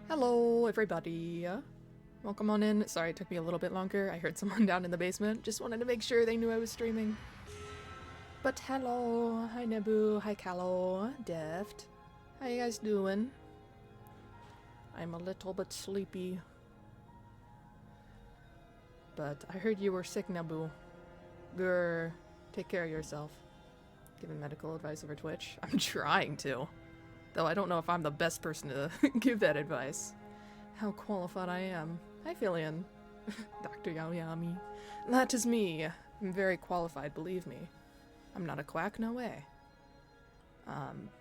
Hello, everybody. Welcome on in. Sorry, it took me a little bit longer. I heard someone down in the basement. Just wanted to make sure they knew I was streaming. But hello. Hi, Nebu. Hi, Callow. Deft. How you guys doing? I'm a little bit sleepy. But I heard you were sick, Nebu. Grr. Take care of yourself. Giving medical advice over Twitch? I'm trying to. Though I don't know if I'm the best person to give that advice. How qualified I am. Hi, Philian. Dr. Yaoyami. That is me. I'm very qualified, believe me. I'm not a quack, no way.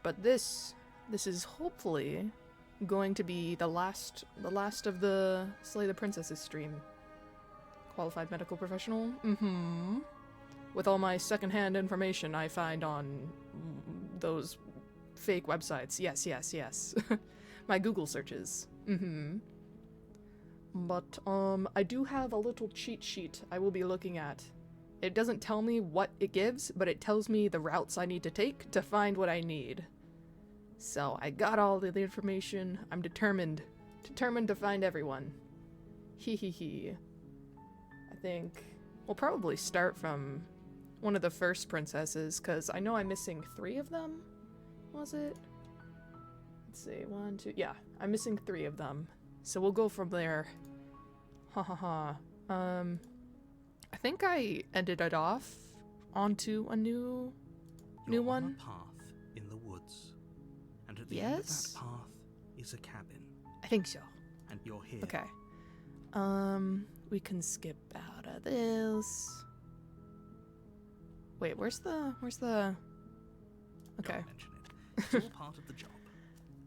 But this is hopefully going to be the last of the Slay the Princesses stream. Qualified medical professional? Mm-hmm. With all my secondhand information I find on those fake websites. Yes. My Google searches. Mm-hmm. But, I do have a little cheat sheet I will be looking at. It doesn't tell me what it gives, but it tells me the routes I need to take to find what I need. So, I got all the information. I'm determined to find everyone. Hee. I think we'll probably start from one of the first princesses, because I know I'm missing 3 of them. Was it? Let's see, 1, 2, yeah, I'm missing 3 of them. So we'll go from there. I think I ended it off onto a new You're one. on a path in the woods, and at the end of that path is a cabin. I think so. And you're here. Okay. We can skip out of this. Wait, where's the Okay. Don't mention it. It's all part of the job.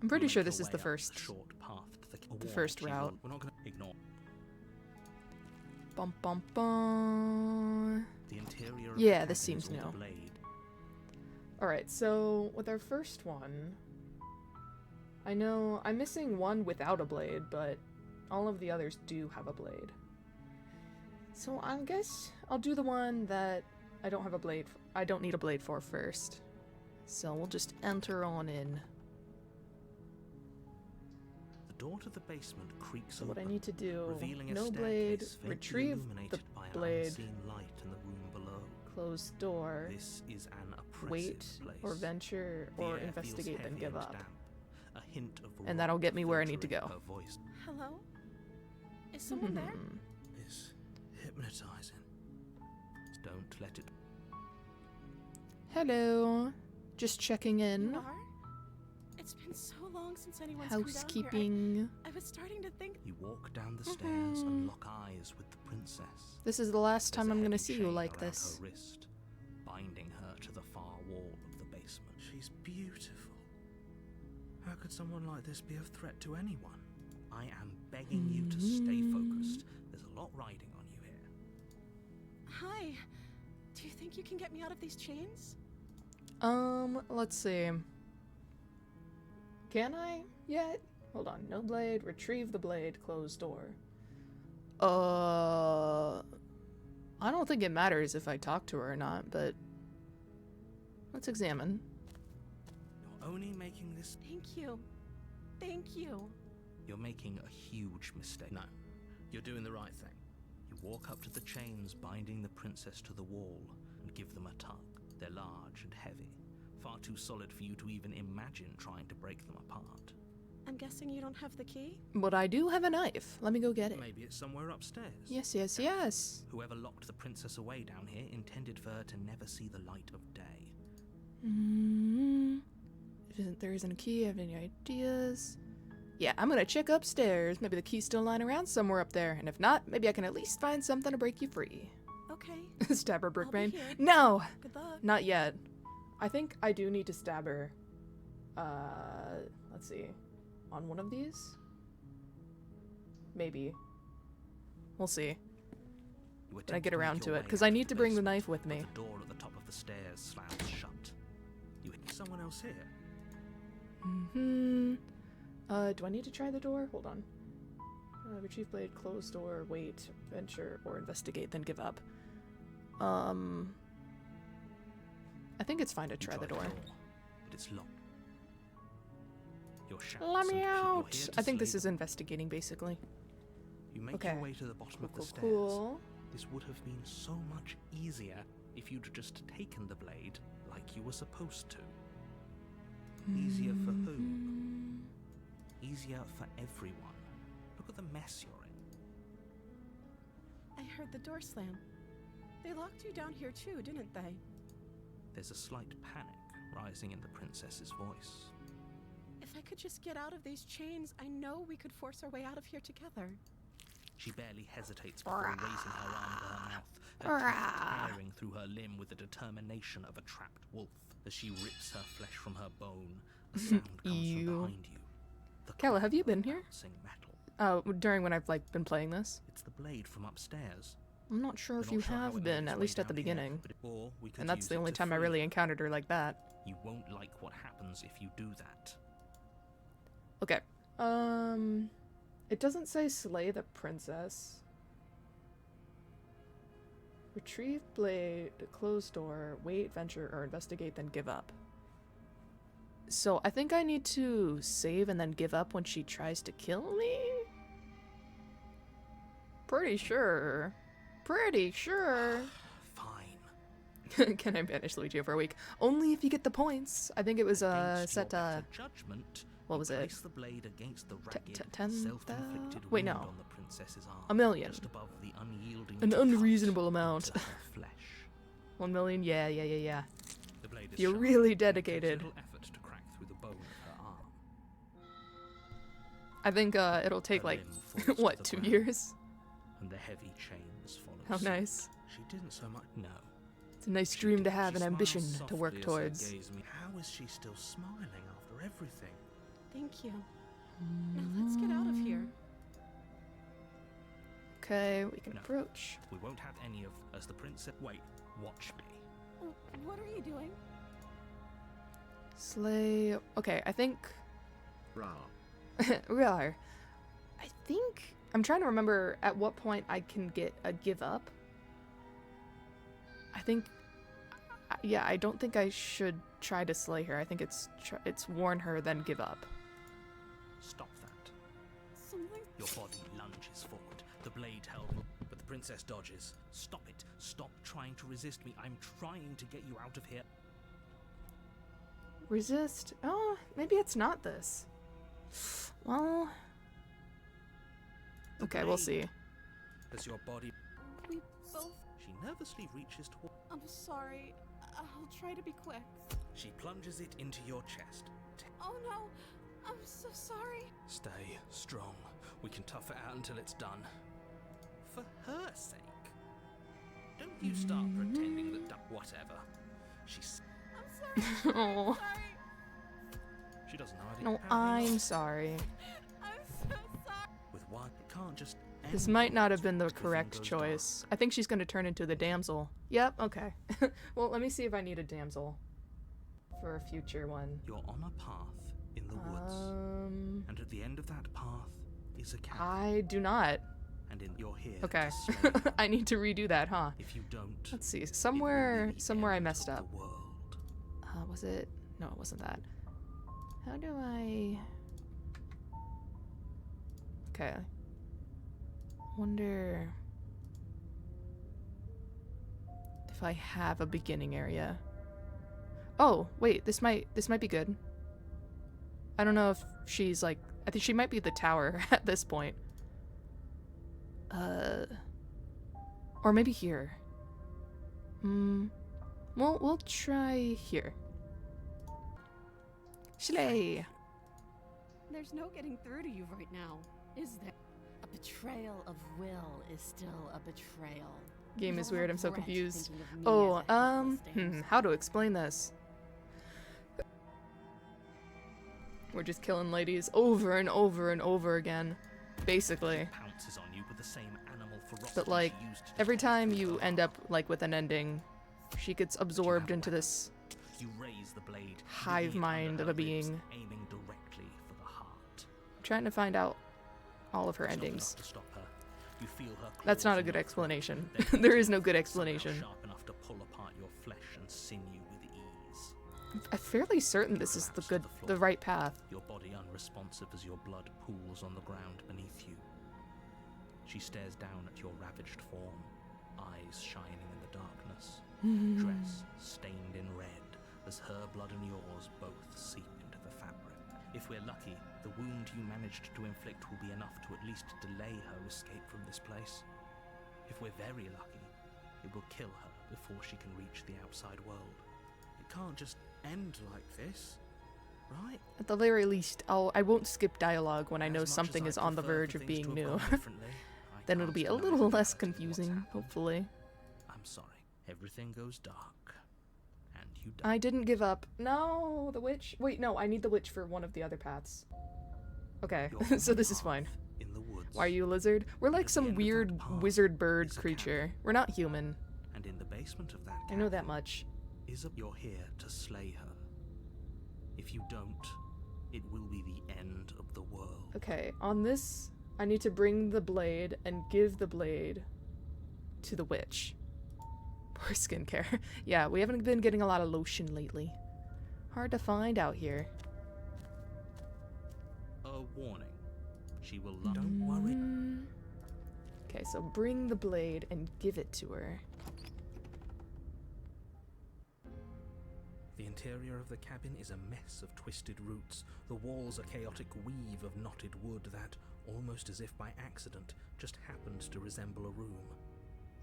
I'm pretty We'll sure make this our is the way up first a short path to the first route. We're not going to ignore Bum. the interior of Yeah, the this cabin seems is all new. the blade. Alright, so with our first one, I know I'm missing one without a blade, but all of the others do have a blade. So I guess I'll do the one that I don't have a blade I don't need a blade for first. So we'll just enter on in. The door to the basement creaks So what I open, need to do, revealing a no blade, staircase faintly retrieve the illuminated by blade, an unseen light in the room below. close door, This is an oppressive wait, place. or venture, The or air investigate, feels then heavy give and up. damp. A hint of And that'll get me where I need to filtering go. her voice. Hello? Is someone there? Is hypnotizing. Don't let it. Hello. Just checking You in. are? It's been so long since anyone's come down here. Housekeeping. I was starting to think. You walk down the stairs and lock eyes with the princess. This is the last time There's a I'm gonna heavy see you chain like around this. her wrist, binding her to the far wall of the basement. She's beautiful. How could someone like this be of threat to anyone? I am begging you to stay focused. There's a lot riding on you here. Hi. Do you think you can get me out of these chains? Let's see. Can I yet? Hold on. No blade. Retrieve the blade. Close door. I don't think it matters if I talk to her or not, but let's examine. You're only making this. Thank you. Thank you. You're making a huge mistake. No, you're doing the right thing. You walk up to the chains binding the princess to the wall and give them a tug. They're large and heavy, far too solid for you to even imagine trying to break them apart. I'm guessing you don't have the key? But I do have a knife. Let me go get it. Maybe it's somewhere upstairs. Yes. Whoever locked the princess away down here intended for her to never see the light of day. If there isn't a key, I have any ideas? Yeah, I'm gonna check upstairs. Maybe the key's still lying around somewhere up there. And if not, maybe I can at least find something to break you free. Okay. Stab her, I'll be Brickbane. here. No! Good luck. Not yet. I think I do need to stab her. Let's see. On one of these? Maybe. We'll see. You When I attempt get to make around your to way it, because out I of need to bring the basement, knife with but me. The door at the top of the stairs slams shut. You hit someone else here. Do I need to try the door? Hold on. Retrieve blade, close door, wait, venture, or investigate, then give up. I think it's fine to You try the door. but it's locked. your shouts, Let me and you're out! here to I think this slay is investigating, basically. You make Okay. your way to the bottom of the stairs. Cool. This would have been so much easier if you'd just taken the blade like you were supposed to. Easier for who? Easier for everyone. Look at the mess you're in. I heard the door slam. They locked you down here too, didn't they? There's a slight panic rising in the princess's voice. If I could just get out of these chains, I know we could force our way out of here together. She barely hesitates before raising her arm to her mouth, her teeth tearing through her limb with the determination of a trapped wolf. As she rips her flesh from her bone, a sound comes Ew. from behind you. The Kella, have you crack of been here? bouncing metal. Oh, during when I've, like, been playing this? It's the blade from upstairs. I'm not sure We're if not you sure how have it made been, its at way least at the down here, beginning. or we could And that's use the it only to time I free really you. encountered her like that. You won't like what happens if you do that. Okay. It doesn't say slay the princess. Retrieve blade, close door, wait, venture, or investigate, then give up. So I think I need to save and then give up when she tries to kill me? Pretty sure. Pretty sure. Fine. Can I banish Luigi for a week? Only if you get the points. I think it was Against set your better judgment, what you was it? place the blade against the ragged, 10,000? self-inflicted Wait, wound no. on the princess's arm, 1 million. just above the unyielding An cut unreasonable amount. into her flesh. 1 million? Yeah. The blade is You're sharp, really and it takes dedicated. little effort to crack through the bone of her arm. I think it'll take Her like, limb falls to what, the 2 ground, years? And the heavy chains follow How suit. nice. She didn't so much know. It's a nice She dream to did- have, she an ambition smiles to work softly as her towards. gaze me- How is she still smiling after everything? Thank you. Now let's get out of here. Okay, we can No. approach. We won't have any of as the princess. Wait, watch me. What are you doing? Slay. Okay, I think. Rah. Rar. I think. I'm trying to remember at what point I can get a give up. I think. Yeah, I don't think I should try to slay her. I think it's warn her, then give up. Stop that. Something. Your body lunges forward, the blade held, but the princess dodges. Stop it. Stop trying to resist me. I'm trying to get you out of here. Resist? Oh, maybe it's not this. Well. The Okay, we'll blade. see. As your body. We both. She nervously reaches toward. I'm sorry. I'll try to be quick. She plunges it into your chest. Oh no. I'm so sorry. Stay strong. We can tough it out until it's done. For her sake. Don't you start pretending that. Whatever. She's. I'm sorry. Oh. Sorry. She doesn't know I No, didn't apparently I'm not. sorry. I'm so sorry. With one, it can't just. This end might not have once been the everything correct goes choice. I think she's going to turn into the damsel. Yep, okay. Well, let me see if I need a damsel for a future one. dark. You're on a path in the woods, and at the end of that path is a cabin. I do not. And you're here. Okay. To slay her. I need to redo that, huh? If you don't, Let's see. it will Somewhere be the somewhere I end messed of up. the world. Was it? No, it wasn't that. How do I... Okay. Wonder if I have a beginning area. Oh, wait, this might be good. I don't know if she's like, I think she might be the tower at this point. Or maybe here. Well, we'll try here. Schley. There's no getting through to you right now, is there? A betrayal of will is still a betrayal. Game You is don't weird, I'm so regret confused. thinking of me Oh, as a helpless damsel. how to explain this? We're just killing ladies over and over and over again, basically. Pounces on you with the same animal ferocity But like, she used to every defend time with you her end heart. up like with an ending, she gets absorbed into this You raise the blade, hive moving it mind under of her a being. lips, aiming directly for the heart. Trying to find out all of her It's not endings. enough to stop her. You feel her That's claws not a in good your explanation. throat. Their There is no teeth good somehow explanation. Sharp enough to pull apart your flesh and sinew with ease. I'm fairly certain this is the right path. Your body unresponsive as your blood pools on the ground beneath you. She stares down at your ravaged form, eyes shining in the darkness, dress stained in red as her blood and yours both seep into the fabric. If we're lucky, the wound you managed to inflict will be enough to at least delay her escape from this place. If we're very lucky, it will kill her before she can reach the outside world. It can't just end like this, right? At the very least, I won't skip dialogue when I know As much something as is I'd on the prefer verge for of things being to have new. gone differently, I Then it'll can't be a deny little the less reality of what's confusing, happened. hopefully. I'm sorry. Everything goes dark. And you die. I didn't give up. No, the witch. Wait, no, I need the witch for one of the other paths. Okay, Your so this path is fine. In the woods. Why are you a lizard? We're like At the some end of that weird path wizard bird is a creature. cabin. We're not human. And in the basement of that I know that cabin much. you're here to slay her. If you don't, it will be the end of the world. Okay, on this, I need to bring the blade and give the blade to the witch. Poor skincare. Yeah, we haven't been getting a lot of lotion lately. Hard to find out here. A warning. She will love. Don't worry. Okay, so bring the blade and give it to her. The interior of the cabin is a mess of twisted roots. The walls a chaotic weave of knotted wood that, almost as if by accident, just happens to resemble a room.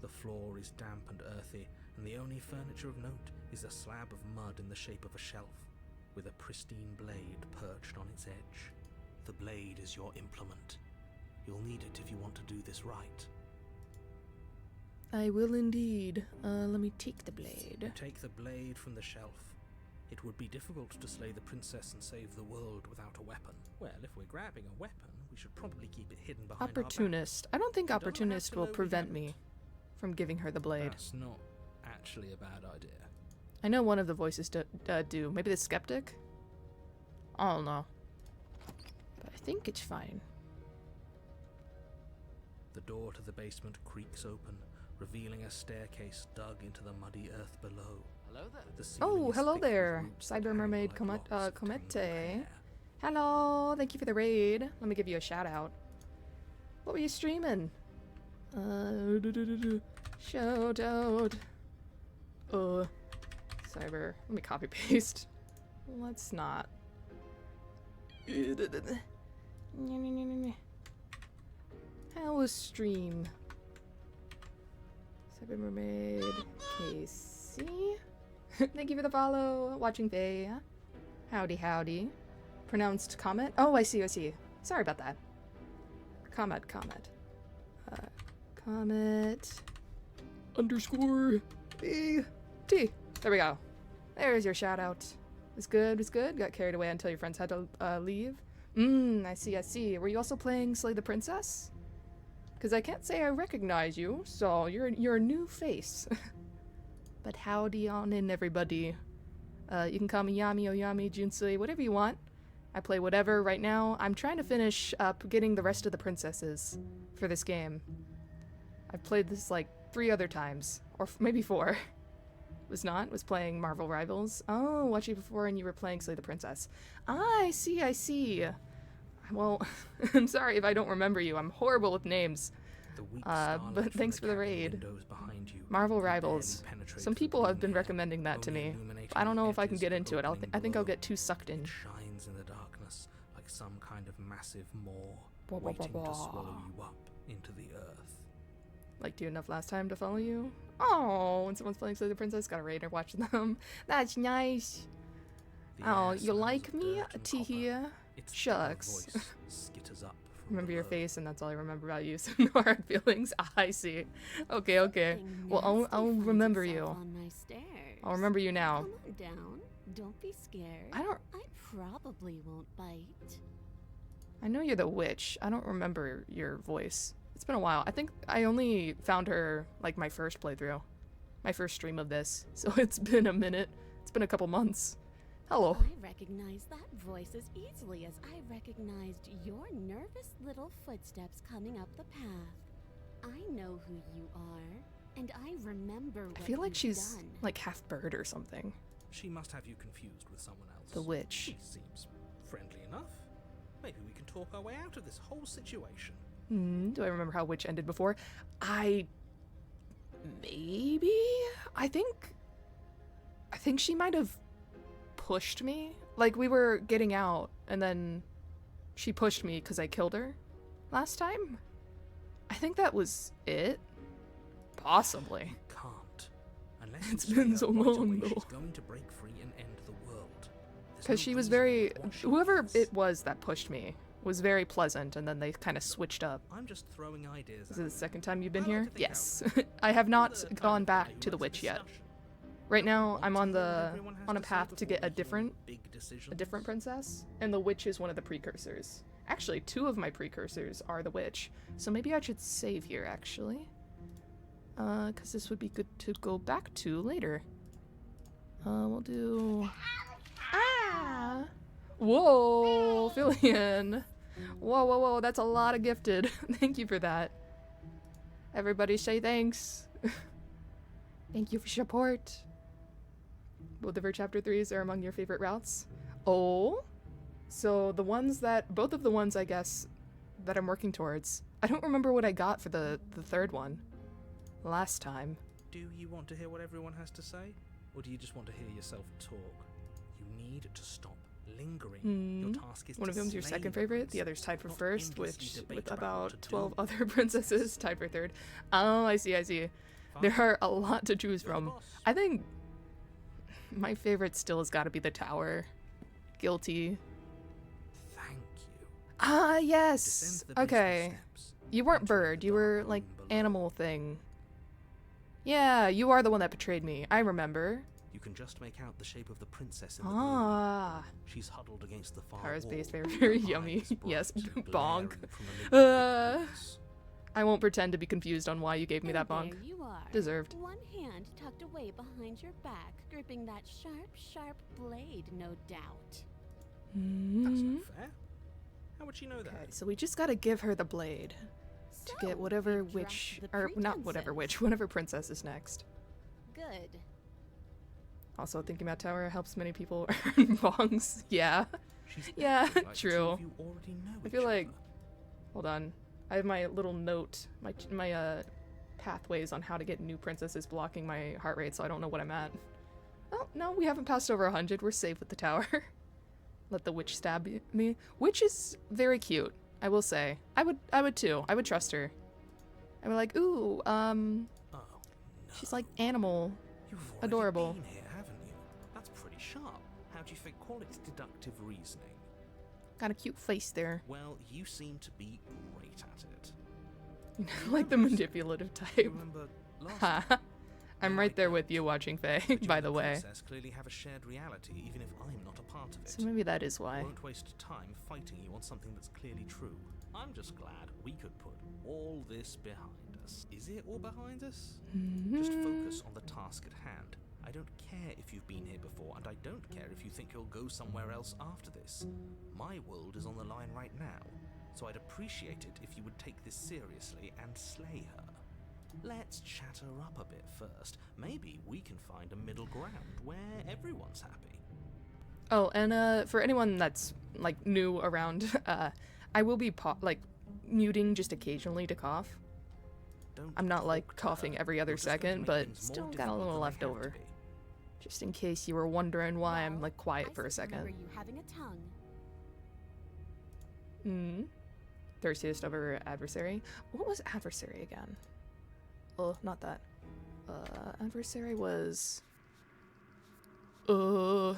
The floor is damp and earthy, and the only furniture of note is a slab of mud in the shape of a shelf, with a pristine blade perched on its edge. The blade is your implement. You'll need it if you want to do this right. I will indeed. Let me take the blade. Take the blade from the shelf. It would be difficult to slay the princess and save the world without a weapon. Well, if we're grabbing a weapon, we should probably keep it hidden behind Opportunist. I don't think Don't have opportunist to will know we prevent haven't. me from giving her the our blade. back. That's not actually a bad idea. I know one of the voices do. Maybe the skeptic? I don't know. But I think it's fine. The door to the basement creaks open, revealing a staircase dug into the muddy earth below. Hello there. The ceiling Oh, is hello thick with there, roots that Cyber hang Mermaid like locks of tangled Comete. hair. Hello, thank you for the raid. Let me give you a shout out. What were you streaming? Shout out. Cyber. Let me copy paste. Let's not. How was stream? Cyber Mermaid Casey. Thank you for the follow. Watching Faye. Howdy, howdy. Pronounced Comet? Oh, I see. Sorry about that. Comet. Comet. Underscore. B. T. There we go. There's your shout out. Was good. Got carried away until your friends had to leave. I see. Were you also playing Slay the Princess? Because I can't say I recognize you, so you're a new face. But howdy on in, everybody. You can call me Yami, Oyami, Junsui, whatever you want. I play whatever right now. I'm trying to finish up getting the rest of the princesses for this game. I've played this like 3 other times, or maybe 4. Was playing Marvel Rivals. Oh, watched you before and you were playing Slay the Princess. I see. Well, I'm sorry if I don't remember you. I'm horrible with names. The weak But starlight from thanks for the cabin raid. windows behind you Marvel can barely Rivals. penetrate Some the people have been gloom air, recommending that to only me. illuminating I don't the know if I can edges get of into it. opening I think I'll below. get too sucked in. It shines in the darkness like some kind of massive maw Blah, blah, blah, waiting to blah. swallow you up into the earth. Liked you enough last time to follow you. Oh, when someone's playing Slay the Princess, got a raider watching them. That's nice. The Oh, air you smells like of me, dirt and Tehia? copper. Its Shucks. voice skitters up from Remember your below. face, and that's all I remember about you. So no hard feelings. I see. Okay. Something Well, nasty I'll finds remember itself you. On my stairs. I'll remember you now. Come on down. Don't be scared. I probably won't bite. know you're the witch. I don't remember your voice. It's been a while. I think I only found her like my first playthrough, my first stream of this. So it's been a minute. It's been a couple months. Hello. I recognize that voice as easily as I recognized your nervous little footsteps coming up the path. I know who you are, and I remember what I feel like you've she's done. like half bird or something. She must have you confused with someone else. The witch. She seems friendly enough. Maybe we can talk our way out of this whole situation. Do I remember how witch ended before? Maybe? I think she might have pushed me. Like, we were getting out, and then she pushed me because I killed her last time. I think that was it. Possibly. Can't. Unless It's you been say so right long, away though. She's going to break free and end the world. There's Because no she was reason very... why she Whoever is. it was that pushed me was very pleasant, and then they kind of switched up. I'm just throwing ideas. Is at it you. the second time you've been I like here? to think Yes. out. I have not Another gone time back for to the us witch yet. discussion. Right now, Want I'm to on hear what the everyone has on a to say path to get before a making different big decisions? princess, and the witch is one of the precursors. Actually, 2 of my precursors are the witch, so maybe I should save here, actually. Because this would be good to go back to later. We'll do... Ah! Whoa, Filian! Whoa, whoa, whoa, that's a lot of gifted. Thank you for that. Everybody say thanks. Thank you for support. Both of her chapter 3s are among your favorite routes. Oh? So both of the ones, I guess, that I'm working towards. I don't remember what I got for the third one last time. Do you want to hear what everyone has to say? Or do you just want to hear yourself talk? You need to stop lingering. Your task is One of to them's your slay second the favorite, the prince, other's tied for not first, endlessly which debate with about about what to 12 do. other princesses tied for third. Oh, I see. Fine. There are a lot to choose You're the from. boss. I think my favorite still has got to be the tower. Guilty. Thank you. Ah, yes. Descend the peaceful Okay. steps. You weren't Enter bird. the You dark were room like below. animal thing. Yeah, you are the one that betrayed me. I remember. You can just make out the shape of the princess in the Ah. gloom. She's huddled against the far Tara's wall. base very, her very eyes yummy. bright Yes, and bonk. glaring from amid the Uh, thick woods. I won't pretend to be confused on why you gave me that And bonk. there you are. Deserved. One hand tucked away behind your back, gripping that sharp, sharp blade, no doubt. That's Mm. not fair. How would she know Okay, that? so we just gotta give her the blade to So, get whatever you witch, dressed the or not whatever pretenses. witch, whatever princess is next. Good. Also, thinking about tower helps many people earn bongs. Yeah. She's Yeah, acting like the two true. of you already know I each feel like- other. Hold on. I have my little note, my pathways on how to get new princesses blocking my heart rate, so I don't know what I'm at. Oh, no, we haven't passed over 100. We're safe with the tower. Let the witch stab me. Witch is very cute, I will say. I would too. I would trust her. I would like, ooh, Oh, no. she's like animal. You've already adorable. been here, haven't you? That's pretty sharp. How do you think? Call it deductive reasoning. Got a cute face there. Well, you seem to be great at it. Like the manipulative type. Remember last time? Ha. I'm Now right I there don't. with you watching Faye, But you by and the way. princess clearly have a shared reality, even if I'm not a part of it. So maybe that is why. Won't waste time fighting you on something that's clearly true. I'm just glad we could put all this behind us. Is it all behind us? Just focus on the task at hand. I don't care if you've been here before, and I don't care if you think you'll go somewhere else after this. My world is on the line right now, so I'd appreciate it if you would take this seriously and slay her. Let's chat her up a bit first. Maybe we can find a middle ground where everyone's happy. Oh, and for anyone that's like new around, I will be muting just occasionally to cough. Don't I'm not like talk to coughing her. every other You're just going to second, make but things more still got a difficult little than left they have to over. be. Just in case you were wondering why I'm Well, like quiet I for a seem to second. remember you having a tongue. Thirstiest over adversary. What was adversary again? Oh, not that. Adversary was. I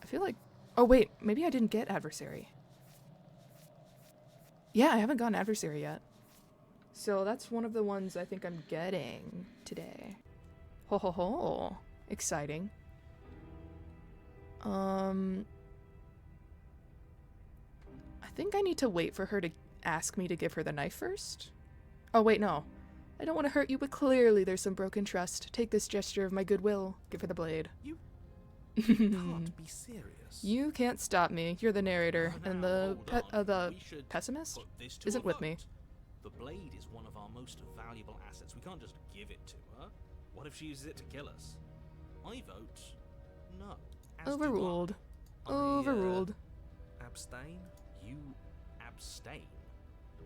feel like. Oh wait, maybe I didn't get adversary. Yeah, I haven't gotten adversary yet. So that's one of the ones I think I'm getting today. Ho ho ho! Exciting. I think I need to wait for her to ask me to give her the knife first. Oh wait, no. I don't want to hurt you, but clearly there's some broken trust. Take this gesture of my goodwill. Give her the blade. You can't be serious. You can't stop me. You're the narrator, Now, and the hold on. the We should pessimist put this to isn't a with me. vote. The blade is one of our most valuable assets. We can't just give it to her. What if she uses it to kill us? I vote No. As do I. Overruled. I, Overruled. Abstain? You abstain?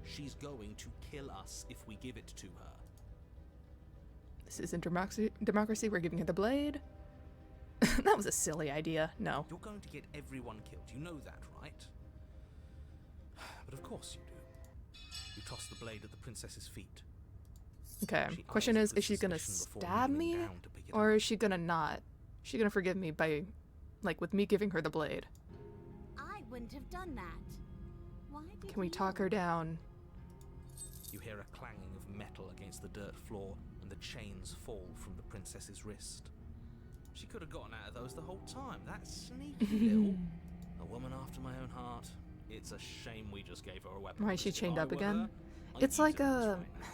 She's going to kill us if we give it to her. This isn't democracy. We're giving her the blade. That was a silly idea. No. You're going to get everyone killed. You know that, right? But of course you do. You toss the blade at the princess's feet. Okay. She Question eyes is it with she gonna suspicion before stab kneeling me? down to pick it Or up. is she gonna not? Is she gonna forgive me by, like, with me giving her the blade? I wouldn't have done that. Why did Can we you? talk her down? You hear a clanging of metal against the dirt floor, and the chains fall from the princess's wrist. She could have gotten out of those the whole time. That sneaky little... A woman after my own heart. It's a shame we just gave her a weapon. Why is she because if chained I up were again? her, I'd It's use like it on us a... right now.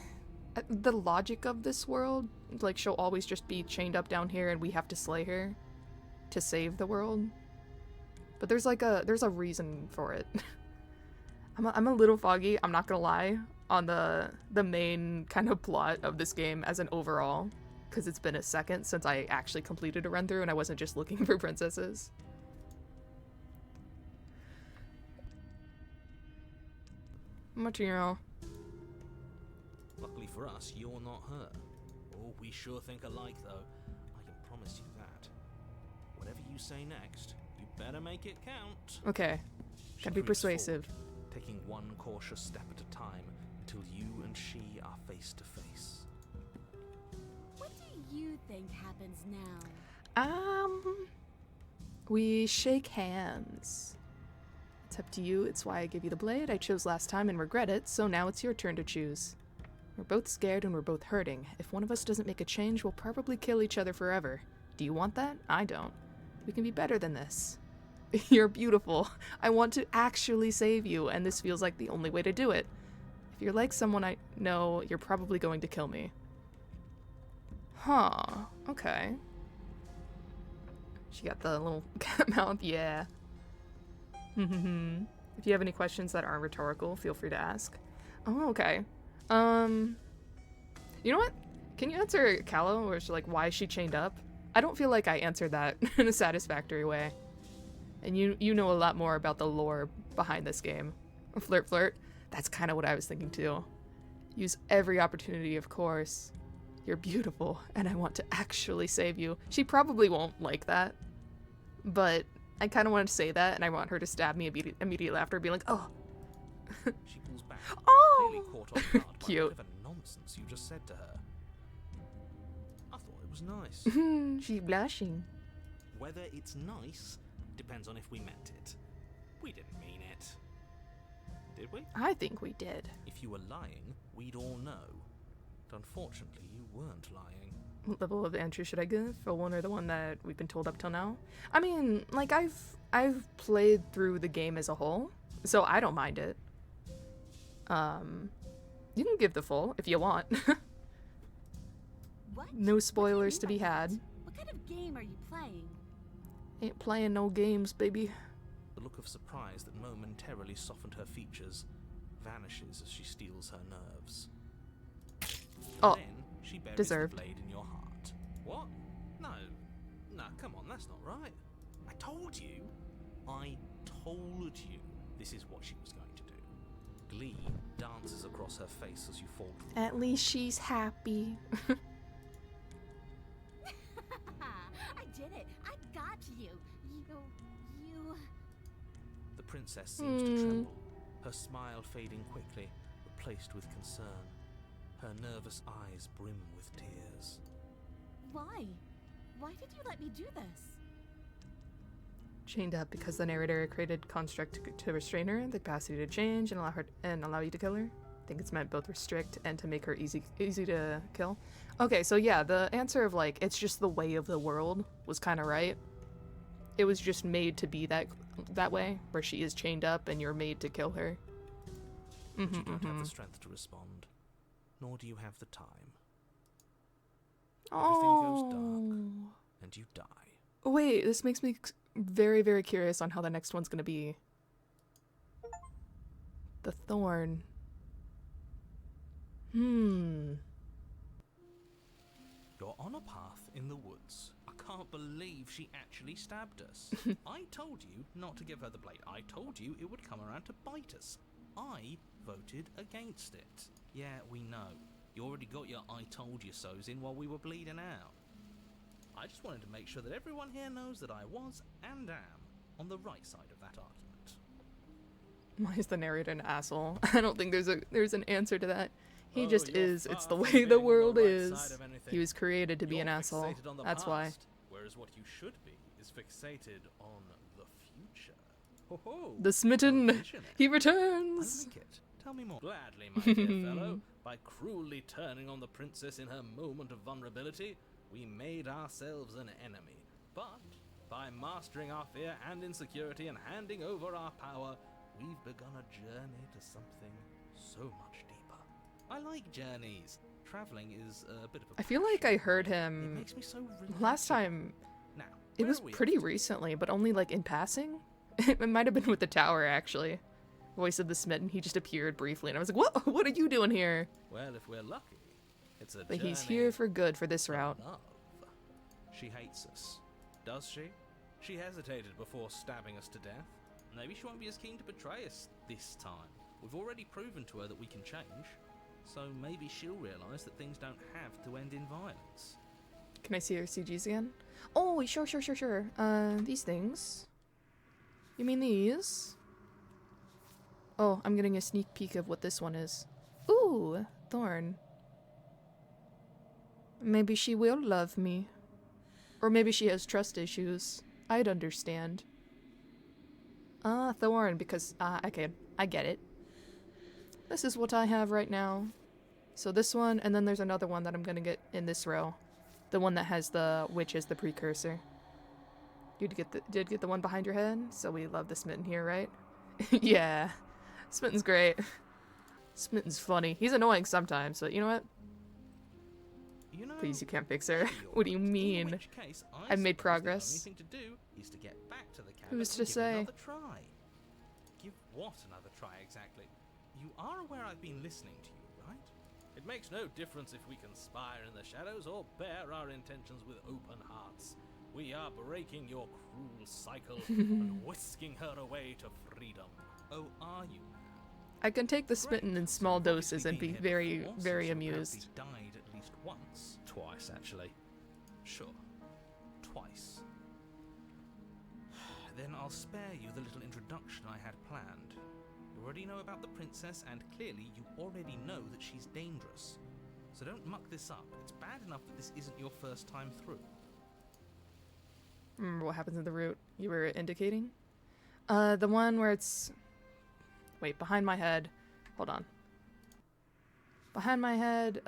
The logic of this world, like, she'll always just be chained up down here and we have to slay her to save the world. But there's a reason for it. I'm a little foggy, I'm not gonna lie, on the main kind of plot of this game as an overall, because it's been a second since I actually completed a run through and I wasn't just looking for princesses. Machiro. Luckily for us, you're not her. Oh, we sure think alike, though. I can promise you that. Whatever you say next, you better make it count. Okay, She gotta be creeps persuasive. forward, taking one cautious step at a time until you and she are face to face. What do you think happens now? We shake hands. It's up to you. It's why I gave you the blade. I chose last time and regret it, so now it's your turn to choose. We're both scared and we're both hurting. If one of us doesn't make a change, we'll probably kill each other forever. Do you want that? I don't. We can be better than this. You're beautiful. I want to actually save you, and this feels like the only way to do it. If you're like someone I know, you're probably going to kill me. Huh. Okay. She got the little cat mouth. Yeah. If you have any questions that aren't rhetorical, feel free to ask. Oh, okay. You know what? Can you answer Callow, or like why is she chained up? I don't feel like I answered that in a satisfactory way. And you know a lot more about the lore behind this game. Flirt flirt. That's kind of what I was thinking too. Use every opportunity, of course. You're beautiful, and I want to actually save you. She probably won't like that, but I kind of want to say that, and I want her to stab me immediately after, be like, oh. She pulls back, Oh! clearly caught off guard by Cute. whatever nonsense you just said to her. I thought it was nice. She's blushing. Whether it's nice depends on if we meant it. We didn't mean it. Did we? I think we did. If you were lying, we'd all know. But unfortunately, you weren't lying. What level of entry should I give? For one or the one that we've been told up till now? I mean, like, I've played through the game as a whole, so I don't mind it. You can give the full if you want. What? No What do you spoilers mean to by be that? had. What kind of game are you playing? Ain't playing no games, baby. The look of surprise that momentarily softened her features vanishes as she steals her nerves. Oh, Then she buries deserved. the blade in your heart. What? No, come on, that's not right. I told you this is what she was going to do. Glee dances across her face as you fall to the At least she's happy. I did it. I got you. You. The princess seems to tremble, her smile fading quickly, replaced with concern. Her nervous eyes brim with tears. Why? Why did you let me do this? Chained up because the narrator created construct to restrain her, the capacity to change and allow you to kill her. I think it's meant both restrict and to make her easy to kill. Okay, so yeah, the answer of like it's just the way of the world was kind of right. It was just made to be that way, where she is chained up and you're made to kill her. But you don't have the strength to respond, nor do you have the time. Everything goes dark, and you die. Wait, this makes me very, very curious on how the next one's gonna be. The thorn. You're on a path in the woods. I can't believe she actually stabbed us. I told you not to give her the blade. I told you it would come around to bite us. I voted against it. Yeah, we know. You already got your I told you so's in while we were bleeding out. I just wanted to make sure that everyone here knows that I was and am on the right side of that argument. Why is the narrator an asshole? I don't think there's an answer to that. He Oh, just you're is. far It's the from way being the on the world right is. side of anything. He was created to be an You're asshole. fixated on the That's why. past, whereas what you should be is fixated on the future. Ho ho! The smitten, Visionary. he I returns. like it. Tell me more. Gladly, my dear fellow. By cruelly turning on the princess in her moment of vulnerability, we made ourselves an enemy. But by mastering our fear and insecurity and handing over our power, we've begun a journey to something so much deeper. I like journeys. Traveling is a bit of a I feel like I heard It him makes me so relaxed. last time. Now, It where was are we pretty up to? recently, but only like in passing. It might have been with the tower, actually. Voice of the Smitten. He just appeared briefly, and I was like, "What? What are you doing here?" Well, if we're lucky, it's a But he's journey here for good for this of route. love. She hates us. Does she? She hesitated before stabbing us to death. Maybe she won't be as keen to betray us this time. We've already proven to her that we can change. So maybe she'll realise that things don't have to end in violence. Can I see her CGs again? Oh, sure. These things. You mean these? Oh, I'm getting a sneak peek of what this one is. Ooh, Thorn. Maybe she will love me. Or maybe she has trust issues. I'd understand. Ah, Thorn, because, okay, I get it. This is what I have right now. So this one, and then there's another one that I'm gonna get in this row. The one that has the witch as the precursor. You did get the one behind your head? So we love the Smitten here, right? Yeah. Smitten's great. Smitten's funny. He's annoying sometimes, but you know what? You know, Please, you can't fix her. you're What do you right. In mean? which case, I've made suppose progress. The only thing to do is to get back to the cabin Who's and to give say? it another try. Give what another try exactly? You are aware I've been listening to you, right? It makes no difference if we conspire in the shadows or bear our intentions with open hearts. We are breaking your cruel cycle and whisking her away to freedom. Oh, are you? I can take the Smitten in Great. small So you've obviously doses and be been here very, before, since very you amused. apparently died at least once. Twice, actually. Sure. Twice. Then I'll spare you the little introduction I had planned. You already know about the princess, and clearly you already know that she's dangerous. So don't muck this up. It's bad enough that this isn't your first time through. Remember what happens in the route you were indicating? The one where it's... Wait, behind my head. Hold on. Behind my head,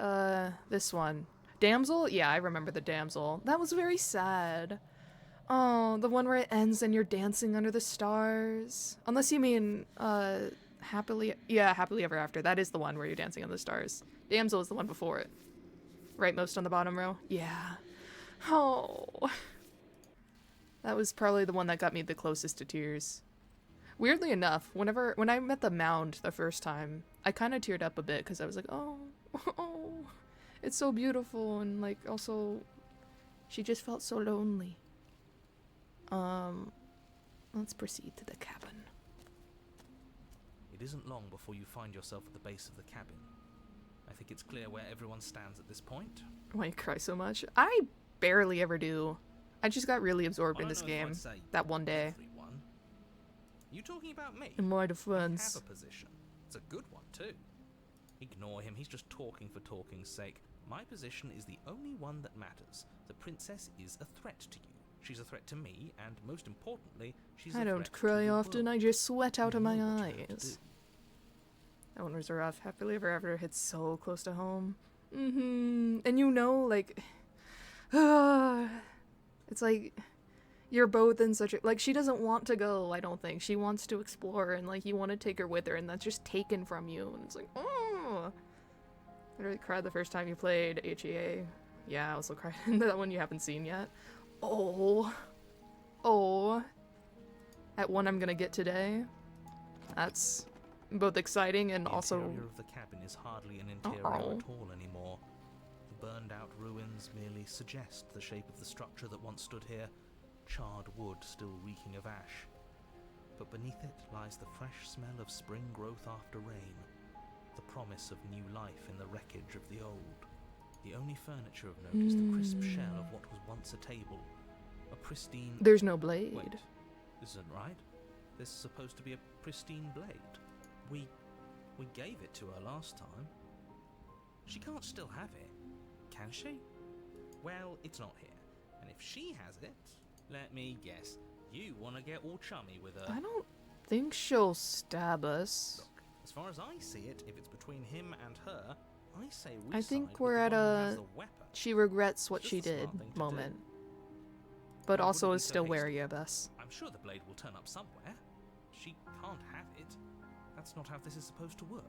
this one. Damsel? Yeah, I remember the damsel. That was very sad. Oh, the one where it ends and you're dancing under the stars. Unless you mean, happily... Yeah, happily ever after. That is the one where you're dancing under the stars. Damsel is the one before it. Right most on the bottom row? Yeah. Oh... That was probably the one that got me the closest to tears. Weirdly enough, when I met the mound the first time, I kind of teared up a bit because I was like, oh, it's so beautiful, and like also, she just felt so lonely. Let's proceed to the cabin. It isn't long before you find yourself at the base of the cabin. I think it's clear where everyone stands at this point. Why you cry so much? I barely ever do. I just got really absorbed I in don't this know if I'd game say that one day. Everyone. You talking about me? In my I have defense. a position. It's a good one too. Ignore him, he's just talking for talking's sake. My position is the only one that matters. The princess is a threat to you. She's a threat to me, and most importantly, she's a I threat don't to cry the often, I world. just sweat out You of my know what you have to eyes. do. That one was rough. Happily Ever After hits so close to home. And you know, like... it's like... You're both in such a... Like, she doesn't want to go, I don't think. She wants to explore, and, like, you want to take her with her, and that's just taken from you. And it's like, oh! I really cried the first time you played HEA. Yeah, I also cried in that one you haven't seen yet. Oh. Oh. At one I'm gonna get today. That's both exciting and The also... interior of the cabin is hardly an interior Uh-oh. at all anymore. The burned-out ruins merely suggest the shape of the structure that once stood here, charred wood still reeking of ash. But beneath it lies the fresh smell of spring growth after rain, the promise of new life in the wreckage of the old. The only furniture of note is the crisp shell of what was once a table, a pristine... There's no blade. Wait, this isn't right. This is supposed to be a pristine blade. We gave it to her last time. She can't still have it, can she? Well, it's not here. And if she has it, let me guess, you want to get all chummy with her. I don't think she'll stab us. Look, as far as I see it, if it's between him and her, I say we I side think with we're the at one who has a the weapon. she regrets what Just she the did smart thing to moment. do. But Why also wouldn't is we so still hasty? wary of us. I'm sure the blade will turn up somewhere. She can't have it. That's not how this is supposed to work.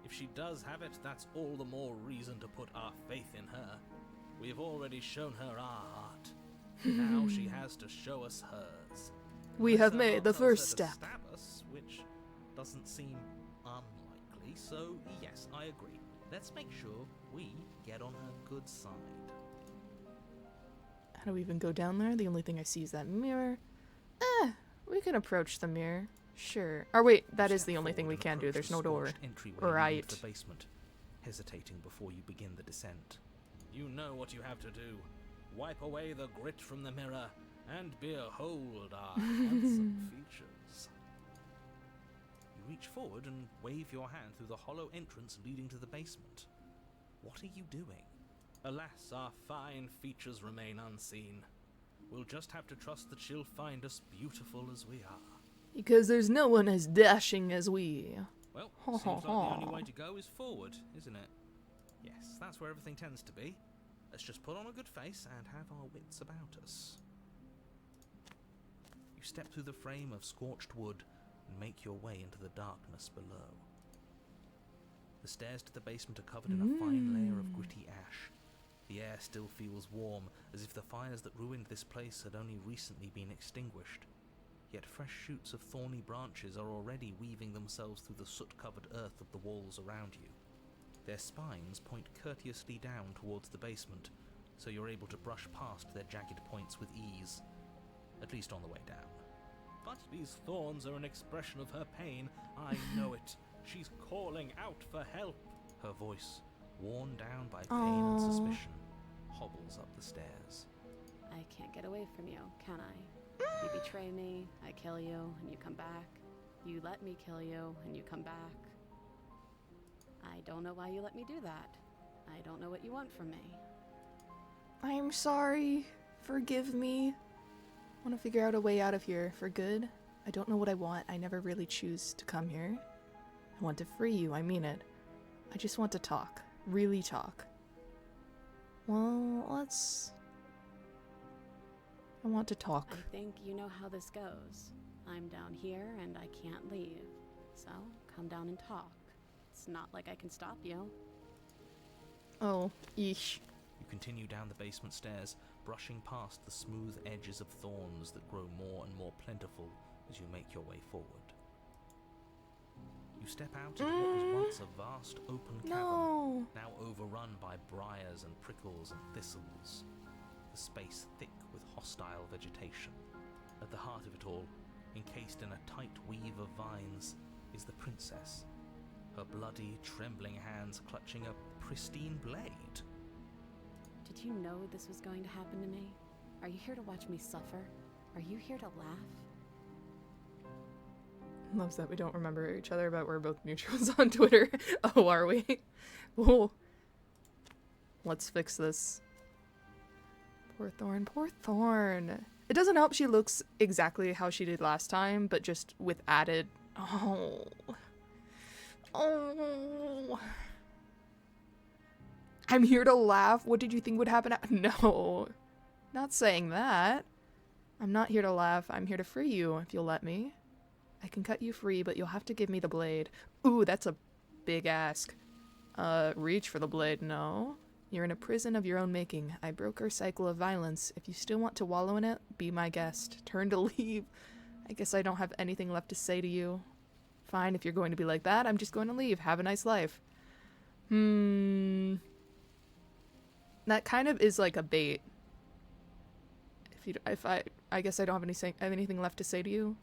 If she does have it, that's all the more reason to put our faith in her. We have already shown her our heart. Now she has to show us hers. We Unless have her made heart the tells her first to step. Stab us, which doesn't seem unlikely. So yes, I agree. Let's make sure we get on her good side. How do we even go down there? The only thing I see is that mirror. We can approach the mirror. Sure. Or wait, that is Step the only thing forward we and can do. approach There's the no door. scorched entryway Right. leading to the basement, hesitating before you begin the descent. You know what you have to do. Wipe away the grit from the mirror and behold our handsome features. You reach forward and wave your hand through the hollow entrance leading to the basement. What are you doing? Alas, our fine features remain unseen. We'll just have to trust that she'll find us beautiful as we are. Because there's no one as dashing as we. Well, seems like the only way to go is forward, isn't it? Yes, that's where everything tends to be. Let's just put on a good face and have our wits about us. You step through the frame of scorched wood and make your way into the darkness below. The stairs to the basement are covered in a fine layer of gritty ash. The air still feels warm, as if the fires that ruined this place had only recently been extinguished. Yet fresh shoots of thorny branches are already weaving themselves through the soot-covered earth of the walls around you. Their spines point courteously down towards the basement, so you're able to brush past their jagged points with ease, at least on the way down. But these thorns are an expression of her pain. I know it. She's calling out for help. Her voice, worn down by pain and suspicion, hobbles up the stairs. I can't get away from you, can I? You betray me, I kill you, and you come back. You let me kill you, and you come back. I don't know why you let me do that. I don't know what you want from me. I'm sorry. Forgive me. I want to figure out a way out of here for good. I don't know what I want. I never really choose to come here. I want to free you. I mean it. I just want to talk. Really talk. Well, I want to talk. I think you know how this goes. I'm down here and I can't leave. So, come down and talk. It's not like I can stop you. Oh, eesh. You continue down the basement stairs, brushing past the smooth edges of thorns that grow more and more plentiful as you make your way forward. You step out into what was once a vast open cavern, No. now overrun by briars and prickles and thistles, the space thick with hostile vegetation. At the heart of it all, encased in a tight weave of vines, is the princess, her bloody, trembling hands clutching a pristine blade. Did you know this was going to happen to me? Are you here to watch me suffer? Are you here to laugh? Loves that we don't remember each other, but we're both neutrals on Twitter. Oh, are we? Whoa. Let's fix this. Poor Thorn, poor Thorn. It doesn't help she looks exactly how she did last time, but just with added... Oh. Oh. I'm here to laugh. What did you think would happen? No. Not saying that. I'm not here to laugh. I'm here to free you, if you'll let me. I can cut you free, but you'll have to give me the blade. Ooh, that's a big ask. Reach for the blade, no. You're in a prison of your own making. I broke our cycle of violence. If you still want to wallow in it, be my guest. Turn to leave. I guess I don't have anything left to say to you. Fine, if you're going to be like that, I'm just going to leave. Have a nice life. that kind of is like a bait. If I guess I don't have anything left to say to you.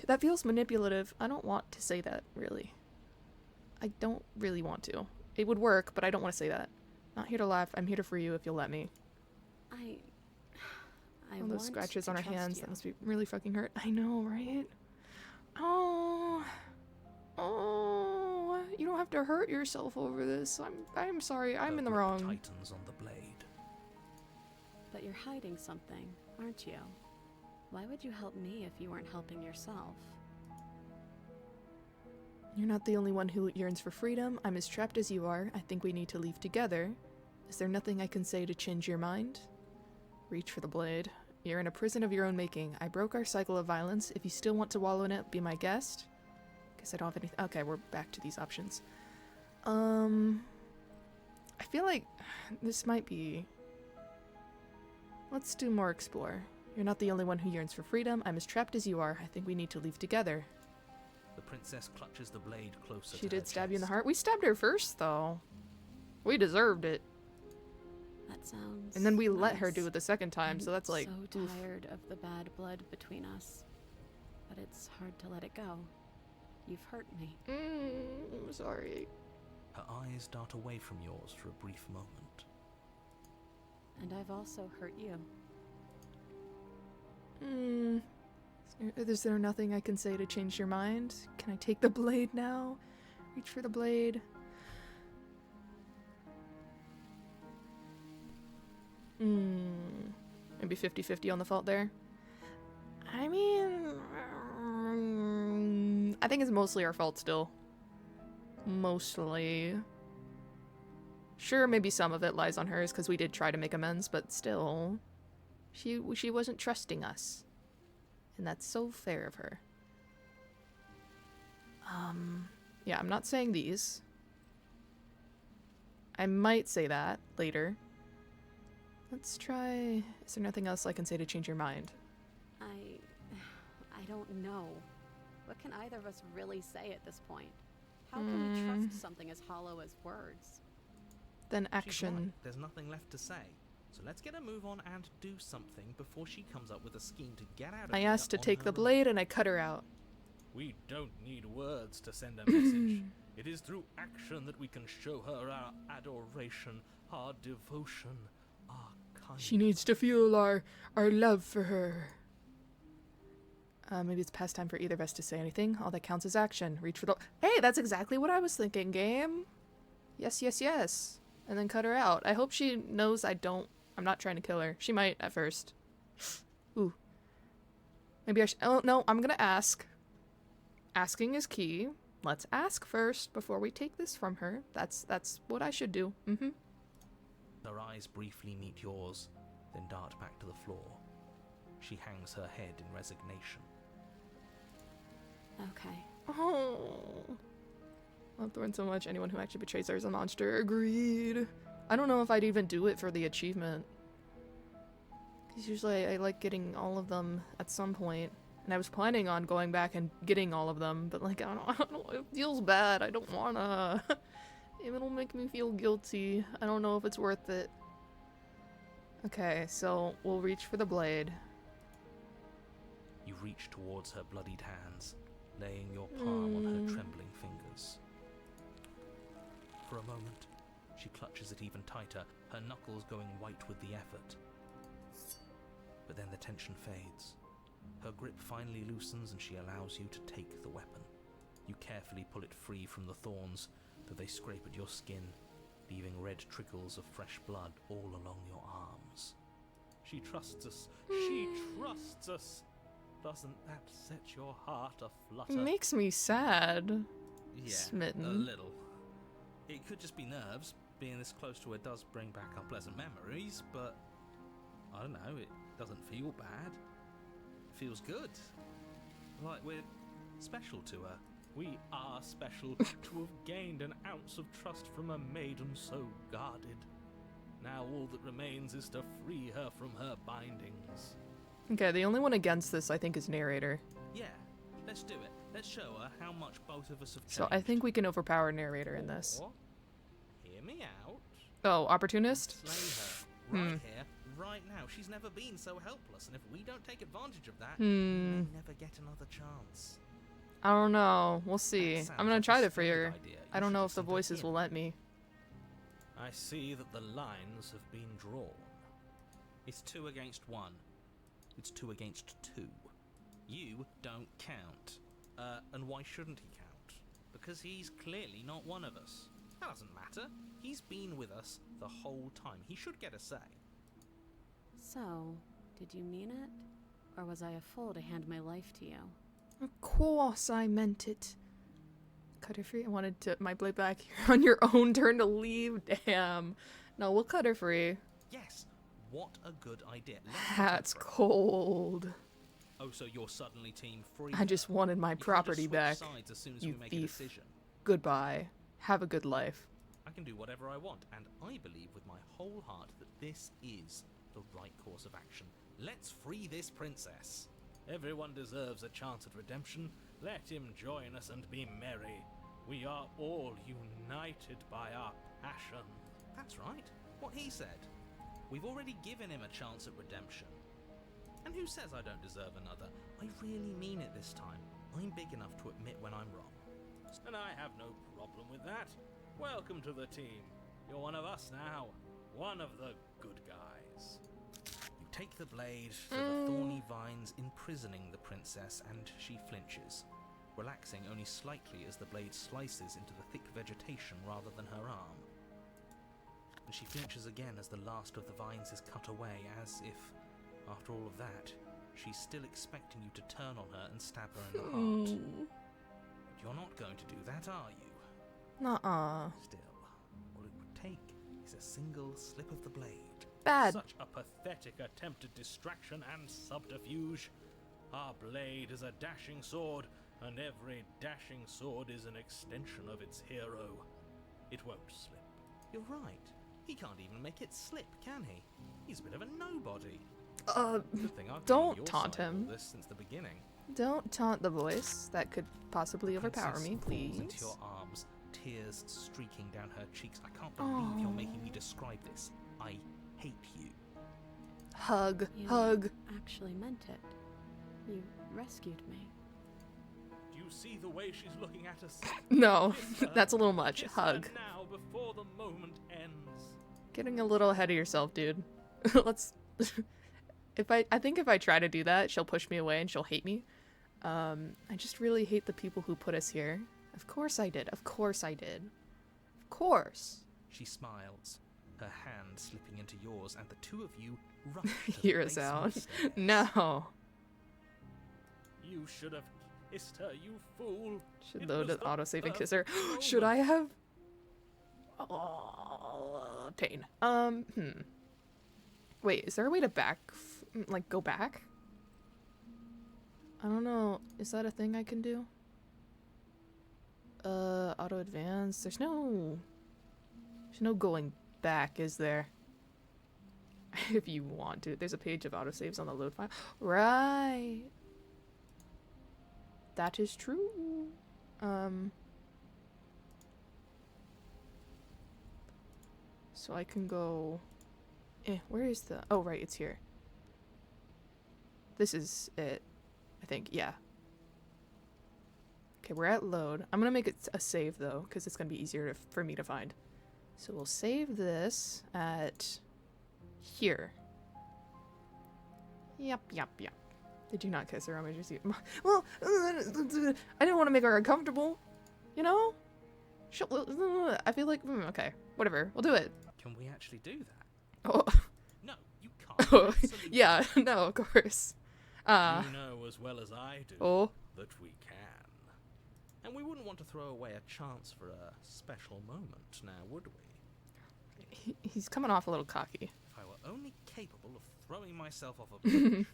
That feels manipulative. I don't want to say that, really. I don't really want to. It would work, but I don't want to say that. Not here to laugh. I'm here to free you if you'll let me. I All those scratches on our hands, you. that must be really fucking hurt. I know, right? Oh, you don't have to hurt yourself over this. I'm sorry. I'm Her in the grip wrong. tightens on the blade. But you're hiding something, aren't you? Why would you help me if you weren't helping yourself? You're not the only one who yearns for freedom. I'm as trapped as you are. I think we need to leave together. Is there nothing I can say to change your mind? Reach for the blade. You're in a prison of your own making. I broke our cycle of violence. If you still want to wallow in it, be my guest. Guess I don't have anything. Okay, we're back to these options. I feel like this might be... Let's do more explore. You're not the only one who yearns for freedom. I'm as trapped as you are. I think we need to leave together. The princess clutches the blade closer. She to her did stab you in the chest. heart. We stabbed her first, though. We deserved it. That sounds. And then we let her nice. do it the second time, I'm so that's like... so oof. tired of the bad blood between us. But it's hard to let it go. You've hurt me. I'm sorry. Her eyes dart away from yours for a brief moment. And I've also hurt you. Is there nothing I can say to change your mind? Can I take the blade now? Reach for the blade. Maybe 50-50 on the fault there. I mean... I think it's mostly our fault still. Mostly. Sure, maybe some of it lies on hers because we did try to make amends, but still. She wasn't trusting us. And that's so fair of her. Yeah, I'm not saying these. I might say that later. Let's try... Is there nothing else I can say to change your mind? I don't know. What can either of us really say at this point? How can we trust something as hollow as words? Then She's action. right. There's nothing left to say. So let's get a move on and do something before she comes up with a scheme to get out of I here asked to on take her the own. blade and I cut her out. We don't need words to send a message. It is through action that we can show her our adoration, our devotion, our kindness. She needs to feel our love for her. Maybe it's past time for either of us to say anything. All that counts is action. Reach for the... Hey, that's exactly what I was thinking, game. Yes, yes, yes. And then cut her out. I hope she knows I'm not trying to kill her. She might at first. Ooh. Maybe I should... Oh, no, I'm gonna ask. Asking is key. Let's ask first before we take this from her. That's what I should do. Her eyes briefly meet yours, then dart back to the floor. She hangs her head in resignation. Okay. Oh. Love Thorn so much. Anyone who actually betrays her is a monster. Agreed. I don't know if I'd even do it for the achievement. Because usually I like getting all of them at some point. And I was planning on going back and getting all of them. But like, I don't it feels bad. I don't wanna. It'll make me feel guilty. I don't know if it's worth it. Okay, so we'll reach for the blade. You reach towards her bloodied hands, laying your palm on her trembling fingers. For a moment, she clutches it even tighter, her knuckles going white with the effort. But then the tension fades. Her grip finally loosens and she allows you to take the weapon. You carefully pull it free from the thorns, though they scrape at your skin, leaving red trickles of fresh blood all along your arms. She trusts us. She trusts us. Doesn't that set your heart aflutter? It makes me sad. Yeah, Smitten. a little. It could just be nerves. Being this close to her does bring back unpleasant memories, but I don't know, it doesn't feel bad. It feels good. Like we're special to her. We are special to have gained an ounce of trust from a maiden so guarded. Now all that remains is to free her from her bindings. Okay, the only one against this I think is narrator. Yeah, let's do it. Let's show her how much both of us have changed. So I think we can overpower narrator in this. Or, hear me out. Oh, opportunist? Slay her. Right here, right now. She's never been so helpless, and if we don't take advantage of that, we Hmm. may never get another chance. I don't know. We'll see. That sounds I'm gonna like a try to free splendid her. idea. I You don't should know if the listen to voices him. will let me. I see that the lines have been drawn. It's 2 against 1. It's 2 against 2. You don't count. And why shouldn't he count? Because he's clearly not one of us. That doesn't matter. He's been with us the whole time. He should get a say. So, did you mean it? Or was I a fool to hand my life to you? Of course I meant it. Cut her free. I wanted to my blade back here on your own turn to leave. Damn. No, we'll cut her free. Yes. What a good idea. Let's cut That's her free. cold. Oh, so you're suddenly team free. I just wanted my You can't just property switch back. sides as soon as you we make thief. a decision. Goodbye. Have a good life. I can do whatever I want, and I believe with my whole heart that this is the right course of action. Let's free this princess. Everyone deserves a chance at redemption. Let him join us and be merry. We are all united by our passion. That's right. What he said. We've already given him a chance at redemption. And who says I don't deserve another? I really mean it this time. I'm big enough to admit when I'm wrong. And I have no problem with that. Welcome to the team. You're one of us now. One of the good guys. You take the blade through the thorny vines, imprisoning the princess, and she flinches, relaxing only slightly as the blade slices into the thick vegetation rather than her arm. And she flinches again as the last of the vines is cut away, as if, after all of that, she's still expecting you to turn on her and stab her in the heart. But you're not going to do that, are you? Nuh-uh. Still, all it would take is a single slip of the blade. Bad. Such a pathetic attempt at distraction and subterfuge. Our blade is a dashing sword, and every dashing sword is an extension of its hero. It won't slip. You're right. He can't even make it slip, can he? He's a bit of a nobody. Good thing I've been on Don't your taunt side of all him. this since the beginning. Don't taunt the voice. That could possibly overpower Princess me, falls please. into your arms, tears streaking down her cheeks. I can't believe you're making me describe this. I hate you. Hug. You Hug. actually meant it. You rescued me. Do you see the way she's looking at us? No, Kiss her. that's a little much. Kiss her Hug. now before the moment ends. Getting a little ahead of yourself, dude. Let's... I think if I try to do that, she'll push me away and she'll hate me. I just really hate the people who put us here. Of course I did. Of course I did. Of course. She smiles, her hand slipping into yours, and the two of you rush to the Hear a basement sound. stairs. No. You should have kissed her, you fool. Should It load was an the autosave and kiss her. perfect Should I moment. have? Oh, pain. Wait, is there a way to like go back? I don't know. Is that a thing I can do? Auto advance. There's no going back, is there? If you want to. There's a page of autosaves on the load file. Right. That is true. So I can go... where is the... Oh, right, it's here. This is it. I think, yeah. Okay, we're at load. I'm gonna make it a save, though, because it's gonna be easier for me to find. So we'll save this at... here. Yep. Did you not kiss her? I'm gonna just... Well, I didn't want to make her uncomfortable. You know? I feel like... okay, whatever. We'll do it. Can we actually do that? Oh, No, you can't. oh Absolutely yeah, no, of course. You know as well as I do Oh, that we can. And we wouldn't want to throw away a chance for a special moment, now would we? he's coming off a little cocky. If I were only capable of throwing myself off a bridge.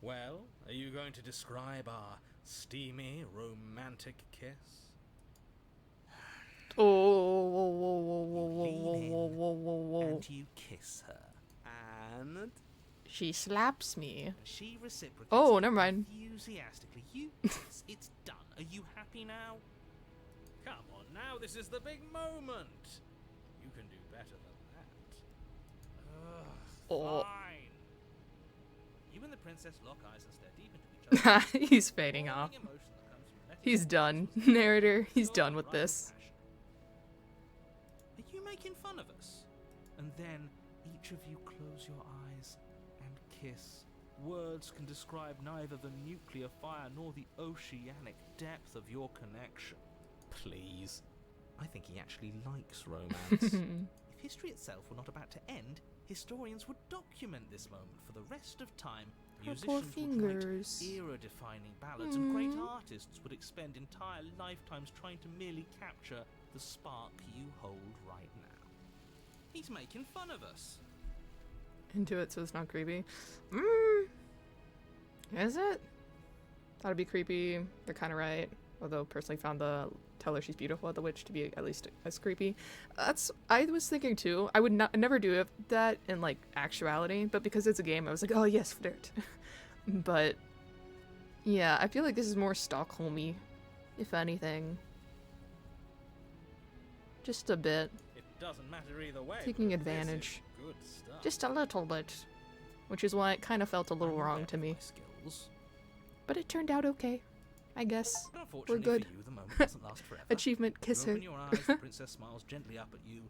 Well, are you going to describe our steamy, romantic kiss? Oh, whoa, whoa, whoa, whoa, whoa, Lean whoa, in whoa, whoa, whoa, whoa. and you kiss her. And She slaps me. she reciprocates. Oh, never mind. Enthusiastically. You kiss. It's done. Are you happy now? Come on now, this is the big moment. You can do better than that. Oh. Fine. You and the princess lock eyes and stare deep into each other. He's fading off. Overwhelming emotion that comes from letting He's go of done. what's lost. Narrator, he's Your done with unrivaled this. passion. Are you making fun of us? And then each of you close your eyes and kiss. Words can describe neither the nuclear fire nor the oceanic depth of your connection. Please. I think he actually likes romance. If history itself were not about to end, historians would document this moment for the rest of time. Her poor Musicians would write fingers. era-defining ballads, and great artists would expend entire lifetimes trying to merely capture the spark you hold right now. He's making fun of us. Into it so it's not creepy. Is it? Thought it'd be creepy. They're kind of right. Although personally found the tell her she's beautiful at the witch to be at least as creepy. I was thinking too. I would never do that in like actuality, but because it's a game, I was like, oh yes, flirt. But yeah, I feel like this is more Stockholmy, if anything. Just a bit. It doesn't matter either way. Taking but this is advantage. Good stuff. Just a little bit. Which is why it kind of felt a little I'm wrong aware to of me. my skills. But it turned out okay. I guess. But unfortunately good. for you, the moment doesn't last forever. Achievement, kiss You her. open your eyes, the princess smiles gently up at you.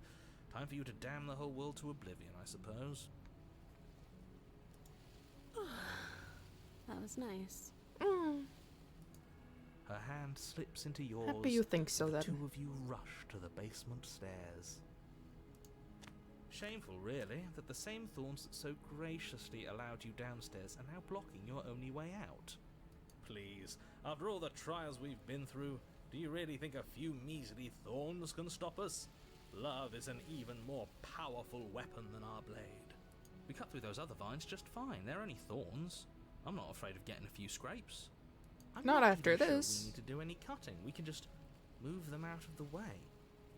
Time for you to damn the whole world to oblivion, I suppose. That was nice. Her hand slips into yours. Happy you think so, the then. two of you rush to the basement stairs. Shameful, really, that the same thorns that so graciously allowed you downstairs are now blocking your only way out. Please, after all the trials we've been through, do you really think a few measly thorns can stop us? Love is an even more powerful weapon than our blade. We cut through those other vines just fine. They're only thorns. I'm not afraid of getting a few scrapes. I'm Not after even sure this. we need to do any cutting. We can just move them out of the way.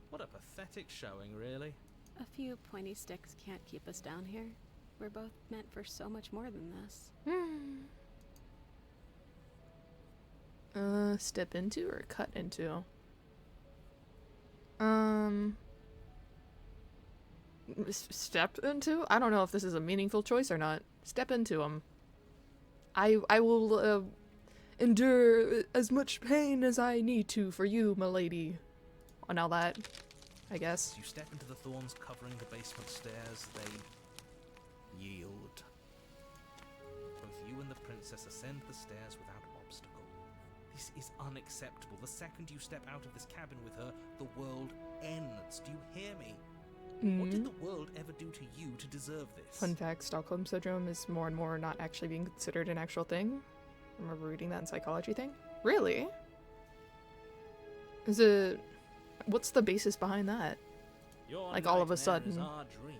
What a pathetic showing, really. A few pointy sticks can't keep us down here. We're both meant for so much more than this. Step into or cut into? Step into? I don't know if this is a meaningful choice or not. Step into them. I will endure as much pain as I need to for you, milady. And all that, I guess. As you step into the thorns covering the basement stairs, they yield. Both you and the princess ascend the stairs without obstacle. This is unacceptable. The second you step out of this cabin with her, the world ends. Do you hear me? What did the world ever do to you to deserve this? Fun fact, Stockholm Syndrome is more and more not actually being considered an actual thing. I remember reading that in psychology thing. Really? Is it... What's the basis behind that? Your Like, all of a nightmare is sudden. our dream.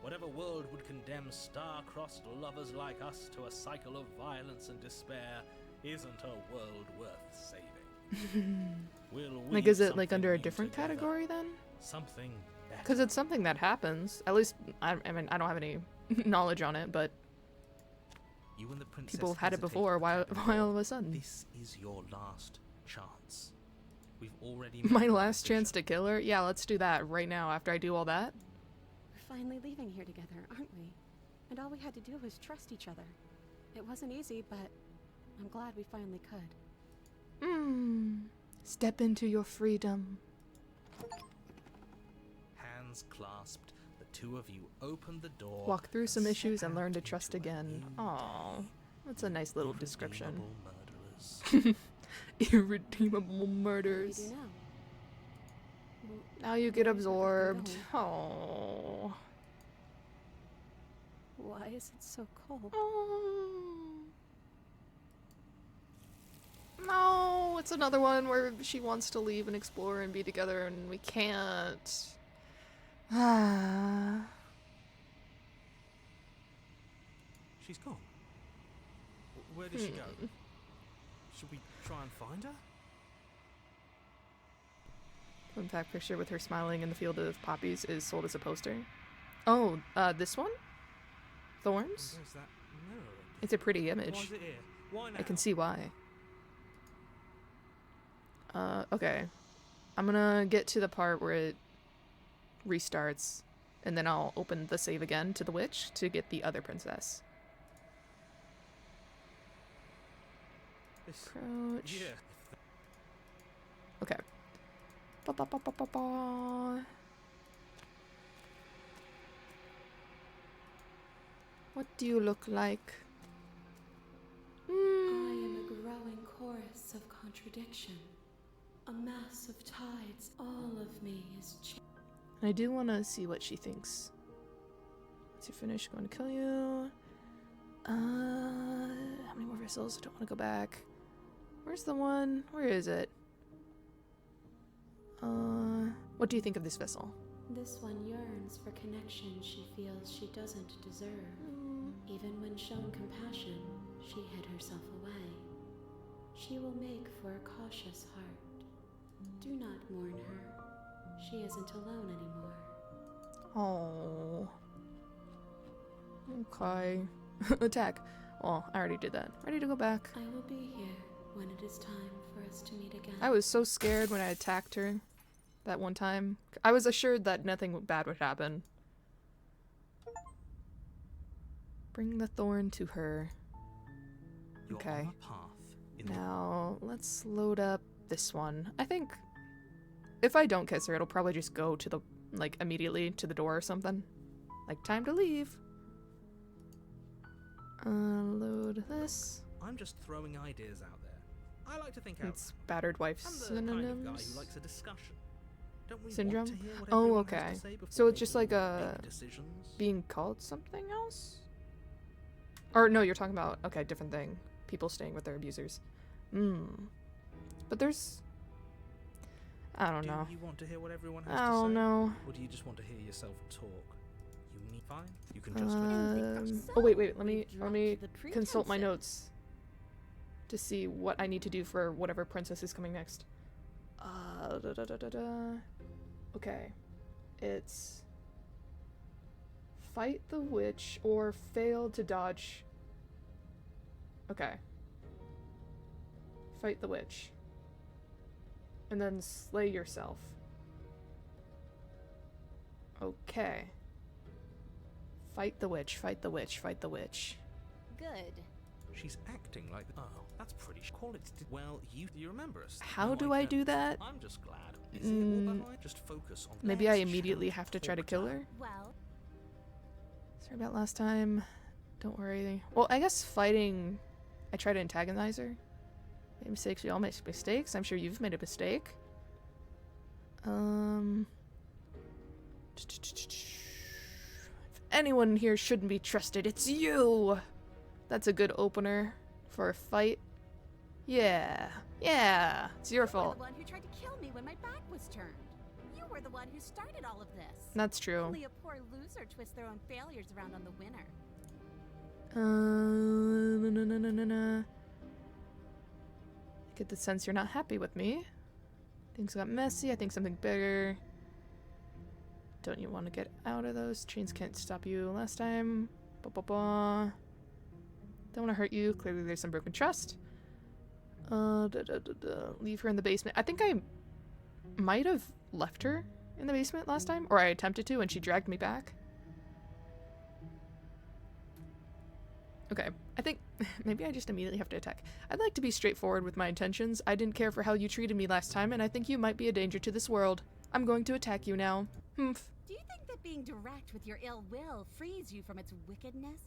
Whatever world would condemn star-crossed lovers like us to a cycle of violence and despair isn't a world worth saving. We'll Like, weave is it like something under a new different together. category then? Something better. Because it's something that happens. At least, I mean, I don't have any knowledge on it, but You and the princess people have had it hesitate before. at the Why cabin all door. of a sudden? This is your last chance. We've already My made our last chance to decision. kill her? Yeah, let's do that right now after I do all that. We're finally leaving here together, aren't we? And all we had to do was trust each other. It wasn't easy, but I'm glad we finally could. Step into your freedom. Hands clasped, the two of you open the door. Walk through and some step issues and out learn to into trust a again. new Aww. day. That's a nice little description. Irredeemable murderers. Irredeemable What do we murders. do now? Well, Now you get where is everything absorbed. going? Oh. Why is it so cold? No, it's another one where she wants to leave and explore and be together and we can't. Ah. She's gone. Where did she go? Should we try and find her? Fun fact picture with her smiling in the field of poppies is sold as a poster. Oh, this one? Thorns? Where's that mirror? It's a pretty Why image. is it here? Why now? I can see why. Okay. I'm gonna get to the part where it restarts And then I'll open the save again to the witch to get the other princess. Approach. Yeah. Okay. Ba, ba, ba, ba, ba, ba. What do you look like? I am a growing chorus of contradiction. A mass of tides. All of me is I do want to see what she thinks. Once you're finished, going to kill you. How many more vessels? I don't want to go back. Where's the one? Where is it? What do you think of this vessel? This one yearns for connection she feels she doesn't deserve. Even when shown compassion, she hid herself away. She will make for a cautious heart. Do not mourn her. She isn't alone anymore. Oh. Okay. Attack. Well, I already did that. Ready to go back. I will be here when it is time for us to meet again. I was so scared when I attacked her that one time. I was assured that nothing bad would happen. Bring the thorn to her. You're Okay. on a path in the Now, let's load up this one. I think if I don't kiss her, it'll probably just go to the, like, immediately to the door or something. Like, time to leave. Load this. I'm just throwing ideas out there. I like to think out. It's battered wife I'm the kind of guy synonyms. who likes a discussion. Don't we Syndrome? want to hear what Oh, everyone okay. has to say before So it's just making like a big decisions? being called something else? Or no, you're talking about, okay, different thing. People staying with their abusers. But there's, I don't know. Do you want to hear what everyone has I to don't say? know. Or do you just want to hear yourself talk? You need fine. You can just Oh wait, let me Dropped the consult my pretenses. notes to see what I need to do for whatever princess is coming next. Okay, it's fight the witch or fail to dodge. Okay, fight the witch, and then slay yourself. Okay. Fight the witch, fight the witch, fight the witch. Good. She's acting like. Oh, that's pretty. Call it. Well, you remember us. How No, do I do don't. that? I'm just glad. Is it all behind? Just focus on. Maybe I Let's immediately shout, have to try to talk kill now. her? Well, Sorry about last time. Don't worry. Well, I guess fighting... I try to antagonize her. Make mistakes. We all make mistakes. I'm sure you've made a mistake. If anyone here shouldn't be trusted, it's you! That's a good opener for a fight. Yeah. Yeah. It's your You were fault. the one who tried to kill me when my back was turned. You were the one who started all of this. That's true. Only a poor loser twists their own failures around on the winner. I get the sense you're not happy with me. Things got messy. I think something bigger. Don't you want to get out of those? Chains can't stop you last time. Don't want to hurt you. Clearly there's some broken trust. Leave her in the basement. I think I might have left her in the basement last time. Or I attempted to and she dragged me back. Okay, I think maybe I just immediately have to attack. I'd like to be straightforward with my intentions. I didn't care for how you treated me last time, and I think you might be a danger to this world. I'm going to attack you now. Humph. Do you think that being direct with your ill will frees you from its wickedness?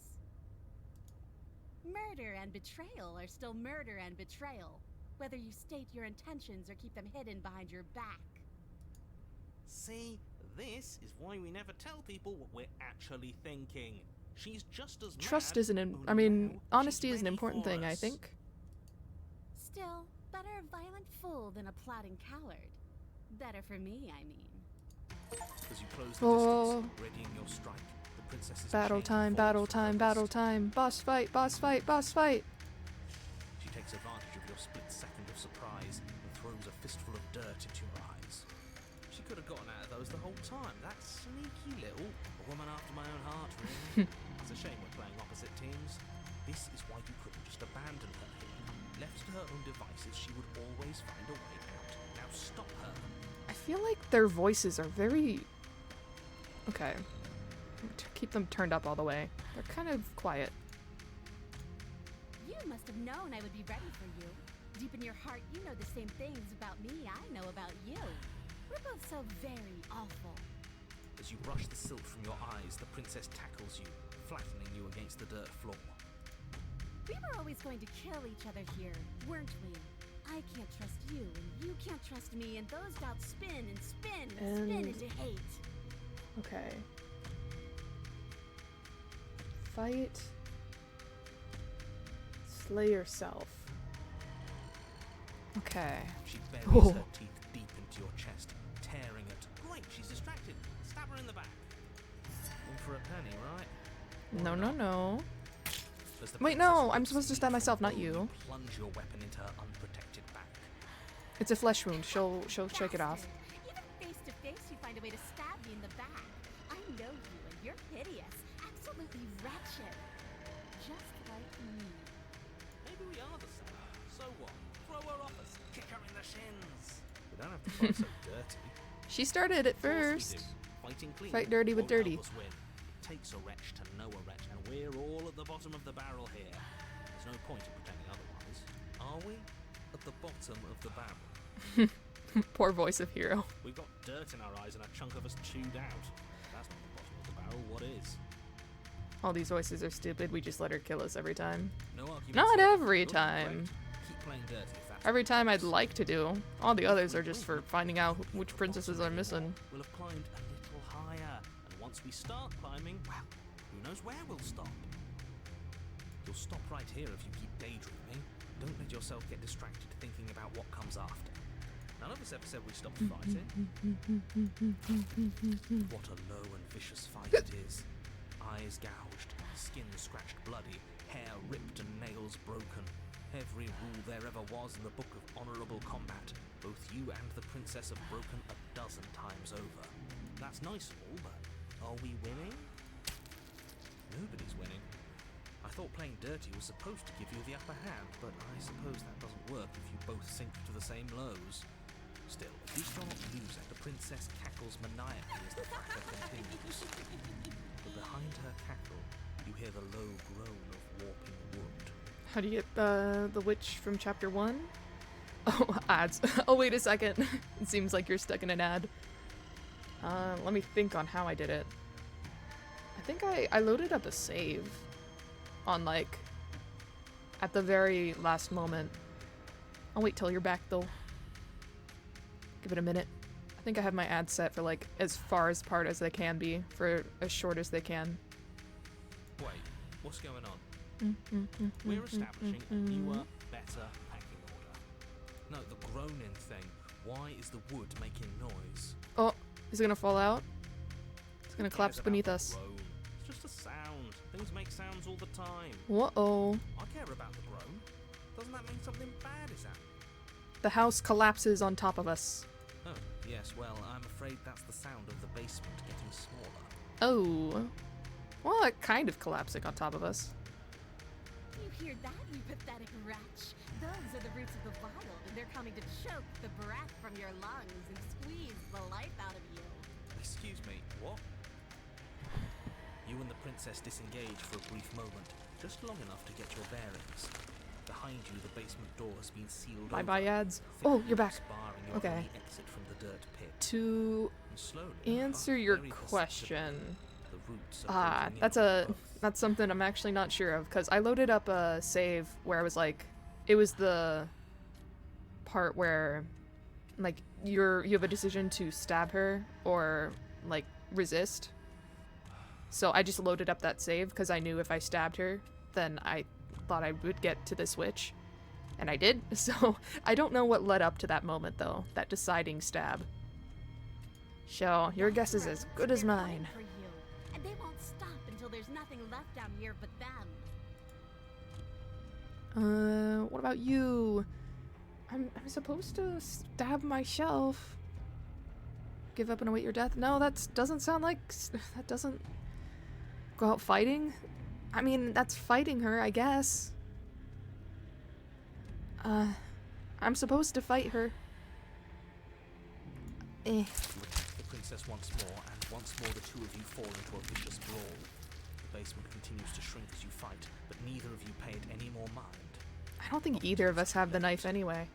Murder and betrayal are still murder and betrayal, whether you state your intentions or keep them hidden behind your back. See, this is why we never tell people what we're actually thinking. She's just as Trust mad, isn't only I mean, now honesty she's is an ready important for thing, I us. think. Still, better a violent fool than a plotting coward. Better for me, I mean. As you close the Oh. distance, readying your strike, the princess's Battle chain time, falls battle from time, her battle wrist. time. Boss fight, boss fight, boss fight. She takes advantage of your split second of surprise and throws a fistful of dirt into your eyes. She could have gotten out of those the whole time. That sneaky little woman after my own heart, really. It's a shame we're playing opposite teams. This is why you couldn't just abandon her here. Left to her own devices, she would always find a way out. Now stop her. I feel like their voices are very... Okay. Keep them turned up all the way. They're kind of quiet. You must have known I would be ready for you. Deep in your heart, you know the same things about me I know about you. We're both so very awful. As you brush the silt from your eyes, the princess tackles you, flattening you against the dirt floor. We were always going to kill each other here, weren't we? I can't trust you, and you can't trust me, and those doubts spin and spin and spin into hate. Okay. Fight. Slay yourself. Okay. She Oh. buries her teeth deep into your chest, tearing it. Great, she's distracted. Stab her in the back. In for a penny, right? No, no, no. As the Wait, princess no, I'm rips supposed to the stab meat myself, from not the you. bone, plunge your weapon into her unprotected back. It's a flesh wound. She'll shake it off. Bastard. Even face to face, you find a way to stab me in the back. I know you, and you're hideous, absolutely wretched, just like me. Maybe we are the same. So what? Throw her off us. Kick her in the shins. We don't have to fight so dirty. She started it Of course we first. do. Fighting clean. Fight dirty with won't help dirty. us win. It takes a wretch to know a wretch, and we're all at the bottom of the barrel here. There's no point in pretending otherwise. Are we? At the bottom of the barrel. Poor voice of hero. We've got dirt in our eyes and a chunk of us chewed out. That's not the bottom of the barrel. What is? All these voices are stupid. We just let her kill us every time. No arguments. Not here. every Good, time. great. Keep playing dirty if that's Every what time I'd counts. like to do. All the others are just for finding out which princesses are missing. We'll have climbed a little higher, and once we start climbing, well, who knows where we'll stop. You'll stop right here if you keep daydreaming. Don't let yourself get distracted thinking about what comes after. None of us ever said we stopped fighting. What a low and vicious fight it is. Eyes gouged, skin scratched bloody, hair ripped and nails broken. Every rule there ever was in the Book of Honourable Combat. Both you and the princess have broken a dozen times over. That's nice and all, but are we winning? Nobody's winning. I thought playing dirty was supposed to give you the upper hand, but I suppose that doesn't work if you both sink to the same lows. Still, if you cannot lose it, the princess cackles maniacally as the fracas continues. But behind her cackle, you hear the low groan of warping wood. How do you get the witch from chapter 1? Oh, ads. Oh, wait a second. It seems like you're stuck in an ad. Let me think on how I did it. I think I loaded up a save on, like, at the very last moment. I'll wait till you're back, though. Give it a minute. I think I have my ads set for, like, as far as part as they can be, for as short as they can. Wait, what's going on? We're establishing a newer, better packing order. No, the groaning thing. Why is the wood making noise? Oh, is it gonna fall out? It's gonna Who collapse cares about beneath the us. groan? It's just a sound. Things make sounds all the time. Whoa. I care about the groan. Doesn't that mean something bad is happening? The house collapses on top of us. Oh, yes, well, I'm afraid that's the sound of the basement getting smaller. Oh. Well, it kind of collapsing on top of us. You hear that, you pathetic wretch? Those are the roots of the wild, and they're coming to choke the breath from your lungs and squeeze the life out of you. Excuse me, what? You and the princess disengage for a brief moment, just long enough to get your bearings. Behind you, the basement door has been sealed over. Bye-bye ads. thick Oh, you're back. bricks barring your Okay. only exit from the dirt pit. To And slowly, answer but your very question, perceptibly, the roots are closing in on you both. that's something I'm actually not sure of, because I loaded up a save where I was like, it was the part where, like, you have a decision to stab her or, like, resist. So I just loaded up that save because I knew if I stabbed her, then I thought I would get to this witch. And I did. So I don't know what led up to that moment, though, that deciding stab. So your guess is as good as They're coming mine. for you, and they won't stop until there's nothing left down here but them. What about you? I'm supposed to stab myself. Give up and await your death? No, that doesn't sound like... That doesn't... Go out fighting? I mean, that's fighting her, I guess. I'm supposed to fight her. Eh. You attack the princess once more and Once more, the two of you fall into a vicious brawl. The basement continues to shrink as you fight, but neither of you pay it any more mind. I don't think either of us have the knife anyway.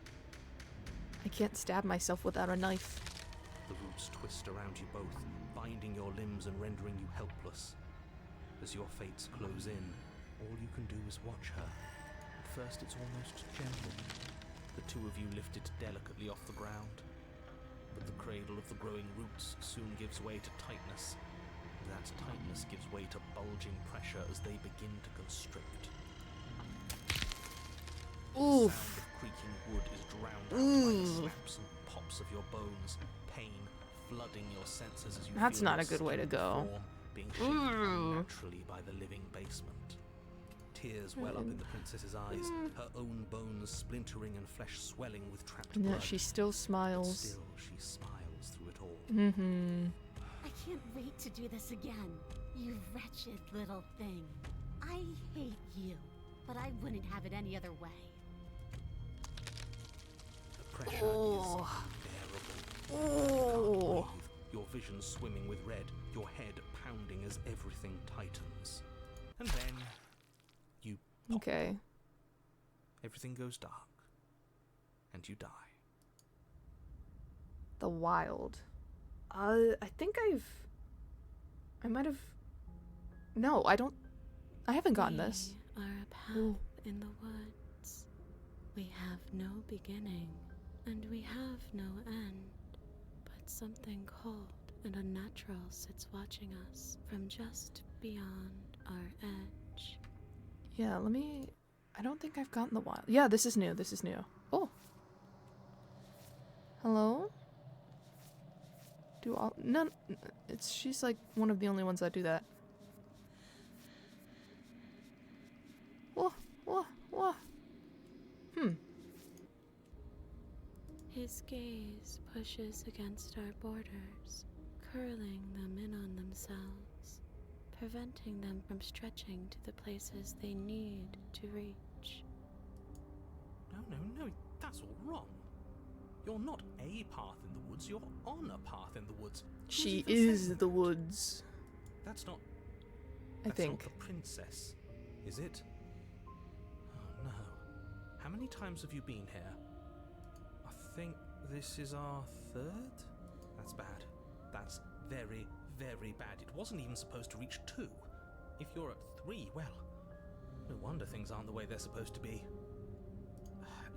I can't stab myself without a knife. The roots twist around you both, binding your limbs and rendering you helpless. As your fates close in, all you can do is watch her. At first it's almost gentle. The two of you lift it delicately off the ground. But the cradle of the growing roots soon gives way to tightness. And that tightness gives way to bulging pressure as they begin to constrict. The Oof. sound of creaking wood is drowned out by the snaps and pops of your bones, pain flooding your senses as you That's feel not your a good way to skin go. form being shaped unnaturally by the living basement. Tears well up in the princess's eyes, her own bones splintering and flesh swelling with trapped And blood. yet she still But smiles. still, she smiles through it all. I can't wait to do this again. You wretched little thing. I hate you, but I wouldn't have it any other way. The pressure is unbearable. Oh. Breathe, your vision swimming with red, your head pounding as everything tightens. And then you pop. Okay. Everything goes dark. And you die. The Wild. I think I might have... No, I don't... I haven't gotten this. We are a path Ooh. in the woods. We have no beginning, and we have no end. But something cold and unnatural sits watching us from just beyond our edge. Yeah, let me... I don't think I've gotten The Wild. Yeah, this is new. This is new. Oh. Hello? Do all... None... It's... She's like one of the only ones that do that. Whoa. Whoa. Whoa. His gaze pushes against our borders, curling them in on themselves, preventing them from stretching to the places they need to reach. No, that's all wrong. You're not a path in the woods, you're on a path in the woods. Who's She even is saying the that? woods. That's not... I That's think. not the princess, is it? Oh no. How many times have you been here? I think this is our third? That's bad. That's very, very bad. It wasn't even supposed to reach 2. If you're at 3, well, no wonder things aren't the way they're supposed to be.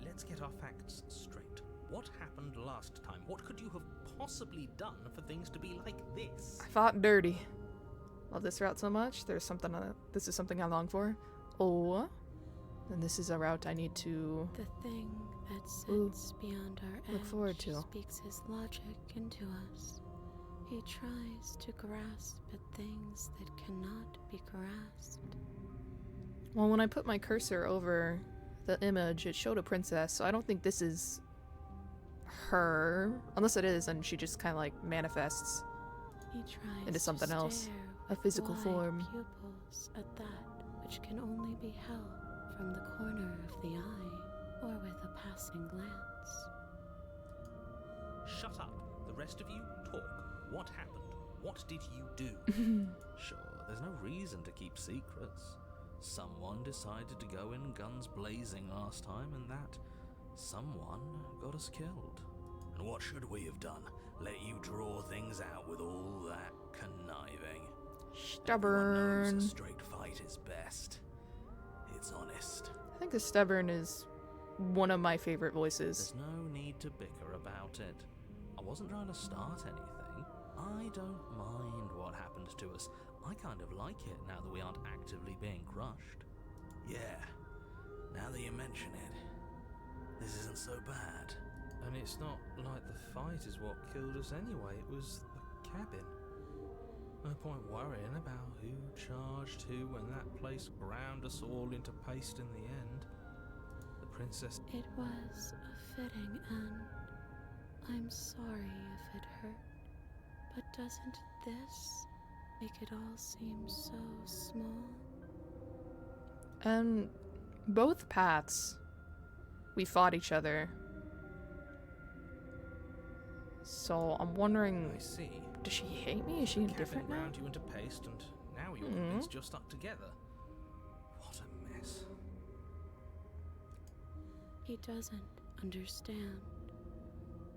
Let's get our facts straight. What happened last time? What could you have possibly done for things to be like this? I fought dirty. Love this route so much. There's something... this is something I long for. Oh. And this is a route I need to... The thing that Ooh. sits beyond our edge Look forward to. speaks his logic into us. He tries to grasp at things that cannot be grasped. Well, when I put my cursor over the image, it showed a princess, so I don't think this is her. Unless it is, and she just kind of like manifests. He tries Into something to else, stare a with physical wide form. pupils at that which can only be held from the corner of the eye or with a passing glance. Shut up. The rest of you, talk. What happened? What did you do? Sure, there's no reason to keep secrets. Someone decided to go in guns blazing last time, and that someone got us killed. And what should we have done? Let you draw things out with all that conniving? Everyone knows Stubborn. a straight fight is best. It's honest. I think the stubborn is one of my favorite voices. There's no need to bicker about it. I wasn't trying to start anything. I don't mind what happened to us. I kind of like it now that we aren't actively being crushed. Yeah, now that you mention it, this isn't so bad. And it's not like the fight is what killed us anyway, it was the cabin. No point worrying about who charged who when that place ground us all into paste in the end. The princess... It was a fitting end. I'm sorry if it hurt, but doesn't this make it all seem so small? And both paths, we fought each other. So I'm wondering, I see. Does she hate me? Is she indifferent Cafe now? ground you into paste, and now you're convinced you're stuck together. What a mess. He doesn't understand.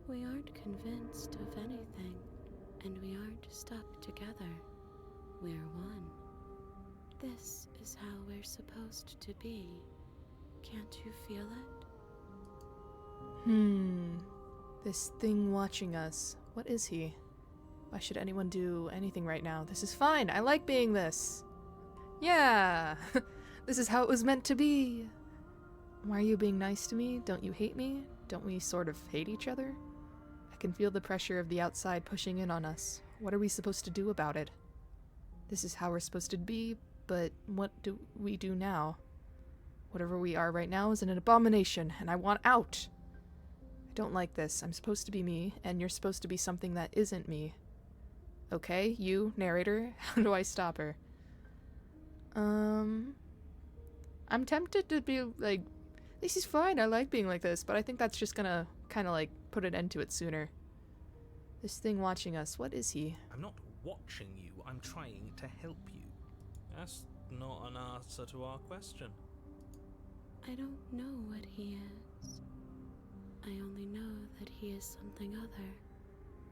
We aren't convinced of anything, and we aren't stuck together. We're one. This is how we're supposed to be. Can't you feel it? This thing watching us. What is he? Why should anyone do anything right now? This is fine. I like being this. Yeah. This is how it was meant to be. Why are you being nice to me? Don't you hate me? Don't we sort of hate each other? I can feel the pressure of the outside pushing in on us. What are we supposed to do about it? This is how we're supposed to be, but what do we do now? Whatever we are right now is an abomination, and I want out. I don't like this. I'm supposed to be me, and you're supposed to be something that isn't me. Okay, you, narrator, how do I stop her? I'm tempted to be like, this is fine, I like being like this, but I think that's just gonna kind of like put an end to it sooner. This thing watching us, what is he? I'm not watching you, I'm trying to help you. That's not an answer to our question. I don't know what he is. I only know that he is something other,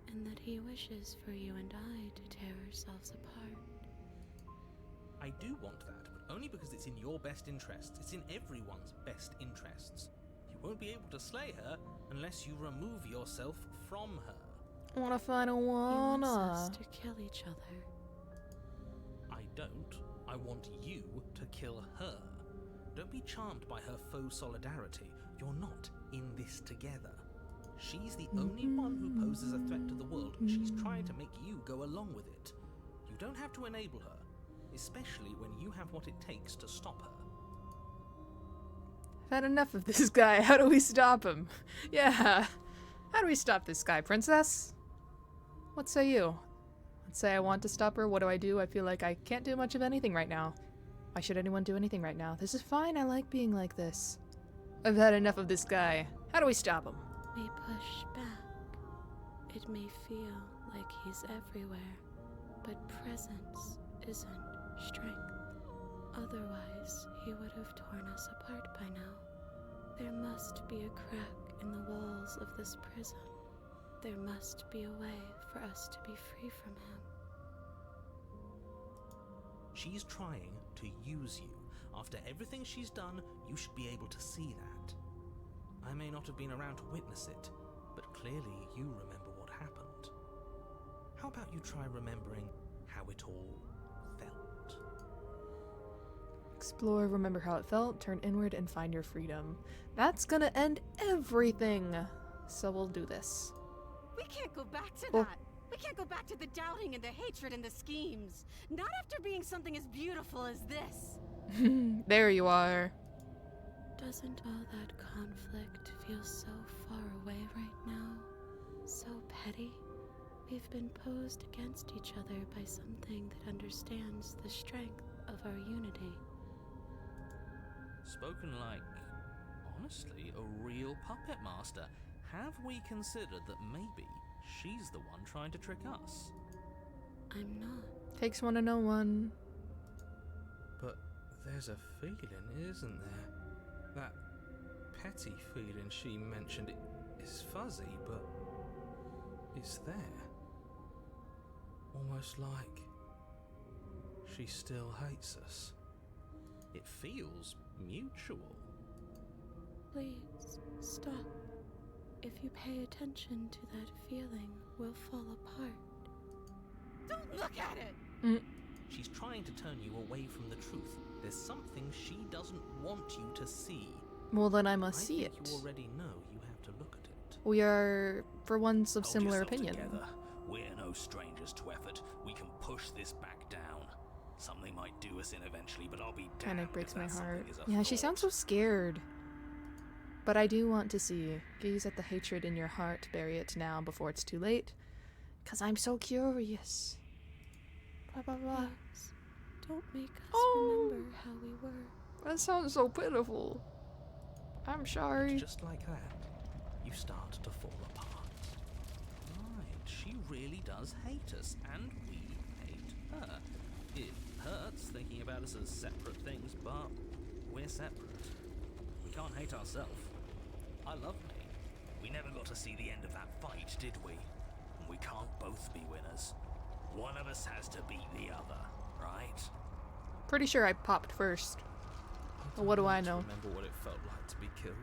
and that he wishes for you and I to tear ourselves apart. I do want that, but only because it's in your best interests. It's in everyone's best interests. You won't be able to slay her unless you remove yourself from her. Wanna find a He wants wanna. us to kill each other. I don't. I want you to kill her. Don't be charmed by her faux solidarity. You're not in this together. She's the only one who poses a threat to the world, and she's trying to make you go along with it. You don't have to enable her, especially when you have what it takes to stop her. I've had enough of this guy. How do we stop him? Yeah. How do we stop this guy, princess? What say you? Let's say I want to stop her. What do? I feel like I can't do much of anything right now. Why should anyone do anything right now? This is fine. I like being like this. I've had enough of this guy. How do we stop him? We push back. It may feel like he's everywhere, but presence isn't strength. Otherwise, he would have torn us apart by now. There must be a crack in the walls of this prison. There must be a way for us to be free from him. She's trying to use you. After everything she's done, you should be able to see that. I may not have been around to witness it, but clearly you remember what happened. How about you try remembering how it all felt? Explore, remember how it felt, turn inward, and find your freedom. That's gonna end everything. So we'll do this. We can't go back to Oh. that. We can't go back to the doubting and the hatred and the schemes. Not after being something as beautiful as this. There you are. Doesn't all that conflict feel so far away right now? So petty? We've been posed against each other by something that understands the strength of our unity. Spoken like, honestly, a real puppet master. Have we considered that maybe she's the one trying to trick us? I'm not. Takes one to know one. But there's a feeling, isn't there? That petty feeling she mentioned, it is fuzzy, but it's there. Almost like she still hates us. It feels mutual. Please, stop. If you pay attention to that feeling, we'll fall apart. Don't look at it! She's trying to turn you away from the truth. There's something she doesn't want you to see. Well, then I must see think it. you already know you have to look at it. We are, for once, of Hold similar yourself opinion. together. We're no strangers to effort. We can push this back down. Something might do us in eventually, but I'll be Kind damned of breaks if my that heart. something is a Yeah, she thought. sounds so scared. But I do want to see. Gaze at the hatred in your heart, bury it now before it's too late. 'Cause I'm so curious. Blah, blah, blah. Please, don't make us Oh. remember how we were. That sounds so pitiful. I'm sorry. Just like that, you start to fall apart. Right, she really does hate us, and we hate her. It hurts thinking about us as separate things, but we're separate. We can't hate ourselves. I love me. We never got to see the end of that fight, did we? And we can't both be winners. One of us has to beat the other, right? Pretty sure I popped first. But what do I know? Remember what it felt like to be killed.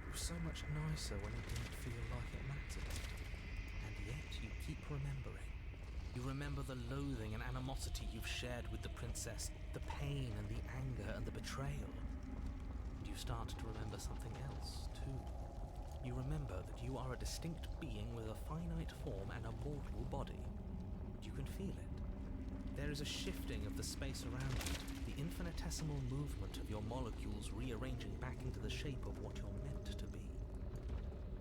It was so much nicer when it didn't feel like it mattered. And yet you keep remembering. You remember the loathing and animosity you've shared with the princess, the pain and the anger and the betrayal. And you start to remember something else, too. You remember that you are a distinct being with a finite form and a mortal body. You can feel it. There is a shifting of the space around you, the infinitesimal movement of your molecules rearranging back into the shape of what you're meant to be.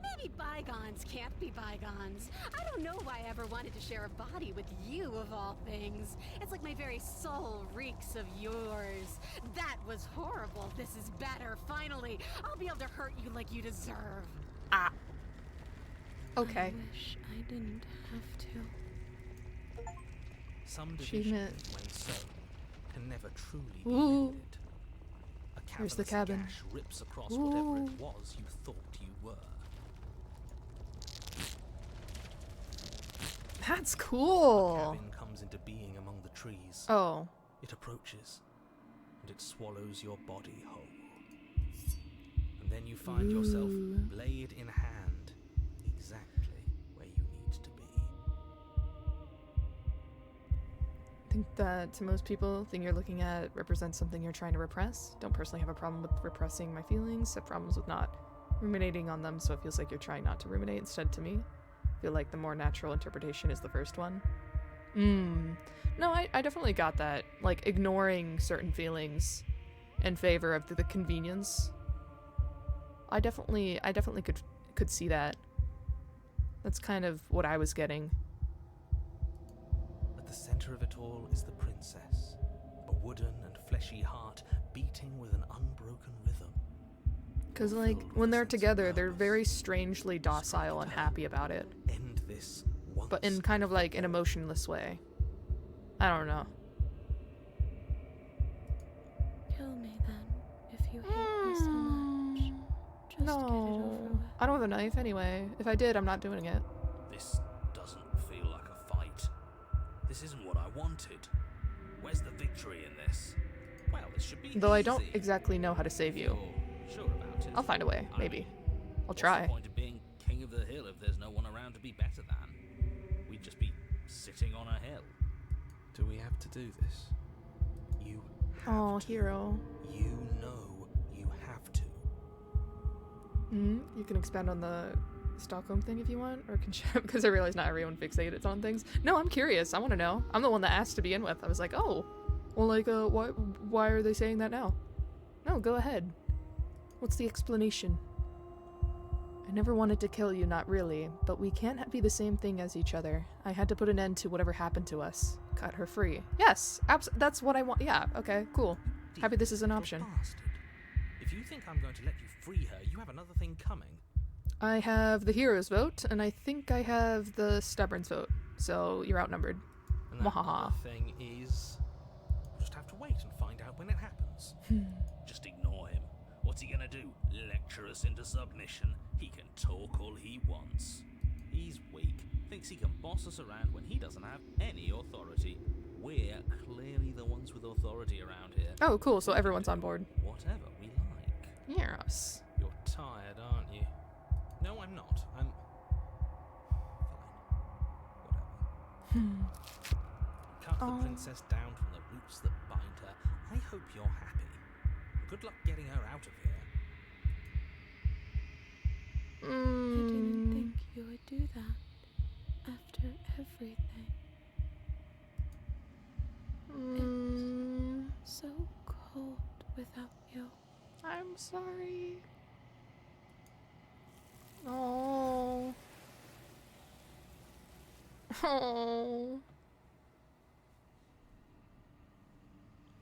Maybe bygones can't be bygones. I don't know why I ever wanted to share a body with you, of all things. It's like my very soul reeks of yours. That was horrible. This is better, finally. I'll be able to hurt you like you deserve. Ah. Okay. I wish I didn't have to. Some She division, meant- when sown, can never truly be Ooh. ended. A Here's the cavernous cabin. gash rips across whatever Ooh. it was you thought you were. That's cool. Cabin comes into being among the trees. Oh. It approaches, and it swallows your body whole. And then you find yourself, Ooh. blade in hand, exactly where you need to be. I think that to most people, the thing you're looking at represents something you're trying to repress. Don't personally have a problem with repressing my feelings. Have problems with not ruminating on them, so it feels like you're trying not to ruminate instead to me. I feel like the more natural interpretation is the first one. No, I definitely got that. Like, ignoring certain feelings in favor of the convenience. I definitely could see that. That's kind of what I was getting. At the center of it all is the princess, a wooden and fleshy heart beating with an unbroken rhythm. Because, like, when they're together, they're very strangely docile and happy about it. End this once. But in kind of like an emotionless way. I don't know. Kill me then, if you hate me so much. Just get it over No. with. I don't have a knife anyway. If I did, I'm not doing it. This doesn't feel like a fight. This isn't what I wanted. Where's the victory in this? Well, this should be Though I don't easy. exactly know how to save you. You're sure about it? I'll find a way, I maybe. mean, I'll what's try. the point of being king of the hill if there's no one around to be better than? We'd just be sitting on a hill. Do we have to do this? You have Oh, to. hero. You know you have to. You can expand on the Stockholm thing if you want, or can because I realize not everyone fixates on things. No, I'm curious. I want to know. I'm the one that asked to begin with. I was like, oh, well, like, why are they saying that now? No, go ahead. What's the explanation? I never wanted to kill you, not really, but we can't be the same thing as each other. I had to put an end to whatever happened to us. Cut her free. Yes, that's what I want. Yeah, okay, cool. Happy this is an You're a option. bastard. If you think I'm going to let you free her, you have another thing coming. I have the hero's vote, and I think I have the stubborn's vote, so you're outnumbered. And that Mwahaha. other thing is, we'll just have to wait and find out when it happens. Just ignore him. What's he gonna do? Lecture us into submission? He can talk all he wants. He's weak. Thinks he can boss us around when he doesn't have any authority. We're clearly the ones with authority around here. Oh, cool, so everyone's on board. Whatever we like. Yes. You're tired, aren't you? No, I'm not. I'm... Fine. Whatever. Cut the Oh. princess down from the roots that bind her. I hope you're happy. Good luck getting her out of here. I didn't think you would do that. After everything. So cold without you. I'm sorry. Oh. Oh.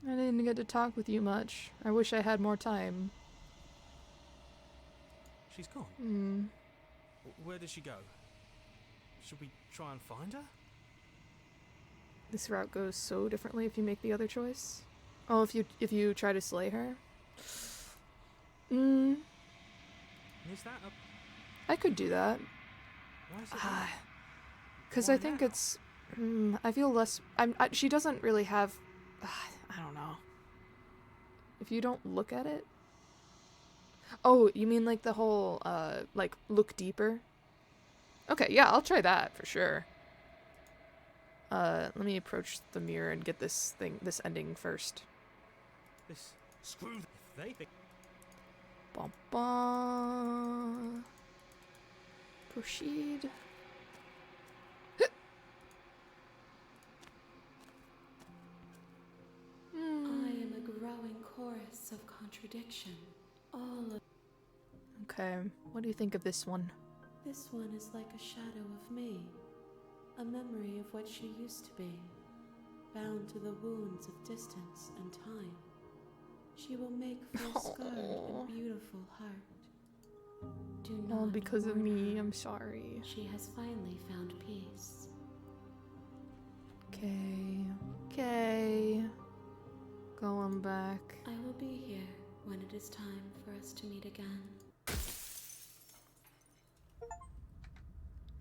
I didn't get to talk with you much. I wish I had more time. She's gone. Hmm. Where did she go? Should we try and find her? This route goes so differently if you make the other choice. Oh, if you try to slay her? Is that a... I could do that. Why is it... Because Why I think now? it's... I feel less... she doesn't really have... I don't know. If you don't look at it... Oh, you mean like the whole, like, look deeper? Okay, yeah, I'll try that for sure. Let me approach the mirror and get this ending first. This... Screw them. If they think... Ba ba. Proceed. I am a growing chorus of contradiction. All of Okay, what do you think of this one? this one is like a shadow of me, a memory of what she used to be, bound to the wounds of distance and time. She will make for a scarred and beautiful heart. Do not Oh, because of mourn me, her. I'm sorry. She has finally found peace. Okay. Going back. I will be here when it is time for us to meet again.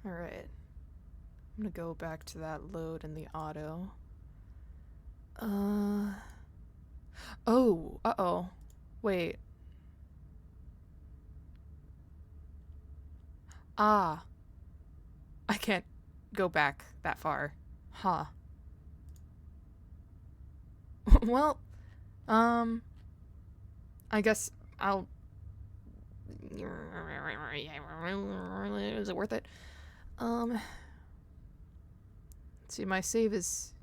Alright. I'm gonna go back to that load in the auto. Oh, uh-oh. Wait. Ah. I can't go back that far. Huh. Well, I guess I'll... Is it worth it? Let's see, my save is...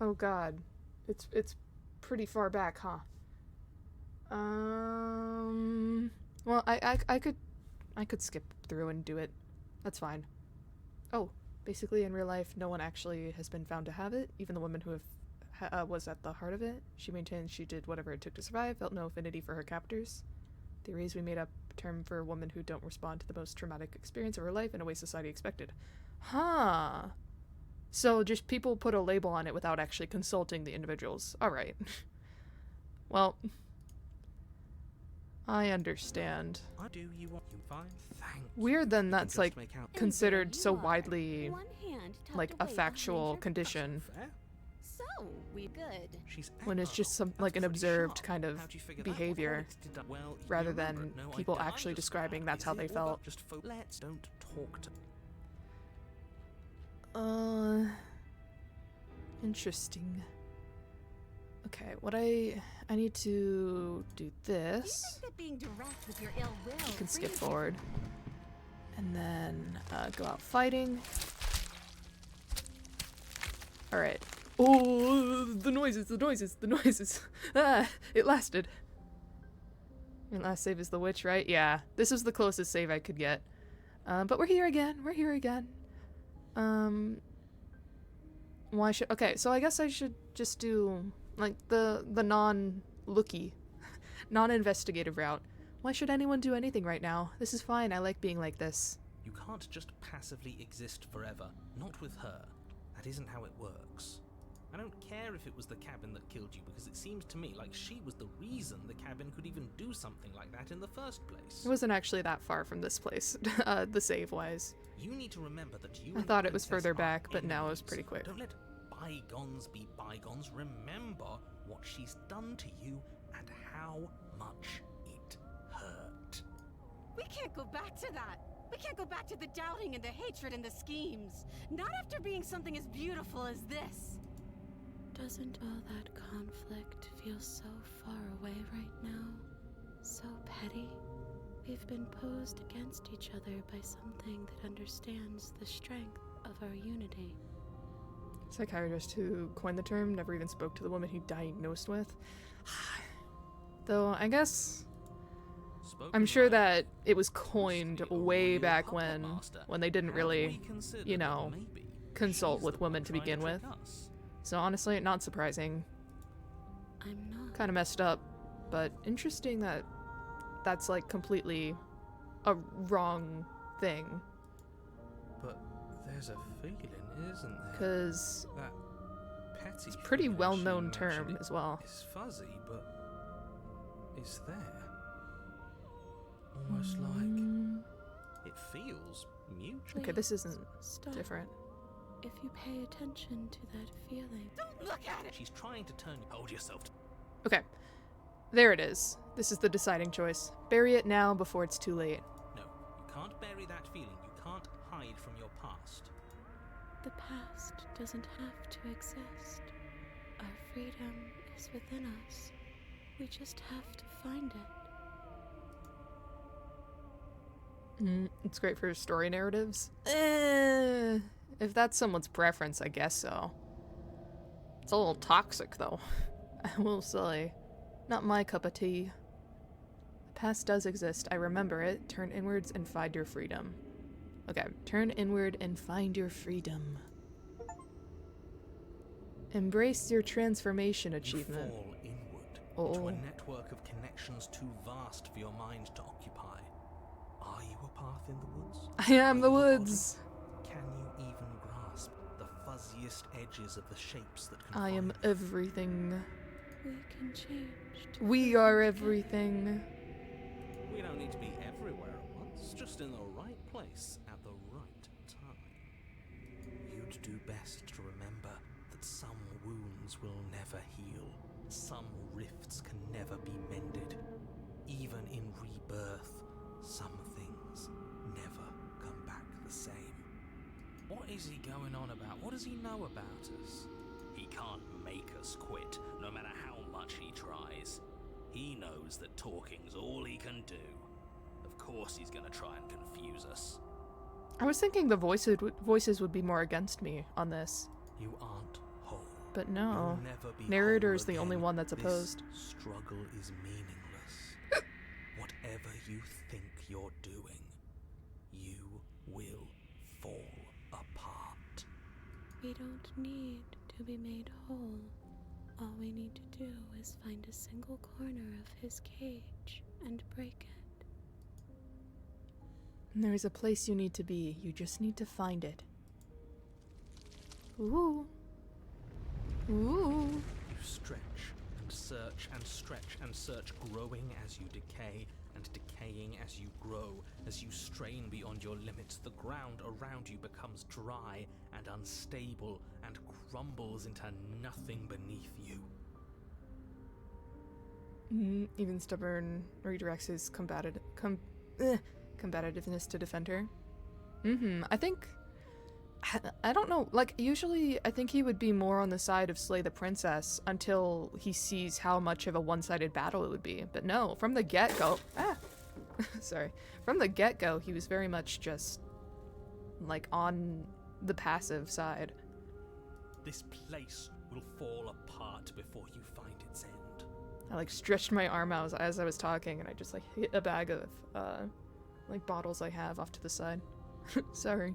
Oh god. It's pretty far back, huh? Well, I could skip through and do it. That's fine. Oh, basically in real life, no one actually has been found to have it, even the woman who was at the heart of it. She maintains she did whatever it took to survive, felt no affinity for her captors. Theories we made up a term for women who don't respond to the most traumatic experience of her life in a way society expected. Huh. So just people put a label on it without actually consulting the individuals. Alright. Well, I understand. I do you want you fine? Thanks. Weird then You can that's just like make out- considered And there so you are, widely one hand tucked like a away behind factual your- condition Fair? So we good. She's when it's just some That's like an pretty observed sharp. kind of How'd you figure that? What behavior qualities did that- Well, you rather remember than it. No, I people don't. actually I'm just describing that's is how it they all felt. about just let's don't talk to Interesting. Okay, what I need to do Do you this. think that being direct with your ill will You can skip frees you? forward. And then go out fighting. Alright. Oh, the noises. Ah, it lasted. Your last save is the witch, right? Yeah, this is the closest save I could get. But we're here again. Why should... Okay, so I guess I should just do, like, the non-looky, non-investigative route. Why should anyone do anything right now? This is fine, I like being like this. You can't just passively exist forever. Not with her. That isn't how it works. I don't care if it was the cabin that killed you, because it seems to me like she was the reason the cabin could even do something like that in the first place. It wasn't actually that far from this place, the save-wise. You need to remember that you I and the thought it was princess further are back, but now it was enemies. pretty quick. Don't let bygones be bygones. Remember what she's done to you and how much it hurt. We can't go back to that. We can't go back to the doubting and the hatred and the schemes. Not after being something as beautiful as this. Doesn't all that conflict feel so far away right now? So petty? We've been posed against each other by something that understands the strength of our unity. Psychiatrist who coined the term never even spoke to the woman he diagnosed with. Though, I guess... Spoken I'm sure right. that it was coined Must be a way real back puppet master. when they didn't Have really, we considered you that know, maybe consult she's with the one women to trying begin with. trick us? So honestly, not surprising. I'm not. Kind of messed up, but interesting that that's like completely a wrong thing. But there's a feeling, isn't there? Because That petty it's a pretty feeling well-known she term mentioned, as well. It's fuzzy, but it's there. Almost like it feels mutual. Okay, this isn't Stop. different. If you pay attention to that feeling, Don't look at it! She's trying to turn you. Hold yourself. Okay, there it is. This is the deciding choice. Bury it now before it's too late. No, you can't bury that feeling. You can't hide from your past. the past doesn't have to exist. Our freedom is within us. We just have to find it. It's great for story narratives. If that's someone's preference, I guess so. It's a little toxic, though. I will say. Not my cup of tea. The past does exist. I remember it. Turn inwards and find your freedom. Okay, turn inward and find your freedom. Embrace your transformation achievement. You fall inward into Oh. a network of connections too vast for your mind to occupy. Are you a path in the woods? I am Are the you a body? woods. Can you even grasp the fuzziest edges of the shapes that can I am find you? everything. We can change. to We who are can everything. We don't need to be everywhere at once, just in the right place at the right time. You'd do best to remember that some wounds will never heal. Some rifts can never be mended. Even in rebirth, some things never come back the same. What is he going on about? What does he know about us? He can't make us quit, no matter how much he tries. He knows that talking's all he can do. Of course he's gonna try and confuse us. I was thinking the voices would be more against me on this, You aren't whole. but no. You'll never be Narrator whole is the only again. one that's This opposed. struggle is meaningless. Whatever you think you're doing, you will fall apart. We don't need to be made whole. All we need to do is find a single corner of his cage and break it. There is a place you need to be. You just need to find it. Ooh. Ooh. You stretch and search and stretch and search, growing as you decay and decaying as you grow. As you strain beyond your limits, the ground around you becomes dry and unstable and crumbles into nothing beneath you. Even Stubborn redirects his combativeness to defend her. I think... I don't know, like, usually I think he would be more on the side of slay the princess until he sees how much of a one-sided battle it would be. But no, from the get-go... Sorry. From the get-go, he was very much just, like, on the passive side. This place will fall apart before you find its end. I, like, stretched my arm out as I was talking, and I just, like, hit a bag of, like, bottles I have off to the side. Sorry.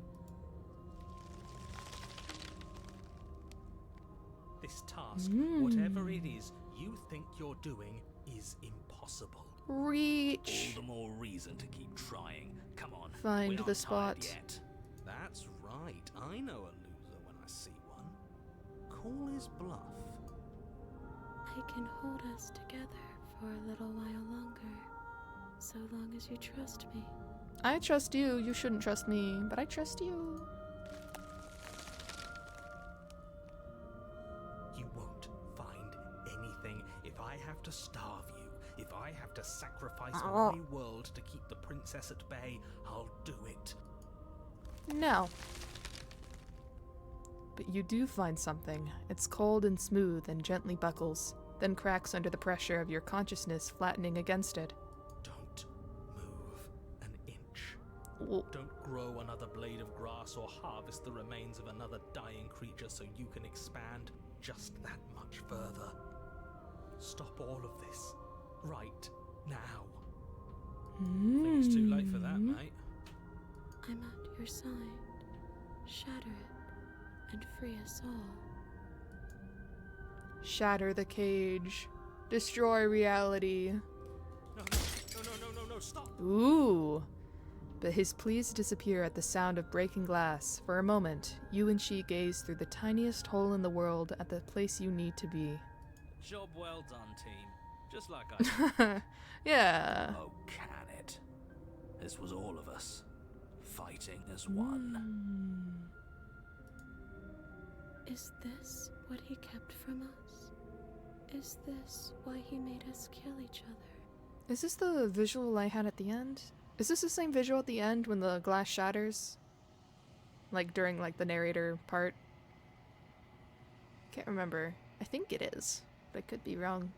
This task, whatever it is you think you're doing, is impossible. Reach! All the more reason to keep trying. Come on, Find we're the not tired spot. yet. That's right. I know a loser when I see one. Call his bluff. I can hold us together for a little while longer, so long as you trust me. I trust you. You shouldn't trust me, but I trust you. You won't find anything if I have to starve you. If I have to sacrifice my world to keep the princess at bay, I'll do it. No. But you do find something. It's cold and smooth and gently buckles, then cracks under the pressure of your consciousness flattening against it. Don't move an inch. W- Don't grow another blade of grass or harvest the remains of another dying creature so you can expand just that much further. Stop all of this. Right now. Think it's too late for that, mate. I'm at your side. Shatter it and free us all. Shatter the cage. Destroy reality. No, stop! Ooh. but his pleas disappear at the sound of breaking glass. For a moment, you and she gaze through the tiniest hole in the world at the place you need to be. Job well done, team. Just like I. Yeah. Oh, can it? This was all of us, fighting as one. Is this what he kept from us? Is this why he made us kill each other? Is this the visual I had at the end? Is this the same visual at the end when the glass shatters? Like during like the narrator part? Can't remember. I think it is, but I could be wrong.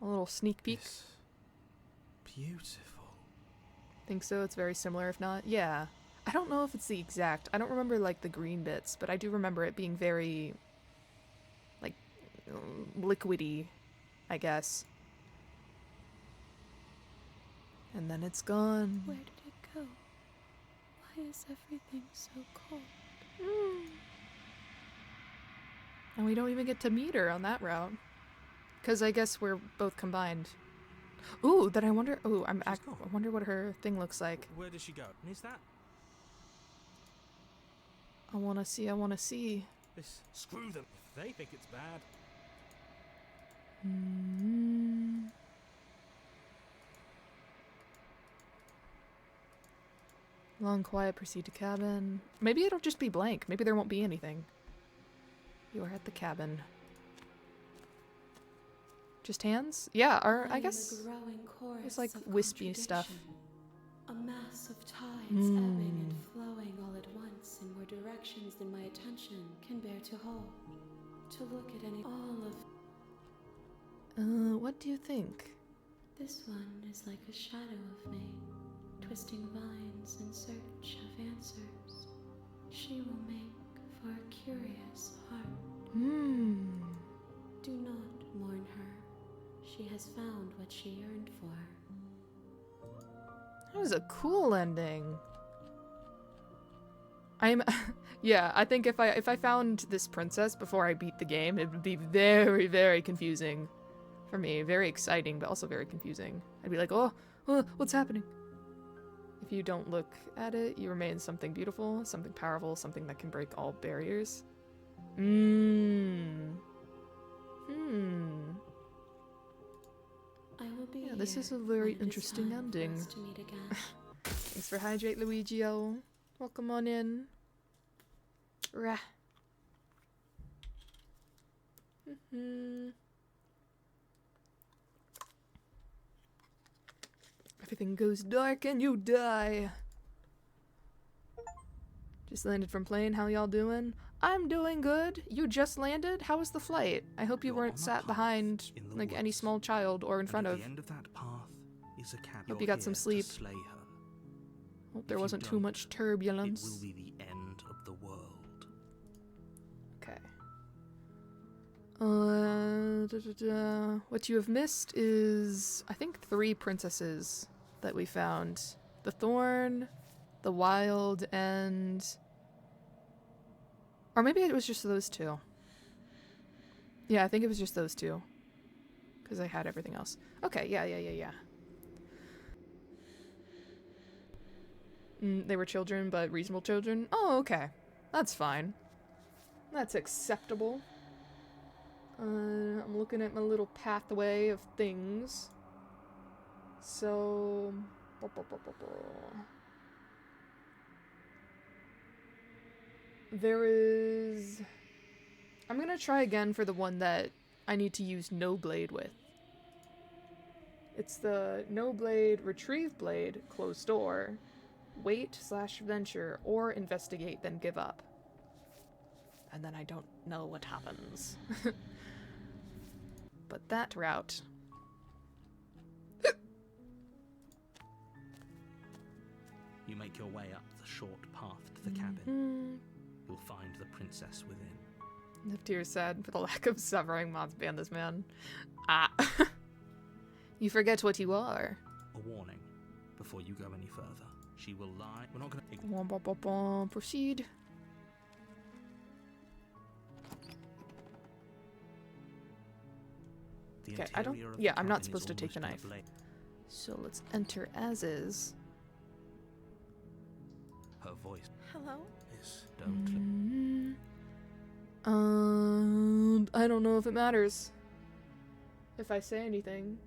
A little sneak peek. It's beautiful. Think so? It's very similar, if not. Yeah. I don't know if it's the exact. I don't remember like the green bits, but I do remember it being very like liquidy, I guess. And then it's gone. Where did it go? Why is everything so cold? And we don't even get to meet her on that route. Because I guess we're both combined. Ooh, then I wonder... Ooh, I wonder what her thing looks like. Where does she go? And is that I want to see, I want to see. this? Screw them. If they think it's bad. Long, quiet, proceed to cabin. Maybe it'll just be blank. Maybe there won't be anything. You are at the cabin. Just hands? Yeah, or I guess it's like wispy stuff. A mass of tides ebbing and flowing all at once in more directions than my attention can bear to hold. To look at any all of What do you think? this one is like a shadow of me, twisting vines in search of answers. She will make for a curious heart. Do not mourn her. She has found what she yearned for. That was a cool ending. I'm yeah, I think if I found this princess before I beat the game, it would be very, very confusing for me. Very exciting, but also very confusing. I'd be like, oh, what's happening? If you don't look at it, you remain something beautiful, something powerful, something that can break all barriers. I will be Yeah, this here is a very when it is interesting time for ending. us to meet again. Thanks for hydrate, Luigio. Welcome on in. Rah. Everything goes dark and you die. Just landed from plane. How y'all doing? I'm doing good. You just landed? How was the flight? I hope you You're on weren't a sat path behind in the like any woods. small child or in And front at of. the end of that path is a cabin. Hope you got some sleep. Slay her. Hope there If you wasn't too don't, much It turbulence. will be the end of the world. Okay. What you have missed is, I think, 3 princesses that we found. The Thorn, the Wild, and... Or maybe it was just those 2. Yeah, I think it was just those 2. Because I had everything else. Okay, yeah. They were children, but reasonable children? Oh, okay. That's fine. That's acceptable. I'm looking at my little pathway of things. So... There is... I'm gonna try again for the one that I need to use no blade with. It's the no blade, retrieve blade, close door, wait/venture, or investigate, then give up. And then I don't know what happens. But that route... You make your way up the short path to the cabin. You'll find the princess within. Niftir said, for the lack of severing mods ban this man. Ah. You forget what you are. A warning before you go any further. She will lie. We're not going to... Proceed. The Okay, I don't- interior of yeah, the I'm not cabin is supposed to take the almost in a knife. blaze. So let's enter as is. Her voice Hello? is don't I don't know if it matters. If I say anything.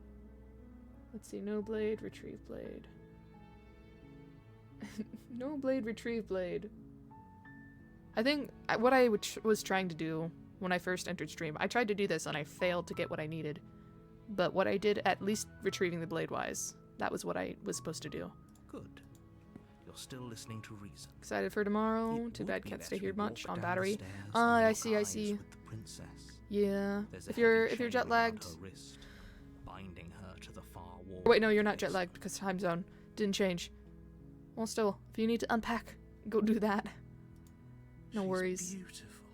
Let's see, no blade, retrieve blade. No blade, retrieve blade. I think what I was trying to do when I first entered stream, I tried to do this and I failed to get what I needed. But what I did, at least retrieving the blade wise, that was what I was supposed to do. good. You're still listening to reason. Excited for tomorrow. It Too would bad be can't better stay if here you much walked on down the battery. stairs and I lock see, I eyes see. with the princess. Yeah. There's a If you're heavy chain jet around lagged. her wrist, binding her to the far wall. Wait, no, you're not jet lagged because time zone didn't change. Well, still, if you need to unpack, go do that. No She's worries. Beautiful.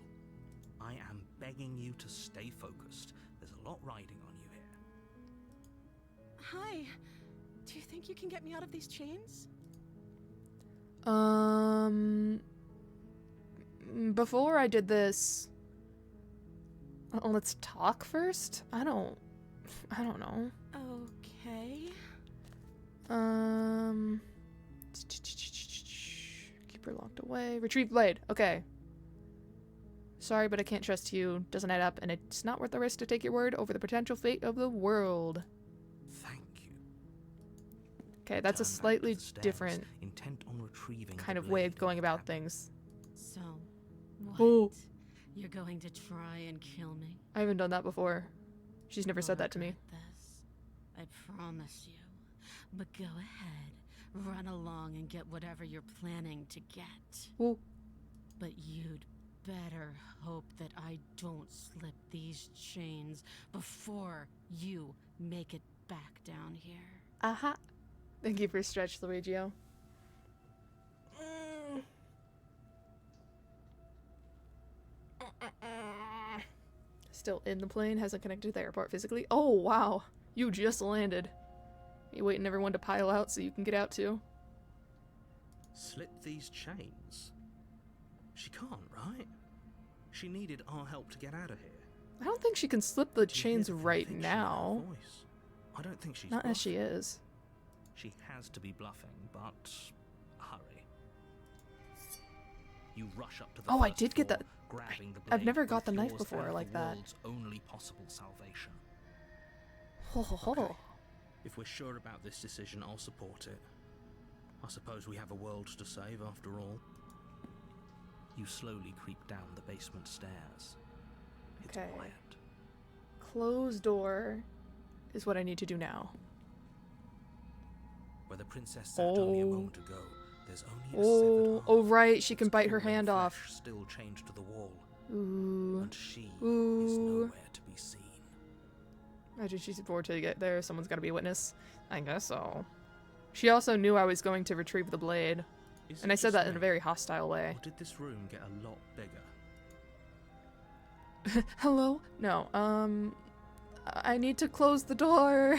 I am begging you to stay focused. There's a lot riding on you here. Hi. Do you think you can get me out of these chains? Before I did this, let's talk first. I don't know. Okay. Keep her locked away. Retrieve blade. Okay. Sorry, but I can't trust you. Doesn't add up, and it's not worth the risk to take your word over the potential fate of the world. Thank you. Okay, that's a Turn back to slightly the stairs, different intent on retrieving kind the of way blade of going in the about cabinet. things. So, what? Oh. You're going to try and kill me? I haven't done that before. She's never said that to me. Regret this. I promise you. But go ahead. Run along and get whatever you're planning to get. Ooh. But you'd better hope that I don't slip these chains before you make it back down here. Aha. Thank you for stretch, Luigio. Still in the plane, hasn't connected to the airport physically. Oh, wow. You just landed. You waiting everyone to pile out so you can get out too? Slip these chains? She can't, right? She needed our help to get out of here. I don't think she can slip the Do you hear chains the right conviction in her now. voice? I don't think she's Not as she bluffing. is. She has to be bluffing, but hurry. You rush up to the Oh, I first did get floor, that. grabbing the I've blade, never got both the knife yours before and like the that. world's only possible salvation. Ho ho ho. Okay. If we're sure about this decision, I'll support it. I suppose we have a world to save after all. You slowly creep down the basement stairs. It's Okay. quiet. Closed door is what I need to do now. Where the princess sat only a Oh. moment ago, there's only a Oh, severed oh arm. right, she can Its bite her crawling hand flesh off. Still chained to the wall, Ooh. and she is Ooh. nowhere to be seen. Imagine she's bored to get there. Someone's got to be a witness. I guess so. She also knew I was going to retrieve the blade, Is and it I said just that in a me, very hostile way. or did this room get a lot bigger? Hello? No, I need to close the door.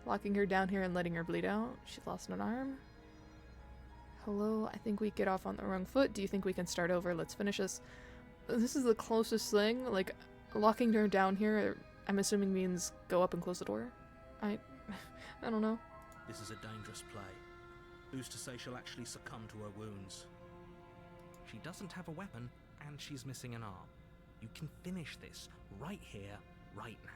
Locking her down here and letting her bleed out. She lost an arm. Hello? I think we get off on the wrong foot. Do you think we can start over? Let's finish this. This is the closest thing. Like, locking her down here, I'm assuming means go up and close the door. I don't know. This is a dangerous play. Who's to say she'll actually succumb to her wounds? She doesn't have a weapon, and she's missing an arm. You can finish this right here, right now.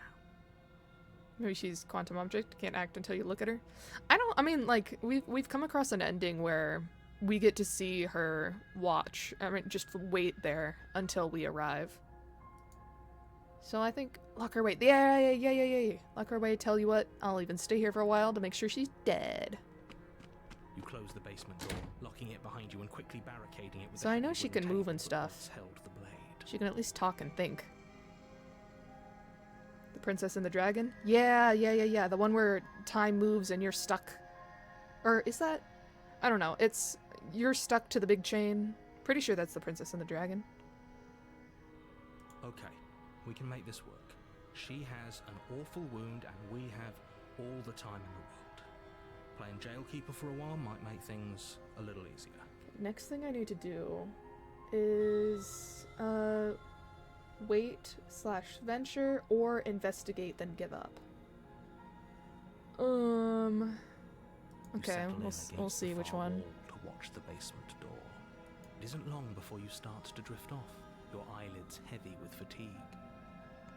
Maybe she's quantum object, can't act until you look at her. I mean, like, we've come across an ending where we get to see her watch, I mean, just wait there until we arrive. So I think, lock her away. Yeah. Lock her away, tell you what, I'll even stay here for a while to make sure she's dead. You close the basement door, locking it behind you and quickly barricading it with So a I know heavy she wooden can move table and that stuff. once held the blade. She can at least talk and think. The Princess and the Dragon? Yeah. The one where time moves and you're stuck. Or is that? I don't know. It's, you're stuck to the big chain. Pretty sure that's the Princess and the Dragon. Okay, we can make this work. She has an awful wound and we have all the time in the world. Playing jailkeeper for a while might make things a little easier. Next thing I need to do is wait/venture or investigate then give up. You Okay, settle in we'll against see the which far one. wall to watch the basement door. It isn't long before you start to drift off, your eyelids heavy with fatigue.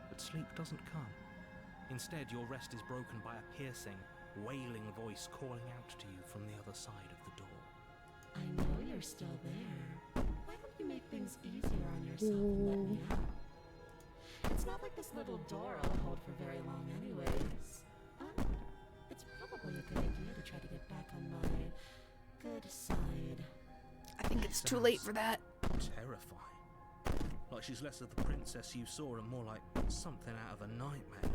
But sleep doesn't come. Instead, your rest is broken by a piercing, wailing voice calling out to you from the other side of the door. I know you're still there. Why don't you make things easier on yourself and let me out? It's not like this little door I'll hold for very long anyways. It's probably a good idea to try to get back on my good side. I think it's too late for that. Terrifying. Like she's less of the princess you saw and more like something out of a nightmare.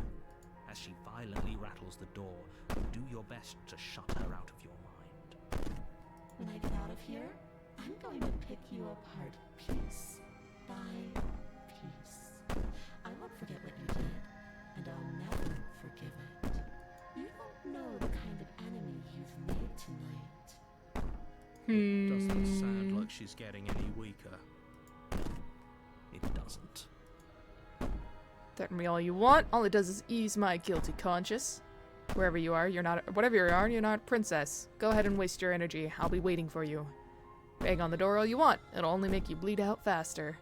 As she violently rattles the door, you do your best to shut her out of your mind. When I get out of here, I'm going to pick you apart piece by piece. I won't forget what you did, and I'll never forgive it. You don't know the kind of enemy you've made tonight. Doesn't sound like she's getting any weaker. It doesn't. Threaten me all you want. All it does is ease my guilty conscience. Wherever you are, whatever you are, you're not a princess. Go ahead and waste your energy. I'll be waiting for you. Bang on the door all you want. It'll only make you bleed out faster.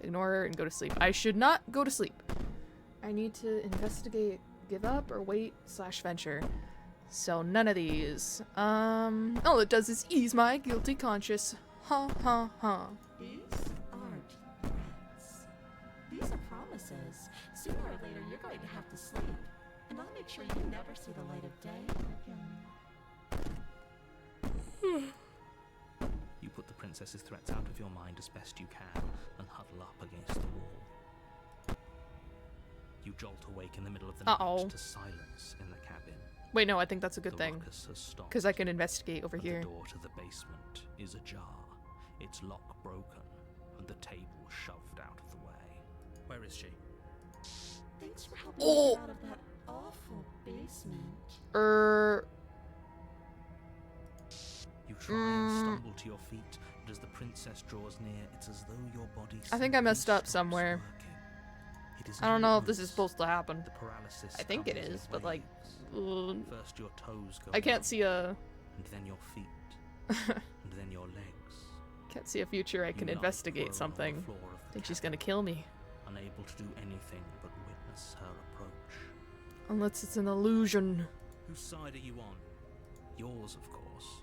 Ignore her and go to sleep. I should not go to sleep. I need to investigate, give up, or wait / venture. So none of these. All it does is ease my guilty conscience. Ha ha ha. These aren't threats. These are promises. Sooner or later, you're going to have to sleep. And I'll make sure you never see the light of day again. You put the princess's threats out of your mind as best you can and huddle up against the wall. You jolt awake in the middle of the night to silence in the cabin. Wait, no, I think that's a good The thing. ruckus has stopped, Because I can investigate over and here. the door to the basement is ajar, its lock broken, and the table shoved out of the way. Where is she? Thanks for helping me get out of that awful basement. You try and stumble to your feet, but as the princess draws near, it's as though your body I think I simply messed up stops somewhere. working. It is I don't know if this loose. is supposed to happen. The paralysis I think it comes in is, but like, waves. First your toes go I can't numb, see a and then your feet, and then your legs. can't see a future I can You lie investigate prone on the something. floor of the Think she's cabin, gonna kill me. unable to do anything but witness her approach. Unless it's an illusion. Whose side are you on? Yours, of course.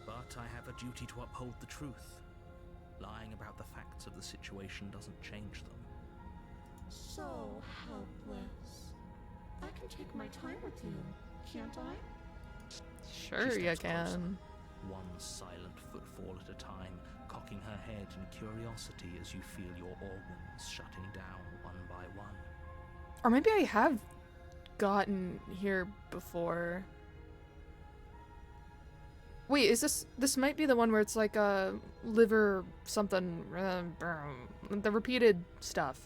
But I have a duty to uphold the truth. Lying about the facts of the situation doesn't change them. So helpless. I can take my time with you, can't I? Sure, She you steps closer, can. one silent footfall at a time, cocking her head in curiosity as you feel your organs shutting down one by one. Or maybe I have gotten here before. Wait, is this might be the one where it's like a liver something, the repeated stuff.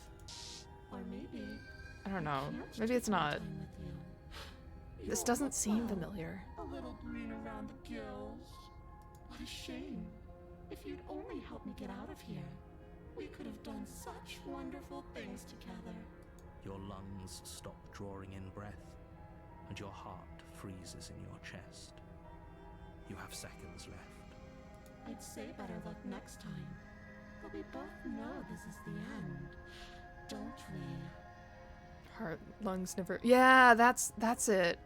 Or maybe I don't know. can't Maybe take it's my not. time with you. This You're doesn't a seem bum. familiar. A little green around the gills. What a shame. If you'd only helped me get out of here, we could have done such wonderful things together. Your lungs stop drawing in breath, and your heart freezes in your chest. You have seconds left. I'd say better luck next time. But we both know this is the end, don't we? Heart, lungs, never. Yeah, that's it.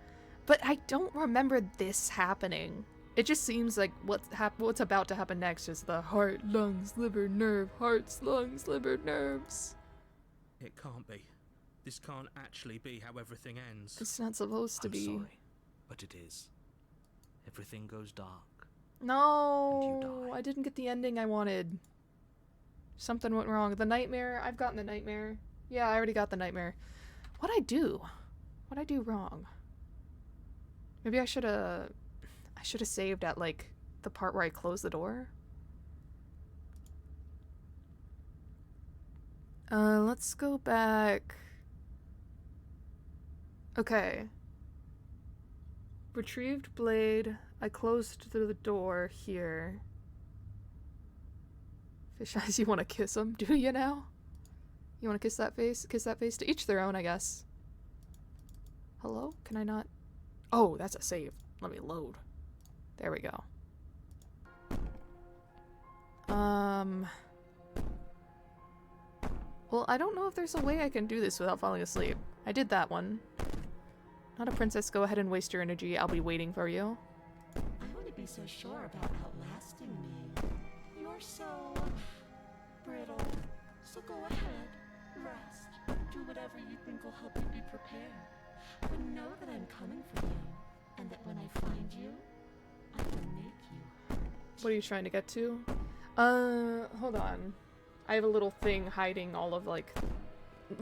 But I don't remember this happening. It just seems like what's about to happen next is the heart, lungs, liver, nerve, hearts, lungs, liver, nerves. It can't be. This can't actually be how everything ends. It's not supposed to I'm be. sorry, but it is. Everything goes dark. No, And you die. I didn't get the ending I wanted. Something went wrong. The nightmare. I've gotten the nightmare. Yeah, I already got the nightmare. What'd I do? What'd I do wrong? Maybe I should have saved at like the part where I closed the door. Let's go back. Okay. Retrieved blade. I closed the door here. Fish eyes, you want to kiss him? Do you now? You want to kiss that face? Kiss that face? To each their own, I guess. Hello? Can I not? Oh, that's a save. Let me load. There we go. Well, I don't know if there's a way I can do this without falling asleep. I did that one. Not a princess, go ahead and waste your energy. I'll be waiting for you. I wouldn't be so sure about outlasting me. You're so brittle. So go ahead, rest. Do whatever you think will help you be prepared. But know that I'm coming for you, and that when I find you, I will make you. What are you trying to get to? Hold on. I have a little thing hiding all of, like,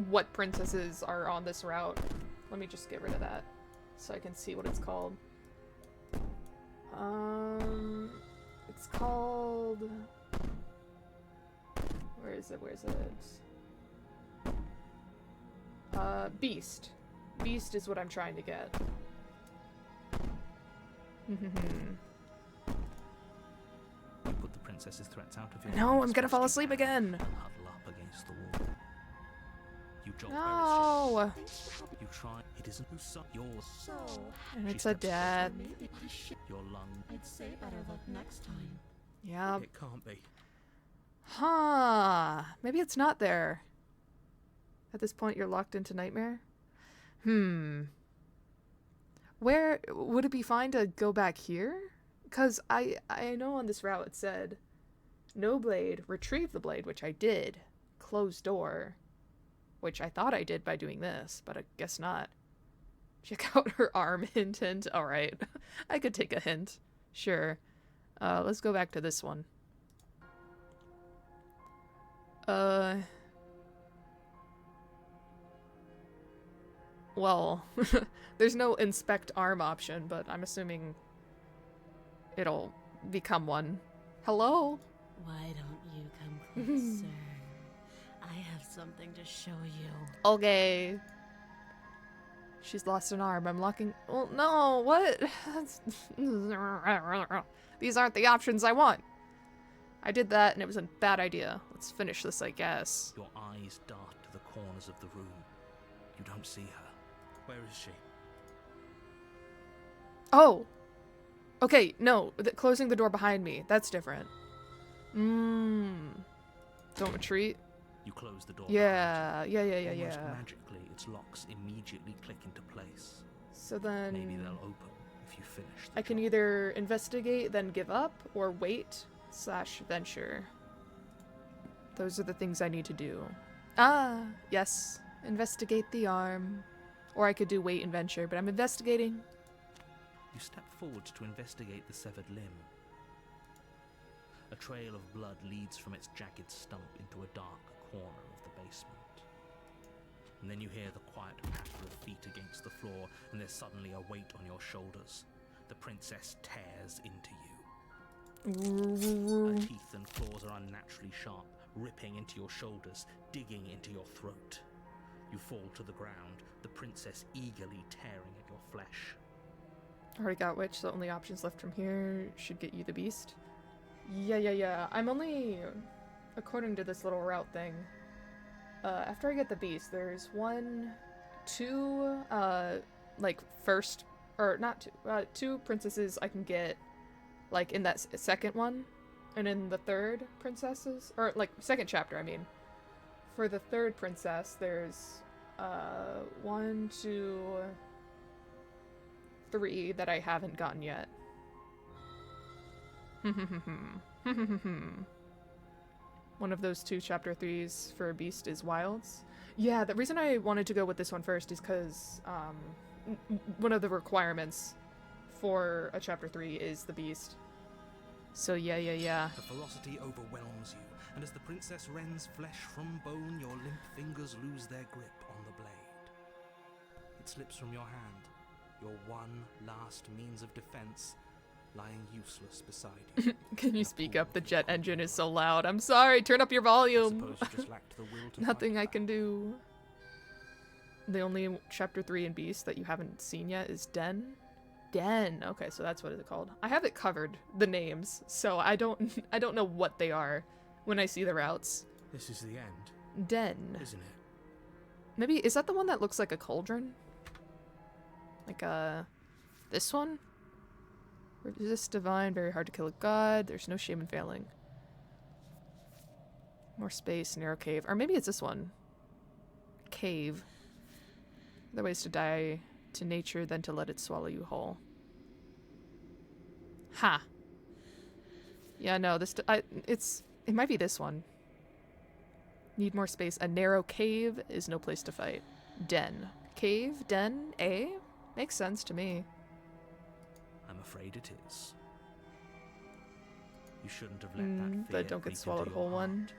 what princesses are on this route. Let me just get rid of that so I can see what it's called. It's called... Where is it? Beast. Beast is what I'm trying to get. You put the princess's threats out of your No, mind I'm as gonna best fall you asleep can again. and huddle up against the wall. You jolt No. Thanks for helping. You try. It isn't who suck yours. So, And She it's a steps death. maybe I should. Your lung. I'd say better luck next time. Yeah. It can't be. Huh. Maybe it's not there. At this point, you're locked into Nightmare? Where would it be fine to go back here? Because I know on this route it said no blade, retrieve the blade, which I did. Closed door, which I thought I did by doing this, but I guess not. Check out her arm, hint, hint. Alright. I could take a hint. Sure. Let's go back to this one. Well, there's no inspect arm option, but I'm assuming it'll become one. Hello? Why don't you come closer? I have something to show you. Okay. She's lost an arm. I'm locking. Well, no, what? These aren't the options I want. I did that and it was a bad idea. Let's finish this, I guess. Your eyes dart to the corners of the room. You don't see her. Where is she? Oh! Okay, no. Closing the door behind me. That's different. Don't retreat. You close the door. Yeah, behind you. yeah. Almost magically, its locks immediately click into place. So then... Maybe they'll open if you finish the I can job. either investigate, then give up, or wait / venture. Those are the things I need to do. Ah, yes. Investigate the arm. Or I could do wait and venture, but I'm investigating. You step forward to investigate the severed limb. A trail of blood leads from its jagged stump into a dark corner of the basement. And then you hear the quiet patter of feet against the floor, and there's suddenly a weight on your shoulders. The princess tears into you. Her teeth and claws are unnaturally sharp, ripping into your shoulders, digging into your throat. You fall to the ground, the princess eagerly tearing at your flesh. Already got which, so the only options left from here should get you the beast. Yeah. I'm only... According to this little route thing, after I get the beast, there's 2, like, first... Or, not 2, 2 princesses I can get, like, in that second one. And in the third princesses... Or, like, second chapter, I mean. For the third princess, there's 1, 2, 3 that I haven't gotten yet. One of those 2 chapter 3s for Beast is Wilds. Yeah, the reason I wanted to go with this one first is because one of the requirements for a chapter 3 is the Beast. So yeah. The velocity overwhelms you, and as the princess rends flesh from bone, your limp fingers lose their grip on the blade. It slips from your hand, your one last means of defense, lying useless beside you. Can you speak up? The jet engine is so loud. I'm sorry, turn up your volume. Suppose you just lacked the will to Nothing fight I back. can do. The only chapter 3 in Beast that you haven't seen yet is Den. Den. Okay, so that's what it's called. I have it covered, the names, so I don't know what they are when I see the routes. This is the end, Den. isn't it? Maybe is that the one that looks like a cauldron? Like a This one? Resist divine, very hard to kill a god. There's no shame in failing. More space, narrow cave. Or maybe it's this one. Cave. Other ways to die to nature than to let it swallow you whole. Ha. Yeah, no, this it might be this one. Need more space. A narrow cave is no place to fight. Den. Cave, den, A? Makes sense to me. I'm afraid it is. You shouldn't have let that fear The don't creep get swallowed into whole your one. heart.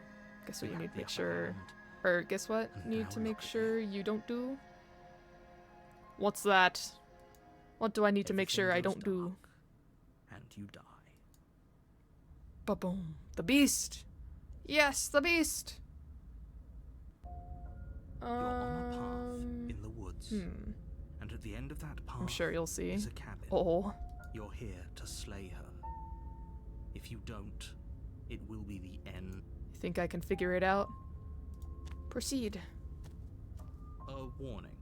Guess We what you had need to the make upper sure. hand. Or guess what? And Need now to look make at sure you don't do. What's that? What do I need to make sure I Everything don't goes do? dark, and you die. Ba-boom. The beast. Yes, the beast. You're on a path in the woods, and at the end of that path I'm sure you'll see. is a cabin. Oh. You're here to slay her. If you don't, it will be the end. You think I can figure it out? Proceed. A warning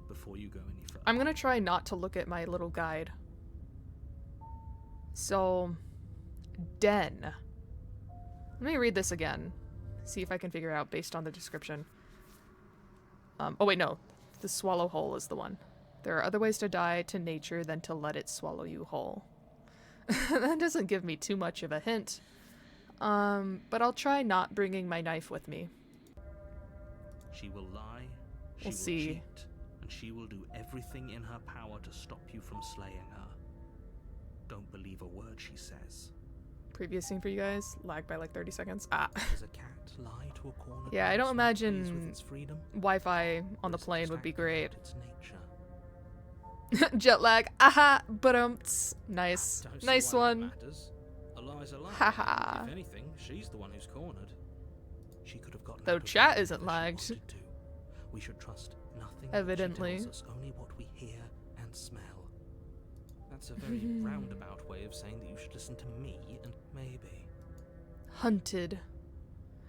before you go any further. I'm gonna try not to look at my little guide. So, den. Let me read this again. See if I can figure it out based on the description. Oh wait, no. The swallow whole is the one. There are other ways to die to nature than to let it swallow you whole. That doesn't give me too much of a hint. But I'll try not bringing my knife with me. She will lie, she We'll will see. cheat, and she will do everything in her power to stop you from slaying her. Don't believe a word she says. Previous scene for you guys. Lagged by like 30 seconds. Ah. Does a cat lie to a corner? Yeah, I don't mouse when it plays imagine with its freedom? Wi-Fi on the It's plane would be distracting great. about its nature. Jet lag. Aha. Nice. Don't see Nice why that one. matters. A lie's a lie. Haha. If anything, she's the one who's cornered. She could have gotten Though out of chat it isn't if she lagged. wanted to. We should trust nothing. Evidently. She tells us only what we hear and smell. That's a very roundabout way of saying that you should listen to me and maybe. Hunted.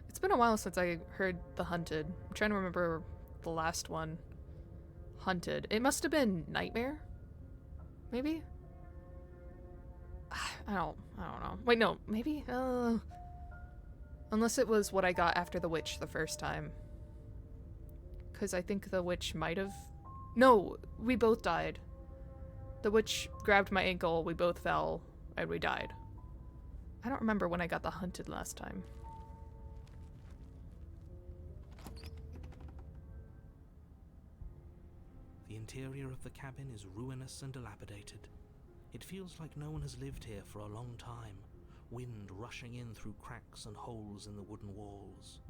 It's been a while since I heard The Hunted. I'm trying to remember the last one. Hunted. It must have been Nightmare? Maybe? I don't know. Wait, no. Maybe? Unless it was what I got after The Witch the first time. Because I think The Witch might have... No! We both died. The Witch grabbed my ankle, we both fell, and we died. I don't remember when I got The Hunted last time. The interior of the cabin is ruinous and dilapidated. It feels like no one has lived here for a long time, wind rushing in through cracks and holes in the wooden walls.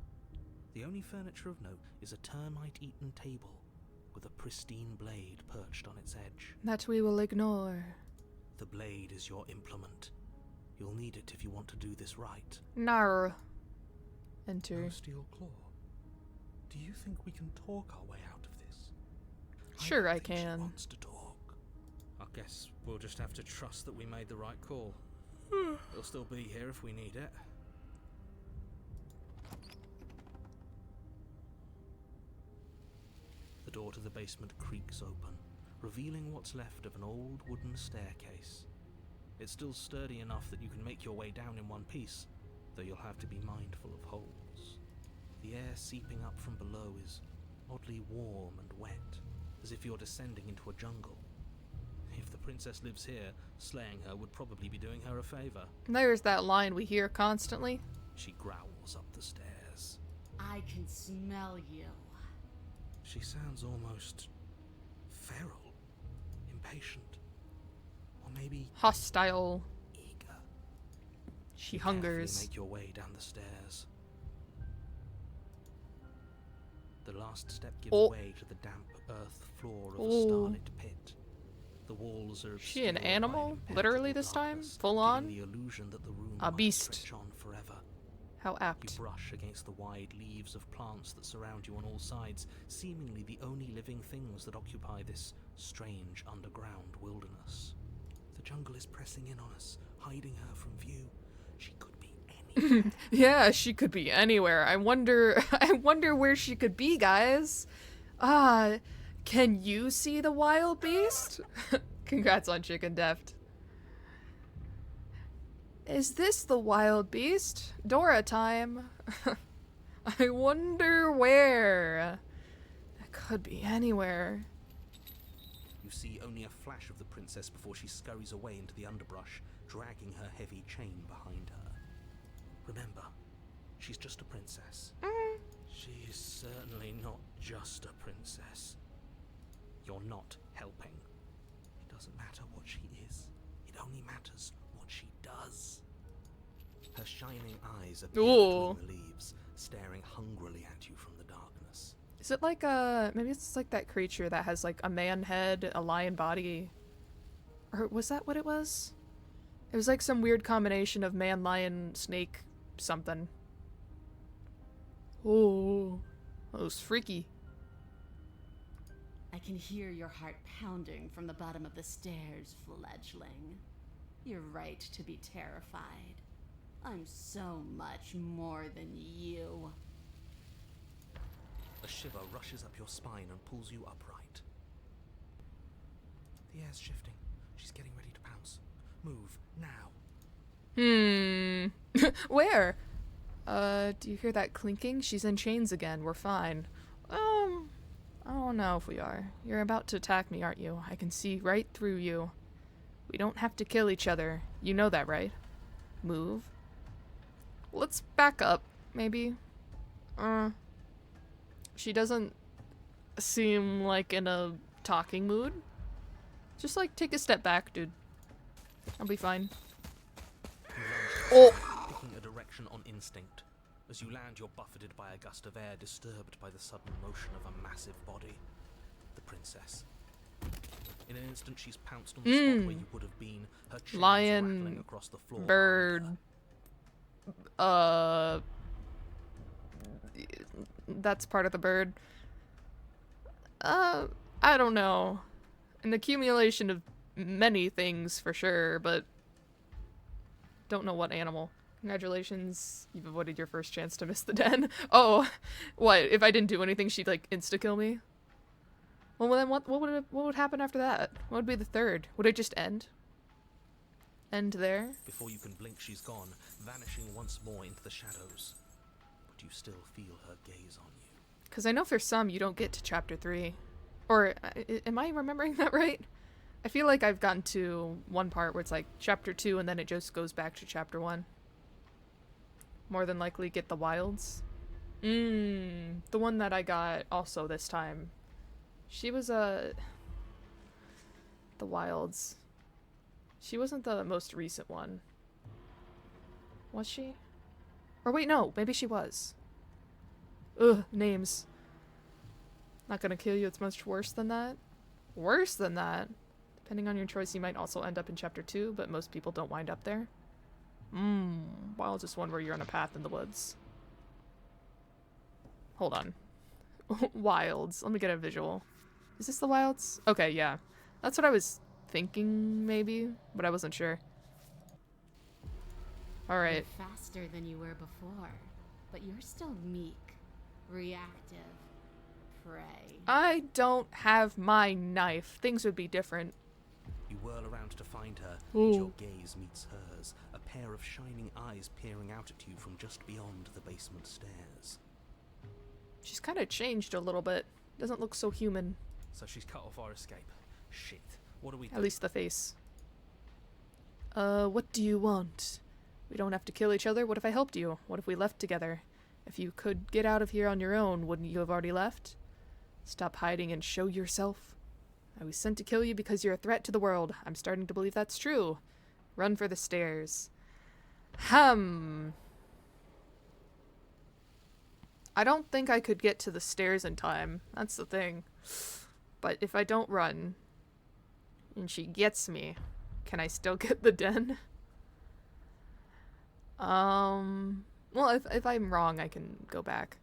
The only furniture of note is a termite-eaten table with a pristine blade perched on its edge. That we will ignore. The blade is your implement. You'll need it if you want to do this right. Nar. Enter. No steel claw. Do you think we can talk our way out of this? Sure, don't I think she can. wants to talk. I guess we'll just have to trust that we made the right call. It'll still be here if we need it. The door to the basement creaks open, revealing what's left of an old wooden staircase. It's still sturdy enough that you can make your way down in one piece, though you'll have to be mindful of holes. The air seeping up from below is oddly warm and wet, as if you're descending into a jungle. If the princess lives here, slaying her would probably be doing her a favor. There's that line we hear constantly. She growls up the stairs. I can smell you. She sounds almost feral, impatient, or maybe Hostile. eager. She Carefully hungers. make your way down the stairs. The last step gives Oh. way to the damp earth floor of a Oh. starlit pit. The walls are She an obscured by animal? impenetrable Literally this time? darkness, Full giving on? the illusion that the room A might beast. stretch on forever. How You apt. brush against the wide leaves of plants that surround you on all sides, seemingly the only living things that occupy this strange underground wilderness. The jungle is pressing in on us, hiding her from view. She could be anywhere. Yeah, she could be anywhere. I wonder where she could be, guys. Can you see the wild beast? Congrats on Chicken Deft. Is this the wild beast? Dora time. I wonder where. It could be anywhere. You see only a flash of the princess before she scurries away into the underbrush, dragging her heavy chain behind her. Remember, she's just a princess. She's certainly not just a princess. You're not helping. It doesn't matter what she is. It only matters what she does. Her shining eyes appear Ooh. between the leaves, staring hungrily at you from the darkness. Is it like maybe it's like that creature that has like a man head, a lion body? Or was that what it was? It was like some weird combination of man, lion, snake, something. Oh, that was freaky. I can hear your heart pounding from the bottom of the stairs, fledgling. You're right to be terrified. I'm so much more than you. A shiver rushes up your spine and pulls you upright. The air's shifting. She's getting ready to pounce. Move, now. Where? Do you hear that clinking? She's in chains again. We're fine. I don't know if we are. You're about to attack me, aren't you? I can see right through you. We don't have to kill each other. You know that, right? Move. Let's back up, maybe. She doesn't seem like in a talking mood. Just like take a step back, dude. I'll be fine. Oh! Picking a direction on instinct. As you land, you're buffeted by a gust of air disturbed by the sudden motion of a massive body. The princess. In an instant, she's pounced on the spot where you would have been, her chains Lion, rattling across the floor. bird, that's part of the bird. I don't know. An accumulation of many things for sure, but don't know what animal. Congratulations, you've avoided your first chance to miss the den. Oh, what? If I didn't do anything, she'd like insta-kill me? Well, then what would happen after that? What would be the third? Would it just end? End there? Before you can blink, she's gone, vanishing once more into the shadows. But you still feel her gaze on you. Because I know for some you don't get to chapter 3. Or, am I remembering that right? I feel like I've gotten to one part where it's like chapter 2 and then it just goes back to chapter 1. More than likely get the wilds. The one that I got also this time. She was the wilds. She wasn't the most recent one. Was she? Or wait, no, maybe she was. Ugh, names. Not gonna kill you, it's much worse than that. Worse than that? Depending on your choice, you might also end up in chapter 2, but most people don't wind up there. Wilds is one where you're on a path in the woods. Hold on. Wilds. Let me get a visual. Is this the wilds? Okay, yeah. That's what I was thinking, maybe, but I wasn't sure. Alright. You're faster than you were before, but you're still meek, reactive, prey. I don't have my knife. Things would be different. You whirl around to find her, Ooh. and your gaze meets hers, a pair of shining eyes peering out at you from just beyond the basement stairs. She's kind of changed a little bit. Doesn't look so human. So she's cut off our escape. Shit. What do we do? At least the face. What do you want? We don't have to kill each other. What if I helped you? What if we left together? If you could get out of here on your own, wouldn't you have already left? Stop hiding and show yourself. I was sent to kill you because you're a threat to the world. I'm starting to believe that's true. Run for the stairs. I don't think I could get to the stairs in time. That's the thing. But if I don't run, and she gets me, can I still get the den? Well, if I'm wrong, I can go back.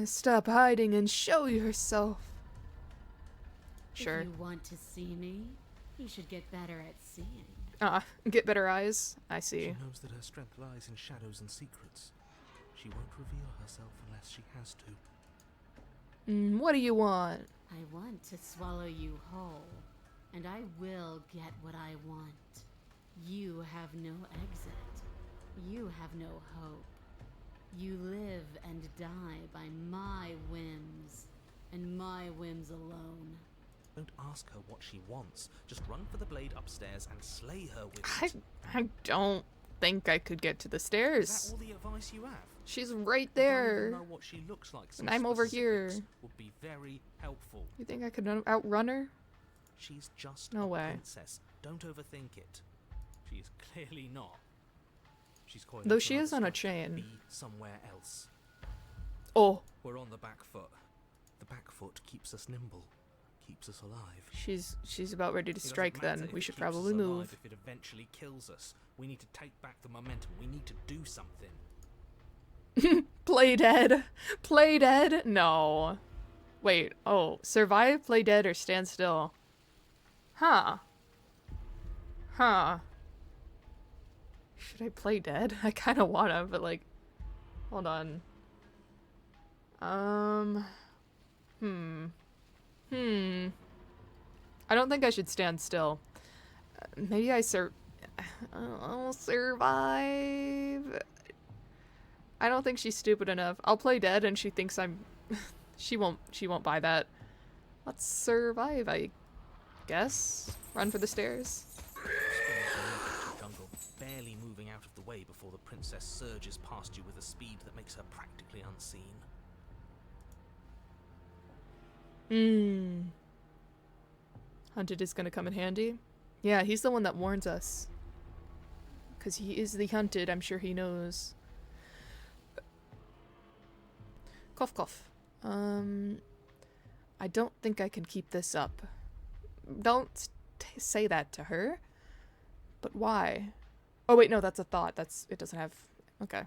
Stop hiding and show yourself. Sure. If you want to see me, you should get better at seeing. Get better eyes? I see. She knows that her strength lies in shadows and secrets. She won't reveal herself unless she has to. What do you want? I want to swallow you whole, and I will get what I want. You have no exit. You have no hope. You live and die by my whims, and my whims alone. Don't ask her what she wants. Just run for the blade upstairs and slay her with I, it. I don't think I could get to the Is that stairs. all the advice you have? She's right If I there. even know what she looks like, some And I'm over here. specifics would be very helpful. You think I could outrun her? She's just No a way. princess. Don't overthink it. She is clearly not. She's calling Though us she another is on a strike. chain. Be somewhere else. Oh, We're on the back foot. The back foot keeps us nimble, keeps us alive. she's about ready to It doesn't strike matter then. if We it should keeps us probably alive move. If it eventually kills us, we need to take back the momentum. We need to do something. Play dead. Play dead? No. Wait, oh, survive, play dead, or stand still? Huh. Huh. Should I play dead? I kind of wanna, but like, hold on. I don't think I should stand still. Maybe I'll survive. I don't think she's stupid enough. I'll play dead and she thinks I'm she won't buy that. Let's survive, I guess. Run for the stairs. Jungle, barely moving out of the way before the princess surges past you with a speed that makes her practically unseen. Hunted is gonna come in handy. Yeah, he's the one that warns us. 'Cause he is the hunted, I'm sure he knows. Cough cough. I don't think I can keep this up. Don't say that to her. But why? Oh wait, no, that's a thought. It doesn't have... Okay.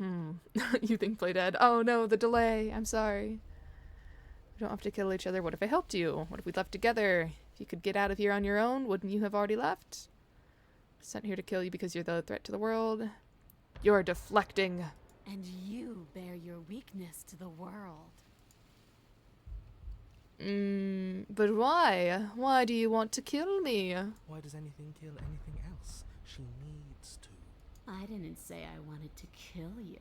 You think play dead? Oh no, the delay. I'm sorry. We don't have to kill each other. What if I helped you? What if we left together? If you could get out of here on your own, wouldn't you have already left? Sent here to kill you because you're the threat to the world. You're deflecting. And you bear your weakness to the world. But why? Why do you want to kill me? Why does anything kill anything else? She needs to. I didn't say I wanted to kill you.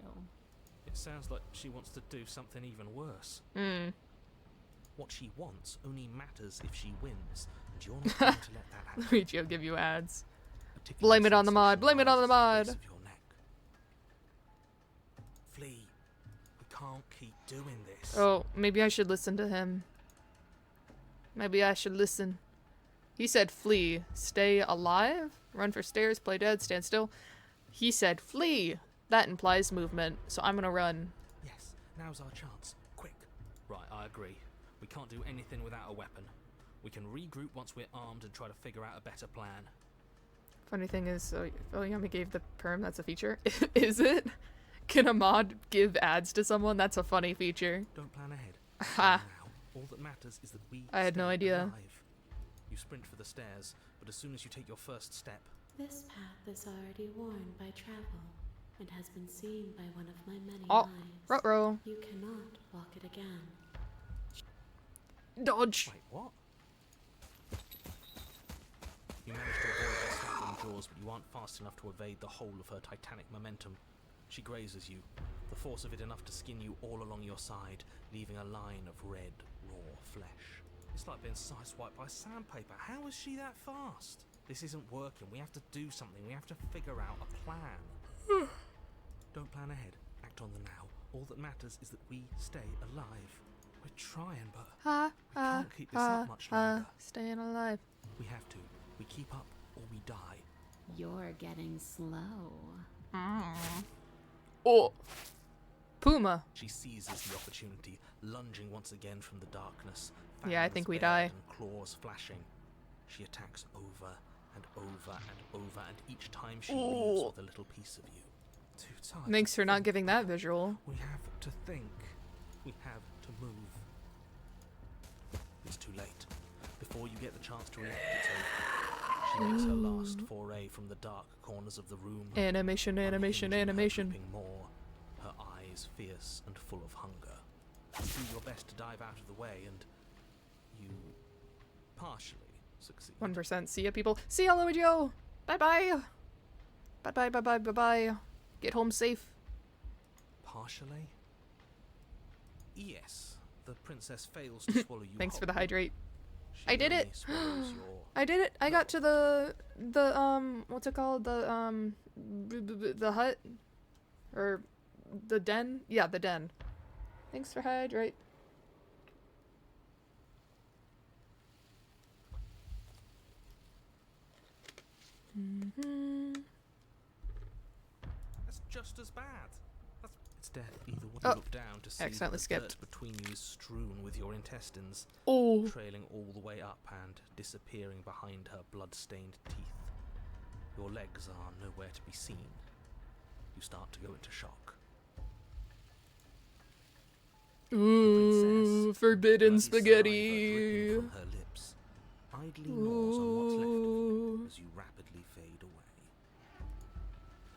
It sounds like she wants to do something even worse. What she wants only matters if she wins, and you're not going to let that happen. Luigi will give you ads. A tickling Blame it on the mod, sensation blame it on the rises mod. to the base of your neck. Flee. We can't keep doing this. Oh, maybe I should listen to him. Maybe I should listen. He said flee. Stay alive? Run for stairs, play dead, stand still. He said flee. That implies movement, so I'm gonna run. Yes, now's our chance. Quick. Right, I agree. We can't do anything without a weapon. We can regroup once we're armed and try to figure out a better plan. Funny thing is, Oyami gave the perm, that's a feature. Is it? Can a mod give ads to someone? That's a funny feature. Don't plan ahead. Ha. Now, all that matters is that we I had no stay idea. alive. You sprint for the stairs, but as soon as you take your first step, This path is already worn by travel and has been seen by one of my many Oh, eyes. ruh-roh. You cannot walk it again. Dodge. wait, what? You manage to avoid her snapping jaws, but you aren't fast enough to evade the whole of her titanic momentum. She grazes you, the force of it enough to skin you all along your side, leaving a line of red, raw flesh. It's like being sideswiped by sandpaper. How is she that fast? This isn't working. We have to do something. We have to figure out a plan. Don't plan ahead. Act on the now. All that matters is that we stay alive. We're trying, but Ha, we ha, can't keep this ha, up much ha. longer. Staying alive. We have to. We keep up or we die. You're getting slow. Oh. Puma. She seizes the opportunity, lunging once again from the darkness. Yeah, I fangs think we bared die. And claws flashing. She attacks over and over and over, and each time she leaves Ooh. with a little piece of you. Too tired. Thanks to for not think. giving that visual. We have to think. We have to move. It's too late. Before you get the chance to react, it's over. She makes her last foray from the dark corners of the room. Animation, animation, unhinging her animation. dripping more, her eyes fierce and full of hunger. You do your best to dive out of the way, and you partially succeed. 1%. See ya, people. See ya, Luigio. Bye-bye. Bye-bye, bye-bye, bye-bye. Get home safe. Partially? Yes. The princess fails to swallow you Thanks for the whole. hydrate. She I did only it. swallows your... I did it. I got to the what's it called? The hut? Or the den? Yeah, the den. Thanks for hydrate. That's just as bad. It's death either way. Oh, You look down to see accidentally that the skipped. dirt between you is strewn with your intestines, Oh. trailing all the way up and disappearing behind her blood-stained teeth. Your legs are nowhere to be seen. You start to go into shock. Ooh, forbidden Bloody saliva spaghetti. dripping from her lips, idly gnaws on what's left of you Ooh. as you rapidly fade away.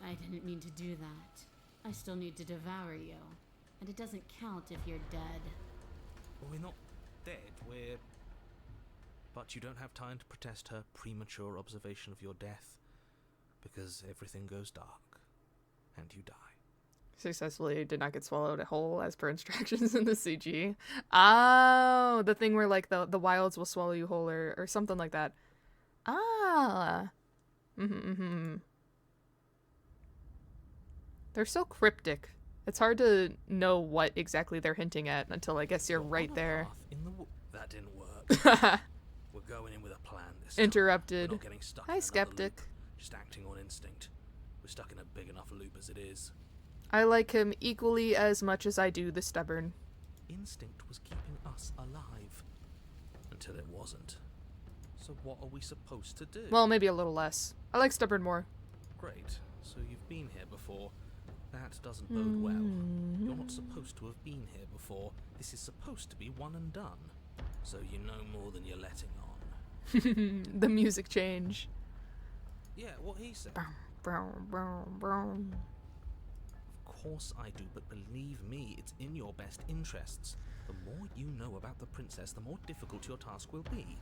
I didn't mean to do that. I still need to devour you. And it doesn't count if you're dead. Well, we're not dead, we're... But you don't have time to protest her premature observation of your death, because everything goes dark, and you die. Successfully did not get swallowed whole as per instructions in the CG. Oh, the thing where like the wilds will swallow you whole or something like that. Ah. They're so cryptic. It's hard to know what exactly they're hinting at until I guess you're right on a there. path in the that didn't work. We're going in with a plan this time. Interrupted. We're not getting stuck in Hi, another skeptic. loop, just acting on instinct. We're stuck in a big enough loop as it is. I like him equally as much as I do the stubborn. Instinct was keeping us alive. Until it wasn't. So what are we supposed to do? Well, maybe a little less. I like stubborn more. Great. So you've been here before. That doesn't bode well. You're not supposed to have been here before. This is supposed to be one and done. So you know more than you're letting on. The music change. Yeah, what he said. Brown, brown, brown. Of course I do, but believe me, it's in your best interests. The more you know about the princess, the more difficult your task will be.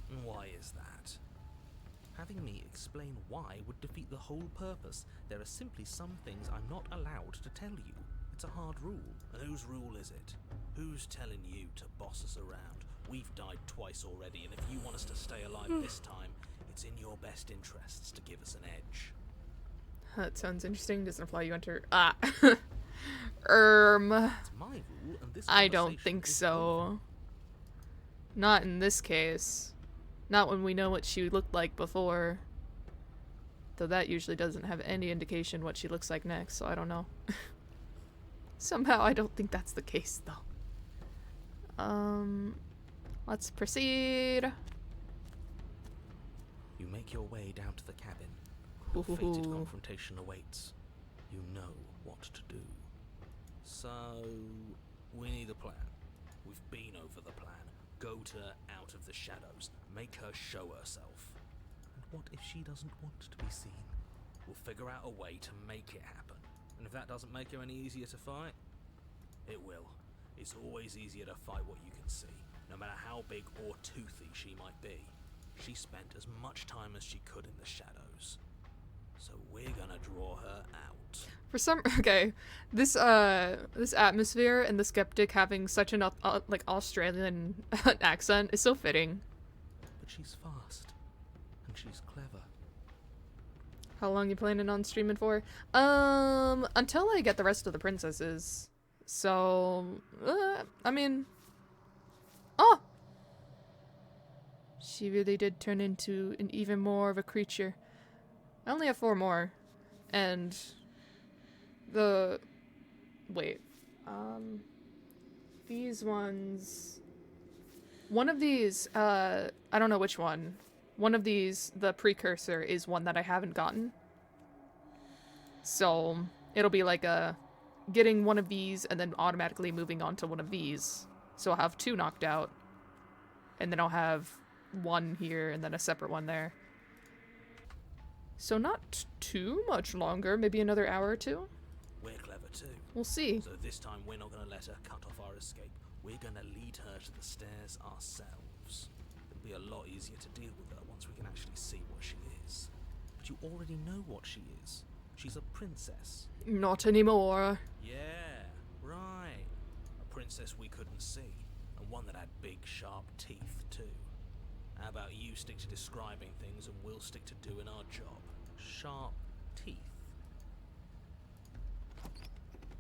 And why is that? Having me explain why would defeat the whole purpose. There are simply some things I'm not allowed to tell you. It's a hard rule. And whose rule is it? Who's telling you to boss us around? We've died twice already, and if you want us to stay alive this time, it's in your best interests to give us an edge. That sounds interesting. Doesn't apply. You enter. Ah. It's my rule, and this I don't conversation think is so. over. Not in this case. Not when we know what she looked like before. Though that usually doesn't have any indication what she looks like next, so I don't know. Somehow I don't think that's the case, though. Let's proceed. You make your way down to the cabin. Your fated Ooh. confrontation awaits. You know what to do. So, we need a plan. We've been over the plan. Goat her out of the shadows. Make her show herself. And what if she doesn't want to be seen? We'll figure out a way to make it happen. And if that doesn't make her any easier to fight, it will. It's always easier to fight what you can see, no matter how big or toothy she might be. She spent as much time as she could in the shadows. So we're gonna draw her out. For some, okay, this atmosphere and the skeptic having such an like Australian accent is so fitting. But she's fast. And she's clever. How long you planning on streaming for? Until I get the rest of the princesses. So, I mean, oh! She really did turn into an even more of a creature. I only have 4 more. And these ones, one of these, I don't know which one. One of these, the precursor, is one that I haven't gotten. So, it'll be like getting one of these and then automatically moving on to one of these. So I'll have 2 knocked out. And then I'll have 1 here and then a separate one there. So not too much longer, maybe another hour or 2. We're clever too. We'll see. So this time we're not going to let her cut off our escape. We're going to lead her to the stairs ourselves. It'll be a lot easier to deal with her once we can actually see what she is. But you already know what she is. She's a princess. Not anymore. Yeah, right. A princess we couldn't see, and one that had big, sharp teeth, too. How about you stick to describing things and we'll stick to doing our job? Sharp teeth.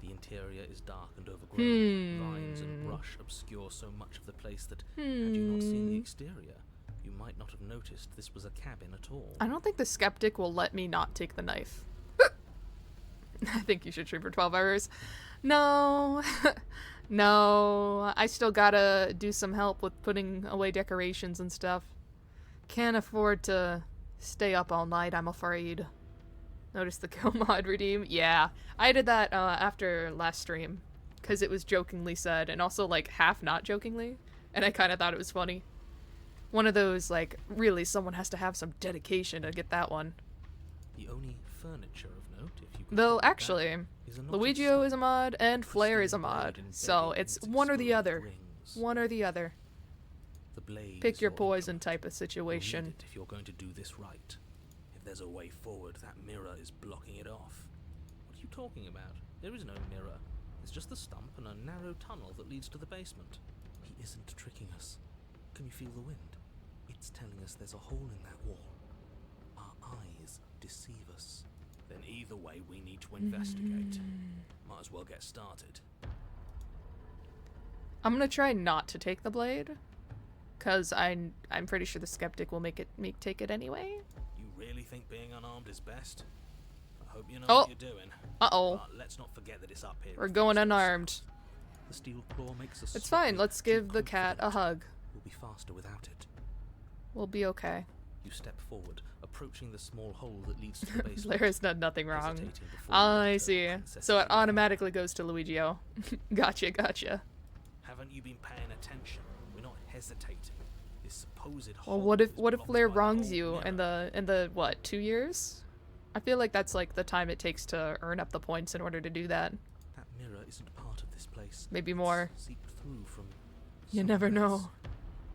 The interior is dark and overgrown. Vines and brush obscure so much of the place that, had you not seen the exterior, you might not have noticed this was a cabin at all. I don't think the skeptic will let me not take the knife. I think you should stream for 12 hours. No. No. I still gotta do some help with putting away decorations and stuff. Can't afford to stay up all night, I'm afraid. Notice the kill mod redeem? Yeah. I did that after last stream. Because it was jokingly said, and also, like, half not jokingly. And I kind of thought it was funny. One of those, like, really, someone has to have some dedication to get that one. The only furniture of note, if you could Though, call it actually, that, is a knotted Luigio stump, is a mod, and Flare is a pristine blade mod. embedded So, in it's its one or the exposed other. rings. One or the other. The blade Pick is your poison implement. type of You'll need situation. it if you're going to do this right. If there's a way forward, that mirror is blocking it off. What are you talking about? There is no mirror. It's just the stump and a narrow tunnel that leads to the basement. He isn't tricking us. Can you feel the wind? It's telling us there's a hole in that wall. Our eyes deceive us. Then either way, we need to investigate. Might as well get started. I'm gonna try not to take the blade. Because I'm pretty sure the skeptic will take it anyway. You really think being unarmed is best? I hope you know Oh. what you're doing. Uh-oh. But let's not forget that it's up here. We're with going these unarmed. doors. The steel claw makes us. It's fine. swiftly Let's too give the cat a confident. hug. We'll be faster without it. We'll be okay. You step forward, approaching the small hole that leads to the basement. Blair has done nothing wrong. hesitating before you I enter see. Princess's So it lair. automatically goes to Luigio. Gotcha. Haven't you been paying attention? We're not hesitating. This supposed Well, hole what if is blocked Blair by the wrongs old you in the what, 2 years? I feel like that's like the time it takes to earn up the points in order to do that. That mirror isn't part of this place. Maybe It's more. seeped through from. You never somewhere else. know.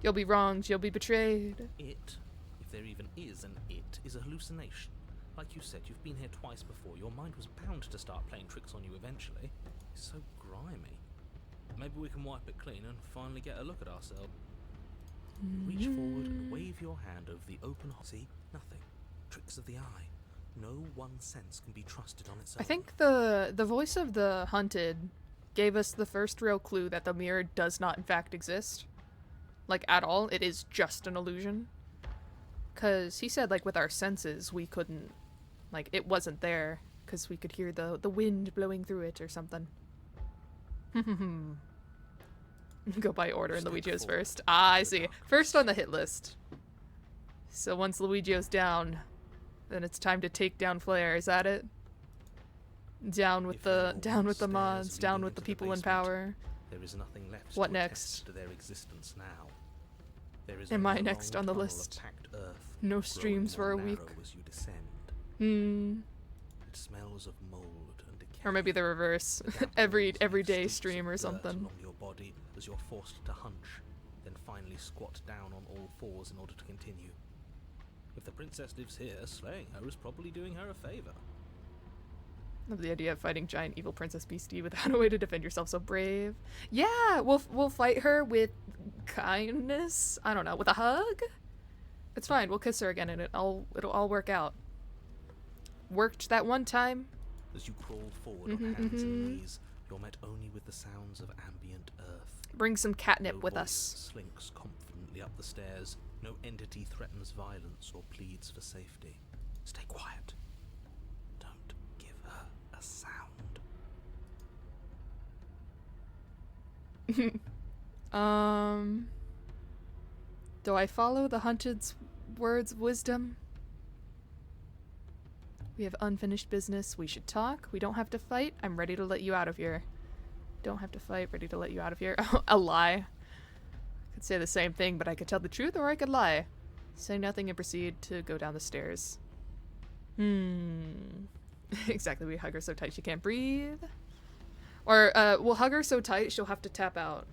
You'll be wronged. You'll be betrayed. It, if there even is an it, is a hallucination. Like you said, you've been here twice before. Your mind was bound to start playing tricks on you eventually. It's so grimy. Maybe we can wipe it clean and finally get a look at ourselves. Reach forward and wave your hand over the open hole. See? Nothing. Tricks of the eye. No one sense can be trusted on its own. I think the voice of the hunted gave us the first real clue that the mirror does not in fact exist. Like, at all. It is just an illusion. Because he said, like, with our senses, we couldn't... Like, it wasn't there. Because we could hear the wind blowing through it or something. Go by order and Step Luigio's forward first. Ah, I to the see. dark First on the hit list. So once Luigio's down, then it's time to take down Flare. Is that it? Down with If there the are down with the stairs mods, down leading with the into the people in basement, power. There is nothing left What to next? attest to their existence now. There is Am only I a next long on the tunnel of list? packed earth, No growing streams for more a week. narrow as you descend. It smells of mold and decay. Or maybe the reverse. The damp every walls leave day streaks of stream or dirt something. along your body as you're forced to hunch, then finally squat down on all fours in order to continue. If the princess lives here, slaying her is probably doing her a favor. Love the idea of fighting giant evil Princess Beastie without a way to defend yourself. So brave. Yeah, we'll fight her with kindness. I don't know, with a hug. It's fine. We'll kiss her again, and it'll all work out. Worked that one time. As you crawl forward on hands and knees, you're met only with the sounds of ambient earth. Bring some catnip No with voice us. slinks confidently up the stairs. No entity threatens violence or pleads for safety. Stay quiet. Don't give her a sound. Do I follow the hunted's words of wisdom? We have unfinished business. We should talk. We don't have to fight. I'm ready to let you out of here. Don't have to fight. Ready to let you out of here. A lie. I could say the same thing, but I could tell the truth or I could lie. Say nothing and proceed to go down the stairs. Exactly. We hug her so tight she can't breathe. Or, we'll hug her so tight she'll have to tap out.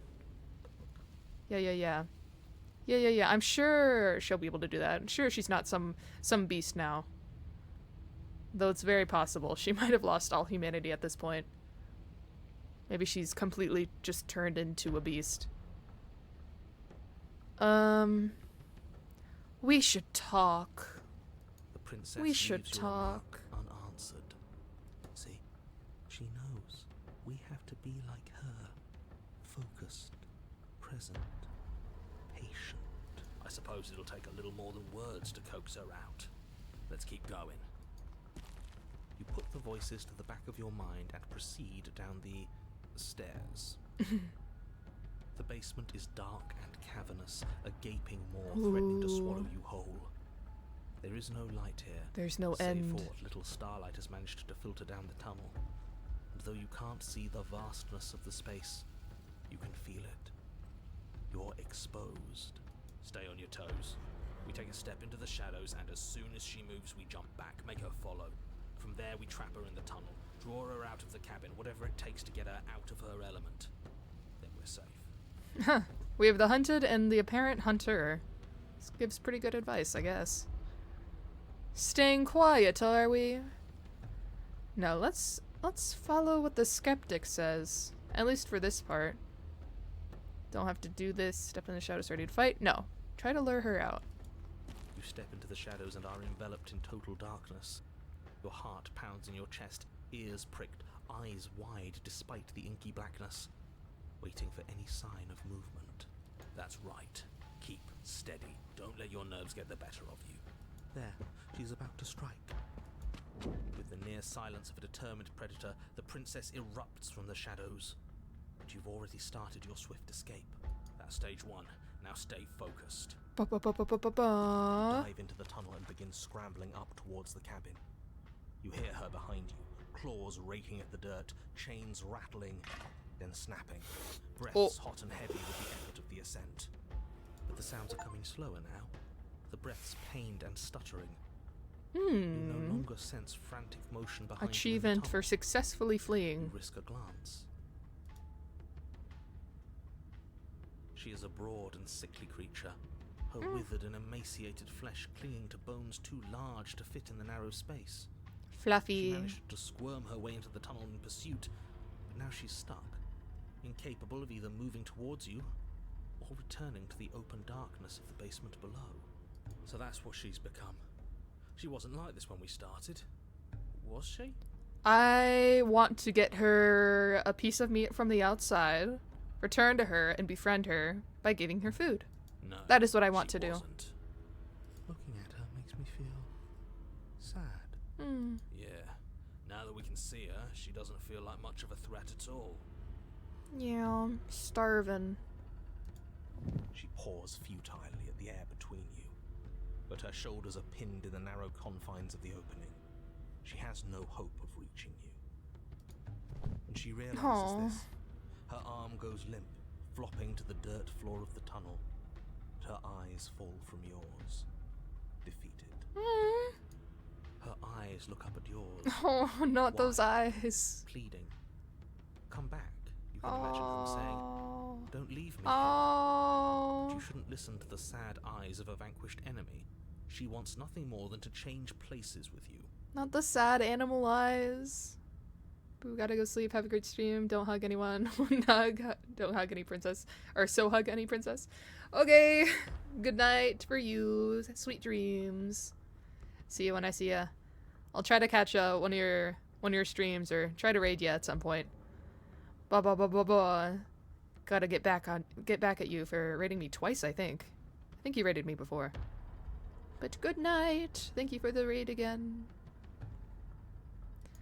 Yeah. I'm sure she'll be able to do that. I'm sure she's not some beast now. Though it's very possible. She might have lost all humanity at this point. Maybe she's completely just turned into a beast. We should talk. The princess We should leaves your talk. remark unanswered. See, she knows we have to be like her. Focused, present, patient. I suppose it'll take a little more than words to coax her out. Let's keep going. You put the voices to the back of your mind and proceed down the stairs. The basement is dark and cavernous, a gaping maw threatening to swallow you whole. There is no light here. There's no save end. for what little starlight has managed to filter down the tunnel. And though you can't see the vastness of the space, you can feel it. You're exposed. Stay on your toes. We take a step into the shadows, and as soon as she moves, we jump back, make her follow. From there, we trap her in the tunnel, draw her out of the cabin, whatever it takes to get her out of her element. Then we're safe. We have the hunted and the apparent hunter. This gives pretty good advice, I guess. Staying quiet, are we? No, let's follow what the skeptic says. At least for this part. Don't have to do this. Step in the shadows ready to fight. No. Try to lure her out. You step into the shadows and are enveloped in total darkness. Your heart pounds in your chest, ears pricked, eyes wide despite the inky blackness, waiting for any sign of movement. That's right. Keep steady. Don't let your nerves get the better of you. There, she's about to strike. With the near silence of a determined predator, the princess erupts from the shadows. But you've already started your swift escape. That's stage one. Now stay focused. Ba-ba-ba-ba-ba-ba. Dive into the tunnel and begin scrambling up towards the cabin. You hear her behind you, claws raking at the dirt, chains rattling, then snapping, breaths hot and heavy with the effort of the ascent. But the sounds are coming slower now, the breaths pained and stuttering. You no longer sense frantic motion behind you in the Achievement for tunnel. successfully fleeing. You risk a glance. She is a broad and sickly creature, her withered and emaciated flesh clinging to bones too large to fit in the narrow space. She Fluffy. managed to squirm her way into the tunnel in pursuit, but now she's stuck, incapable of either moving towards you or returning to the open darkness of the basement below. So that's what she's become. She wasn't like this when we started. Was she? I want to get her a piece of meat from the outside, return to her, and befriend her by giving her food. No. That is what I want she to do. wasn't. Looking at her makes me feel sad. Yeah. Now that we can see her, she doesn't feel like much of a threat at all. Yeah, starving. She paws futilely at the air between you, but her shoulders are pinned in the narrow confines of the opening. She has no hope of reaching you. And she realizes Aw. this. Her arm goes limp, flopping to the dirt floor of the tunnel. But her eyes fall from yours, defeated. Her eyes look up at yours, Oh, not those Why? eyes. pleading. Come back, you can imagine them saying. Oh. Don't leave me here. Oh. But you shouldn't listen to the sad eyes of a vanquished enemy. She wants nothing more than to change places with you. Not the sad animal eyes. Boo, gotta go sleep. Have a great stream. Don't hug anyone. Don't hug any princess. Or so hug any princess. Okay. Good night for you. Sweet dreams. See you when I see ya. I'll try to catch one of your streams or try to raid you at some point. Ba ba ba ba ba. Gotta get back at you for raiding me twice, I think. I think you raided me before. But good night. Thank you for the raid again.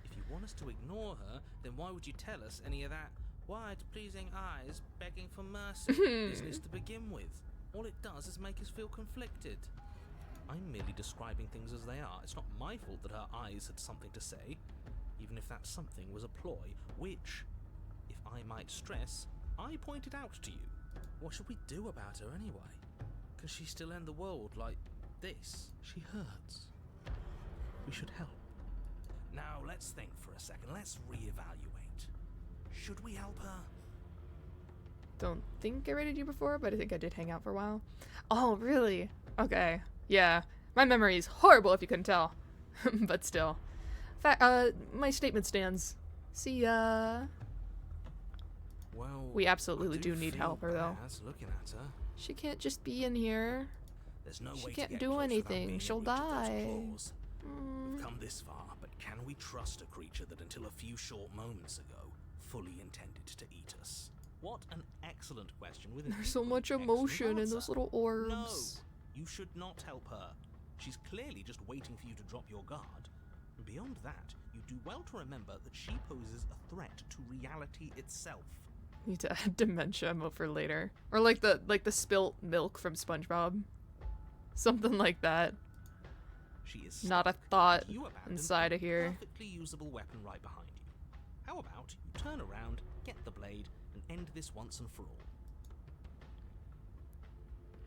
If you want us to ignore her, then why would you tell us any of that wide-pleasing eyes begging for mercy business to begin with? All it does is make us feel conflicted. I'm merely describing things as they are. It's not my fault that her eyes had something to say, even if that something was a ploy, which, if I might stress, I pointed out to you. What should we do about her anyway? Can she still end the world like this? She hurts. We should help. Now let's think for a second. Let's reevaluate. Should we help her? Don't think I rated you before, but I think I did hang out for a while. Oh, really? Okay. Yeah. My memory is horrible if you couldn't tell. But still. My statement stands. See ya. Well, We absolutely I do need feel help her, though. bad looking at her. She can't just be in here. There's no She way to can't get do close without anything. being in She'll reach of those die. claws. We've come this far, but can we trust a creature that until a few short moments ago fully intended to eat us? What an excellent question with an There's so equally much excellent emotion in answer. those little No, orbs. you should not help her. She's clearly just waiting for you to drop your guard. And beyond that, you do well to remember that she poses a threat to reality itself. Need to add dementia mo for later. Or like the spilt milk from SpongeBob. Something like that. She is Not a stuck. thought You abandoned inside a of here. perfectly usable weapon right behind you. How about you turn around, get the blade, and end this once and for all?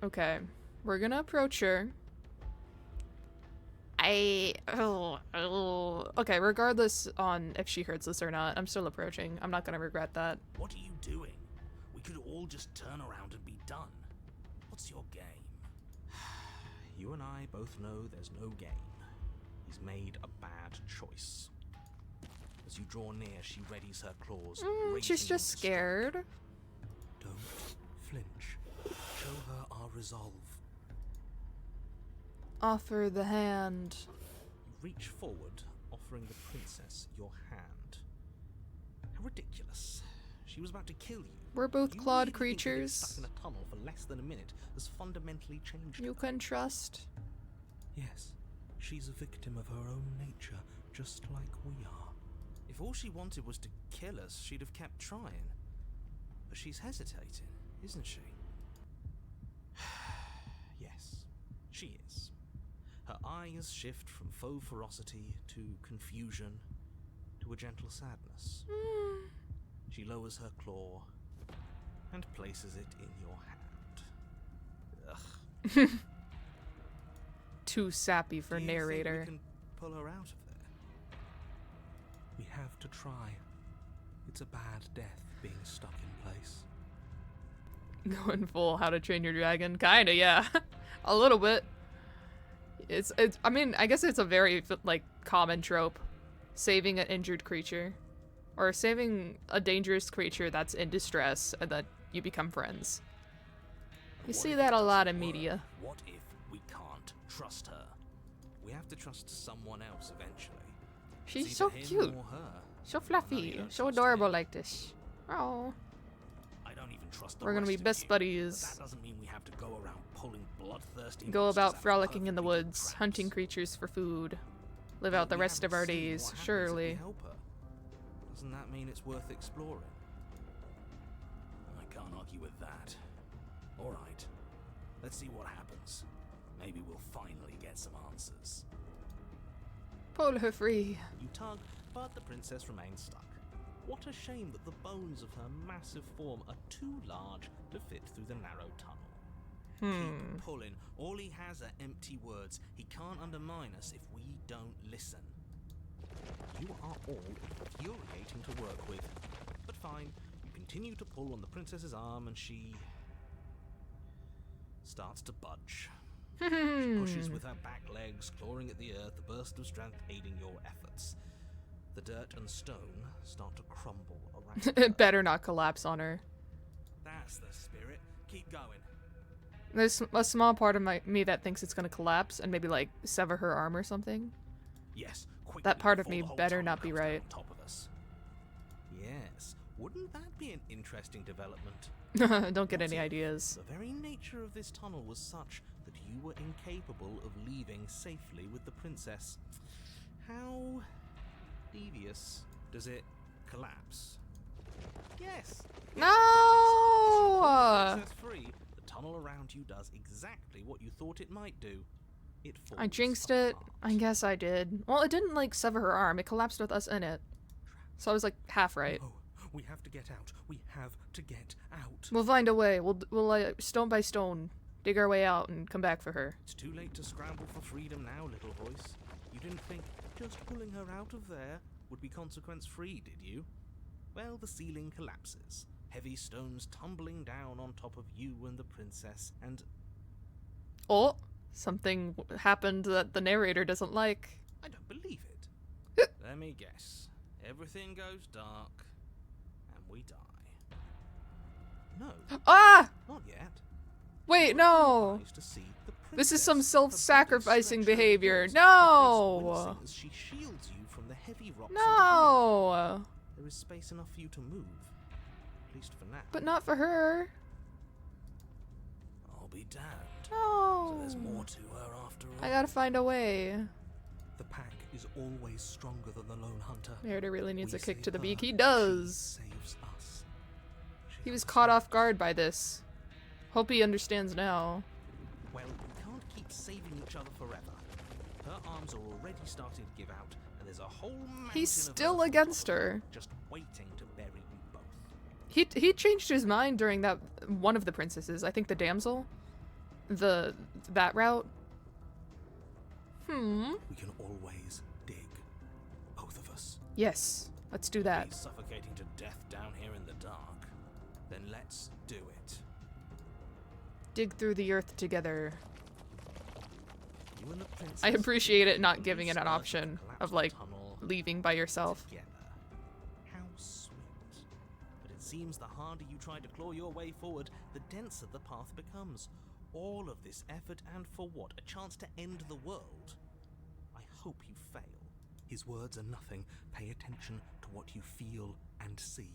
Okay. We're gonna approach her. Okay, regardless on if she hurts us or not, I'm still approaching. I'm not gonna regret that. What are you doing? We could all just turn around and be done. What's your game? You and I both know there's no game. He's made a bad choice. As you draw near, she readies her claws. She's raising just them to strike. scared. Don't flinch. Show her our resolve. Offer the hand. You reach forward, offering the princess your hand. How ridiculous. She was about to kill you. We're both You clawed really think getting creatures. stuck in a tunnel for less than a minute has fundamentally changed You her? can trust. Yes, she's a victim of her own nature, just like we are. If all she wanted was to kill us, she'd have kept trying. But she's hesitating, isn't she? Yes, she is. Her eyes shift from faux ferocity to confusion to a gentle sadness. She lowers her claw and places it in your hand. Ugh. Too sappy for Do you think narrator. we can pull her out of there? We have to try. It's a bad death being stuck in place. Going full How to Train Your Dragon, kinda, yeah. A little bit. It's. I mean, I guess it's a very like common trope, saving an injured creature, or saving a dangerous creature that's in distress, and that you become friends. You What see if that it a lot doesn't in work? media. What if we can't trust her? We have to trust someone else eventually. She's It's so either him cute, or her. so No, you fluffy, don't so trust adorable him. like this. Oh, I don't even trust the we're gonna be rest of best you. buddies. But that doesn't mean we have to go around pulling bloodthirsty Go monsters about out of frolicking in the perfectly good woods, traps. hunting creatures for food. Live But out the we rest of haven't our seen days, what happens if we surely. help her. Doesn't that mean it's worth exploring? I can't argue with that. All right, let's see what happens. Maybe we'll finally get some answers. Pull her free. You tug, but the princess remains stuck. What a shame that the bones of her massive form are too large to fit through the narrow tunnel. Keep pulling. All he has are empty words. He can't undermine us if we don't listen. You are all infuriating to work with. But fine, you continue to pull on the princess's arm and she starts to budge. She pushes with her back legs, clawing at the earth, a burst of strength aiding your efforts. The dirt and stone start to crumble around her. It better not collapse on her. That's the spirit. Keep going. There's a small part of me that thinks it's gonna collapse and maybe like sever her arm or something. Yes, quickly, That part of before me the whole better tunnel not be comes down right. on top of us. Yes, wouldn't that be an interesting development? Don't get What's any if ideas. The very nature of this tunnel was such that you were incapable of leaving safely with the princess. How devious. Does it collapse? Yes. No! Princess free, the tunnel around you does exactly what you thought it might do. It falls I jinxed it. apart. I guess I did. Well, it didn't like sever her arm. It collapsed with us in it. So I was like half right. Oh, we have to get out. We have to get out. We'll find a way. We'll stone by stone dig our way out and come back for her. It's too late to scramble for freedom now, little voice. You didn't think just pulling her out of there would be consequence-free, did you? Well, the ceiling collapses, heavy stones tumbling down on top of you and the princess, and Oh, something happened that the narrator doesn't like. I don't believe it. Let me guess. Everything goes dark, and we die. No, Ah! not yet. Wait, no! Eyes to see the This is some princess, self-sacrificing her body behavior. stretched over, her face No! wincing as she shields you from the heavy rocks and No! debris. There is space enough for you to move, at least for now. But not for her. I'll be damned. No. So there's more to her after all. I gotta find a way. The pack is always stronger than the lone hunter. Narrator really needs We a kick save to the beak. her, He does. She saves us. She He was caught off understands. guard by this. Hope he understands now. Well, we can't keep saving each other forever. Her arms are already starting to give out, and there's a whole mountain He's of still earth on against top of her. just waiting to bury you both. He changed his mind during that one of the princesses. I think the damsel. That route. We can always dig. Both of us. Yes. Let's do Be that. suffocating to death down here in the dark. Then let's do it. Dig through the earth together. You and the princess I appreciate it not will giving it an skirts the option collapsed of like tunnel leaving by yourself. together. How sweet. But it seems the harder you try to claw your way forward, the denser the path becomes. All of this effort, and for what? A chance to end the world? I hope you fail. His words are nothing. Pay attention to what you feel and see.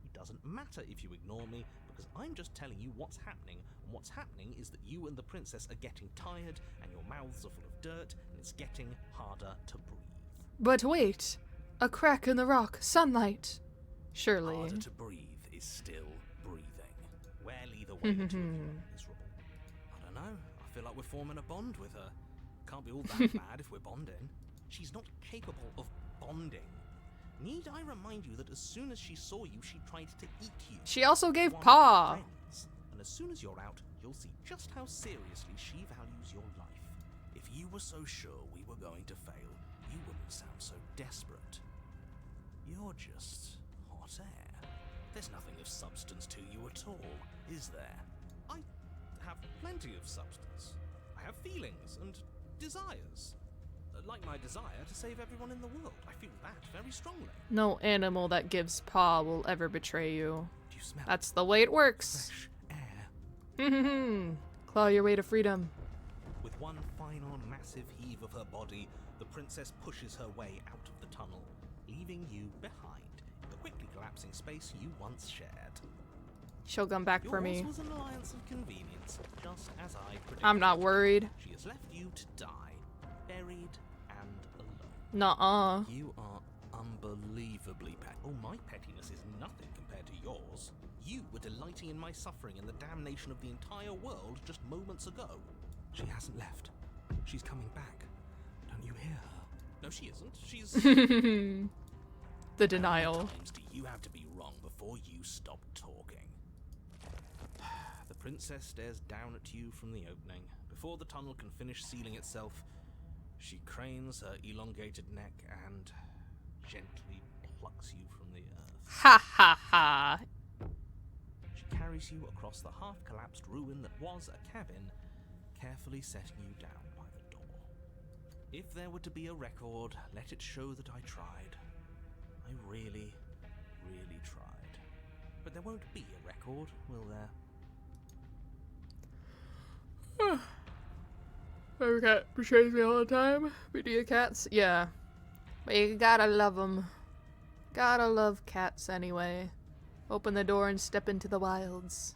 It doesn't matter if you ignore me, because I'm just telling you what's happening. And what's happening is that you and the princess are getting tired, and your mouths are full of dirt, and it's getting harder to breathe. But wait. A crack in the rock. Sunlight. Surely. Harder to breathe is still breathing. Rarely the way the two of you are miserable. I don't know. I feel like we're forming a bond with her. Can't be all that bad if we're bonding. She's not capable of bonding. Need I remind you that as soon as she saw you, she tried to eat you? She also gave You are paw. friends, and as soon as you're out, you'll see just how seriously she values your life. If you were so sure we were going to fail, you wouldn't sound so desperate. You're just hot air. There's nothing of substance to you at all, is there? I have plenty of substance. I have feelings and desires. Like my desire to save everyone in the world. I feel that very strongly. No animal that gives paw will ever betray you. Do you smell That's the way it works. fresh air? Claw your way to freedom. With one final massive heave of her body, the princess pushes her way out of the tunnel, leaving you behind in the quickly collapsing space you once shared. She'll come back for me. Yours was an alliance of convenience, just as I predicted. I'm not worried. She has left you to die, buried and alone. Nuh-uh. You are unbelievably petty. Oh, my pettiness is nothing compared to yours. You were delighting in my suffering and the damnation of the entire world just moments ago. She hasn't left. She's coming back. Don't you hear her? No, she isn't. She's... The denial. How many times do you have to be wrong before you stop talking? The princess stares down at you from the opening. Before the tunnel can finish sealing itself, she cranes her elongated neck and gently plucks you from the earth. Ha ha ha. She carries you across the half-collapsed ruin that was a cabin, carefully setting you down by the door. If there were to be a record, let it show that I tried. I really, really tried. But there won't be a record, will there? My cat betrays me all the time. We do cats? Yeah. But you gotta love them. Gotta love cats anyway. Open the door and step into the wilds.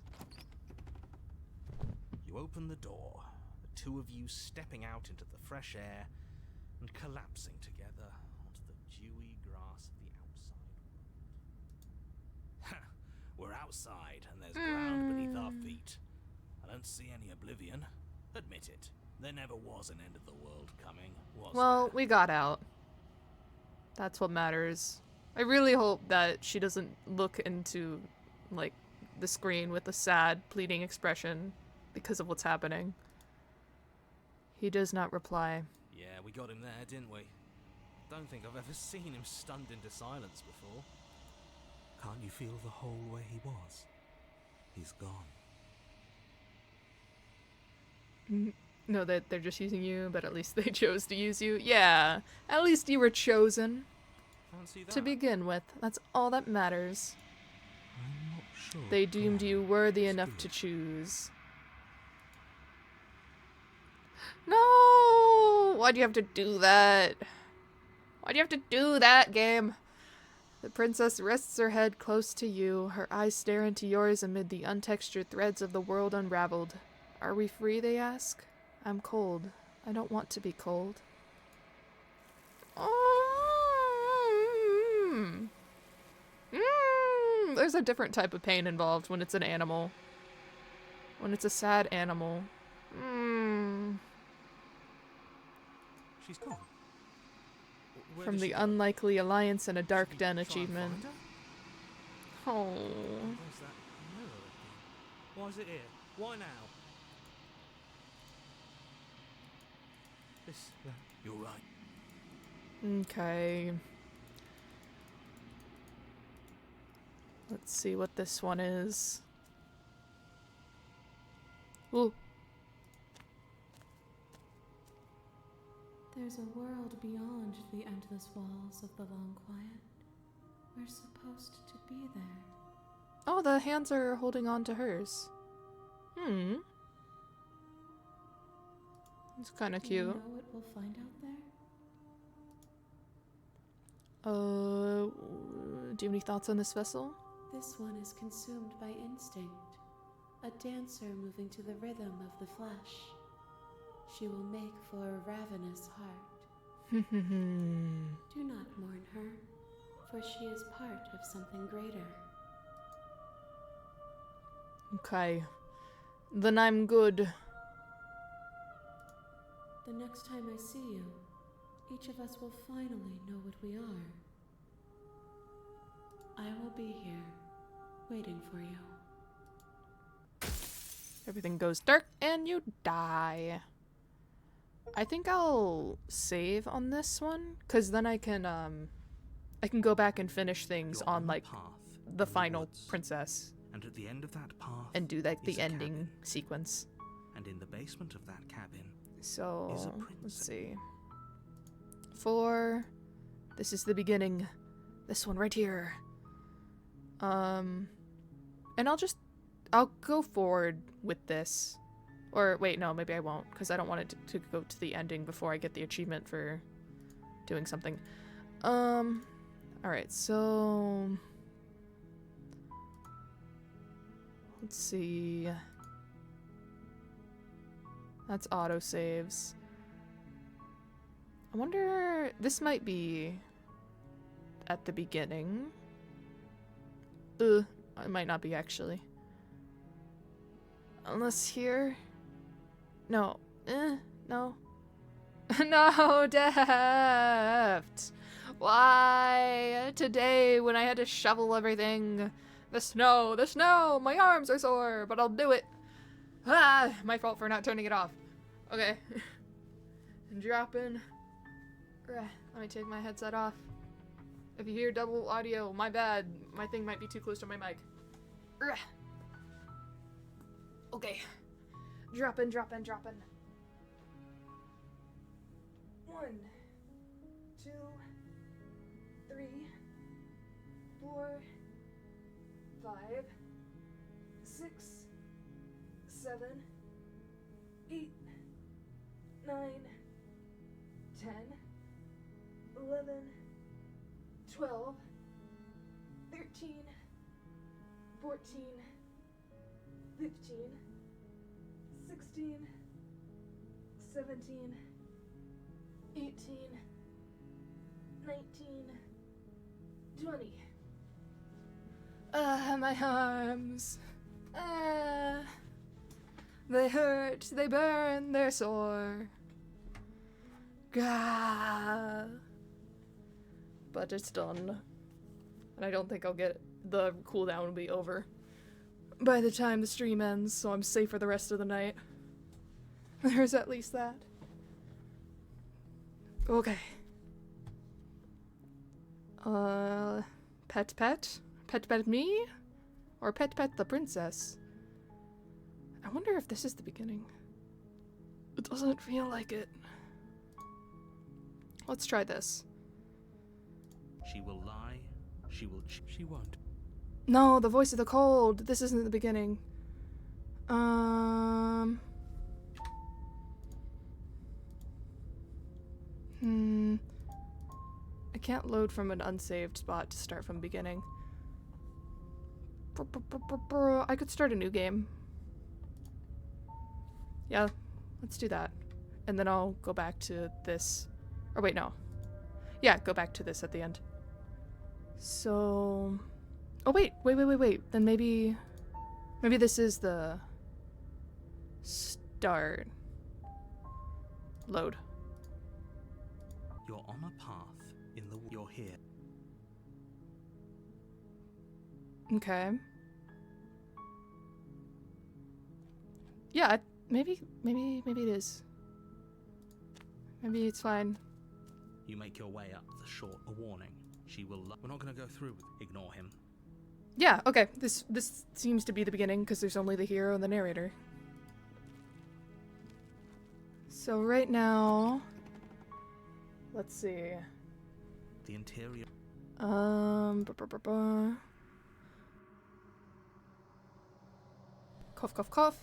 You open the door, the two of you stepping out into the fresh air and collapsing together onto the dewy grass of the outside world. Ha! We're outside and there's ground beneath our feet. I don't see any oblivion. Admit it. There never was an end of the world coming, was Well, there? we got out. That's what matters. I really hope that she doesn't look into, like, the screen with a sad, pleading expression because of what's happening. He does not reply. Yeah, we got him there, didn't we? Don't think I've ever seen him stunned into silence before. Can't you feel the hole where he was? He's gone. No, that they're just using you, but at least they chose to use you. Yeah, at least you were chosen Fancy that? to begin with. That's all that matters. I'm not sure. They deemed God you worthy is enough to good. choose. No! Why'd you have to do that? Why'd you have to do that, game? The princess rests her head close to you, her eyes stare into yours amid the untextured threads of the world unraveled. Are we free, they ask? I'm cold. I don't want to be cold. There's a different type of pain involved when it's an animal. When it's a sad animal. She's gone. Where From did the she go? Unlikely Alliance and a Dark Should we Den try and achievement. find her? Oh. Where's that mirror again? Why is it here? Why now? This. You're right. Okay. Let's see what this one is. Ooh. There's a world beyond the endless walls of the long quiet. We're supposed to be there. Oh, the hands are holding on to hers. It's kind of Do you cute. know what we'll find out there? Do you have any thoughts on this vessel? This one is consumed by instinct, a dancer moving to the rhythm of the flesh. She will make for a ravenous heart. Do not mourn her, for she is part of something greater. Okay. Then I'm good. The next time I see you, each of us will finally know what we are. I will be here, waiting for you. Everything goes dark and you die. I think I'll save on this one, cause then I can go back and finish things You're on the like path the in final woods, princess and at the end of that path and do like is the a ending cabin, sequence. and in the basement of that cabin So is a let's princess. see. 4. This is the beginning. This one right here. And I'll go forward with this. Or wait, no, maybe I won't, because I don't want it to go to the ending before I get the achievement for doing something. Alright, so let's see. That's autosaves. I wonder, this might be at the beginning. It might not be actually. Unless here. No. No. No, Deft! Why? Today, when I had to shovel everything. The snow! My arms are sore, but I'll do it. Ah! My fault for not turning it off. Okay. Dropping. Let me take my headset off. If you hear double audio, my bad. My thing might be too close to my mic. Okay. Dropping. 1, 2, 3, 4, 5, 6, 7, 8, 9, 10, 11, 12, 13, 14, 15, 16, 17, 18, 19, 20. My arms. They hurt, they burn, they're sore. Gah. But it's done. And I don't think I'll get the cooldown will be over by the time the stream ends, so I'm safe for the rest of the night. There's at least that. Okay. Pet. Pet pet me? Or pet pet the princess? I wonder if this is the beginning. It doesn't feel like it. Let's try this. She will lie. She will. She won't. No, the voice of the cold. This isn't the beginning. I can't load from an unsaved spot to start from beginning. I could start a new game. Yeah, let's do that. And then I'll go back to this. Or wait, no. Yeah, go back to this at the end. So... Oh, wait. Then maybe this is the start. Load. You're on a path in the. You're here. Okay. Yeah, maybe it is. Maybe it's fine. You make your way up the short. A warning. She will. We're not going to go through with. Ignore him. Yeah, okay. This seems to be the beginning because there's only the hero and the narrator. So right now, let's see. The interior. Cough, cough, cough.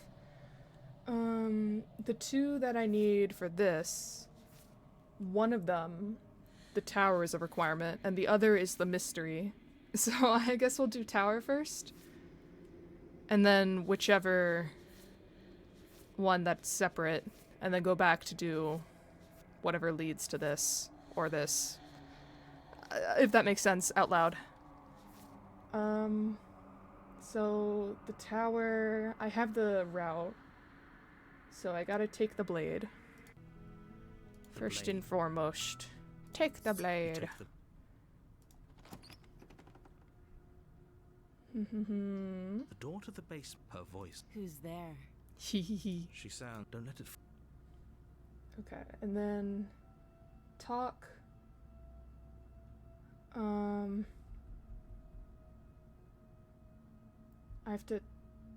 The two that I need for this, one of them, the tower is a requirement, and the other is the mystery. So I guess we'll do tower first. And then whichever one that's separate, and then go back to do whatever leads to this, or this. If that makes sense out loud. So the tower, I have the route. So I gotta take the blade. First and foremost, take the blade. The door to the base. Her voice. Who's there? Hehehe. She sound. Don't let it. Okay, and then talk. I have to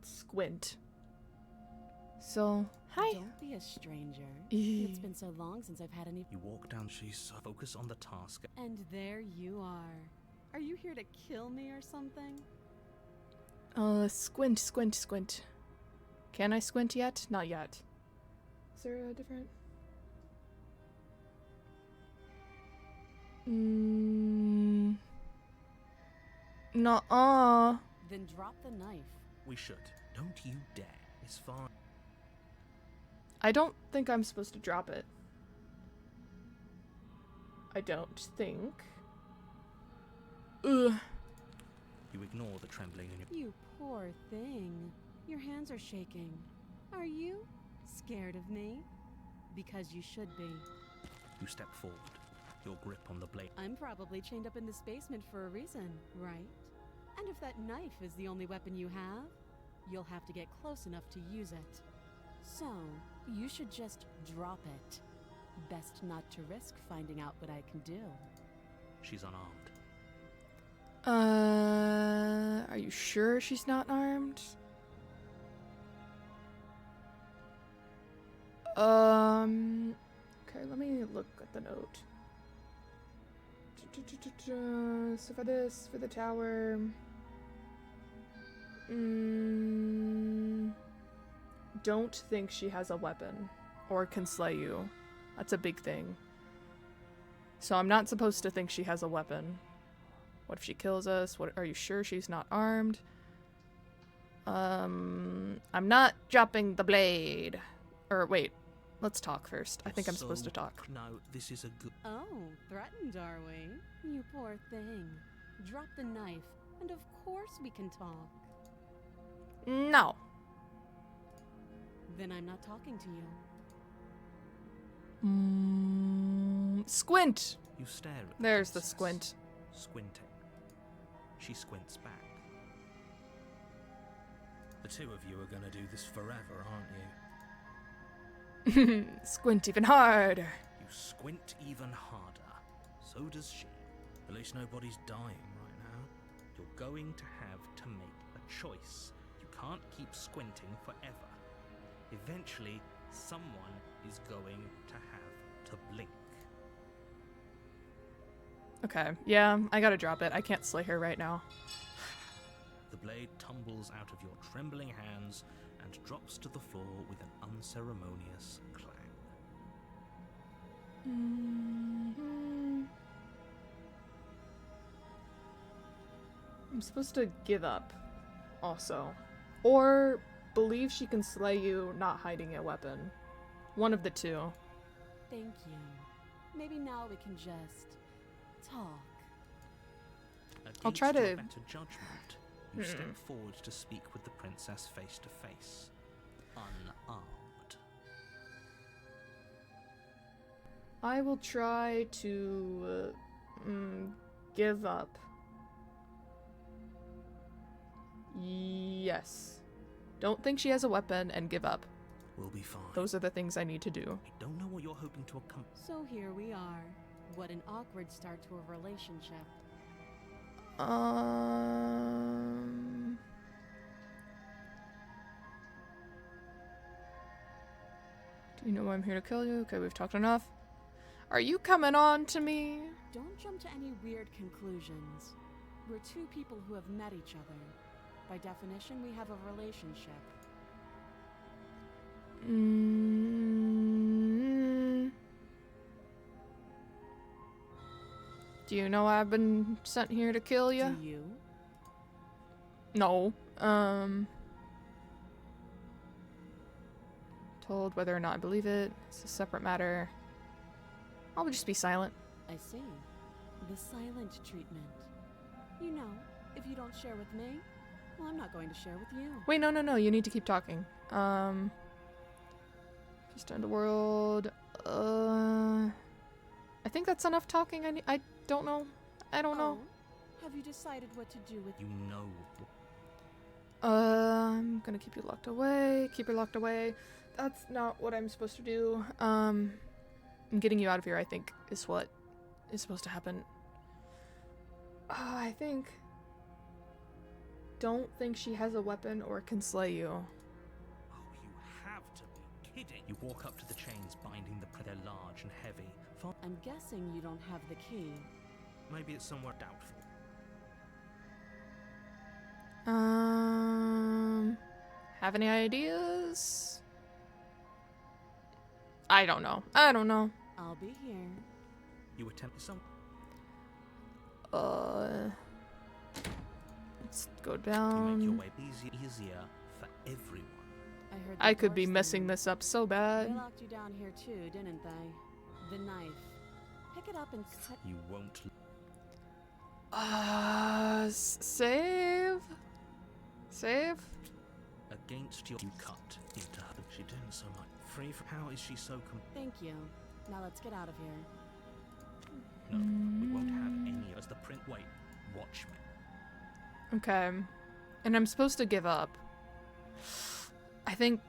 squint. So, hi. Don't be a stranger. Eh. It's been so long since I've had any. You walk down. She's focus on the task. And there you are. Are you here to kill me or something? Squint, squint, squint. Can I squint yet? Not yet. Is there a different? Nuh-uh. Then drop the knife. We should. Don't you dare. It's fine. I don't think I'm supposed to drop it. I don't think. Ugh. You ignore the trembling in your. You poor thing. Your hands are shaking. Are you scared of me? Because you should be. You step forward. Your grip on the blade. I'm probably chained up in this basement for a reason, right? And if that knife is the only weapon you have, you'll have to get close enough to use it. So, you should just drop it. Best not to risk finding out what I can do. She's unarmed. Are you sure she's not armed? Okay, let me look at the note. So for this, for the tower... don't think she has a weapon or can slay you. That's a big thing. So I'm not supposed to think she has a weapon. What if she kills us? What, are you sure she's not armed? I'm not dropping the blade. Or wait, let's talk first. I think I'm supposed to talk. No, this is a good. Oh, threatened, are we? You poor thing. Drop the knife, and of course we can talk. No. Then I'm not talking to you. Squint. You stare at There's the princess, squint. Squinting. She squints back. The two of you are gonna do this forever, aren't you? Squint even harder. You squint even harder. So does she. At least nobody's dying right now. Your going to have to make a choice. You can't keep squinting forever. Eventually, someone is going to have to blink. Okay, yeah, I gotta drop it. I can't slay her right now. The blade tumbles out of your trembling hands and drops to the floor with an unceremonious clang. I'm supposed to give up, also. Or believe she can slay you not hiding a weapon. One of the two. Thank you. Maybe now we can just talk. I'll try Against to- your better judgment, you step forward to speak with the princess face to face, unarmed. I will try to give up. Yes. Don't think she has a weapon and give up. We'll be fine. Those are the things I need to do. I don't know what you're hoping to accomplish. So here we are. What an awkward start to a relationship. Do you know I'm here to kill you? Okay, we've talked enough. Are you coming on to me? Don't jump to any weird conclusions. We're two people who have met each other. By definition, we have a relationship. Do you know I've been sent here to kill you? Do you? No. Told whether or not I believe it. It's a separate matter. I'll just be silent. I see. The silent treatment. You know, if you don't share with me, well, I'm not going to share with you. Wait, no. You need to keep talking. Just underworld. I think that's enough talking. I don't know. I don't know. Oh, have you decided what to do with You know. I'm gonna keep you locked away. Keep her locked away. That's not what I'm supposed to do. I'm getting you out of here, I think, is what is supposed to happen. I think. Don't think she has a weapon or can slay you. Oh, you have to be kidding. You walk up to the chains binding the they're large and heavy. I'm guessing you don't have the key. Maybe it's somewhere doubtful. Have any ideas? I don't know. I'll be here. You attempt some. Let's go You make your down. way easier for everyone. I heard. I the could be doors messing slam. this up so They bad. locked you down here too, didn't they? The knife. Pick it up and cut. You won't. Save? Save? Against you cut into her. She doing so much. Free from. How is she so Thank you. Now let's get out of here. No, we won't have any as the print. Wait, watch me. Okay. And I'm supposed to give up. I think.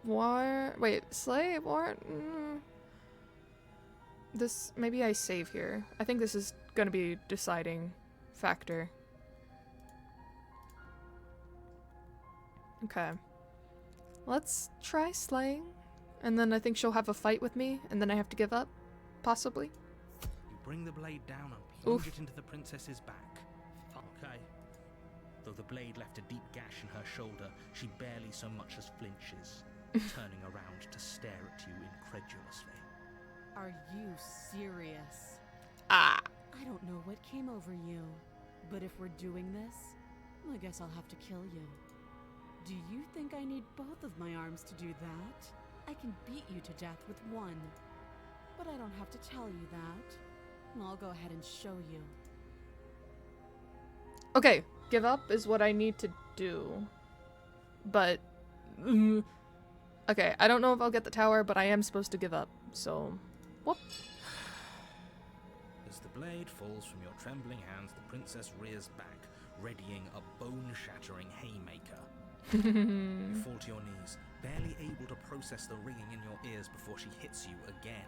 War. Wait, slave? War? This. Maybe I save here. I think this is gonna be deciding factor. Okay. Let's try slaying. And then I think she'll have a fight with me, and then I have to give up. Possibly. You bring the blade down and plunge Oof. it into the princess's back. Okay. Though the blade left a deep gash in her shoulder, she barely so much as flinches, turning around to stare at you incredulously. Are you serious? Ah. I don't know what came over you, but if we're doing this, I guess I'll have to kill you. Do you think I need both of my arms to do that? I can beat you to death with one. But I don't have to tell you that. I'll go ahead and show you. Okay, give up is what I need to do. But. Okay, I don't know if I'll get the tower, but I am supposed to give up. So. Whoop. As the blade falls from your trembling hands, the princess rears back, readying a bone-shattering haymaker. You fall to your knees, barely able to process the ringing in your ears before she hits you again.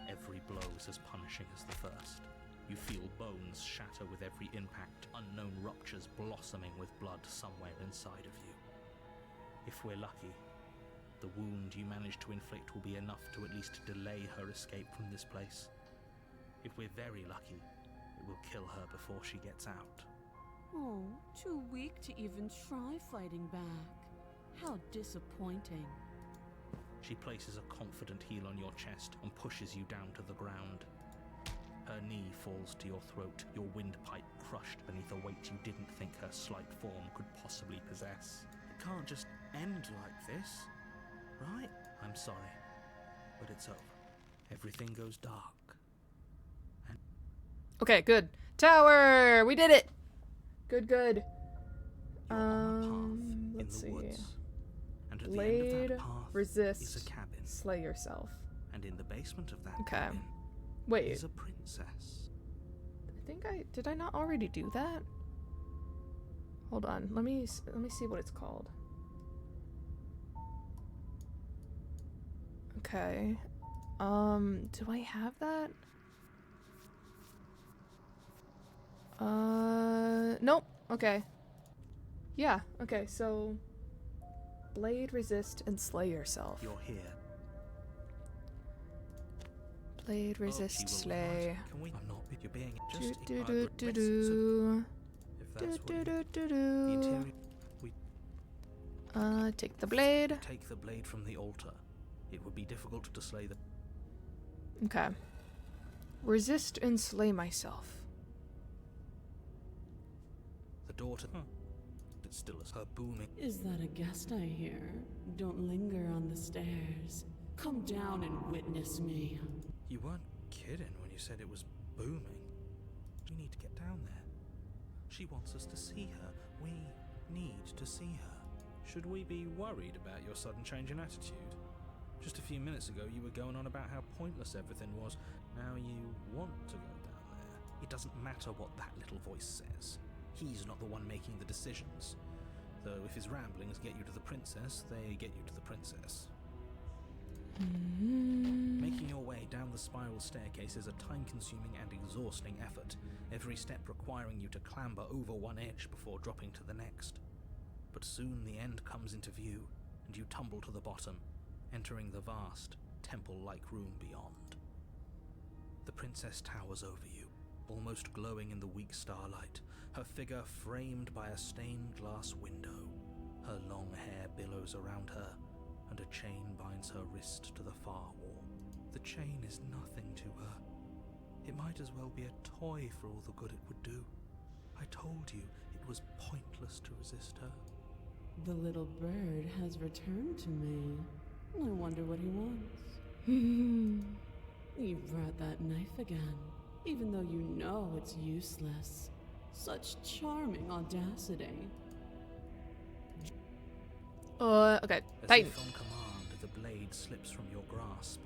Every blow is as punishing as the first. You feel bones shatter with every impact, unknown ruptures blossoming with blood somewhere inside of you. If we're lucky, the wound you manage to inflict will be enough to at least delay her escape from this place. If we're very lucky, it will kill her before she gets out. Oh, too weak to even try fighting back. How disappointing. She places a confident heel on your chest and pushes you down to the ground. Her knee falls to your throat, your windpipe crushed beneath a weight you didn't think her slight form could possibly possess. It can't just end like this, right? I'm sorry, but it's over. Everything goes dark. Okay, good. Tower! We did it! Good, good. You're on a path Let's in see. the woods. And at the end Blade, of that path resist, is a cabin. slay yourself. And in the basement of that Okay. cabin Wait, is a princess. did I not already do that? Hold on, let me see what it's called. Okay. Do I have that? Nope. Okay. Yeah, okay, so blade, resist, and slay yourself. You're here. Blade, resist, she will slay. not. Can we? I'm not. You're being Do just. do I do regret do it, do. so if Do that's what do you, do do the do. interior. We Take the blade. take the blade from the altar. It would be difficult to slay the. Okay. Resist and slay myself. The daughter. It's still as her booming. Is that a guest I hear? Don't linger on the stairs. Come down and witness me. You weren't kidding when you said it was booming. We need to get down there. She wants us to see her. We need to see her. Should we be worried about your sudden change in attitude? Just a few minutes ago you were going on about how pointless everything was. Now you want to go down there. It doesn't matter what that little voice says. He's not the one making the decisions. Though if his ramblings get you to the princess, they get you to the princess. Making your way down the spiral staircase is a time-consuming and exhausting effort, every step requiring you to clamber over one edge before dropping to the next. But soon the end comes into view, and you tumble to the bottom, entering the vast, temple-like room beyond. The princess towers over you, almost glowing in the weak starlight, her figure framed by a stained glass window. Her long hair billows around her, and a chain binds her wrist to the far wall. The chain is nothing to her. It might as well be a toy for all the good it would do. I told you it was pointless to resist her. The little bird has returned to me. I wonder what he wants. You brought that knife again, even though you know it's useless. Such charming audacity. Okay. As Titan. if on command, the blade slips from your grasp.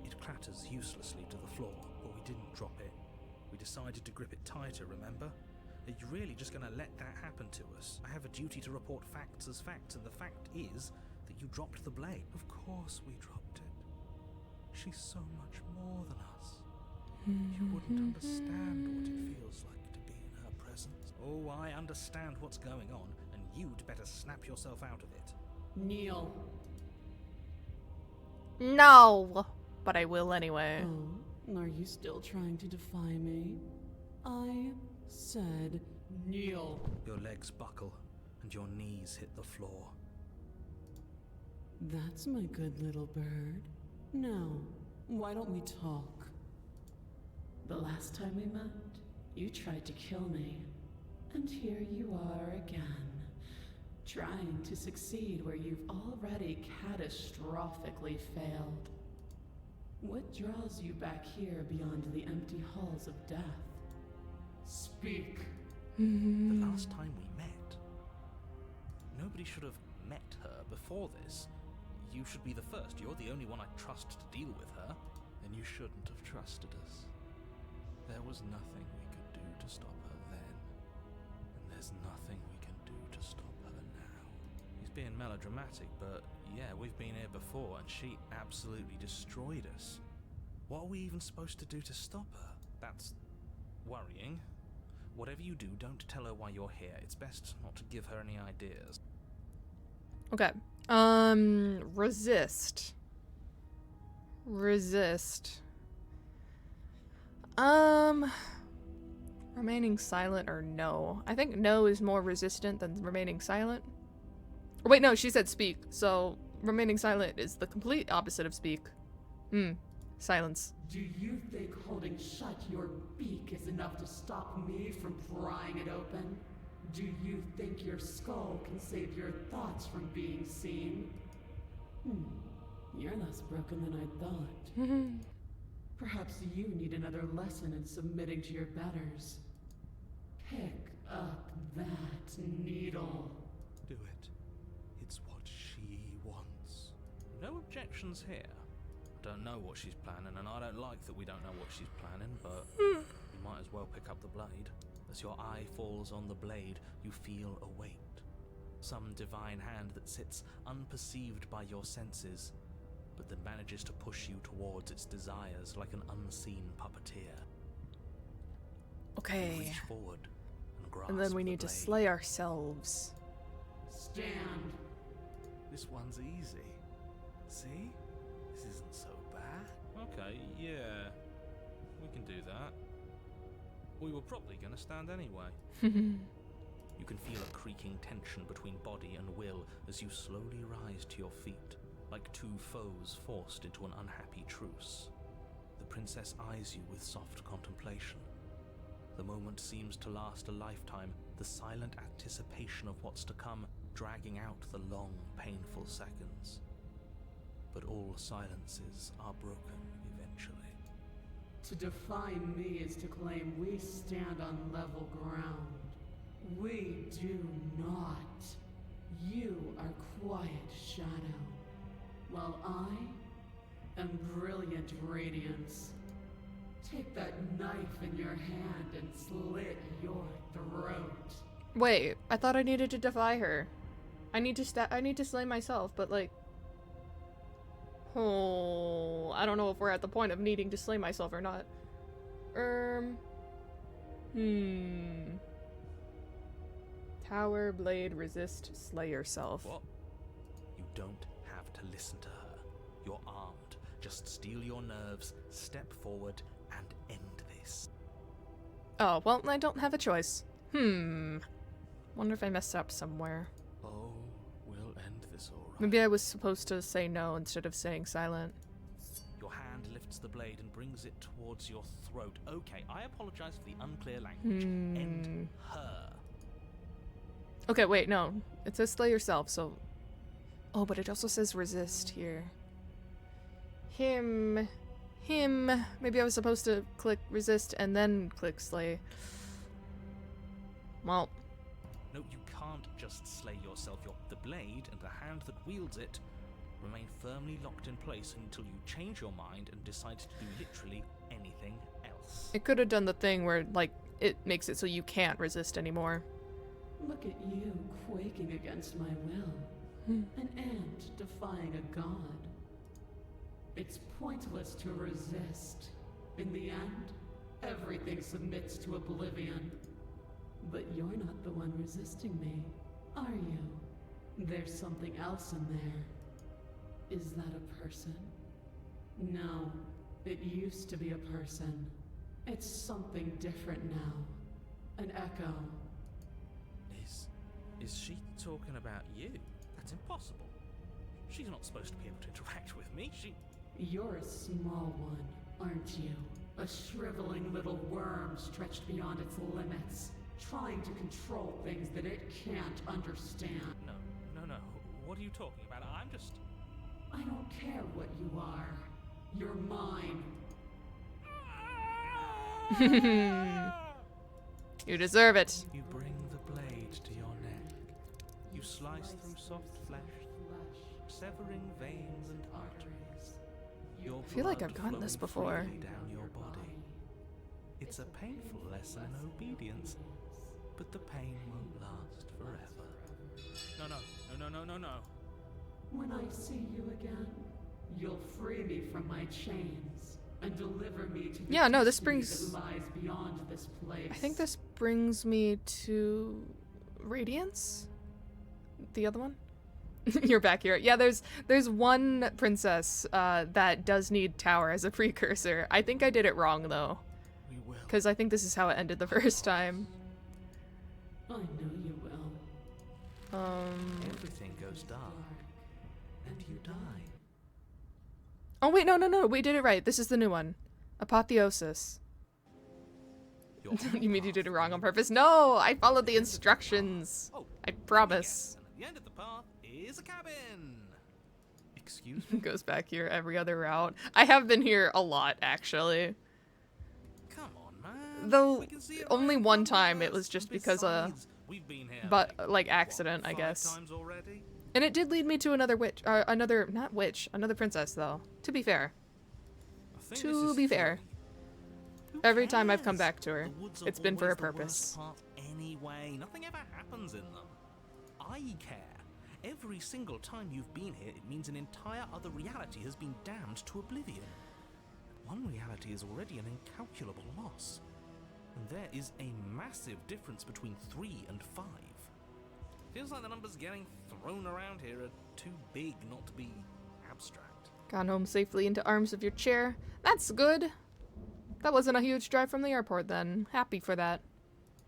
It clatters uselessly to the floor, but we didn't drop it. We decided to grip it tighter, remember? Are you really just going to let that happen to us? I have a duty to report facts as facts, and the fact is that you dropped the blade. Of course we dropped it. She's so much more than us. You wouldn't understand what it feels like to be in her presence. Oh, I understand what's going on, and you'd better snap yourself out of it. Kneel. No! But I will anyway. Oh, are you still trying to defy me? I said kneel. Your legs buckle, and your knees hit the floor. That's my good little bird. Now, why don't we talk? The last time we met, you tried to kill me. And here you are again, trying to succeed where you've already catastrophically failed. What draws you back here beyond the empty halls of death? Speak. The last time we met, nobody should have met her before this. You should be the first. You're the only one I trust to deal with her. Then you shouldn't have trusted us. There was nothing we could do to stop her then. And there's nothing we can do to stop her now. He's being melodramatic, but yeah, we've been here before and she absolutely destroyed us. What are we even supposed to do to stop her? That's worrying. Whatever you do, don't tell her why you're here. It's best not to give her any ideas. Okay. Resist. Resist. Remaining silent or no? I think no is more resistant than remaining silent. Or wait, no, she said speak. So remaining silent is the complete opposite of speak. Silence. Do you think holding shut your beak is enough to stop me from prying it open? Do you think your skull can save your thoughts from being seen? You're less broken than I thought. Perhaps you need another lesson in submitting to your betters. Pick up that needle. Do it. It's what she wants. No objections here. I don't know what she's planning, and I don't like that we don't know what she's planning, but you might as well pick up the blade. As your eye falls on the blade, you feel a weight. Some divine hand that sits unperceived by your senses, but that manages to push you towards its desires like an unseen puppeteer. Okay. You reach forward and grasp And then we the need to blade. slay ourselves. Stand. This one's easy. See? This isn't so bad. Okay, yeah. We can do that. We were probably going to stand anyway. You can feel a creaking tension between body and will as you slowly rise to your feet, like two foes forced into an unhappy truce. The princess eyes you with soft contemplation. The moment seems to last a lifetime, the silent anticipation of what's to come dragging out the long, painful seconds. But all silences are broken eventually. To define me is to claim we stand on level ground. We do not. You are quiet shadow, while I am brilliant radiance. Take that knife in your hand and slit your throat. Wait, I thought I needed to defy her. I need to slay myself, but like... Oh, I don't know if we're at the point of needing to slay myself or not. Tower, blade, resist, slay yourself. What? You don't have to listen to her. You're armed. Just steel your nerves, step forward, and end this. Oh, well, I don't have a choice. Wonder if I messed up somewhere. Oh, we'll end this all right. Maybe I was supposed to say no instead of saying silent. Your hand lifts the blade and brings it towards your throat. Okay, I apologize for the unclear language. End her. Okay, wait, no. It says slay yourself, so... Oh, but it also says resist here. Him. Maybe I was supposed to click resist and then click slay. Well. No, you can't just slay yourself. The blade and the hand that wields it remain firmly locked in place until you change your mind and decide to do literally anything else. It could have done the thing where, like, it makes it so you can't resist anymore. Look at you quaking against my will. An ant defying a god. It's pointless to resist. In the end, everything submits to oblivion. But you're not the one resisting me, are you? There's something else in there. Is that a person? No, it used to be a person. It's something different now. An echo. Is she talking about you? That's impossible. She's not supposed to be able to interact with me. You're a small one, aren't you? A shriveling little worm stretched beyond its limits, trying to control things that it can't understand. No. What are you talking about? I'm just... I don't care what you are. You're mine. You deserve it. You bring the blade to your neck. You slice through soft flesh, severing veins and arteries. Your I feel like blood I've gotten this flowing before. freely down your body. It's a painful lesson in obedience, but the pain won't last forever. No, No. When I see you again, you'll free me from my chains and deliver me to the Yeah, no, this destiny brings... that lies beyond this place. I think this brings me to Radiance? The other one? You're back here. Yeah, there's one princess that does need Tower as a precursor. I think I did it wrong, though. We will. Because I think this is how it ended the first time. I know you will. Everything goes dark, and you die. Oh, wait, no, we did it right. This is the new one. Apotheosis. You're on You mean the you did it path wrong on to purpose? No, I followed the instructions. Oh, I promise. yes, and at the end of the path is a cabin. Excuse me? Goes back here every other route. I have been here a lot, actually. Come on, man. Though, We can see it only right one from time it us. was just And because, besides, we've been here but, like, what, accident, I 5 guess. times already? And it did lead me to another witch, not witch, another princess, though. To be fair. I think To this is be fair. silly. Who Every time I've come cares? back to her, The woods are it's been for a always the worst purpose. part anyway, nothing ever happens in them. I care. Every single time you've been here, it means an entire other reality has been damned to oblivion. One reality is already an incalculable loss. And there is a massive difference between 3 and 5. Feels like the numbers getting thrown around here are too big not to be abstract. Gone home safely into arms of your chair. That's good. That wasn't a huge drive from the airport, then. Happy for that.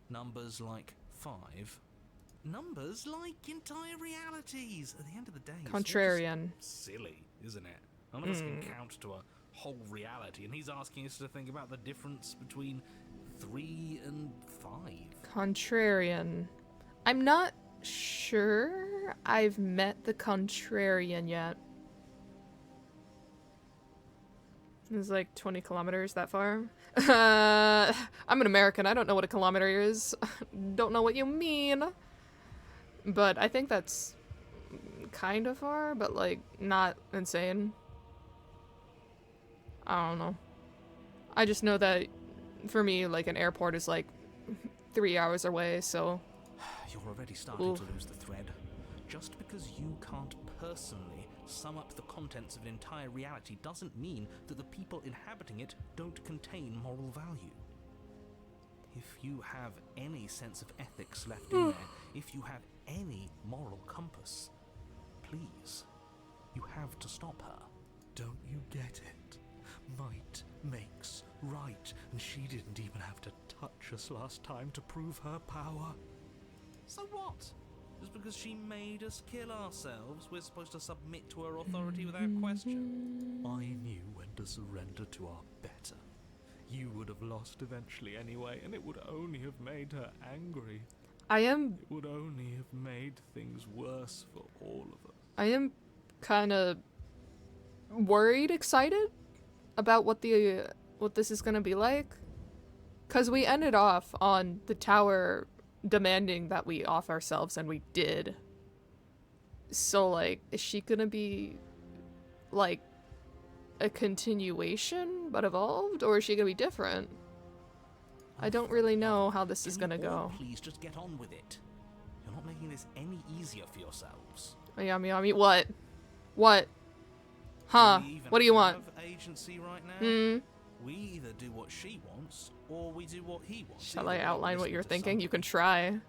Numbers like 5. Numbers like entire realities. At the end of the day, it's all just Contrarian. silly, isn't it? None of us can count to a whole reality, and he's asking us to think about the difference between 3 and 5. Contrarian. I'm not sure I've met the Contrarian yet. It's like 20 kilometers that far. I'm an American. I don't know what a kilometer is. Don't know what you mean. But I think that's kind of far, but like not insane. I don't know. I just know that for me, like an airport is like 3 hours away, so. You're already starting Oof. to lose the thread. Just because you can't personally sum up the contents of an entire reality doesn't mean that the people inhabiting it don't contain moral value. If you have any sense of ethics left in there, if you have any moral compass, please, you have to stop her. Don't you get it? Might makes right, and she didn't even have to touch us last time to prove her power. So what? Just because she made us kill ourselves, we're supposed to submit to her authority without question? I knew when to surrender to our better. You would have lost eventually anyway, and it would only have made her angry. It would only have made things worse for all of us. I am kind of worried, excited about what this is gonna be like, cause we ended off on the tower demanding that we off ourselves, and we did. So like, is she gonna be like a continuation but evolved, or is she gonna be different? I don't really know how this is Can you gonna all go. Please just get on with it. You're not making this any easier for yourselves. Yummy, what? What? Huh? We even What do you want? have agency right now. Hmm? We either do what she wants, or we do what he wants. Shall Either I way, outline what listen you're to thinking? You can somebody. try.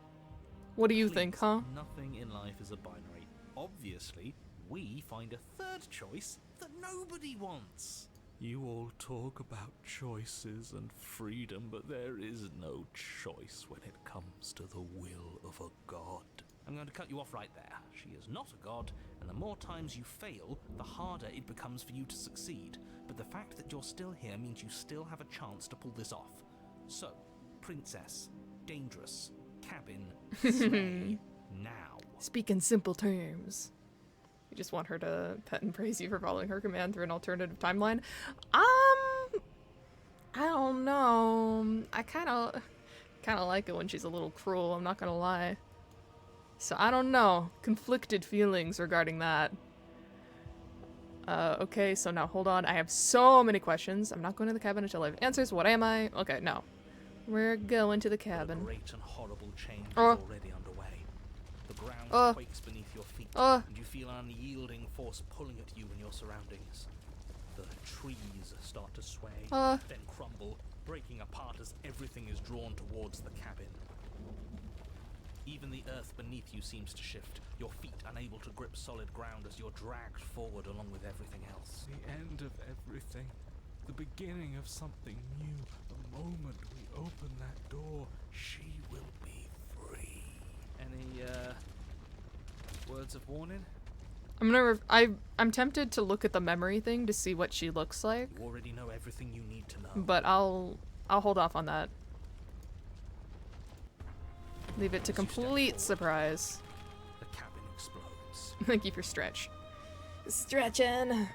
What do you think, Please, huh? Nothing in life is a binary. Obviously, we find a third choice that nobody wants. You all talk about choices and freedom, but there is no choice when it comes to the will of a god. I'm going to cut you off right there. She is not a god, and the more times you fail, the harder it becomes for you to succeed. But the fact that you're still here means you still have a chance to pull this off. So, princess, dangerous, cabin, slay, now. Speak in simple terms. You just want her to pet and praise you for following her command through an alternative timeline? I don't know. I kind of like it when she's a little cruel, I'm not gonna lie. So I don't know. Conflicted feelings regarding that. Okay, so now hold on. I have so many questions. I'm not going to the cabin until I have answers. What am I? Okay, no. We're going to the A cabin. great and horrible change is Oh. already underway. The ground quakes beneath your feet and you feel an unyielding force pulling at you and your surroundings. The trees start to sway, then crumble, breaking apart as everything is drawn towards the cabin. Even the earth beneath you seems to shift, your feet unable to grip solid ground as you're dragged forward along with everything else. The end of everything. The beginning of something new. The moment we open that door, she will be free. Any, words of warning? I'm tempted to look at the memory thing to see what she looks like, You already know everything you need to know. but I'll hold off on that. Leave it to complete surprise. The cabin explodes. Thank you for stretch. Stretching.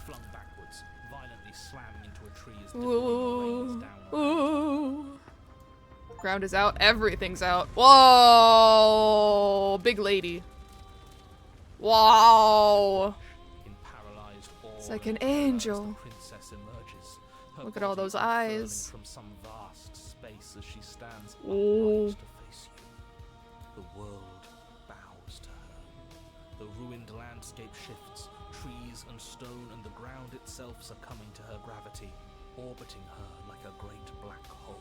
Flung backwards, violently slamming into a tree as Ooh. rains down on Ooh. Ground is out. Everything's out. Whoa! Big lady. Wow. In paralyzed awe, It's like an you realize angel. the princess emerges. Her Look at all body those unfurling eyes. from some vast space as she stands Ooh. upright to face you. The world bows to her. The ruined landscape shifts. Trees and stone and the ground itself succumbing to her gravity, orbiting her like a great black hole.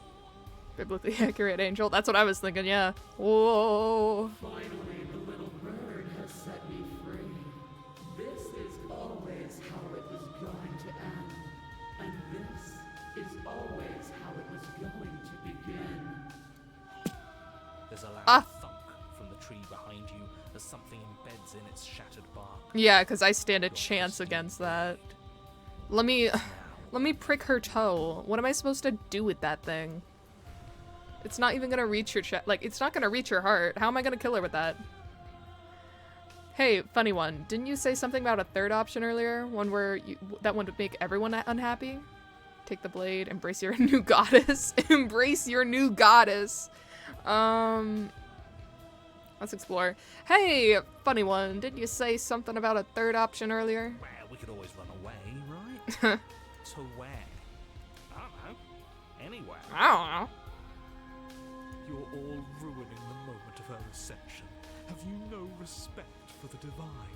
Biblically accurate angel. That's what I was thinking, yeah. Whoa. Finally, the little bird has set me free. This is always how it was going to end. And this is always how it was going to begin. There's a loud Ah. thunk from the tree behind you as something embeds in its shattered bark. Yeah, because I stand a chance against that. Let me prick her toe. What am I supposed to do with that thing? It's not even gonna reach your chest. Like, it's not gonna reach your heart. How am I gonna kill her with that? Hey, funny one. Didn't you say something about a third option earlier? One where that one would make everyone unhappy? Take the blade. Embrace your new goddess. Embrace your new goddess. Let's explore. Hey, funny one. Didn't you say something about a third option earlier? Well, we could always run away, right? To where? I don't know. Anywhere. I don't know. You're all ruining the moment of her ascension. Have you no respect for the divine?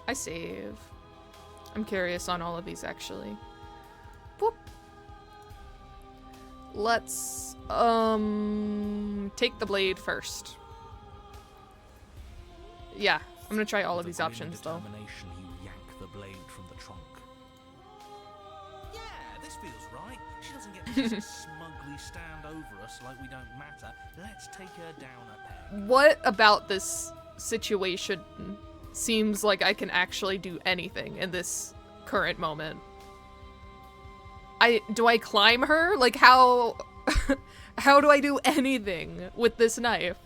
I save. I'm curious on all of these, actually. Whoop. Let's, take the blade first. Yeah, I'm gonna try all of With these a grim options, though. determination, you yank the blade from the trunk. Yeah, this feels right. She doesn't get to just smugly stand over us like we don't matter. Let's take her down a peg. What about this situation seems like I can actually do anything in this current moment? Do I climb her? Like, how how do I do anything with this knife?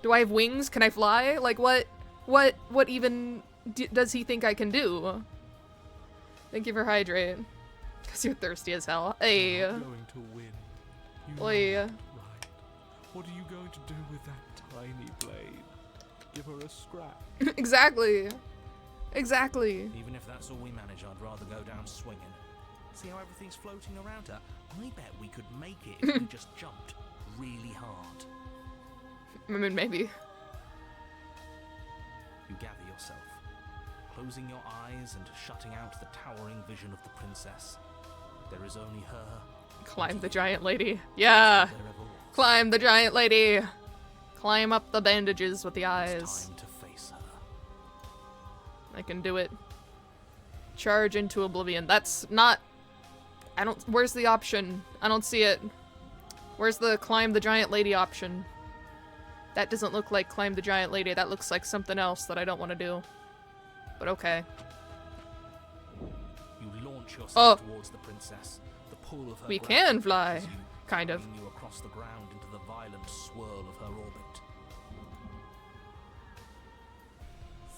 Do I have wings? Can I fly? Like, what even does he think I can do? Thank you for hydrate. Because you're thirsty as hell. Hey. You're not going to win. You know Oi. that, right? What are you going to do with that tiny blade? Give her a scrap. Exactly. Exactly. Even if that's all we manage, I'd rather go down swinging. See how everything's floating around her? I bet we could make it if we just jumped really hard. I mean, maybe. You gather yourself, closing your eyes and shutting out the towering vision of the princess. There is only her. Climb the giant lady. Yeah. Wherever was. Climb the giant lady. Climb up the bandages with the eyes. It's time to face her. I can do it. Charge into oblivion. That's not... Where's the option? I don't see it. Where's the climb the giant lady option? That doesn't look like climb the giant lady. That looks like something else that I don't want to do. But okay. You launch yourself towards the princess. The pull of her We gravity can fly. pushes you, Kind of. carrying you across the ground into the violent swirl of her orbit.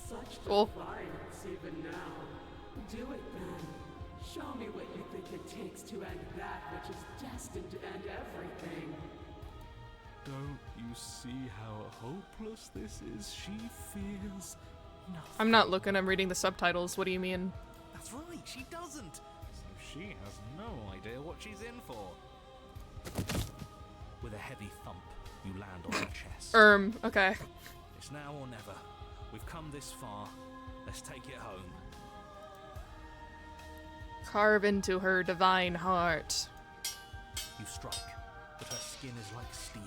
Such Cool. defiance even now. Do it then. Show me what you think it takes to end that which is destined to end everything. Don't you see how hopeless this is? She fears nothing. I'm not looking. I'm reading the subtitles. What do you mean? A That's right, she doesn't. So she has no idea what she's in for. With a heavy thump, you land on her chest. Okay. It's now or never. We've come this far. Let's take it home. Carve into her divine heart. You strike, but her skin is like steel.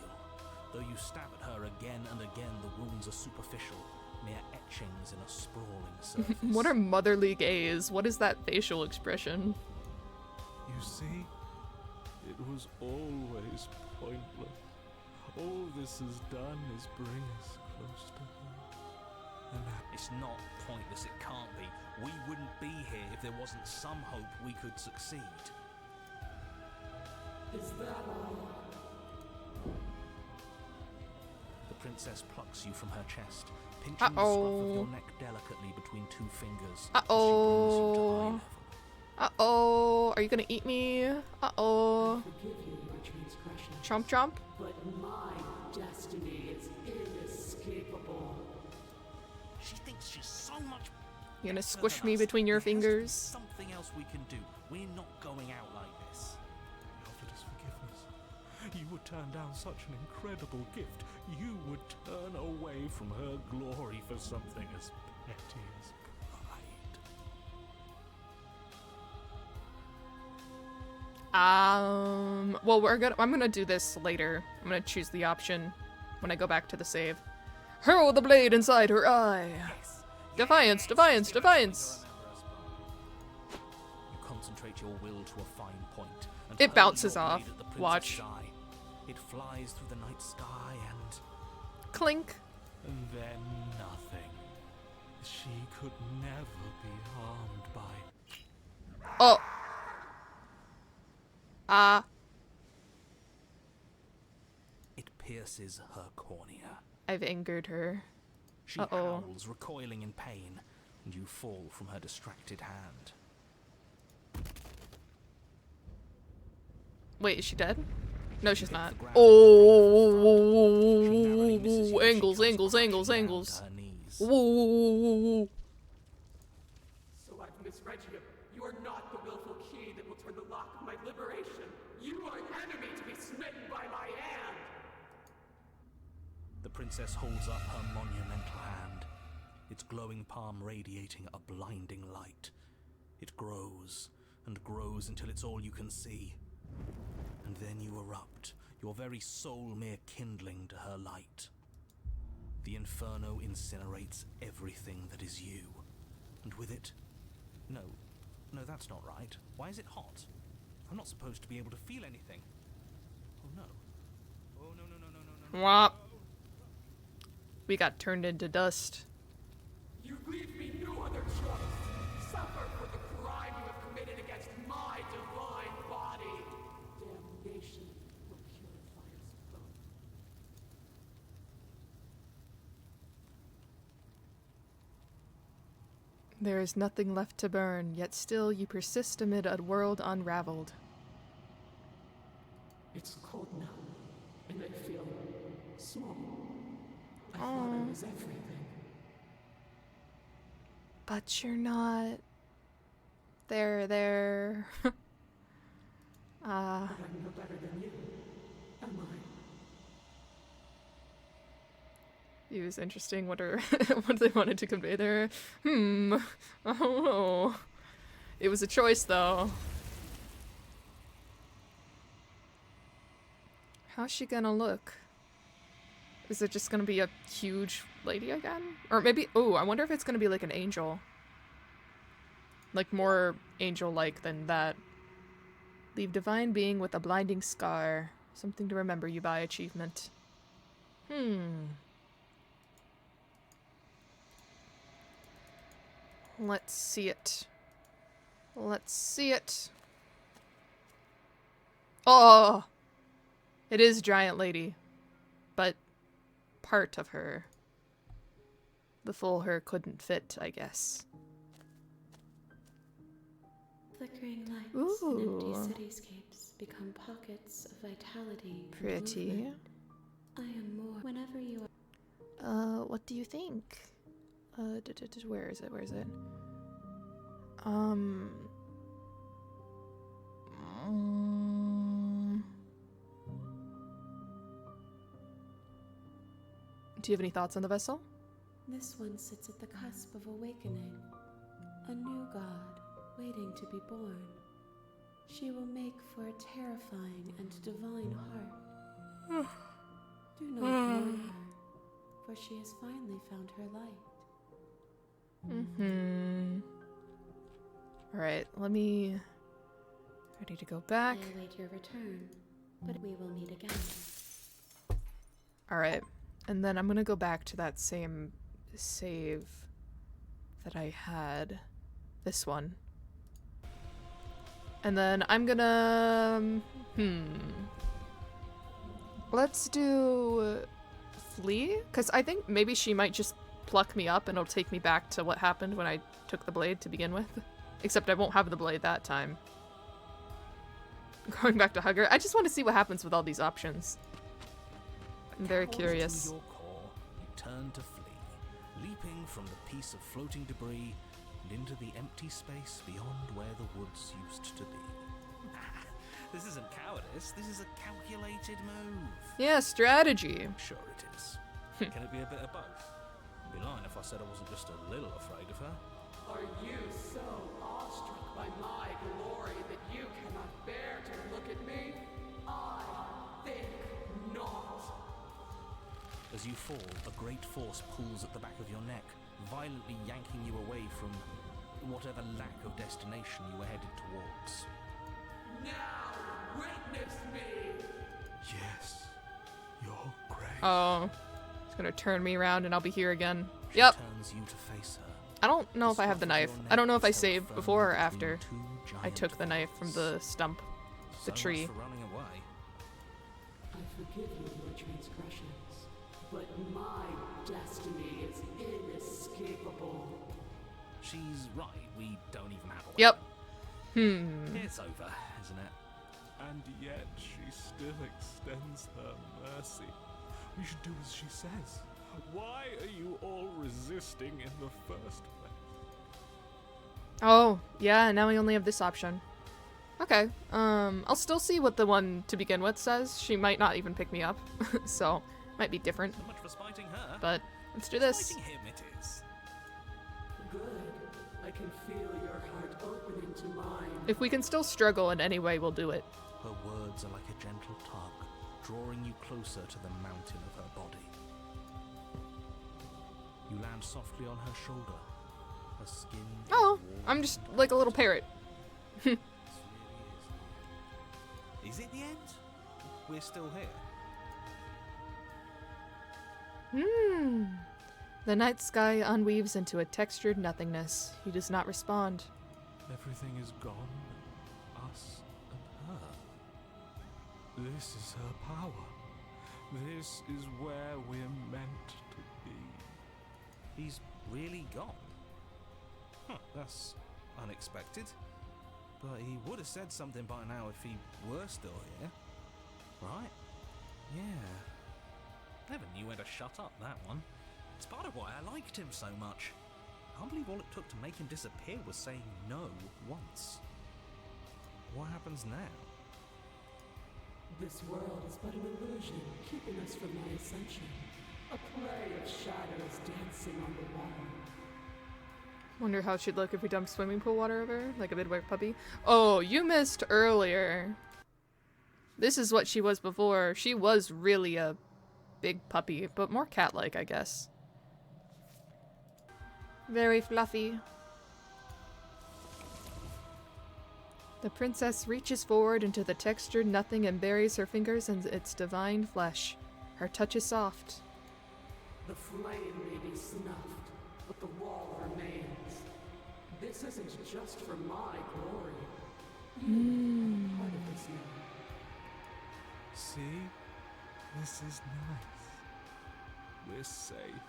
Though you stab at her again and again, the wounds are superficial, mere etchings in a sprawling surface. What are motherly gaze? What is that facial expression? You see, it was always pointless. All this has done is bring us close to her. And It's not pointless, it can't be. We wouldn't be here if there wasn't some hope we could succeed. Is that all? The princess plucks you from her chest, pinching the scruff of your neck delicately between two fingers. As she brings you to eye level. Uh-oh. Are you gonna eat me? Uh-oh. Forgive you your transgression. Chomp chomp? But my destiny is inescapable. She thinks she's so much. You gonna better squish than me us. between your There has to be fingers? something else we can do. We're not going out like this. He offered us forgiveness. You would turn down such an incredible gift. You would turn away from her glory for something as petty as pride. Well, I'm gonna do this later. I'm gonna choose the option when I go back to the save. Hurl the blade inside her eye. Defiance, defiance, defiance. You concentrate your will to a fine point. And It hurl bounces your off. blade at the princess's Watch. eye. It flies through the night sky and Clink. Then nothing. She could never be harmed by. Oh. it pierces her cornea. I've angered her. She howls, recoiling in pain, and you fall from her distracted hand. Wait, is she dead? No, she's not. the ground. Oh, She narrowly misses you as she angles, comes angles, crashing angles, down angles. to her knees. Whoa. So I've misread you. You are not the willful key that will turn the lock of my liberation. You are an enemy to be smitten by my hand. The princess holds up her monumental hand, its glowing palm radiating a blinding light. It grows and grows until it's all you can see. And then you erupt, your very soul mere kindling to her light. The inferno incinerates everything that is you. And with it... No, that's not right. Why is it hot? I'm not supposed to be able to feel anything. Oh no. Oh no. Wop. We got turned into dust. You leave me no other choice. Suffer for the crime you have committed against my divine body. Damnation will purify us both. There is nothing left to burn, yet still you persist amid a world unraveled. It's cold now, and I feel small. I thought I was everything. But you're not. There. But I'm no better than you, am I? It was interesting what they wanted to convey there. I don't know. It was a choice, though. How's she gonna look? Is it just gonna be a huge lady again? Or maybe, I wonder if it's gonna be like an angel. Like more angel-like than that. Leave divine being with a blinding scar. Something to remember you by achievement. Let's see it. Let's see it. Oh! It is Giant Lady. But part of her. The full her couldn't fit, I guess. Flickering lights Ooh. and empty cityscapes become pockets of vitality. and Pretty. movement. I am more. Whenever you are. What do you think? Where is it? Do you have any thoughts on the vessel? This one sits at the cusp of awakening, a new god waiting to be born. She will make for a terrifying and divine heart. Do not mourn her, for she has finally found her light. Alright, ready to go back. I await your return, but we will meet again. Alright, and then I'm gonna go back to that same save that I had. This one. And then I'm gonna... Let's do... Flee? Because I think maybe she might just pluck me up and it'll take me back to what happened when I took the blade to begin with. Except I won't have the blade that time. Going back to Hugger. I just want to see what happens with all these options. I'm very curious. To your core, you turn to flee, leaping from the piece of floating debris and into the empty space beyond where the woods used to be. This isn't cowardice, this is a calculated move. Yeah, strategy. I'm sure it is. Can it be a bit of both? I'd be lying if I said I wasn't just a little afraid of her. Are you so awestruck by my glory that you cannot bear to look at me? I think not. As you fall, a great force pulls at the back of your neck, violently yanking you away from whatever lack of destination you were headed towards. Now witness me! Yes, you're great. Oh. It's gonna turn me around and I'll be here again. She Yep. turns you to face her. I don't know if I have the knife. I don't know if I saved before or after I took the knife from the stump. The tree. So much for running away. I forgive you your transgressions, but my destiny is inescapable. She's right, we don't even have a weapon. Yep. It's over, isn't it? And yet she still extends her mercy. We should do as she says. Why are you all resisting in the first place? Oh, yeah, now we only have this option. Okay, I'll still see what the one to begin with says. She might not even pick me up, so might be different. So much for spiting her. But let's do this. Spiting him it is. Good. I can feel your heart opening to mine. If we can still struggle in any way, we'll do it. Her words are like a gentle tug, drawing you closer to the mountain of her body. You land softly on her shoulder. Her skin. Oh, I'm just like a little parrot. Is it the end? We're still here. The night sky unweaves into a textured nothingness. He does not respond. Everything is gone. Us and her. This is her power. This is where we're meant to be. He's really gone. Huh, that's unexpected. But he would have said something by now if he were still here. Right? Yeah. Never knew when to shut up, that one. It's part of why I liked him so much. I can't believe all it took to make him disappear was saying no once. What happens now? This world is but an illusion, keeping us from my ascension. A play of shadows dancing on the wall. Wonder how she'd look if we dumped swimming pool water over her, like a midwife puppy. Oh, you missed earlier. This is what she was before. She was really a big puppy, but more cat-like, I guess. Very fluffy. The princess reaches forward into the textured nothing and buries her fingers in its divine flesh. Her touch is soft. The flame may be snuffed, but the wall remains. This isn't just for my glory. You are part of this now. See? This is nice. We're safe.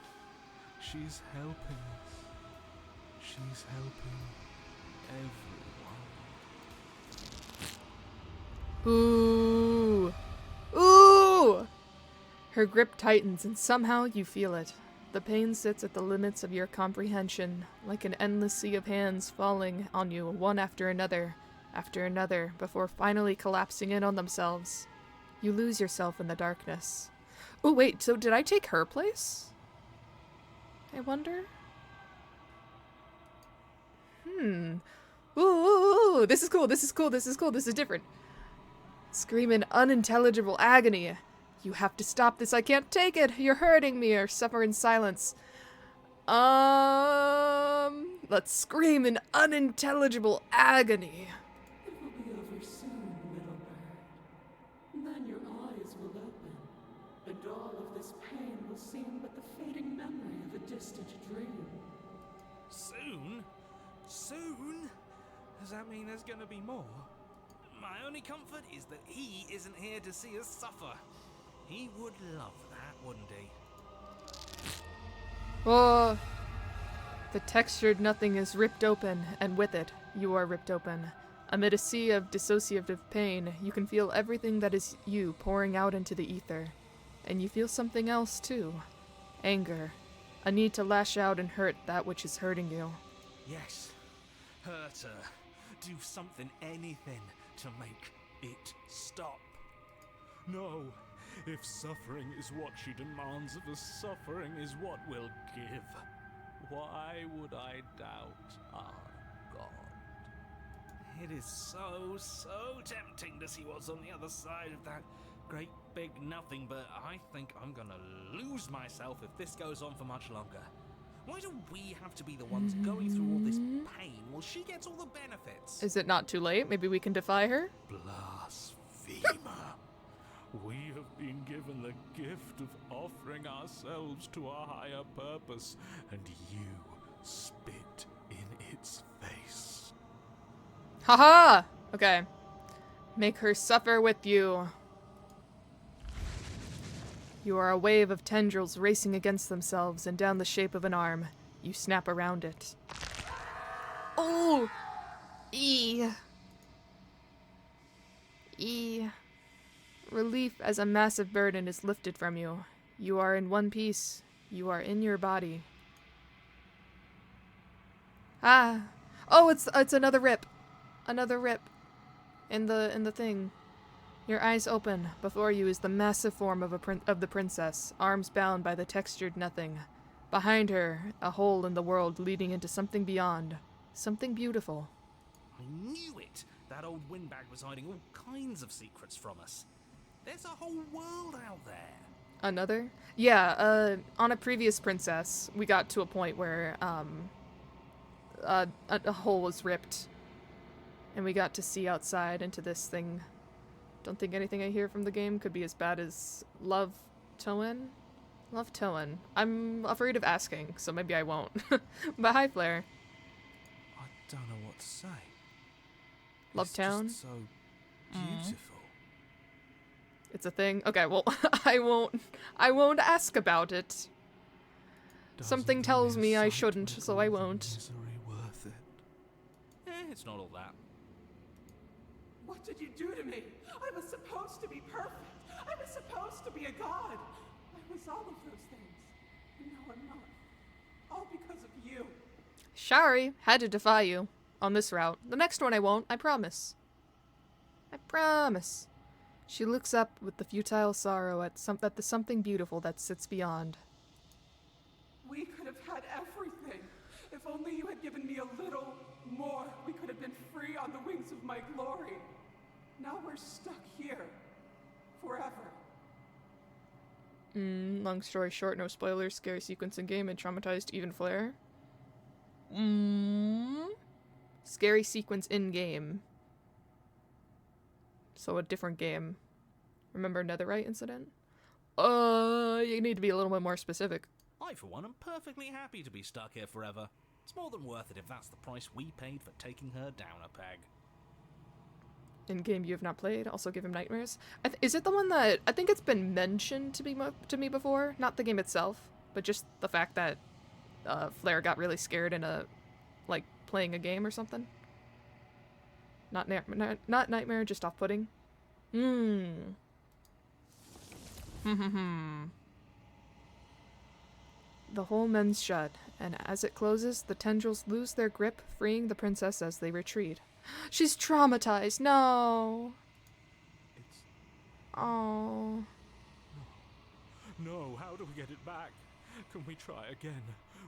She's helping us. She's helping everyone. Ooh! Ooh! Her grip tightens and somehow you feel it. The pain sits at the limits of your comprehension, like an endless sea of hands falling on you one after another, before finally collapsing in on themselves. You lose yourself in the darkness. Oh wait, so did I take her place? I wonder? Ooh, this is cool, this is cool, this is cool, this is different. Scream in unintelligible agony. You have to stop this, I can't take it, you're hurting me, or suffer in silence. Let's scream in unintelligible agony. It will be over soon, little bird. Then your eyes will open, and all of this pain will seem but the fading memory of a distant dream. Soon? Soon? Does that mean there's gonna be more? My only comfort is that he isn't here to see us suffer. He would love that, wouldn't he? Oh, the textured nothing is ripped open, and with it, you are ripped open. Amid a sea of dissociative pain, you can feel everything that is you pouring out into the ether. And you feel something else, too. Anger. A need to lash out and hurt that which is hurting you. Yes. Hurt her. Do something, anything, to make it stop. No. If suffering is what she demands of us, suffering is what we'll give. Why would I doubt our God? It is so tempting to see what's on the other side of that great big nothing, but I think I'm gonna lose myself if this goes on for much longer. Why do we have to be the ones going through all this pain while she gets all the benefits? Is it not too late? Maybe we can defy her? Blasphemer. We have been given the gift of offering ourselves to a higher purpose, and you spit in its face. Haha! Okay. Make her suffer with you. You are a wave of tendrils racing against themselves and down the shape of an arm. You snap around it. Oh! E. Relief as a massive burden is lifted from you. You are in one piece. You are in your body. Ah! Oh, it's another rip. Another rip. In the thing. Your eyes open. Before you is the massive form of the princess, arms bound by the textured nothing. Behind her, a hole in the world leading into something beyond. Something beautiful. I knew it! That old windbag was hiding all kinds of secrets from us. There's a whole world out there. Another? Yeah, on a previous princess, we got to a point where, a hole was ripped. And we got to see outside into this thing. Don't think anything I hear from the game could be as bad as Love Toan? Love Toan. I'm afraid of asking, so maybe I won't. But hi, Flair. I don't know what to say. Love Town? It's just so beautiful. It's a thing? Okay, well, I won't ask about it. Something tells me I shouldn't, so I won't. Misery worth it? It's not all that. What did you do to me? I was supposed to be perfect. I was supposed to be a god. I was all of those things. And now I'm not. All because of you. Sorry, had to defy you. On this route. The next one I won't, I promise. I promise. She looks up with the futile sorrow at the something beautiful that sits beyond. We could have had everything. If only you had given me a little more, we could have been free on the wings of my glory. Now we're stuck here. Forever. Long story short, no spoilers, scary sequence in game and traumatized even Flair. Scary sequence in game. So a different game. Remember Netherite incident? You need to be a little bit more specific. I, for one, am perfectly happy to be stuck here forever. It's more than worth it if that's the price we paid for taking her down a peg. In game you have not played, also give him nightmares. Is it the one that I think it's been mentioned to me before? Not the game itself, but just the fact that Flair got really scared in playing a game or something. Not nightmare, just off-putting. The hole mends shut, and as it closes, the tendrils lose their grip, freeing the princess as they retreat. She's traumatized. No. It's... Oh. No, how do we get it back? Can we try again?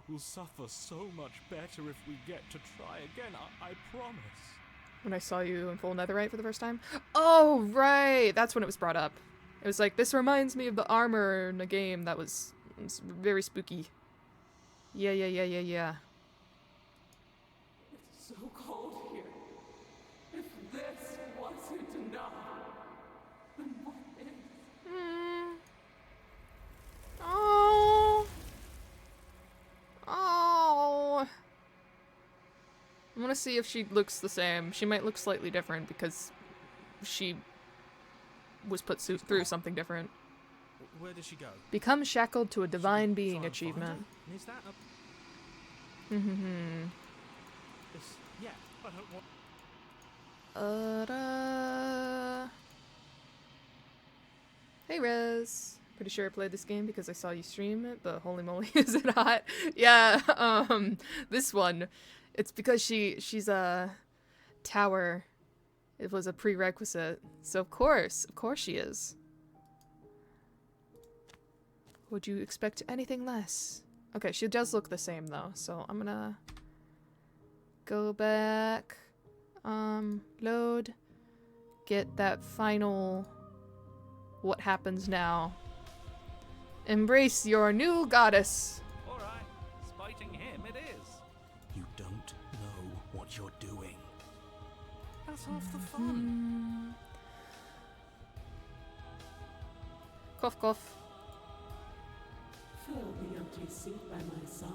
We'll suffer so much better if we get to try again, I promise. When I saw you in full netherite for the first time? Oh, right! That's when it was brought up. It was like, this reminds me of the armor in a game that was very spooky. Yeah. It's so cold here. If this wasn't enough, then what is? Oh. I want to see if she looks the same. She might look slightly different because she was put through something different. Where does she go? Become shackled to a divine Try being and find achievement. her? Is that a... This... Yeah, I don't want... Hey Rez. Pretty sure I played this game because I saw you stream it, but holy moly, is it hot? Yeah, this one, it's because she's a tower. It was a prerequisite, so of course she is. Would you expect anything less? Okay, she does look the same though, so I'm gonna go back, load, get that final what happens now. Embrace your new goddess. Alright, spiting him it is. You don't know what you're doing. That's half the fun. Cough, cough. Fill the empty seat by my side.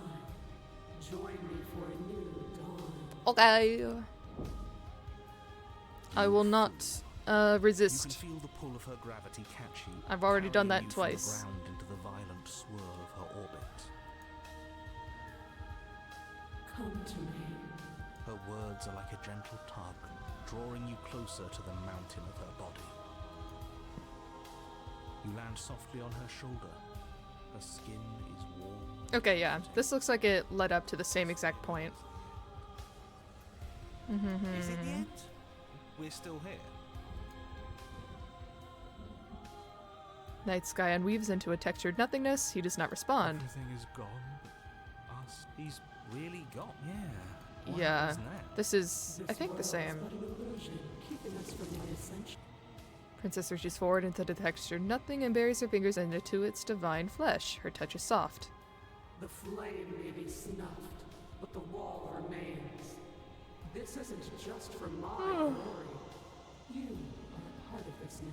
Join me for a new dawn. Okay. I will not You resist. can feel the pull of her gravity catch you. I've already done carrying that you from the twice. ground into the violent swirl of her orbit. Come to me. Her words are like a gentle tug, drawing you closer to the mountain of her body. You land softly on her shoulder. Her skin is warm. Okay, yeah. This looks like it led up to the same exact point. Is it the end? We're still here. Night sky unweaves into a textured nothingness. He does not respond. Everything is gone. Us. He's really gone. Yeah. What Yeah. happens next? This is, I think, the same. But an illusion, keeping us from the essential. Princess reaches forward into the textured nothing and buries her fingers into its divine flesh. Her touch is soft. The flame may be snuffed, but the wall remains. This isn't just for my glory. You are a part of this now.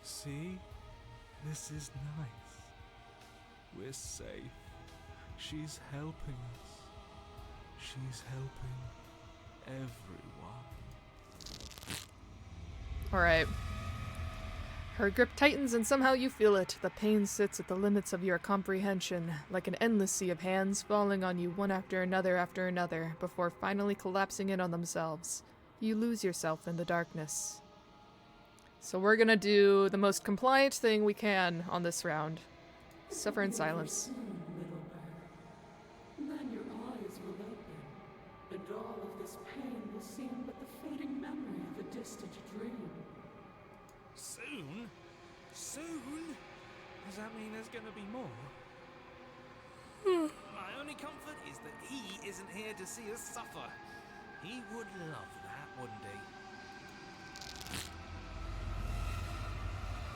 See? This is nice. We're safe. She's helping us. She's helping everyone. Alright. Her grip tightens and somehow you feel it. The pain sits at the limits of your comprehension, like an endless sea of hands falling on you one after another, before finally collapsing in on themselves. You lose yourself in the darkness. So we're gonna do the most compliant thing we can on this round. Suffer in silence. Soon, little bird. Then your eyes will open, and all of this pain will seem but the fading memory of a distant dream. Soon? Soon? Does that mean there's gonna be more? My only comfort is that he isn't here to see us suffer. He would love that, wouldn't he?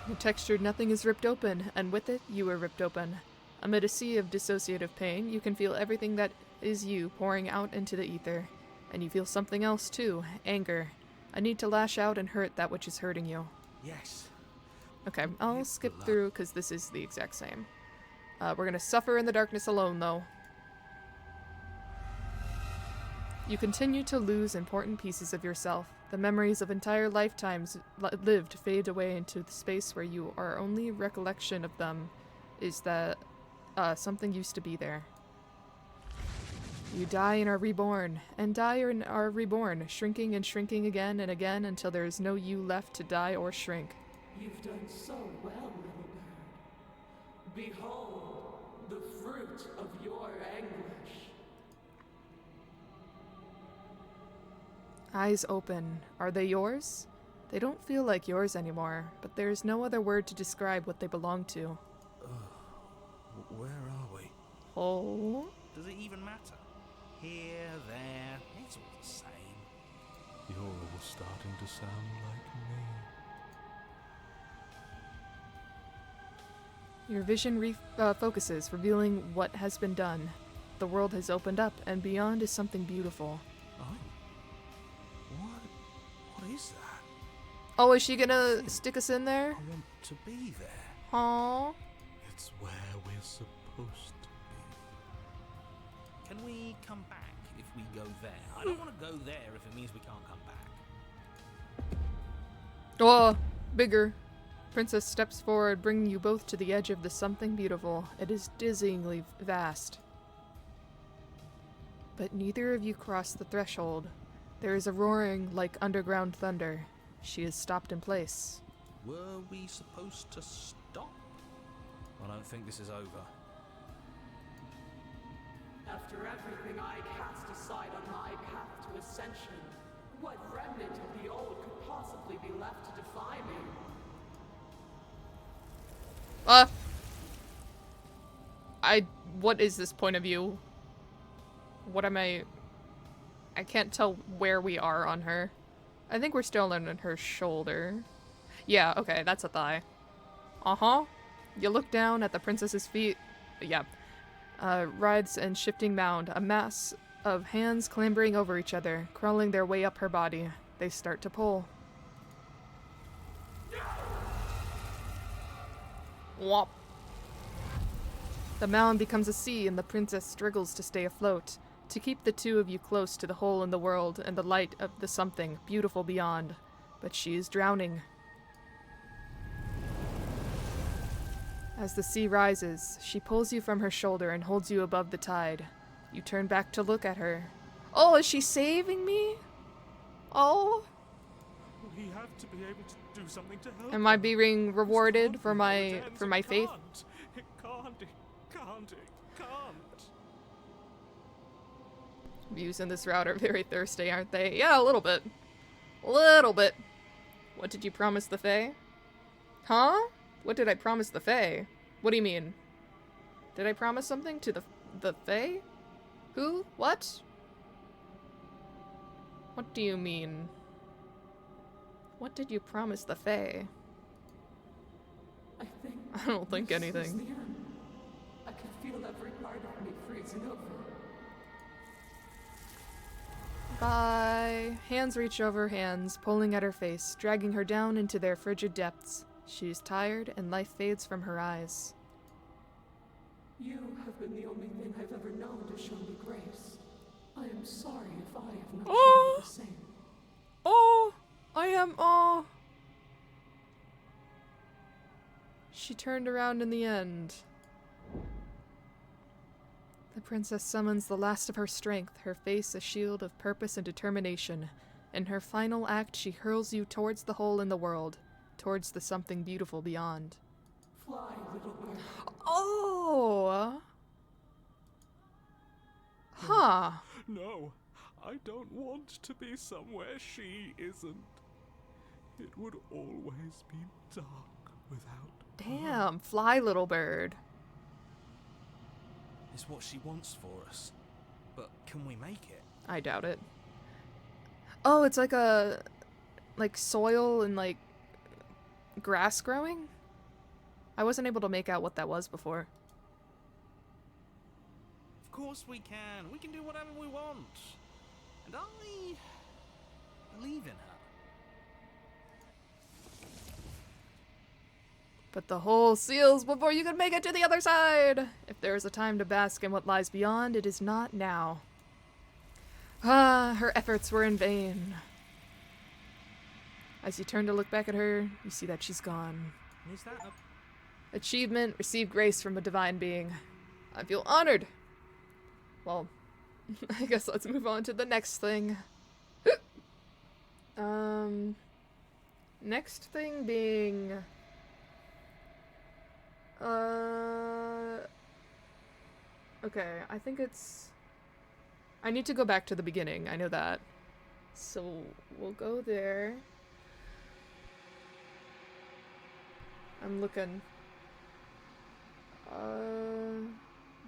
The textured nothing is ripped open, and with it, you are ripped open. Amid a sea of dissociative pain, you can feel everything that is you pouring out into the ether. And you feel something else too, anger. A need to lash out and hurt that which is hurting you. Yes. Okay, I'll skip through because this is the exact same. We're gonna suffer in the darkness alone, though. You continue to lose important pieces of yourself. The memories of entire lifetimes lived fade away into the space where you are only recollection of them is that something used to be there. You die and are reborn, and die and are reborn, shrinking and shrinking again and again until there is no you left to die or shrink. You've done so well, little bird. Behold, the fruit of your anguish. Eyes open. Are they yours? They don't feel like yours anymore, but there's no other word to describe what they belong to. Where are we? Oh. Does it even matter? Here, there, it's all the same. You're all starting to sound like me. Your vision focuses, revealing what has been done. The world has opened up, and beyond is something beautiful. Oh. What is that? Oh, is she gonna stick us in there? I want to be there. Aww. It's where we're supposed to be. Can we come back if we go there? I don't want to go there if it means we can't come back. Oh, bigger. Princess steps forward, bringing you both to the edge of the something beautiful. It is dizzyingly vast. But neither of you cross the threshold. There is a roaring like underground thunder. She is stopped in place. Were we supposed to stop? I don't think this is over. After everything I cast aside on my path to ascension, what remnant of the old could possibly be left to defy me? What is this point of view? What am I can't tell where we are on her. I think we're still on her shoulder. Yeah, okay, that's a thigh. Uh-huh. You look down at the princess's feet. Yeah. Writhes and shifting mound. A mass of hands clambering over each other, crawling their way up her body. They start to pull. Whop. The mound becomes a sea and the princess struggles to stay afloat, to keep the two of you close to the hole in the world and the light of the something beautiful beyond. But she is drowning. As the sea rises, she pulls you from her shoulder and holds you above the tide. You turn back to look at her. Oh, is she saving me? Oh. We have to be able to do something to help. Am I being rewarded for my faith? It can't. Views in this route are very thirsty, aren't they? Yeah, a little bit. Little bit. What did you promise the Fae? Huh? What did I promise the Fae? What do you mean? Did I promise something to the Fae? Who? What? What do you mean? What did you promise the Fae? I don't think this is anything. the end. I can feel every part of me freezing over. Bye. Hands reach over hands, pulling at her face, dragging her down into their frigid depths. She is tired, and life fades from her eyes. You have been the only thing I've ever known to show me grace. I am sorry if I have not shown you the same. Oh! I am. Oh! She turned around in the end. The princess summons the last of her strength, her face a shield of purpose and determination. In her final act, she hurls you towards the hole in the world, towards the something beautiful beyond. Fly, little bird. Oh! Huh. No, I don't want to be somewhere she isn't. It would always be dark without Damn, fly, little bird. It's what she wants for us. But can we make it? I doubt it. Oh, it's like a... like soil and like... grass growing? I wasn't able to make out what that was before. Of course we can. We can do whatever we want. And I believe in her. But the hole seals before you can make it to the other side! If there is a time to bask in what lies beyond, it is not now. Ah, her efforts were in vain. As you turn to look back at her, you see that she's gone. Is that a... Achievement, receive grace from a divine being. I feel honored. Well, I guess let's move on to the next thing. Next thing being... Okay, I think it's... I need to go back to the beginning, I know that. So, we'll go there. I'm looking.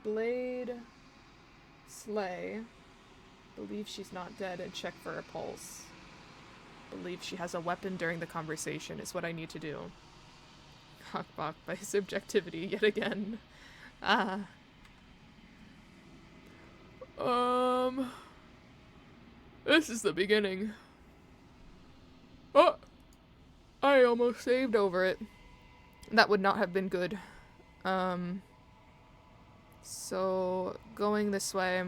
Blade... Slay. Believe she's not dead and check for a pulse. Believe she has a weapon during the conversation is what I need to do. Cockblocked by subjectivity yet again. This is the beginning. Oh! I almost saved over it. That would not have been good. So, going this way.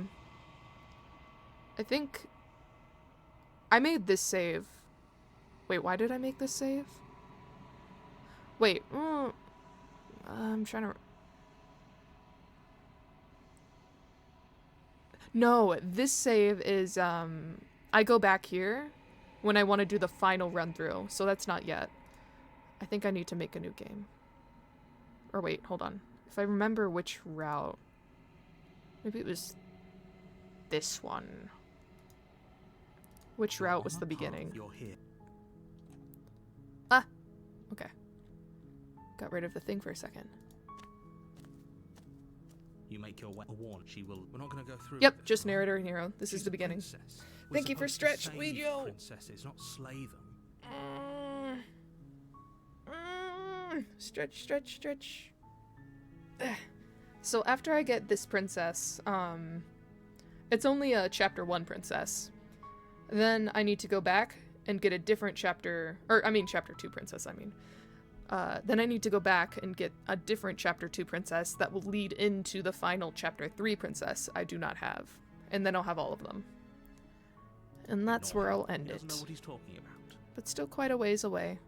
I think I made this save. Wait, why did I make this save? Wait, I'm trying to... No, this save is, I go back here when I want to do the final run through, so that's not yet. I think I need to make a new game. Or wait, hold on. If I remember which route... Maybe it was this one. Which route was the beginning? You're here. Ah! Okay. Got rid of the thing for a second. You make your way. A warn. She will. We're not going to go through. Yep, this, just right? narrator and hero. This is the beginning. Thank you for stretch, Legio. Princesses, not slay them. Stretch, stretch, stretch. So after I get this princess, it's only a chapter 1 princess. Then I need to go back and get a different chapter, or I mean chapter 2 princess, I mean. Then I need to go back and get a different chapter 2 princess that will lead into the final chapter 3 princess I do not have. And then I'll have all of them. And that's where I'll end He doesn't know it. what he's talking about. But still quite a ways away.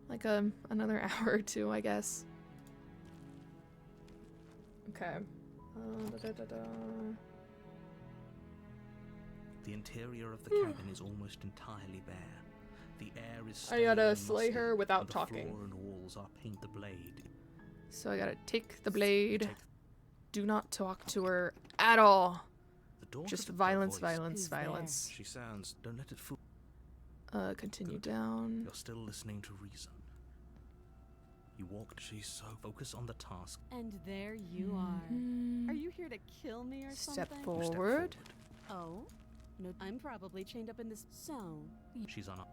Like another hour or two, I guess. Okay. The interior of the cabin is almost entirely bare. The air is I gotta stale and slay musty, her without and the talking. floor and walls are paint the blade. So I gotta take the blade. Do not talk to her at all. The daughter Just of the violence, voice. violence, Who's there? violence. She sounds. Don't let it fool. Continue Good. down. You're still listening to reason. You walked. She's so focused on the task. And there you are. Are you here to kill me or Step something? You step forward. Oh? No, I'm probably chained up in this. So, She's on.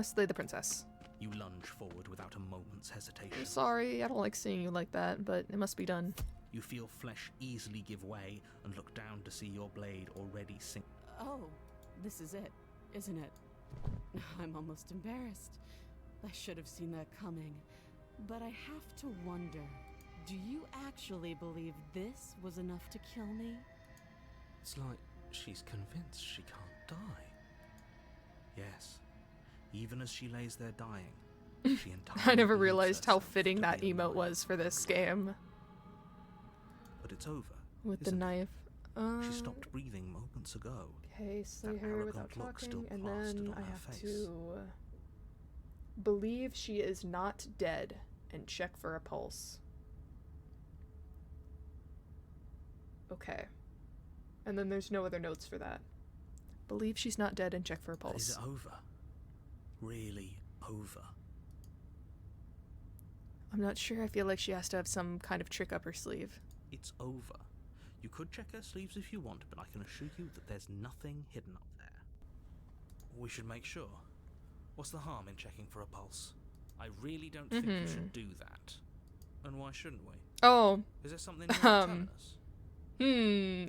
Slay the princess. You lunge forward without a moment's hesitation. I'm sorry, I don't like seeing you like that, but it must be done. You feel flesh easily give way and look down to see your blade already sink. oh, this is it, isn't it? I'm almost embarrassed. I should have seen that coming. But I have to wonder, do you actually believe this was enough to kill me? It's like she's convinced she can't die. Yes. Even as she lays there dying, she entirely I never believes realized how herself fitting to that be emote alive. was for this game. But it's over. With the isn't it? knife. She stopped breathing moments ago. Okay, slay That her arrogant without look still talking, and plastered then on I her have face. to believe she is not dead and check for a pulse. Okay. And then there's no other notes for that. Believe she's not dead and check for a But is pulse. it over? Really over? I'm not sure. I feel like she has to have some kind of trick up her sleeve. It's over. You could check her sleeves if you want, but I can assure you that there's nothing hidden up there. We should make sure. What's the harm in checking for a pulse? I really don't think you should do that. And why shouldn't we? Oh. Is there something you're telling us?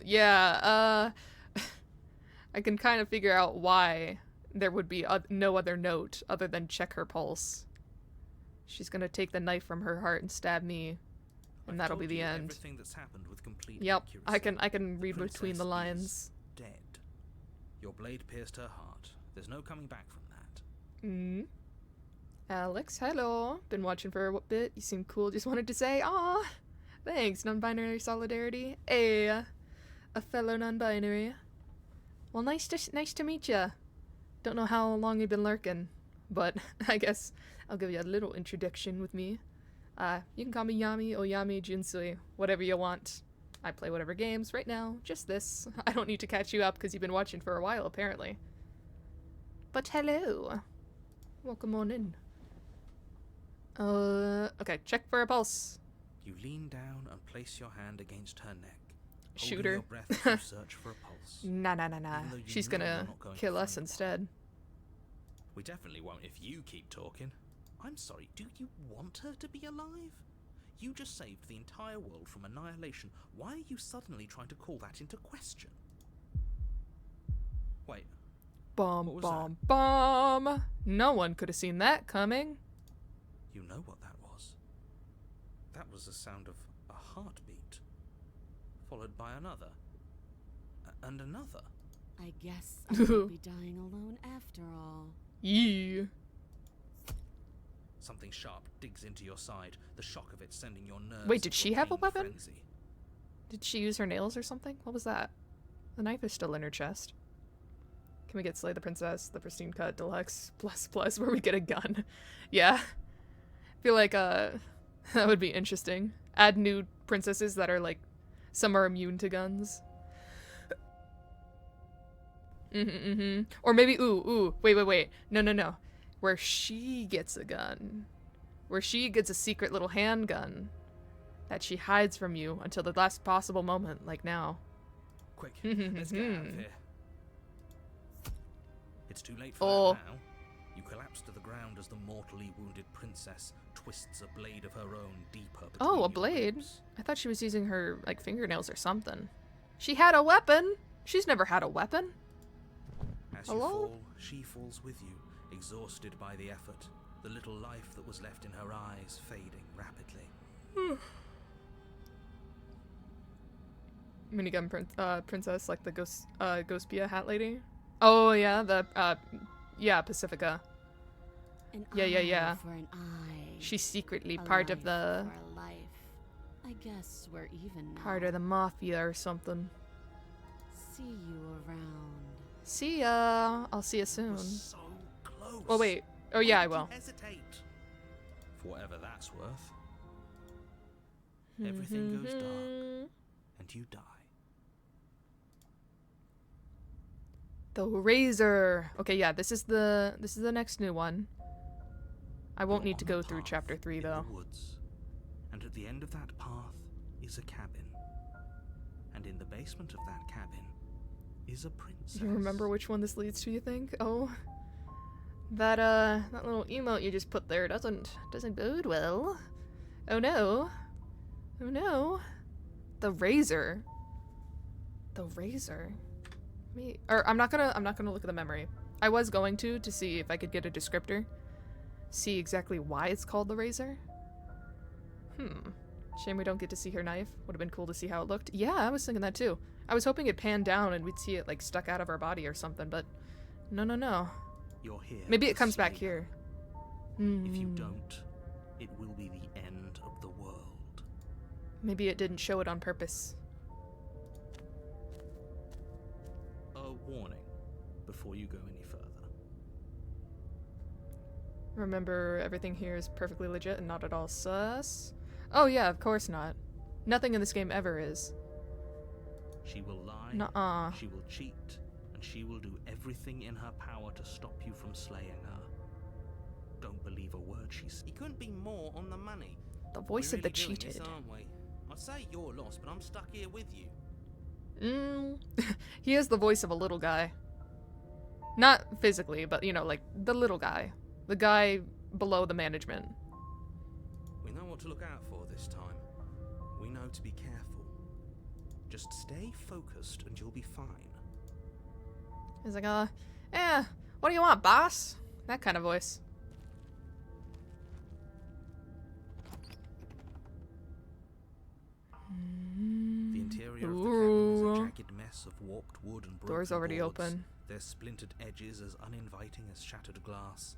Yeah, I can kind of figure out why there would be no other note other than check her pulse. She's gonna take the knife from her heart and stab me, and I've that'll be told the you end. Everything that's happened with complete Yep, accuracy. I can read The between the princess lines. is dead. Your blade pierced her heart. There's no coming back from that. Alex, hello. Been watching for a bit. You seem cool. Just wanted to say, aw, thanks, non-binary solidarity. Hey, a fellow non-binary. Well, nice to meet ya. Don't know how long you've been lurking, but I guess I'll give you a little introduction with me. You can call me Yami, Oyami, Jinsui, whatever you want. I play whatever games right now, just this. I don't need to catch you up because you've been watching for a while, apparently. But hello. Welcome on in. Okay, check for a pulse. You lean down and place your hand against her neck. Shoot holding her. your breath as you search for a pulse. Nah. Even though you She's know you're gonna not going to kill us find one. instead. We definitely won't if you keep talking. I'm sorry, do you want her to be alive? You just saved the entire world from annihilation. Why are you suddenly trying to call that into question? Wait, Bomb, What was bomb, bomb. No one could have seen that coming. you know what that was? That was the sound of a heartbeat, followed by another, and another. I guess I won't be dying alone after all. Yee. Something sharp digs into your side, the shock of it sending your nerves Wait, did into she have a pain weapon? frenzy. Did she use her nails or something? What was that? The knife is still in her chest. Can we get Slay the Princess, the Pristine Cut Deluxe plus where we get a gun? Yeah. I feel like that would be interesting. Add new princesses that are like some are immune to guns. Or maybe wait. No. Where she gets a gun. Where she gets a secret little handgun that she hides from you until the last possible moment, like now. Quick, let's get out of here. It's too late for Oh. that now. You collapse to the ground as the mortally wounded princess twists a blade of her own deeper between Oh, a your blade? ribs. I thought she was using her, like, fingernails or something. She had a weapon! She's never had a weapon. As Hello? you fall, she falls with you, exhausted by the effort, the little life that was left in her eyes fading rapidly. Minigun princess, like the Ghospia hat lady. Oh, yeah, yeah, Pacifica. An Yeah. eye for an eye. She's secretly A part of life the, for a life. I guess we're even now. part of the mafia or something. See you around. See ya. I'll see you soon. We're so close. Oh, wait. Oh, yeah, I Why will. did you hesitate? For whatever that's worth. Everything goes dark, and you die. The Razor. Okay, yeah, this is the next new one. I won't You're need to on go a through path chapter 3 in though. the woods, and at the end of that path is a cabin. And in the basement of that cabin is a princess. You remember which one this leads to, you think? Oh. That little emote you just put there doesn't bode well. Oh no. Oh no. The Razor. The Razor. I'm not gonna look at the memory. I was going to see if I could get a descriptor. See exactly why it's called the Razor. Shame we don't get to see her knife. Would have been cool to see how it looked. Yeah, I was thinking that too. I was hoping it panned down and we'd see it like stuck out of her body or something, but no. You're here. Maybe it to comes back slay her. here. If you don't, it will be the end of the world. Maybe it didn't show it on purpose. A warning before you go any further. Remember, everything here is perfectly legit and not at all sus? Oh yeah, of course not. Nothing in this game ever is. She will lie, Nuh-uh. she will cheat, and she will do everything in her power to stop you from slaying her. Don't believe a word she says. He couldn't be more on the money. The voice We're of the really doing this, cheated. aren't we? I'd say you're lost, but I'm stuck here with you. He has the voice of a little guy. Not physically, but you know, like the little guy. The guy below the management. We know what to look out for this time. We know to be careful. Just stay focused and you'll be fine. He's like, what do you want, boss? That kind of voice. The interior of the cabin is Ooh. a jagged mess of warped wood and broken Door's already boards, open. their splintered edges as uninviting as shattered glass.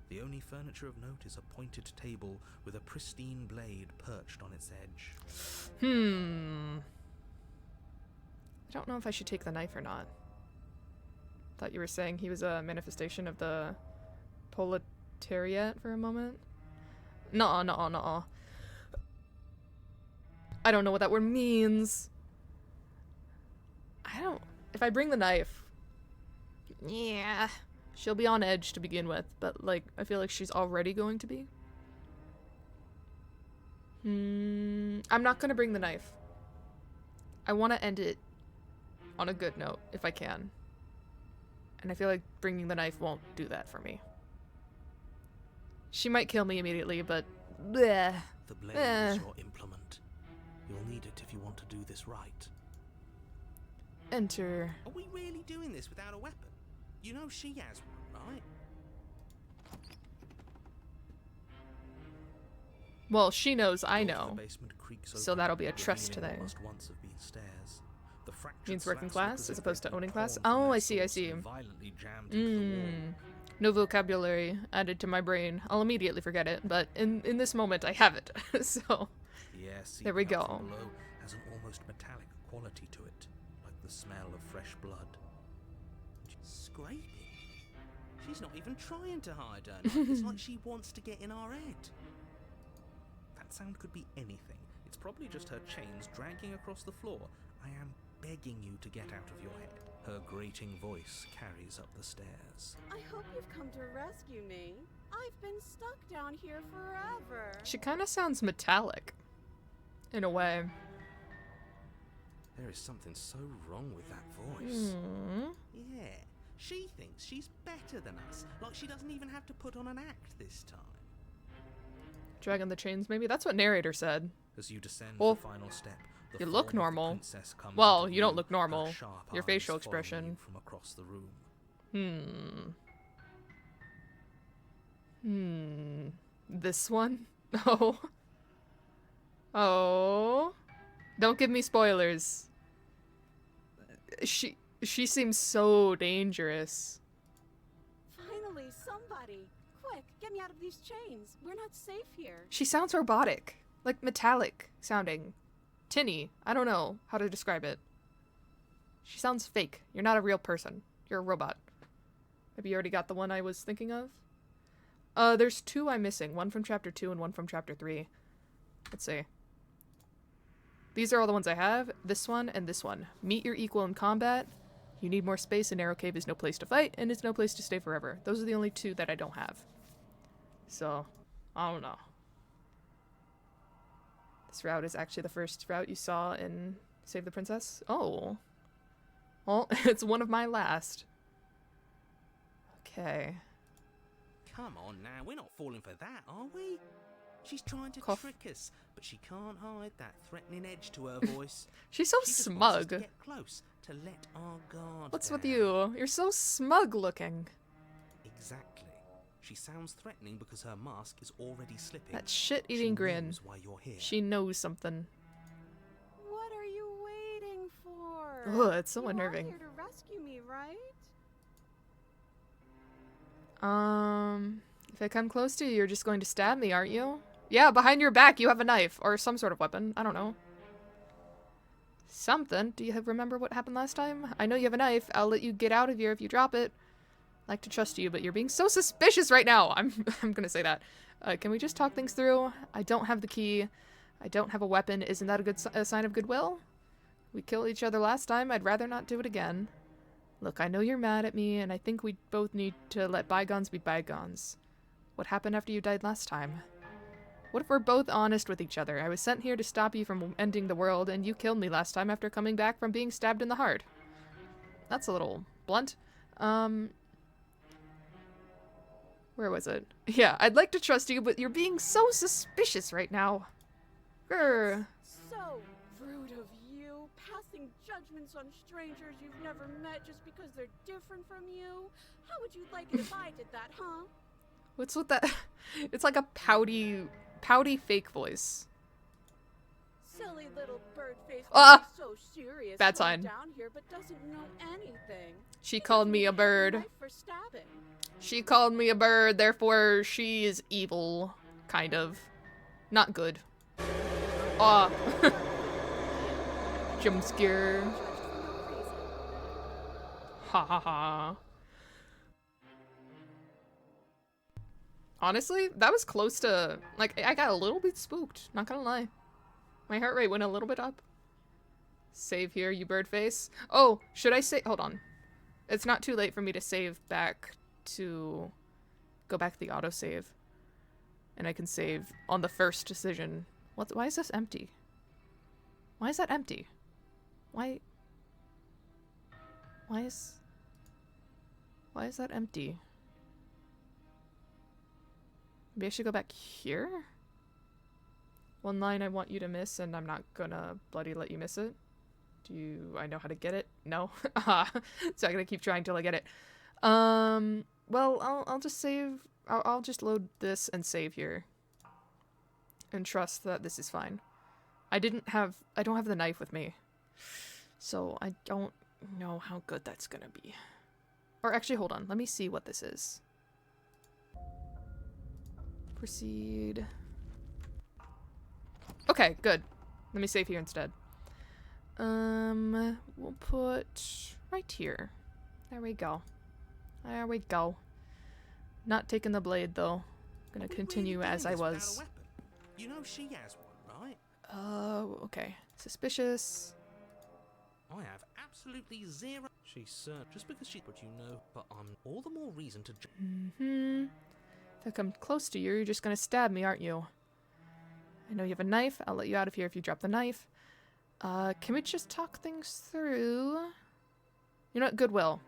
The only furniture of note is a pointed table with a pristine blade perched on its edge. I don't know if I should take the knife or not. Thought you were saying he was a manifestation of the proletariat for a moment. Nuh-uh. I don't know what that word means. If I bring the knife, yeah, she'll be on edge to begin with, but like, I feel like she's already going to be. I'm not gonna bring the knife. I want to end it on a good note, if I can. And I feel like bringing the knife won't do that for me. She might kill me immediately, but bleh. The blade is your implement. You'll need it if you want to do this right. Enter. Are we really doing this without a weapon? You know she has one, right? Well, she knows I The door to know. the basement creaks So open, that'll be a trust revealing today. what must once have been stairs. The fractured Means working slats look class as as if opposed to they've been owning class? torn from Oh, their I see, I source see. and violently jammed into the wall. No vocabulary added to my brain. I'll immediately forget it, but in this moment I have it. So, Yes, there we seeping out go. from below has an almost metallic quality to it, like the smell of fresh blood. Scraping? She's not even trying to hide her knife. It's like she wants to get in our head. That sound could be anything. It's probably just her chains dragging across the floor. I am begging you to get out of your head. Her grating voice carries up the stairs. I hope you've come to rescue me. I've been stuck down here forever. she kind of sounds metallic. In a way. There is something so wrong with that voice. Yeah, she thinks she's better than us. Like she doesn't even have to put on an act this time. Dragging the chains, maybe? That's what narrator said. As you descend Well, the final step, the you form look of the normal. princess comes Well, into you don't view, look her normal. sharp Your eyes facial following expression. you from across the room. This one? Oh. Oh. Don't give me spoilers. She seems so dangerous. Finally, somebody. Quick, get me out of these chains. We're not safe here. She sounds robotic. Like metallic sounding. Tinny. I don't know how to describe it. She sounds fake. You're not a real person. You're a robot. Maybe you already got the one I was thinking of? There's two I'm missing. One from chapter 2 and one from chapter 3. Let's see. These are all the ones I have. This one and this one. Meet your equal in combat. You need more space, and Narrow Cave is no place to fight, and it's no place to stay forever. Those are the only two that I don't have. So, I don't know. This route is actually the first route you saw in Save the Princess. Oh. Well, it's one of my last. Okay. Come on now, we're not falling for that, are we? She's trying to Cough. trick us, but she can't hide that threatening edge to her voice. She's so She just wants us smug. to get close, to let our guard What's with down. you? You're so smug looking. Exactly. She sounds threatening because her mask is already slipping. That shit-eating She grin. knows why you're here. She knows something. What are you waiting for? Ugh, it's so You unnerving. are here to rescue me, right? If I come close to you, you're just going to stab me, aren't you? Yeah, behind your back you have a knife, or some sort of weapon. I don't know. Something. Do you remember what happened last time? I know you have a knife. I'll let you get out of here if you drop it. I like to trust you, but you're being so suspicious right now. I'm gonna say that. Can we just talk things through? I don't have the key. I don't have a weapon. Isn't that a sign of goodwill? We killed each other last time. I'd rather not do it again. Look, I know you're mad at me, and I think we both need to let bygones be bygones. What happened after you died last time? What if we're both honest with each other? I was sent here to stop you from ending the world, and you killed me last time after coming back from being stabbed in the heart. That's a little blunt. Where was it? Yeah, I'd like to trust you, but you're being so suspicious right now. Grr. So rude of you, passing judgments on strangers you've never met just because they're different from you. How would you like it if I did that, huh? What's with that? It's like a pouty fake voice. Silly little bird-faced Ah! so serious. Bad comes sign. Down here, but doesn't know anything. She called me a bird. Knife for stabbing. She called me a bird, therefore she is evil. Kind of. Not good. Ah. Jump scare. Ha ha ha. Honestly, that was close to, like, I got a little bit spooked, not gonna lie. My heart rate went a little bit up. Save here, you bird face. Oh, should I say... Hold on. It's not too late for me to save back to... Go back to the autosave. And I can save on the first decision. Why is this empty? Why is that empty? Why is that empty? Maybe I should go back here? One line I want you to miss, and I'm not gonna bloody let you miss it. Do I know how to get it? No? So I'm gonna keep trying till I get it. Well, I'll just save... I'll just load this and save here. And trust that this is fine. I don't have the knife with me. So I don't know how good that's gonna be. Or actually, hold on. Let me see what this is. Proceed. Okay, good. Let me save here instead. We'll put right here. There we go. There we go. Not taking the blade though. Gonna continue as I was. You know she has one, right? Oh, okay. Suspicious. I have absolutely zero. She's just because she, but you know, but all the more reason to. If I come close to you, you're just gonna stab me, aren't you? I know you have a knife. I'll let you out of here if you drop the knife. Can we just talk things through? You know what? Goodwill.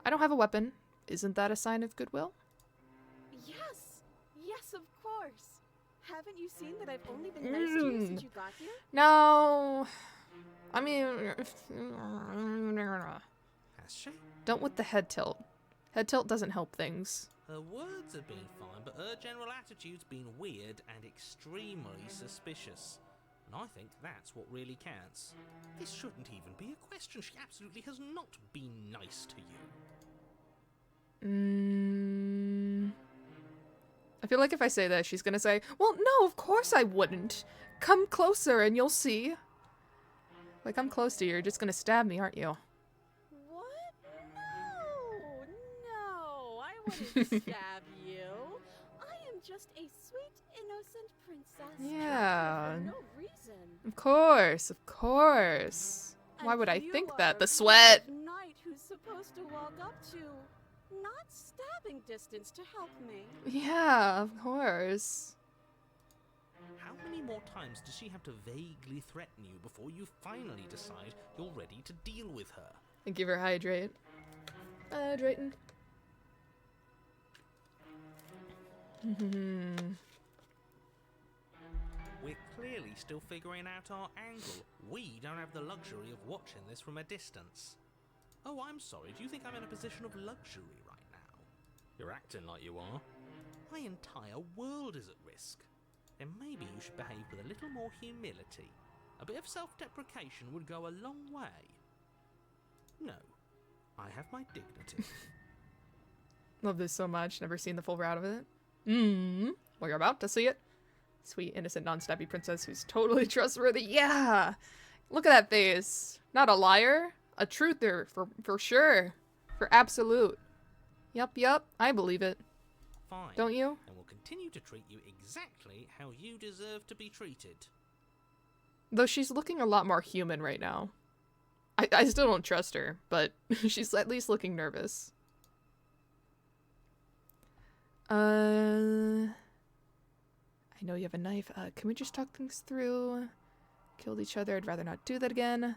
I don't have a weapon. Isn't that a sign of goodwill? Yes! Yes, of course! Haven't you seen that I've only been nice to you since you got here? No! I mean... Has she? Don't with the head tilt. Head tilt doesn't help things. Her words have been fine, but her general attitude's been weird and extremely suspicious. And I think that's what really counts. This shouldn't even be a question. She absolutely has not been nice to you. I feel like if I say that, she's gonna say, well, no, of course I wouldn't. Come closer and you'll see. Like, I'm close to you, you're just gonna stab me, aren't you? What? No, I wouldn't stab you. I am just a sweet, innocent princess. Yeah. For no reason. Of course, of course. Why And would I you think are that? The a sweat. brave knight who's supposed to walk up to, not stabbing distance to help me. Yeah, of course. How many more times does she have to vaguely threaten you before you finally decide you're ready to deal with her? And give her hydrate. Hydrating. We're clearly still figuring out our angle. We don't have the luxury of watching this from a distance. Oh, I'm sorry. Do you think I'm in a position of luxury right now? You're acting like you are. My entire world is at risk. Then maybe you should behave with a little more humility. A bit of self-deprecation would go a long way. No, I have my dignity. Love this so much. Never seen the full route of it. Well, you're about to see it. Sweet, innocent, non-stabby princess who's totally trustworthy. Yeah! Look at that face. Not a liar. A truther, for sure. For absolute. Yup. I believe it. Fine. Don't you? And we'll continue to treat you exactly how you deserve to be treated. Though she's looking a lot more human right now. I still don't trust her, but she's at least looking nervous. I know you have a knife. Can we just talk things through? Killed each other. I'd rather not do that again.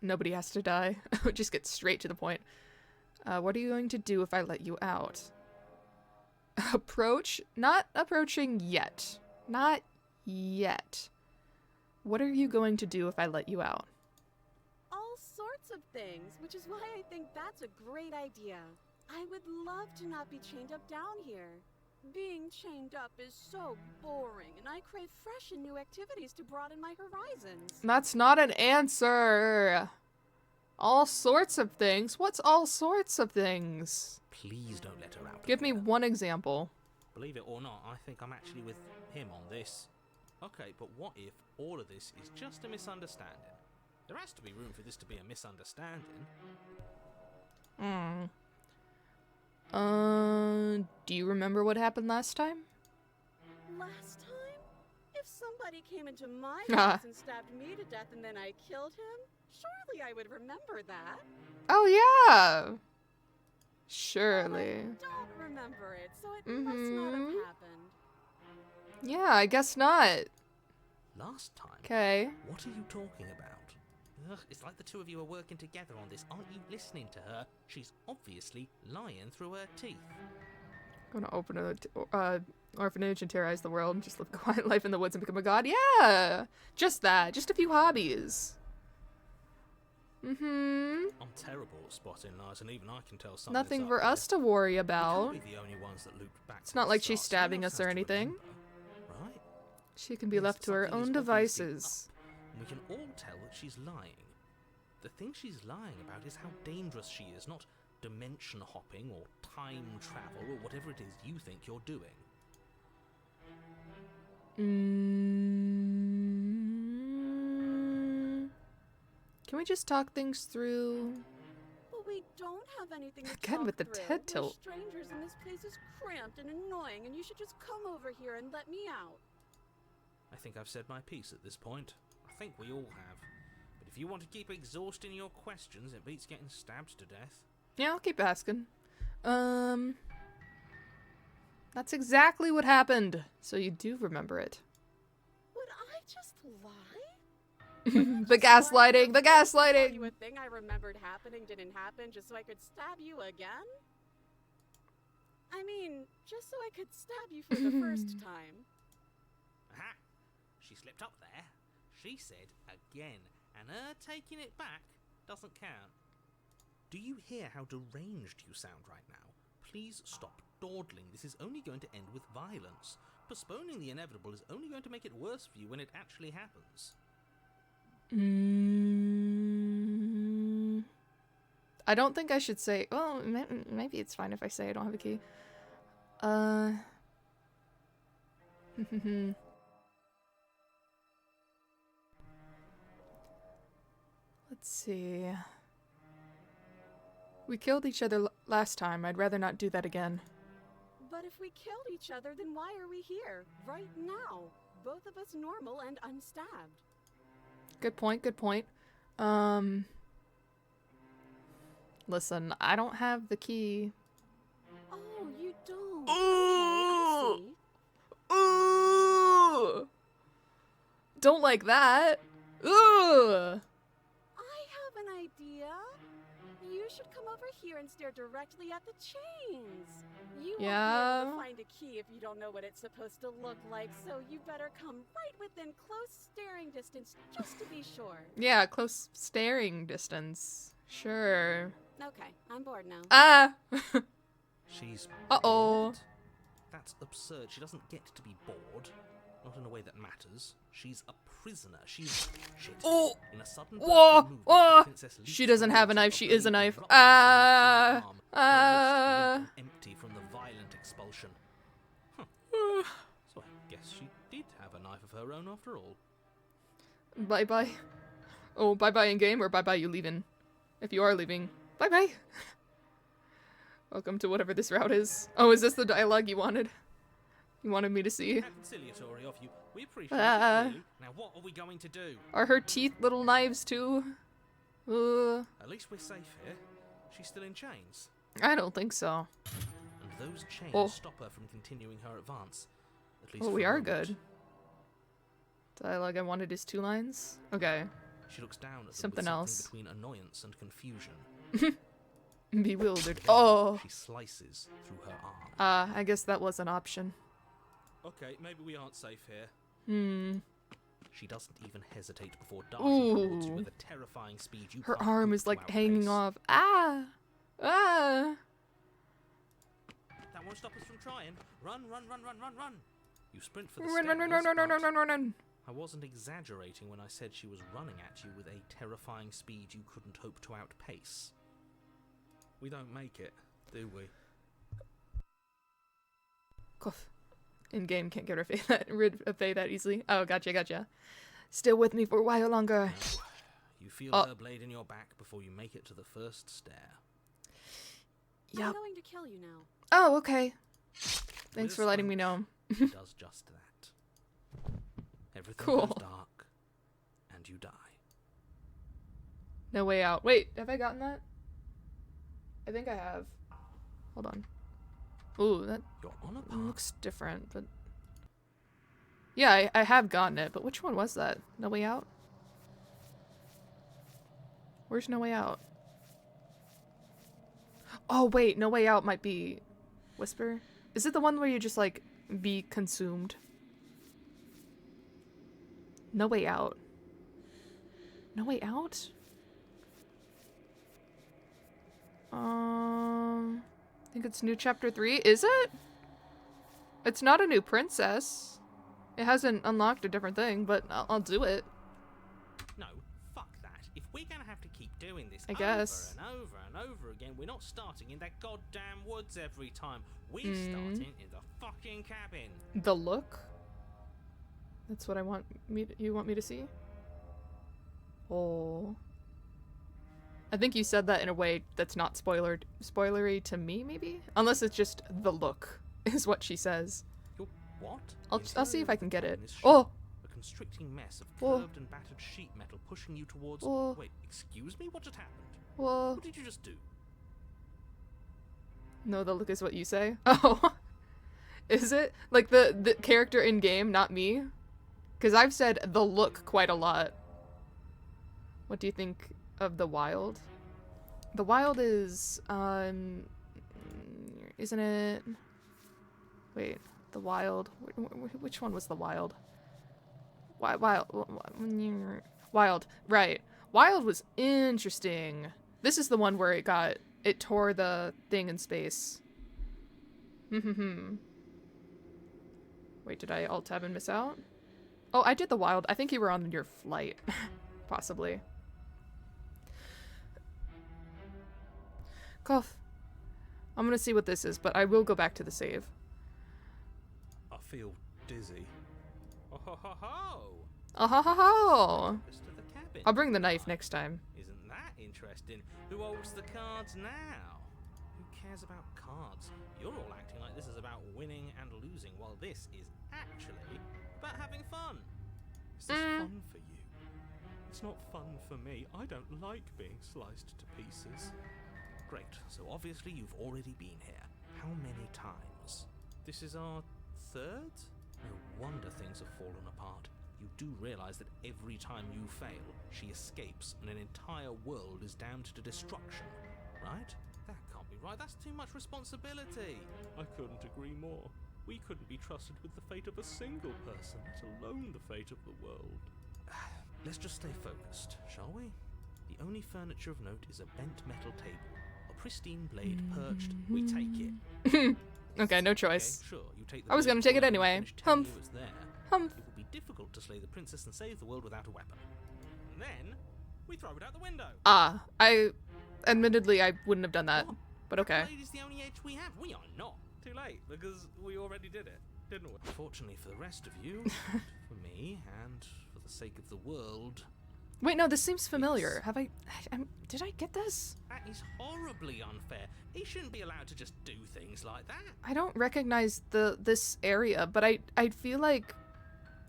Nobody has to die. Just get straight to the point. What are you going to do if I let you out? Approach? Not approaching yet. Not yet. What are you going to do if I let you out? All sorts of things, which is why I think that's a great idea. I would love to not be chained up down here. Being chained up is so boring, and I crave fresh and new activities to broaden my horizons. That's not an answer. All sorts of things? What's all sorts of things? Please don't let her out. Give me one example. Believe it or not, I think I'm actually with him on this. Okay, but what if all of this is just a misunderstanding? There has to be room for this to be a misunderstanding. Do you remember what happened last time? Last time? If somebody came into my Ah. house and stabbed me to death and then I killed him, surely I would remember that. Oh yeah. Well, Surely. I don't remember it, so it must not have Mhm. happened. Yeah, I guess not. Last time? Okay. What are you talking about? Ugh, it's like the two of you are working together on this. Aren't you listening to her? She's obviously lying through her teeth. Gonna open a orphanage and terrorize the world and just live a quiet life in the woods and become a god. Yeah! Just that. Just a few hobbies. Mm-hmm. I'm terrible at spotting lies, and even I can tell something's Nothing up for here. us to worry We about. can't be the only ones that looped back It's to not the like she's start. stabbing Someone us else or has to anything. remember, right? She can be Yes, left to her something is own obviously devices. up, and we can all tell that she's lying. The thing she's lying about is how dangerous she is, not dimension hopping or time travel or whatever it is you think you're doing. Can we just talk things through? But we don't have anything to Again talk with the through. TED We're tilt. strangers and this place is cramped and annoying and you should just come over here and let me out. I think I've said my piece at this point. I think we all have. But if you want to keep exhausting your questions, it beats getting stabbed to death. Yeah, I'll keep asking. That's exactly what happened. So you do remember it. Would I just lie? The gaslighting, the Tell gaslighting. you a thing I remembered happening didn't happen just so I could stab you again? I mean, just so I could stab you for the first time. Aha! She slipped up there. She said again, and her taking it back doesn't count. Do you hear how deranged you sound right now? Please stop dawdling. This is only going to end with violence. Postponing the inevitable is only going to make it worse for you when it actually happens. I don't think I should say. Well, maybe it's fine if I say I don't have a key. Let's see. We killed each other last time. I'd rather not do that again. But if we killed each other, then why are we here? Right now. Both of us normal and unstabbed. Good point, good point. Listen, I don't have the key. Oh, you don't? Ooh! Okay, I see. Ooh! Don't like that. Ooh! I have an idea. You should come over here and stare directly at the chains. You won't be Yeah. able to find a key if you don't know what it's supposed to look like, so you better come right within close staring distance just to be sure. Yeah, close staring distance. Sure. Okay, I'm bored now. Ah! She's Uh-oh. bored? That's absurd. She doesn't get to be bored. Not in a way that matters. She's a prisoner. She's shit. Oh! In a sudden Whoa! movement, the Whoa! princess leaps She doesn't have a towards knife. her, She is a blade knife. drops from Ah! her arm, her wrist limp and empty from the violent expulsion. Huh. So I guess she did have a knife of her own after all. Bye-bye. Oh, bye-bye in game or bye-bye you leaving? If you are leaving, bye-bye. Welcome to whatever this route is. Oh, is this the dialogue you wanted? You wanted me to see? How conciliatory of you. We appreciate Ah. it, really. Now what are we going to do? Are her teeth little knives too? At least we're safe here. She's still in chains. I don't think so. And those chains Oh. stop her from continuing her advance. At least Oh, for we a are moment. good. Dialogue I wanted is 2 lines? Okay. She looks down at them Something with else. between annoyance and confusion. Bewildered. Then Oh! She slices through her arm. I guess that was an option. Okay, maybe we aren't safe here. She doesn't even hesitate before darting towards you Ooh. with a terrifying speed you Her can't arm hope is to like outpace. hanging off. Ah! Ah! That won't stop us from trying. Run, run, run, run, run, run! You sprint for the Run, run, run, run, stairs, run, run, but run, run, run. I wasn't exaggerating when I said she was running at you with a terrifying speed you couldn't hope to outpace. We don't make it, do we? Cough. In game can't get rid of Faye that easily. Oh, gotcha. Still with me for a while longer. No. You feel Oh. her blade in your back before you make it to the first stair. Yup. I'm going to kill you now. Oh, okay. Thanks With for a letting me sponge, know. it does just that. Everything Cool. goes dark, and you die. No Way Out. Wait, have I gotten that? I think I have. Hold on. Ooh, that You're on a path. looks different, but... Yeah, I have gotten it, but which one was that? No Way Out? Where's No Way Out? Oh, wait, No Way Out might be... Whisper? Is it the one where you just, like, be consumed? No Way Out. No Way Out? I think it's new chapter 3. Is it? It's not a new princess. It hasn't unlocked a different thing, but I'll do it. No, fuck that. If we're gonna have to keep doing this I guess. over and over and over again, we're not starting in that goddamn woods every time. We're starting in the fucking cabin. The look? That's what I want you want me to see? Oh. I think you said that in a way that's not spoilery to me, maybe? Unless it's just the look, is what she says. You're what? I'll see if I can get it. This ship, Oh! A constricting mess of Whoa. curved and battered sheet metal pushing you towards... Whoa. Wait, excuse me? What just happened? Whoa. What did you just do? No, the look is what you say? Oh. Is it? Like the character in game, not me? Because I've said the look quite a lot. What do you think of the Wild? The Wild is, isn't it? Wait, the Wild. Which one was the Wild? Wild. Right. Wild was interesting. This is the one where it tore the thing in space. Wait, did I alt tab and miss out? Oh, I did the Wild. I think you were on your flight. Possibly. Cough. I'm gonna see what this is, but I will go back to the save. I feel dizzy. Oh ho ho ho! Oh ho ho ho! Just to the cabin. I'll bring the knife next time. Isn't that interesting? Who holds the cards now? Who cares about cards? You're all acting like this is about winning and losing, while this is actually about having fun. Is this fun for you? It's not fun for me. I don't like being sliced to pieces. Great, so obviously you've already been here. How many times? This is our third? No wonder things have fallen apart. You do realize that every time you fail, she escapes and an entire world is damned to destruction, right? That can't be right. That's too much responsibility. I couldn't agree more. We couldn't be trusted with the fate of a single person, let alone the fate of the world. Let's just stay focused, shall we? The only furniture of note is a bent metal table. A pristine blade perched. We take it. Okay, no choice. Okay, sure, you take the I was gonna blade take it away and anyway. finish telling Humph. you it's there. Humph. It will be difficult to slay the princess and save the world without a weapon. And then we throw it out the window. Admittedly, I wouldn't have done that, What? but okay. Blade is the only edge we have. We are not. Too late, because we already did it, didn't we? Fortunately for the rest of you, and for me, and for the sake of the world, Wait, no, this seems familiar. Have did I get this? that is horribly unfair. He shouldn't be allowed to just do things like that. I don't recognize this area, but I feel like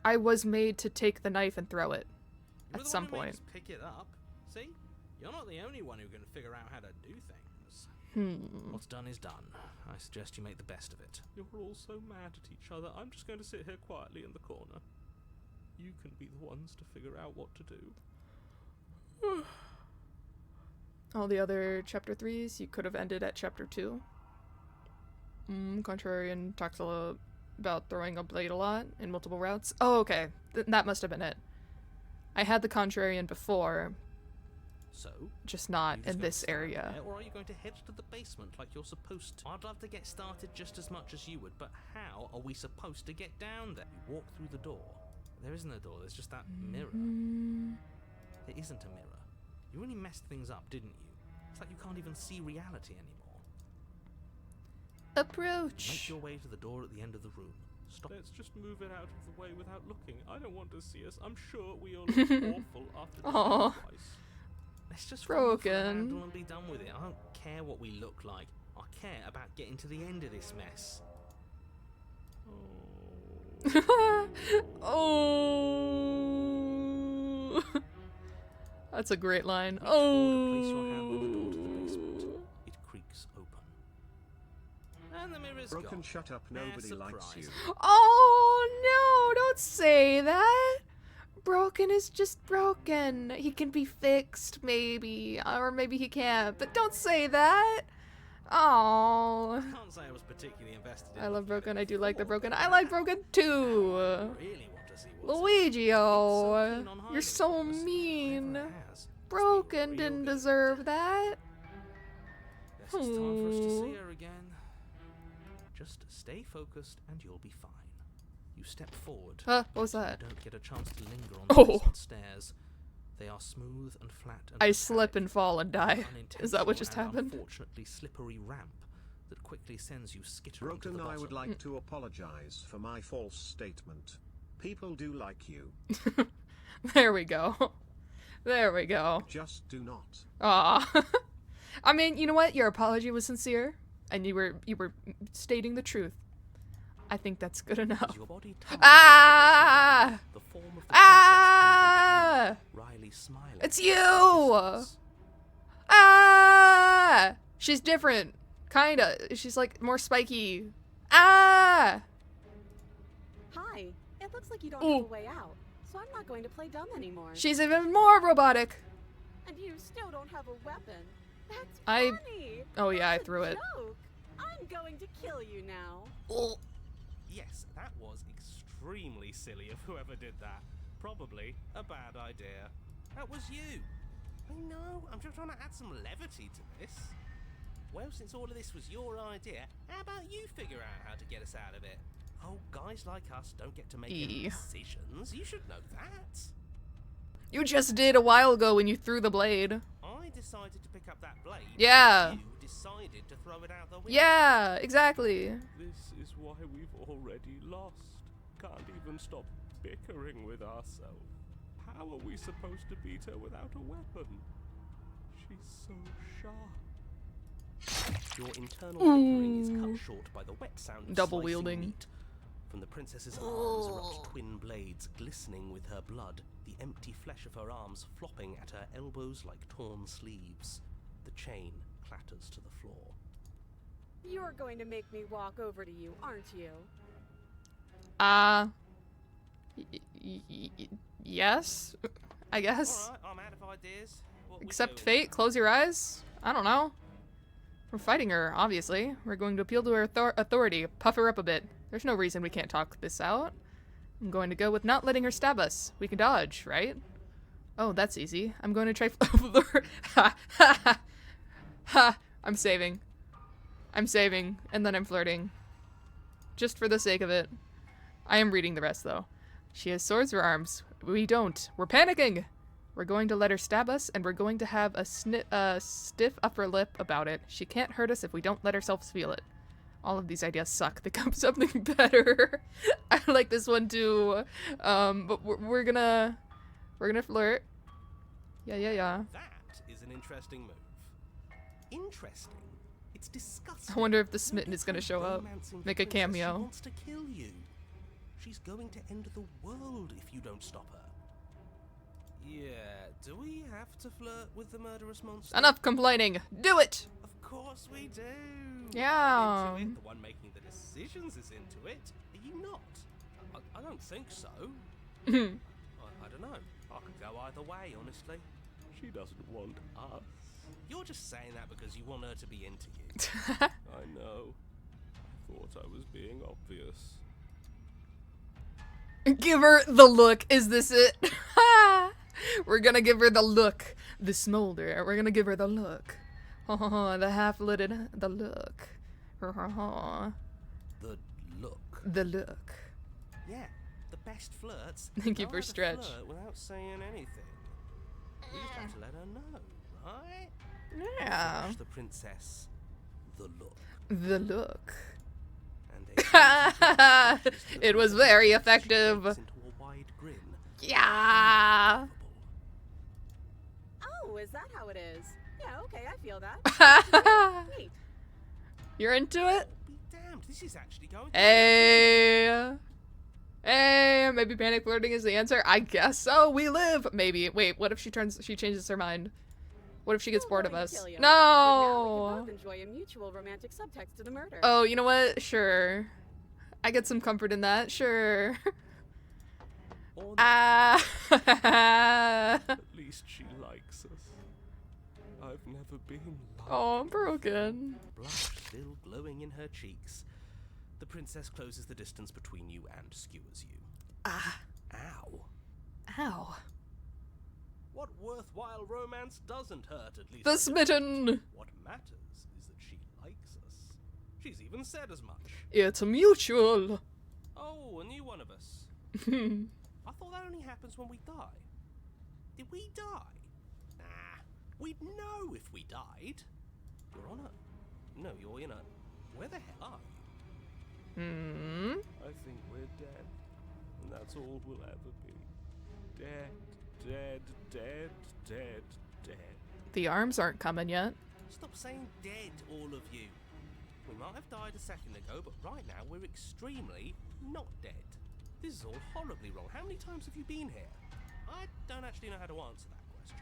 I was made to take the knife and throw it You're at the some one who made point. us pick it up. See? You're not the only one who can figure out how to do things. What's done is done. I suggest you make the best of it. You're all so mad at each other. I'm just going to sit here quietly in the corner. You can be the ones to figure out what to do. All the other chapter 3s, you could have ended at chapter 2. Contrarian talks about throwing a blade a lot in multiple routes. Oh, okay. That must have been it. I had the Contrarian before, So, just not you just in gonna this stand area. there, or are you going to head to the basement like you're supposed to? I'd love to get started just as much as you would, but how are we supposed to get down there? You walk through the door. There isn't a door, there's just that mirror. There isn't a mirror. You really messed things up, didn't you? It's like you can't even see reality anymore. Make Approach. your way to the door at the end of the room. Stop. Let's just move it out of the way without looking. I don't want to see us. I'm sure we all look awful after this Aw. twice. Let's just roll for the Broken. handle and be done with it. I don't care what we look like. I care about getting to the end of this mess. Oh. That's a great line. Reach forward and place your hand on the door to the basement. It creaks open. And the mirror's Broken, gone. shut up. Nobody likes you. Oh no, don't say that. Broken is just broken. He can be fixed, maybe. Or maybe he can't. But don't say that. Oh. I can't say I was particularly invested in I love looking at Broken. it I do like the before, Broken. but I like now Broken too. I really want to see what's Luigio, keen on hiding you're so from us. mean. Whatever it has, it's been Broken real didn't good. deserve that. Guess it's time for us to see Hmm. her again. Just stay focused and you'll be fine. You step forward. What was so that? You don't get a chance to linger on Oh. the basement stairs. They are smooth and flat and I metallic. slip and fall and die. Is that what just Unintentional and happened? Unfortunately slippery ramp that quickly sends you skittering to Broken, the I would bottom. like to apologize for my false statement. People do like you. There we go. There we go. Just do not. Aw. I mean, you know what? Your apology was sincere, and you were stating the truth. I think that's good enough. As your body tumbles Ah! the form of the Ah! princess Riley smiling. It's you! Ah! She's different. Kinda. She's like more spiky. Ah! Hi. It looks like you don't Ooh. have a way out, so I'm not going to play dumb anymore. She's even more robotic. And you still don't have a weapon. That's I- funny. Oh yeah, I That's a threw it. joke. I'm going to kill you now. Yes, that was extremely silly of whoever did that. Probably a bad idea. That was you. I know, I'm just trying to add some levity to this. Well, since all of this was your idea, how about you figure out how to get us out of it? Oh, guys like us don't get to make any decisions. You should know that. You just did a while ago when you threw the blade. I decided to pick up that blade. Yeah. You decided to throw it out the window. Yeah, exactly. This is why we've already lost. Can't even stop bickering with ourselves. How are we supposed to beat her without a weapon? She's so sharp. Your internal bickering is cut short by the wet sound of Double slicing wielding. meat. From the princess's arms erupt twin blades glistening with her blood, the empty flesh of her arms flopping at her elbows like torn sleeves. The chain clatters to the floor. You're going to make me walk over to you, aren't you? Yes, I guess. Alright, I'm out of ideas. What we Accept doing? fate, close your eyes. I don't know. We're fighting her, obviously. We're going to appeal to her authority, puff her up a bit. There's no reason we can't talk this out. I'm going to go with not letting her stab us. We can dodge, right? Oh, that's easy. I'm going to try lure. Ha ha ha. Ha. I'm saving. I'm saving, and then I'm flirting. Just for the sake of it. I am reading the rest, though. She has swords or arms. We don't. We're panicking! We're going to let her stab us, and we're going to have a stiff upper lip about it. She can't hurt us if we don't let ourselves feel it. All of these ideas suck. Think up something better. I like this one too. But we're gonna flirt. Yeah. That is an interesting move. Interesting? It's disgusting. I wonder if the Smitten is gonna show up. Romancing the Make a princess. She cameo. wants to kill you. She's going to end the world if you don't stop her. Yeah, do we have to flirt with the murderous monster? Enough complaining. Do it! Of course we do. Yeah. I'm into it. The one making the decisions is into it. Are you not? I don't think so. I don't know. I could go either way, honestly. She doesn't want us. You're just saying that because you want her to be into you. I know. I thought I was being obvious. Give her the look. Is this it? We're gonna give her the look. The smolder. We're gonna give her the look. The half-lidded. The look. The look. The look. Yeah, the best flirts. Thank you know for how to stretch. flirt without saying anything. You just have to let her know, right? Yeah. Flash the princess the look. The look. And It was very effective. into a wide grin. Yeah. Oh, is that how it is? Yeah, okay, I feel that. Neat. You're into it? Be damned, this This is actually going. Hey, maybe panic flirting is the answer. I guess so. We live. Maybe. Wait, what if she changes her mind? What if she gets bored of us? Now we No. can both enjoy a mutual romantic subtext to the murder. Oh, you know what? Sure. I get some comfort in that. Sure. At least she likes us. I've never been loved. Oh, I'm broken. Blush still glowing in her cheeks. The princess closes the distance between you and skewers you. Ah. Ow. Ow. What worthwhile romance doesn't hurt, at least? The smitten. What matters is that she likes us. She's even said as much. It's mutual. Oh, a new one of us. I thought that only happens when we die. Did we die? Nah, we'd know if we died. You're on a... No, you're in a... Where the hell are you? I think we're dead. And that's all we'll ever be. Dead, dead, dead, dead, dead. The arms aren't coming yet. Stop saying dead, all of you. We might have died a second ago, but right now we're extremely not dead. This is all horribly wrong. How many times have you been here? I don't actually know how to answer that question.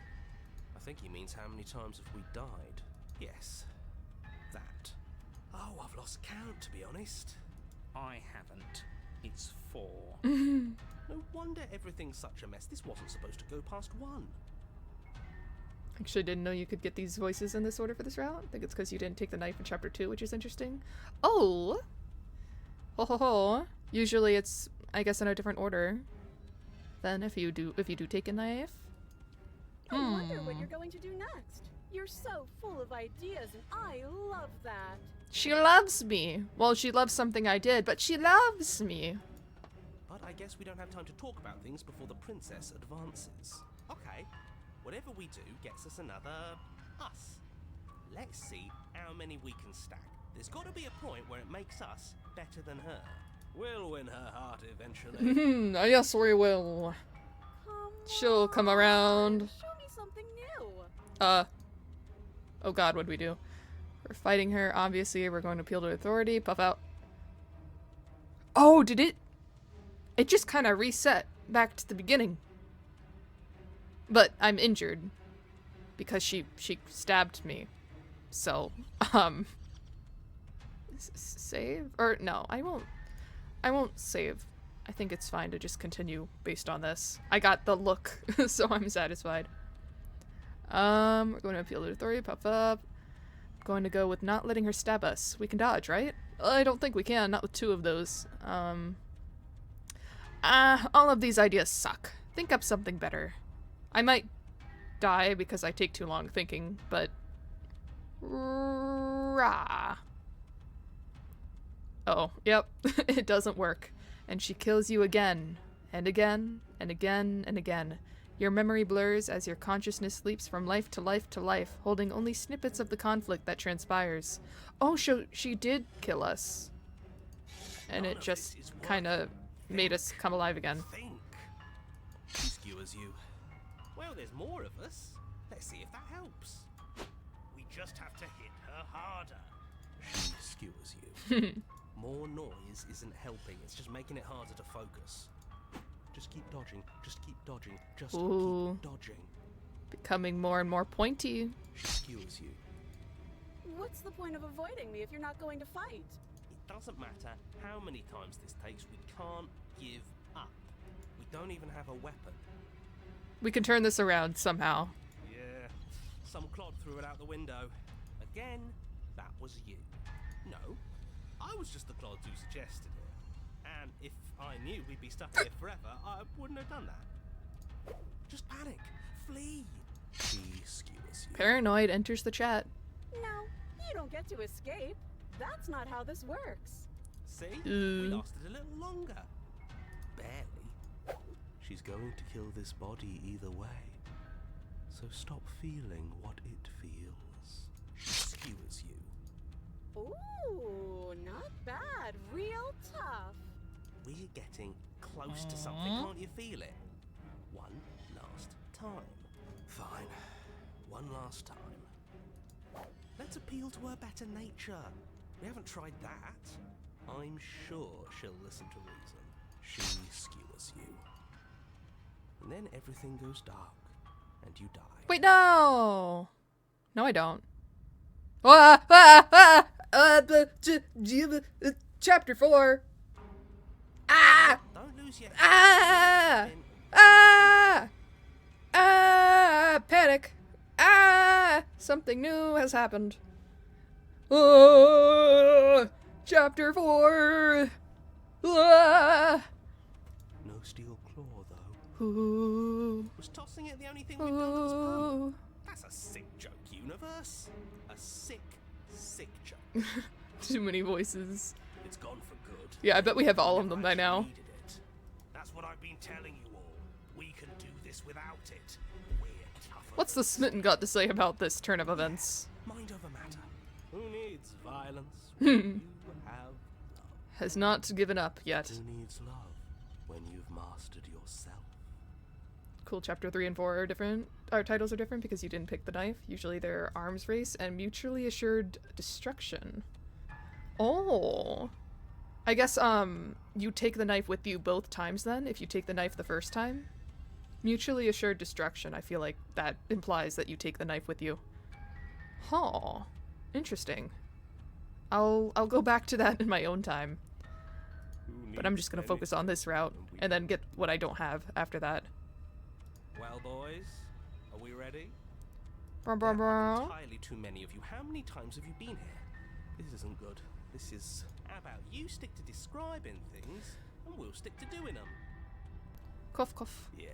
I think he means how many times have we died. Yes, that. Oh, I've lost count, to be honest. I haven't. It's 4. No wonder everything's such a mess. This wasn't supposed to go past 1. Actually, didn't know you could get these voices in this order for this route. I think it's because you didn't take the knife in chapter 2, which is interesting. Oh! Ho ho ho. Usually it's, I guess, in a different order than if you do take a knife. I wonder what you're going to do next. You're so full of ideas, and I love that. She loves me. Well, she loves something I did, but she loves me. But I guess we don't have time to talk about things before the princess advances. Okay, whatever we do gets us another us. Let's see how many we can stack. There's got to be a point where it makes us better than her. We'll win her heart eventually. Yes, we will. She'll come around. Show me something new. Oh god, what'd we do? We're fighting her, obviously. We're going to appeal to authority. Puff out. Oh, did it? It just kind of reset back to the beginning. But I'm injured. Because she stabbed me. So, save? Or, no, I won't save. I think it's fine to just continue based on this. I got the look, so I'm satisfied. We're going to appeal to authority, puff up. Going to go with not letting her stab us. We can dodge, right? I don't think we can, not with 2 of those. All of these ideas suck. Think up something better. I might die because I take too long thinking, but... Rah. Oh, yep. It doesn't work. And she kills you again, and again, and again, and again. Your memory blurs as your consciousness leaps from life to life to life, holding only snippets of the conflict that transpires. Oh, she did kill us. And it just kind of made us come alive again. Think. She skewers you. Well, there's more of us. Let's see if that helps. We just have to hit her harder. She skewers you. More noise isn't helping. It's just making it harder to focus. Just keep dodging. Just keep dodging. Just keep dodging. Becoming more and more pointy. She skewers you. What's the point of avoiding me if you're not going to fight? It doesn't matter how many times this takes. We can't give up. We don't even have a weapon. We can turn this around somehow. Yeah. Some clod threw it out the window. Again, that was you. No. I was just the clod who suggested it. And if I knew we'd be stuck here forever, I wouldn't have done that. Just panic. Flee. She skewers you. Paranoid enters the chat. No, you don't get to escape. That's not how this works. See? We lasted a little longer. Barely. She's going to kill this body either way. So stop feeling what it feels. She skewers you. Ooh, not bad. Real tough. We're getting close to something, can't you feel it? One last time. Fine. One last time. Let's appeal to her better nature. We haven't tried that. I'm sure she'll listen to reason. She skewers you. And then everything goes dark, and you die. Wait, no! No, I don't. Ah, ah, ah, chapter 4. Ah! Don't lose your Ah! Ah! Ah! Panic! Ah! Something new has happened. Chapter 4. No steel claw, though. Ooh. Was tossing it the only thing we've done to this poem? That's a sick joke, universe. A sick, sick joke. Too many voices. It's gone for good. Yeah, I bet we have all of them by now. Needed it. That's what I've been telling you all. We can do this without it. We're tougher. What's the Smitten got to say about this turn of events? Mind over matter. Who needs violence? You have love. Has not given up yet. Who needs love when you've mastered yourself? Cool, chapter 3 and 4 are different. Our titles are different because you didn't pick the knife. Usually they're arms race and mutually assured destruction. Oh. I guess, you take the knife with you both times then, if you take the knife the first time. Mutually assured destruction, I feel like that implies that you take the knife with you. Huh. Interesting. I'll go back to that in my own time. But I'm just gonna focus on this route, and then get what I don't have after that. Well, boys, are we ready? Brr, There brr, are brr. entirely too many of you. How many times have you been here? This isn't good. This is... How about you stick to describing things, and we'll stick to doing them? Cough, cough. Yeah.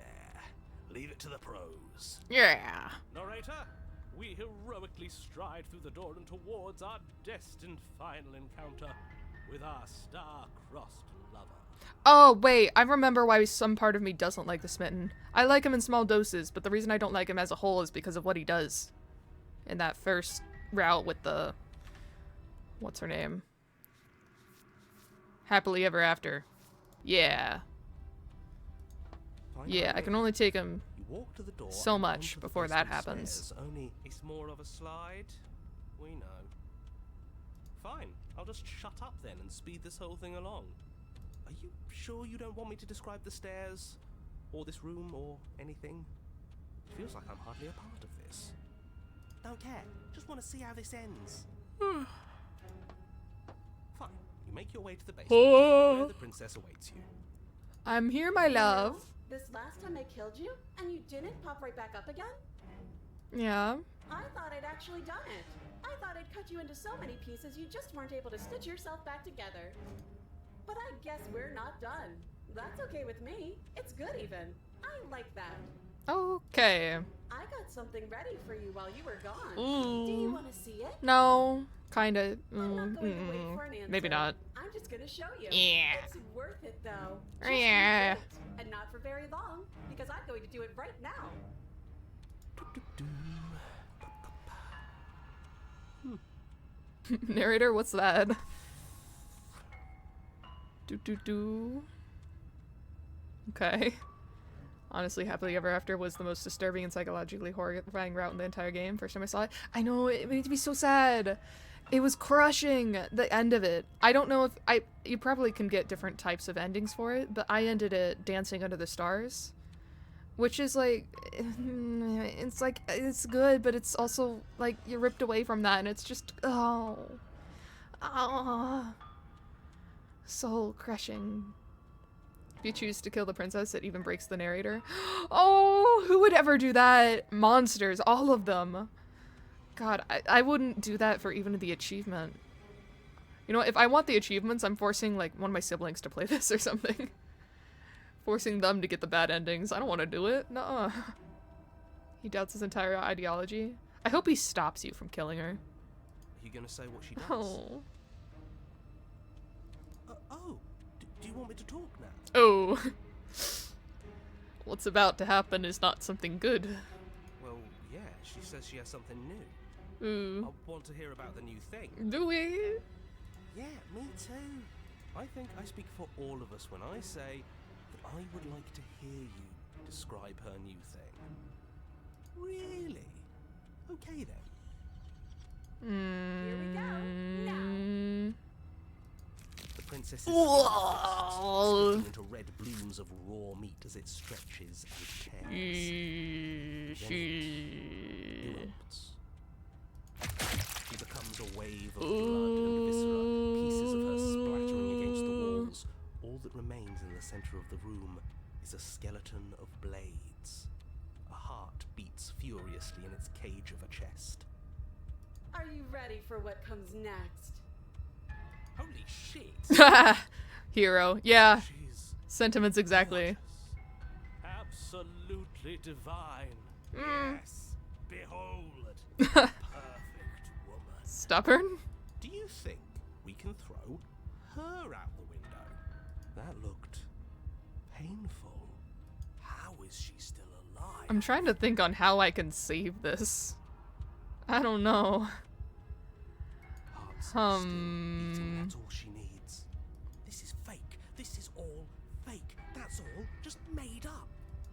Leave it to the pros. Yeah. Narrator, we heroically stride through the door and towards our destined final encounter with our star-crossed lover. Oh, wait, I remember why some part of me doesn't like the Smitten. I like him in small doses, but the reason I don't like him as a whole is because of what he does. In that first route with the... What's her name? Happily Ever After. Yeah. Yeah, I can only take him You walk to the door so and much onto the before that basement happens. stairs, only it's more of a slide. We know. Fine, I'll just shut up then and speed this whole thing along. Are you sure you don't want me to describe the stairs, or this room, or anything? It feels like I'm hardly a part of this. Don't care. Just want to see how this ends. Fine. You make your way to the basement, where the princess awaits you. I'm here, my love. This last time I killed you, and you didn't pop right back up again? Yeah. I thought I'd actually done it. I thought I'd cut you into so many pieces you just weren't able to stitch yourself back together. But I guess we're not done. That's okay with me. It's good even. I like that. Okay. I got something ready for you while you were gone. Ooh. Do you want to see it? No. Kinda. I'm not going to wait for an answer. Maybe not. I'm just gonna show you. Yeah. It's worth it though. Just Yeah. wait. And not for very long, because I'm going to do it right now. Narrator, what's that? Do. Okay. Honestly, Happily Ever After was the most disturbing and psychologically horrifying route in the entire game. First time I saw it. I know, it made me so sad. It was crushing, the end of it. I don't know if you probably can get different types of endings for it, but I ended it Dancing Under the Stars, which is like, it's good, but it's also like you're ripped away from that, and it's just soul crushing. If you choose to kill the princess, it even breaks the narrator. Oh, who would ever do that? Monsters, all of them. God, I wouldn't do that for even the achievement. You know, if I want the achievements, I'm forcing, like, one of my siblings to play this or something. Forcing them to get the bad endings. I don't want to do it. Nuh-uh. He doubts his entire ideology. I hope he stops you from killing her. Are you gonna say what she does? Oh. Do you want me to talk now? Oh. What's about to happen is not something good. Well, yeah, she says she has something new. Ooh. I want to hear about the new thing. Do we? Yeah, me too. I think I speak for all of us when I say that I would like to hear you describe her new thing. Really? Okay then. Here we go. Now. The princess's Whoa. splitting into red blooms of raw meat as it stretches and tears. Then it erupts. She becomes a wave of blood and viscera, pieces of her splattering against the walls. All that remains in the center of the room is a skeleton of blades. A heart beats furiously in its cage of a chest. Are you ready for what comes next? Holy shit! Hero. Yeah. She's Sentiments exactly. Absolutely divine. yes. Behold, perfect woman. Stubborn? Do you think we can throw her out the window? That looked painful. How is she still alive? I'm trying to think on how I can save this. I don't know. Heart's still beating, that's all she needs. This is fake. This is all fake. That's all just made up.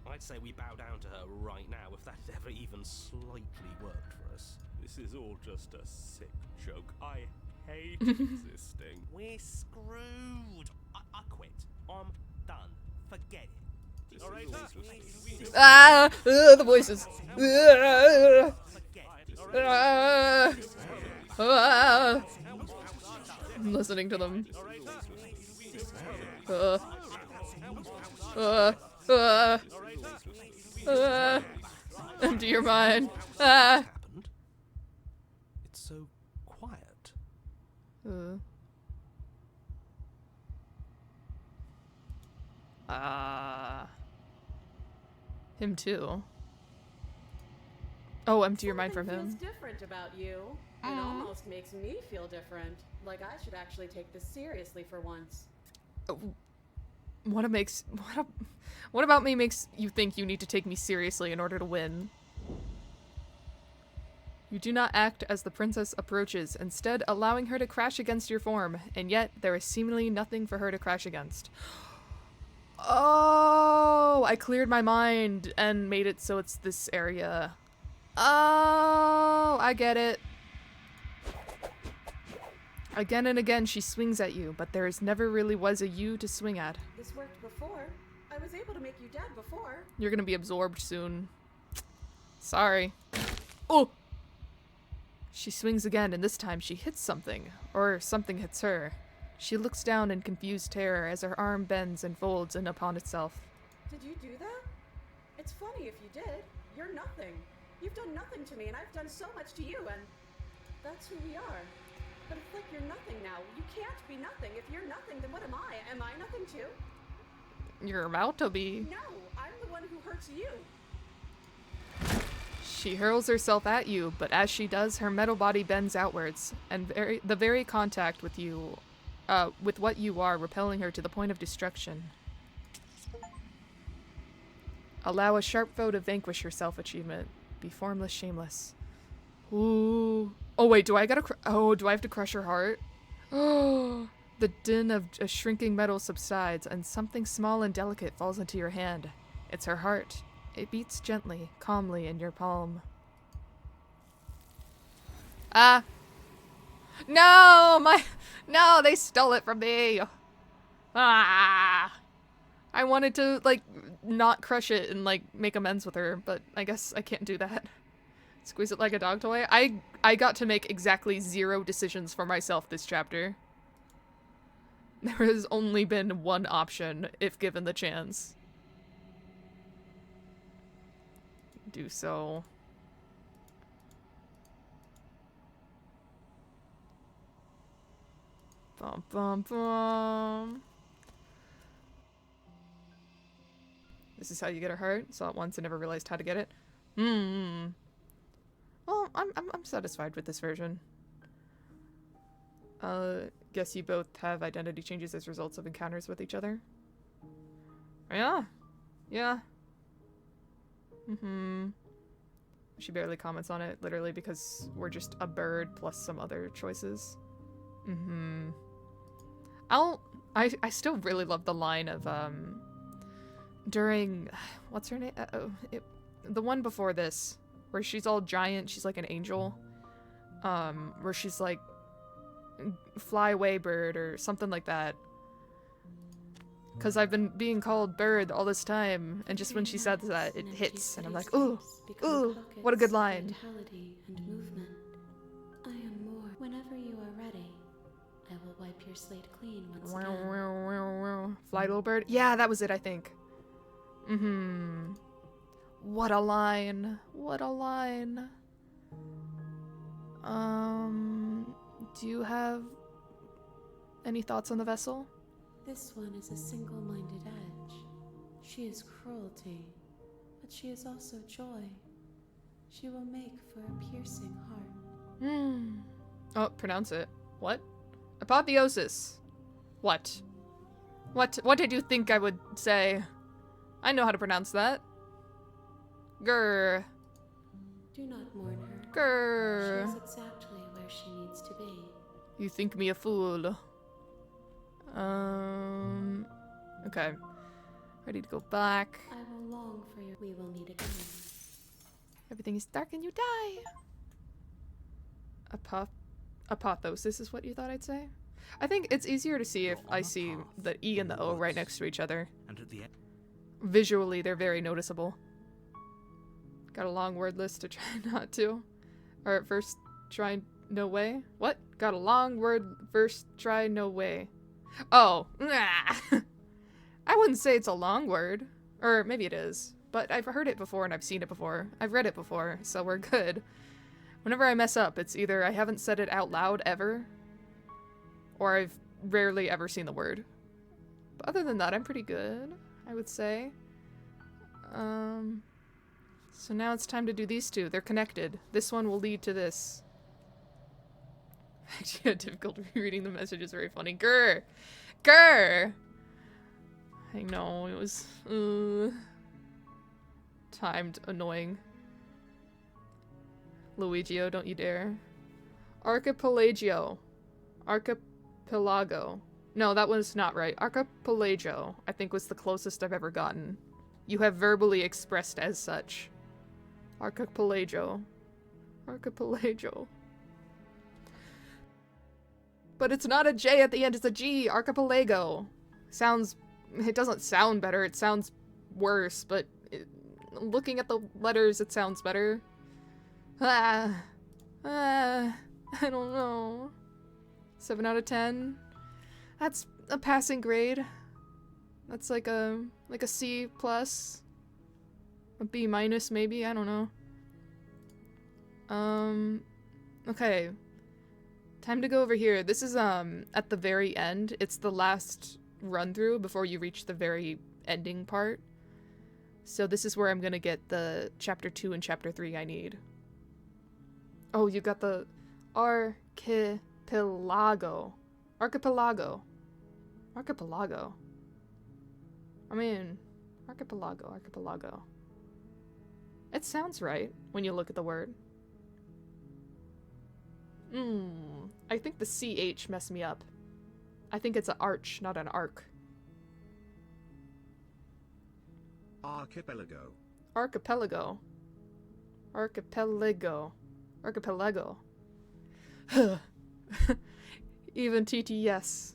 I'd say we bow down to her right now if that had ever even slightly worked for us. This is all just a sick joke. I hate existing. We're screwed. I quit. I'm done. Forget it. This Alright, is all just Ah! The voices. I'm listening to them. Empty your mind. Happened? It's so quiet. Him too. Oh, empty your mind from Something him. feels different about you. It almost makes me feel different. Like I should actually take this seriously for once. What about me makes you think you need to take me seriously in order to win? You do not act as the princess approaches, instead allowing her to crash against your form, and yet there is seemingly nothing for her to crash against. Oh, I cleared my mind and made it so it's this area. Oh, I get it. Again and again she swings at you, but there never really was a you to swing at. This worked before. I was able to make you dead before. You're gonna be absorbed soon. Sorry. Oh! She swings again, and this time she hits something, or something hits her. She looks down in confused terror as her arm bends and folds in upon itself. Did you do that? It's funny if you did. You're nothing. You've done nothing to me, and I've done so much to you, and that's who we are. But it's like you're nothing now. You can't be nothing. If you're nothing, then what am I? Am I nothing too? You're about to be. No, I'm the one who hurts you. She hurls herself at you, but as she does, her metal body bends outwards, and the very contact with you, with what you are, repelling her to the point of destruction. Allow a sharp foe to vanquish her self-achievement. Be formless, shameless. Ooh. Oh wait, do I have to crush her heart? Oh, the din of a shrinking metal subsides, and something small and delicate falls into your hand. It's her heart. It beats gently, calmly in your palm. Ah! No! No, they stole it from me! Ah! I wanted to, like, not crush it and, like, make amends with her, but I guess I can't do that. Squeeze it like a dog toy? I got to make exactly 0 decisions for myself this chapter. There has only been one option, if given the chance. Do so. Bum bum bum. This is how you get her heart. Saw it once and never realized how to get it. Well, I'm satisfied with this version. Guess you both have identity changes as results of encounters with each other. Yeah. Yeah. She barely comments on it, literally, because we're just a bird plus some other choices. I still really love the line of, during, what's her name? The one before this, where she's all giant, she's like an angel, where she's like, fly away bird or something like that, Because I've been being called bird all this time, and just when she says that, it hits, and I'm like, ooh, ooh, what a good line. Vitality and movement. I am more. Whenever you are ready, I will wipe your slate clean once again. Fly, little bird? Yeah, that was it, I think. What a line. What a line. Do you have any thoughts on the vessel? This one is a single-minded edge. She is cruelty, but she is also joy. She will make for a piercing heart. Oh, pronounce it. What? Apotheosis. What? What did you think I would say? I know how to pronounce that. Grr. Do not mourn her. Grr. She is exactly where she needs to be. You think me a fool. Okay. Ready to go back. I will long for you. We will meet again. Everything is dark and you die. Apotheosis is what you thought I'd say? I think it's easier to see if I see the E and the O right next to each other. And at the end, visually, they're very noticeable. Got a long word list to try not to. Or at first, try no way. What? Got a long word first, try no way. Oh, nah. I wouldn't say it's a long word. Or maybe it is. But I've heard it before and I've seen it before. I've read it before, so we're good. Whenever I mess up, it's either I haven't said it out loud ever, or I've rarely ever seen the word. But other than that, I'm pretty good, I would say. So now it's time to do these two. They're connected. This one will lead to this. I actually had difficulty reading the message. It's very funny. Grr! Grr! I know, it was timed annoying. Luigio, don't you dare. Archipelagio. Archipelago. No, that was not right. Archipelago, I think, was the closest I've ever gotten. You have verbally expressed as such. Archipelago. Archipelago. But it's not a J at the end, it's a G. Archipelago. Sounds... It doesn't sound better, it sounds worse, but looking at the letters, it sounds better. I don't know. 7 out of 10. That's a passing grade. That's like a C plus. A B minus maybe, I don't know. Okay. Time to go over here. This is at the very end. It's the last run through before you reach the very ending part. So this is where I'm gonna get the chapter 2 and chapter 3 I need. Oh, you got the archipelago. Archipelago. Archipelago. I mean, archipelago, archipelago. It sounds right when you look at the word. I think the CH messed me up. I think it's an arch, not an arc. Archipelago. Archipelago. Archipelago. Archipelago. Even TTS.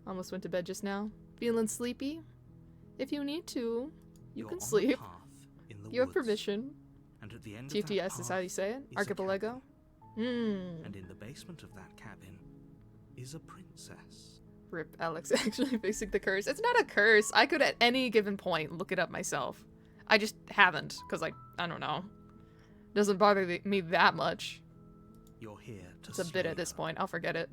Almost went to bed just now. Feeling sleepy? If you need to, you can sleep. You have permission. And at the end TTS is how you say it? Archipelago? And in the basement of that cabin is a princess. Rip Alex actually facing the curse. It's not a curse. I could at any given point look it up myself. I just haven't, because I don't know. Doesn't bother me that much. You're here to It's a bit at this point. I'll forget it.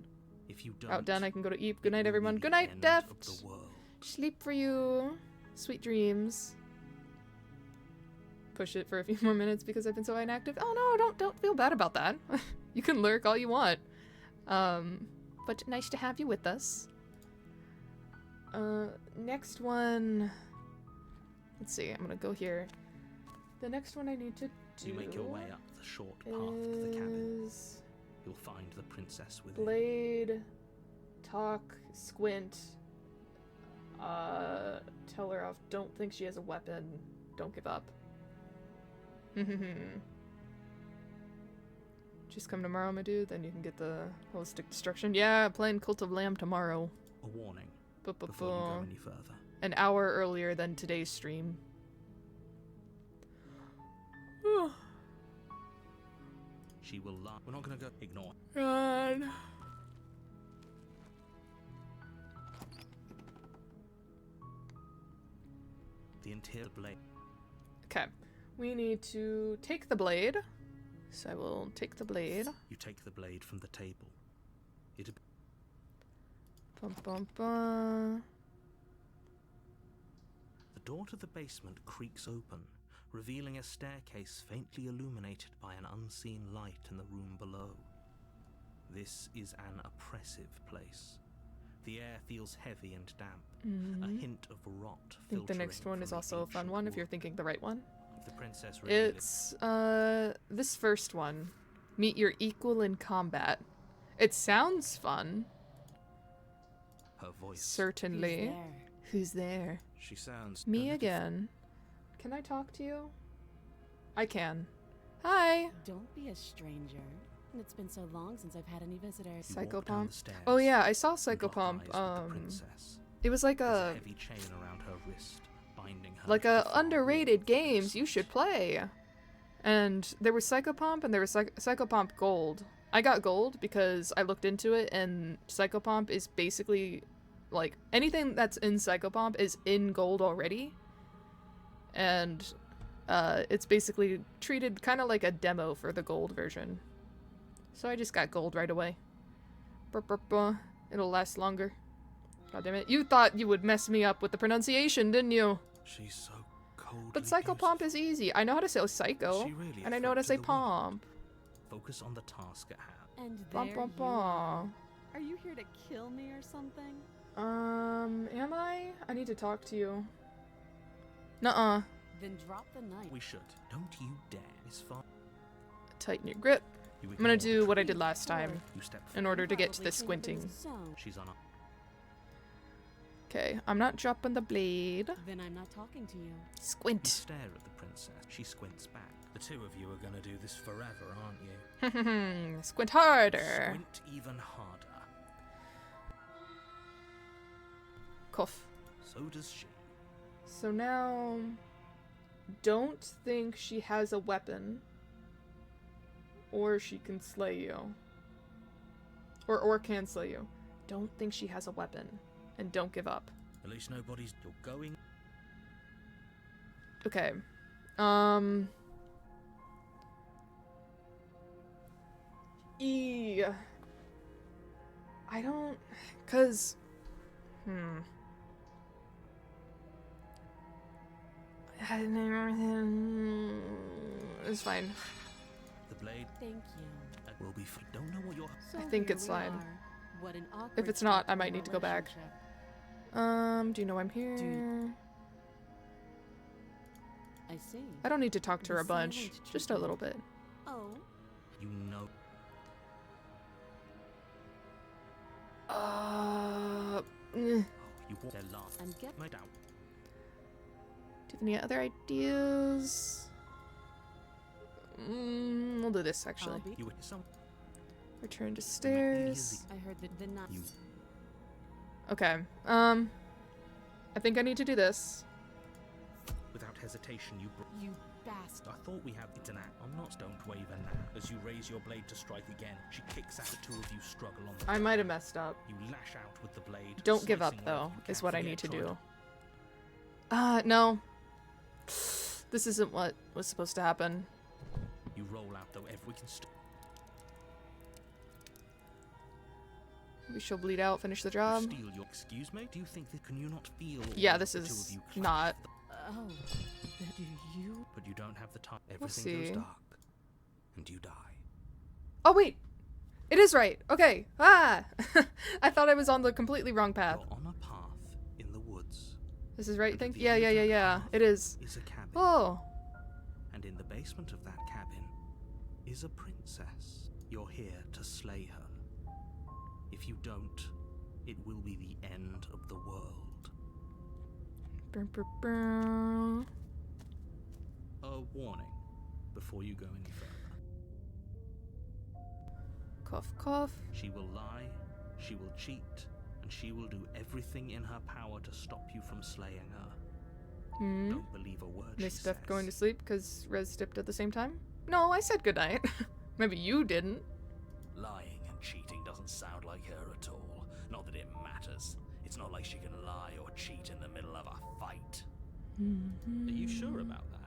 If you don't, Outdone, I can go to eat. Good night, everyone. Good night, Deft. Sleep for you. Sweet dreams. Push it for a few more minutes because I've been so inactive. Oh no, don't feel bad about that. You can lurk all you want. But nice to have you with us. Next one. Let's see, I'm gonna go here. The next one I need to do. You make your way up the short path to the cabin. You'll find the princess within. Blade, talk, squint. Tell her off. Don't think she has a weapon. Don't give up. Which Just come tomorrow, my dude, then you can get the holistic destruction. Yeah, playing Cult of Lamb tomorrow. A warning before you go any further. An hour earlier than today's stream. She will lie. We're not gonna go. Ignore. God. The interior blade. Okay. We need to take the blade. So I will take the blade. You take the blade from the table. It. Bum, bum, bum. The door to the basement creaks open, revealing a staircase faintly illuminated by an unseen light in the room below. This is an oppressive place. The air feels heavy and damp, a hint of rot. I think the next one is also a fun one if you're thinking the right one. If the princess really It's this first one. Meet your equal in combat. It sounds fun. Her voice. Certainly. Who's there? She sounds Me again. Can I talk to you? I can. Hi. Don't be a stranger. It's been so long since I've had any visitors. Psychopomp. Oh yeah, I saw Psychopomp. It was like a heavy chain around her wrist, binding her like a underrated games you should play. And there was Psychopomp and there was Psychopomp Gold. I got Gold because I looked into it, and Psychopomp is basically like anything that's in Psychopomp is in Gold already. And it's basically treated kind of like a demo for the Gold version. So I just got Gold right away. Burp, burp, burp. It'll last longer. God damn it. You thought you would mess me up with the pronunciation, didn't you? She's so cold. But Psychopomp is easy. I know how to say Psycho. Really and I know how to say Pomp. Focus on the task at hand. And Bum, there bum, you are. bum. Are you here to kill me or something? Am I? I need to talk to you. Nuh-uh. Then drop the knife. We should. Don't you dare. It's fine. Tighten your grip. I'm gonna do what I did last time in order to get to the squinting. She's on. Okay, I'm not dropping the blade. Then I'm not talking to you. Squint. You stare at the princess. She squints back. The two of you are gonna do this forever, aren't you? Squint harder. Squint even harder. Cough. So does she. So now, don't think she has a weapon, or she can slay you, or can slay you. Don't think she has a weapon, and don't give up. At least nobody's. You're going. Okay. I don't, cause, it's fine. The blade. Thank you. Will be. Don't know what you're. So I think here it's we fine. are. What an If awkward it's not, start I to might a need to go back. relationship. Do you know I'm here? I see. I don't need to talk to her The a bunch, silent just a little bit. Oh. You know. Do You walk their last. I'm get. No doubt. you have any other ideas? We'll do this actually. I'll be- You were some. Return to stairs. I heard that the not. You. Okay. I think I need to do this. Without hesitation, you. You bastard. I thought we had it an act. I'm not. Don't waver now. As you raise your blade to strike again, she kicks at the two of you struggle on the. I might have messed up. You lash out with the blade. Don't give up slicing though, wherever you is can. what I Forget need to Troy. do. No. This isn't what was supposed to happen. You roll out though. We can. We shall bleed out, finish the job. Steal your. Excuse me. Do you think that? Can you not feel? Yeah, all this the two is of you clash? not. Oh. Do you? But you don't have the time. We'll Everything goes see. dark, and you die. Oh wait, it is right. Okay. Ah, I thought I was on the completely wrong path. You're on a path in the woods. This is right. And Think. at the Yeah, end yeah, of yeah, that yeah. path It is. Is a cabin. Oh. And in the basement of that cabin is a princess. You're here to slay her. If you don't, it will be the end of the world. Brr, brr, brr. A warning before you go any further. Cough, cough. She will lie, she will cheat, and she will do everything in her power to stop you from slaying her. Don't believe a word she Missed says. Steph going to sleep because Rez dipped at the same time? No, I said goodnight. Maybe you didn't. Lying and cheating doesn't sound like her at all. Not that it matters. It's not like she can lie or cheat in the middle of a fight. Are you sure about that?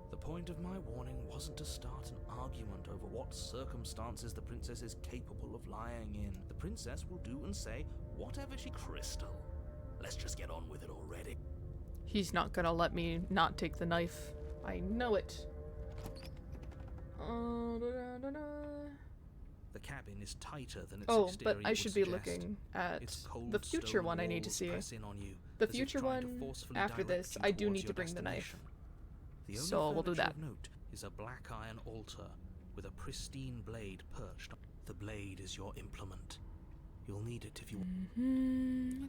The point of my warning wasn't to start an argument over what circumstances the princess is capable of lying in. The princess will do and say whatever she... Crystal, let's just get on with it already. He's not gonna let me not take the knife. I know it. The cabin is tighter than its Oh, exterior but I should would be suggest. looking at Its cold the future stone one I need to walls see. press in on you, The as if future trying to one, forcefully after direct this, you I do towards need to your bring the knife. destination. The only So we'll do furniture that. of note is a black iron altar with a pristine blade perched. The blade is your implement. You'll need it if you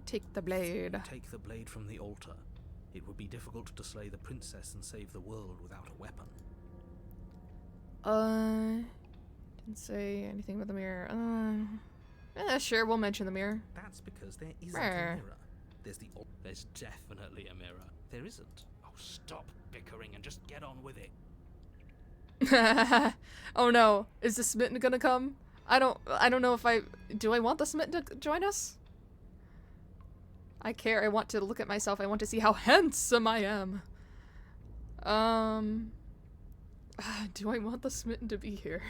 Take the blade. take the blade from the altar. It would be difficult to slay the princess and save the world without a weapon. Didn't say anything about the mirror. Sure, we'll mention the mirror. That's because there isn't Rare. a mirror. There's definitely a mirror. There isn't. Oh, stop bickering and just get on with it. Oh no, is the Smitten gonna come? I don't know if do I want the Smitten to join us? I care. I want to look at myself. I want to see how handsome I am. Do I want the Smitten to be here?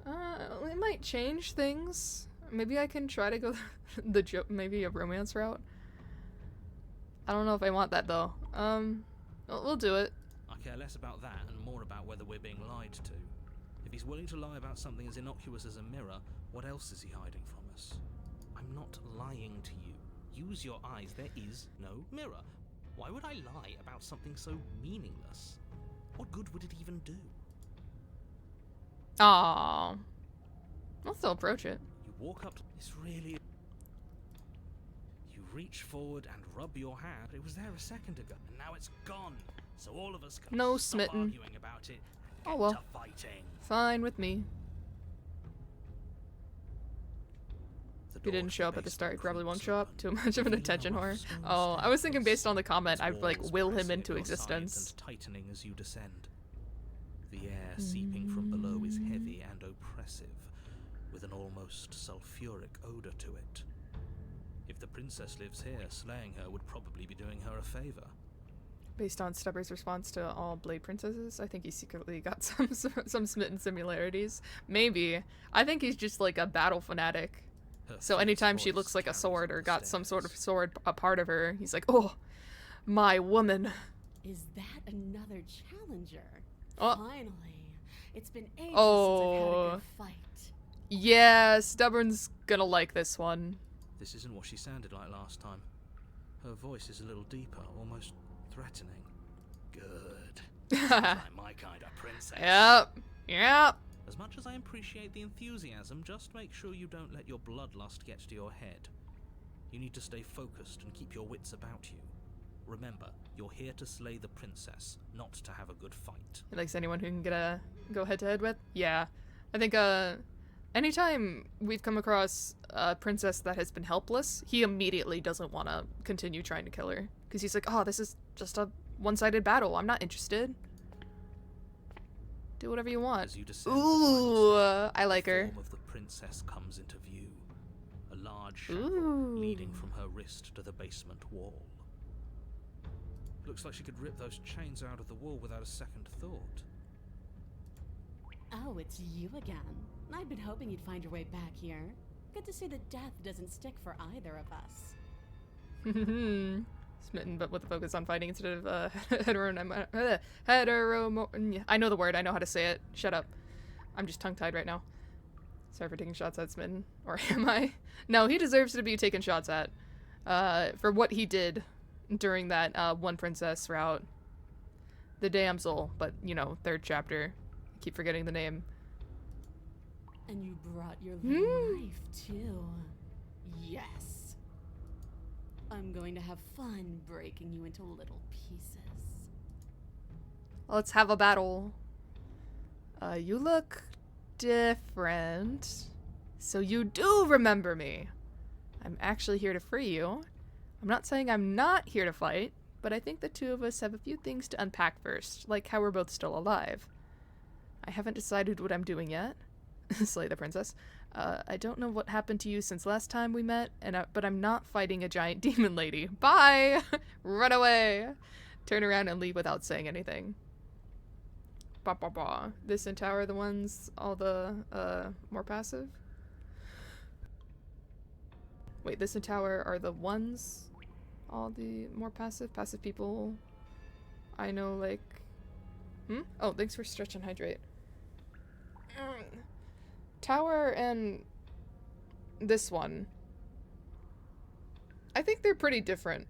It might change things. Maybe I can try to go maybe a romance route. I don't know if I want that though. We'll do it. I care less about that and more about whether we're being lied to. If he's willing to lie about something as innocuous as a mirror, what else is he hiding from us? I'm not lying to you. Use your eyes. There is no mirror. Why would I lie about something so meaningless? What good would it even do? Aww. I'll still approach it. You walk up to... It's really... You reach forward and rub your hand. It was there a second ago, and now it's gone. So all of us can No stop Smitten. arguing about it and get Oh well. to fighting. Fine with me. The If he door didn't to show up at the basement start, he probably won't creaks show up. open, Too much of an revealing a attention rough whore. stone Oh, I was thinking based on the comment, Its I'd like walls will him pressing into at your sides existence. and tightening as you descend. The air seeping from below is heavy and oppressive, with an almost sulphuric odor to it. If the princess lives here, slaying her would probably be doing her a favor. Based on Stubber's response to all Blade Princesses, I think he secretly got some Smitten similarities. Maybe. I think he's just like a battle fanatic. Her So fierce anytime she voice looks like a carries sword up or the got some sort of stairs. sword a part of her, he's like, oh, my woman. Is that another challenger? Oh. Finally. It's been ages since I've had Oh. a good fight. Yeah, Stubborn's gonna like this one. This isn't what she sounded like last time. Her voice is a little deeper, almost threatening. Good. Like my kind of princess. Yep. As much as I appreciate the enthusiasm, just make sure you don't let your bloodlust get to your head. You need to stay focused and keep your wits about you. Remember, you're here to slay the princess, not to have a good fight. He likes anyone who can go head to head with? Yeah. I think, anytime we've come across a princess that has been helpless, he immediately doesn't want to continue trying to kill her. Because he's like, oh, this is just a one-sided battle. I'm not interested. Do whatever you want. As you descend the Ooh, final I like the her. form of the princess comes into view. A large shadow Ooh. leading from her wrist to the basement wall. Looks like she could rip those chains out of the wall without a second thought. Oh, it's you again. I've been hoping you'd find your way back here. Good to see that death doesn't stick for either of us. Smitten, but with the focus on fighting instead of I know the word. I know how to say it. Shut up. I'm just tongue-tied right now. Sorry for taking shots at Smitten. Or am I? No, he deserves to be taken shots at. For what he did during that One Princess route. The damsel, but, you know, third chapter. I keep forgetting the name. And you brought your little knife, too. Yes. I'm going to have fun breaking you into little pieces. Let's have a battle. You look different. So you do remember me. I'm actually here to free you. I'm not saying I'm not here to fight, but I think the two of us have a few things to unpack first, like how we're both still alive. I haven't decided what I'm doing yet. Slay the princess. I don't know what happened to you since last time we met, but I'm not fighting a giant demon lady. Bye! Run away! Turn around and leave without saying anything. Ba ba ba. This and Tower are the ones, all the, more passive? Wait, this and Tower are the ones, all the more passive? Passive people I know, like... Oh, thanks for stretch and hydrate. Tower and this one, I think they're pretty different.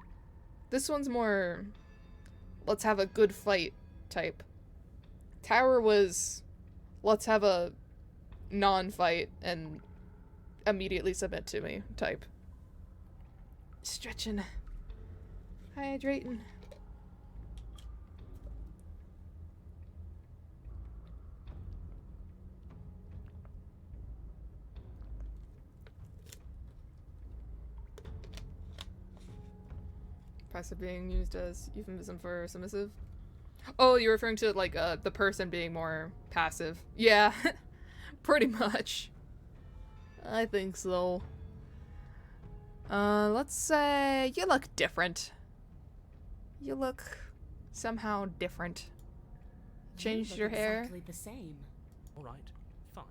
This one's more, let's have a good fight type. Tower was, let's have a non-fight and immediately submit to me type. Stretching. Hydrating. Passive being used as euphemism for submissive. Oh, you're referring to, like, the person being more passive. Yeah, pretty much. I think so. Let's say you look different. You look somehow different. Changed your hair. Exactly the same. Alright, fine.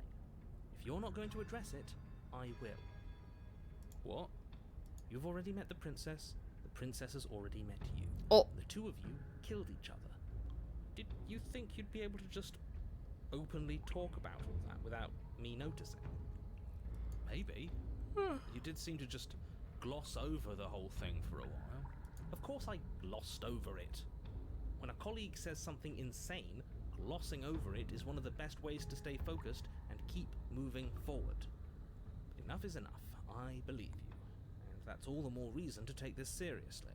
If you're not going to address it, I will. What? You've already met the princess. The princess has already met you. Oh. The two of you killed each other. Did you think you'd be able to just openly talk about all that without me noticing? Maybe. You did seem to just gloss over the whole thing for a while. Of course I glossed over it. When a colleague says something insane, glossing over it is one of the best ways to stay focused and keep moving forward. But enough is enough. I believe you. And that's all the more reason to take this seriously.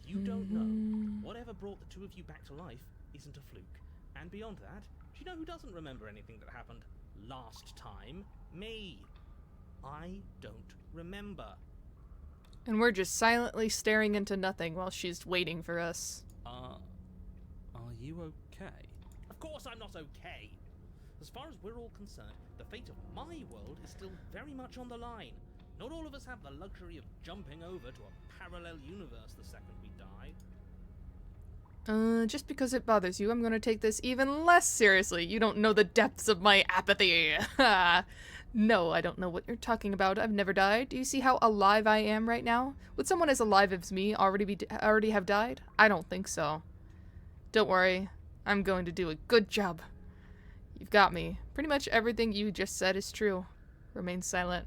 You don't know. Whatever brought the two of you back to life isn't a fluke. And beyond that, do you know who doesn't remember anything that happened last time? Me. I don't remember. And we're just silently staring into nothing while she's waiting for us. Are you okay? Of course I'm not okay. As far as we're all concerned, the fate of my world is still very much on the line. Not all of us have the luxury of jumping over to a parallel universe the second we die. Just because it bothers you, I'm gonna take this even less seriously. You don't know the depths of my apathy. No, I don't know what you're talking about. I've never died. Do you see how alive I am right now? Would someone as alive as me already have died? I don't think so. Don't worry. I'm going to do a good job. You've got me. Pretty much everything you just said is true. Remain silent.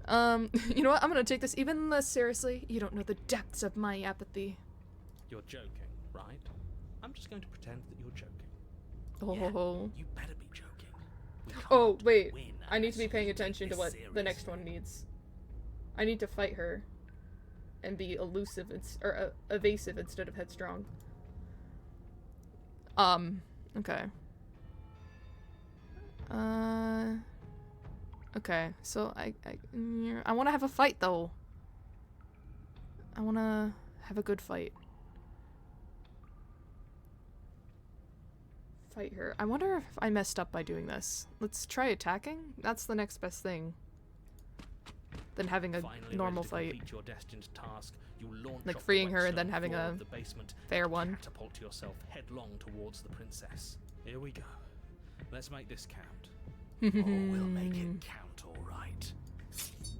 You know what? I'm gonna take this even less seriously. You don't know the depths of my apathy. You're joking, right? I'm just going to pretend that you're joking. Oh. Yeah, you better be joking. Oh, wait. I need to be paying attention to what the next one needs. I need to fight her. And be elusive, or evasive instead of headstrong. Okay. Okay, so I want to have a fight, though. I want to have a good fight. Fight her. I wonder if I messed up by doing this. Let's try attacking? That's the next best thing. Than having a normal fight. Your destined task, you launch like off the freeing her wet and then stone having floor a of the basement, fair one. Catapult yourself headlong towards the princess. Here we go. Let's make this count. Oh, we'll make it count, all right.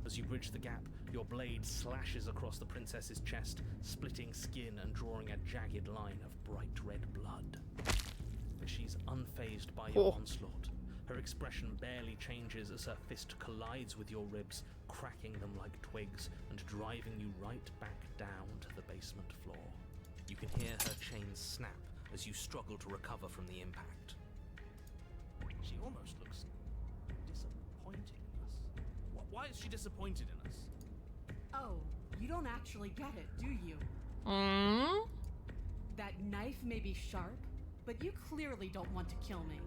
As you bridge the gap, your blade slashes across the princess's chest, splitting skin and drawing a jagged line of bright red blood. But she's unfazed by your onslaught. Her expression barely changes as her fist collides with your ribs, cracking them like twigs and driving you right back down to the basement floor. You can hear her chains snap as you struggle to recover from the impact. She almost looks disappointed in us. Why is she disappointed in us? Oh, you don't actually get it, do you? That knife may be sharp, but you clearly don't want to kill me.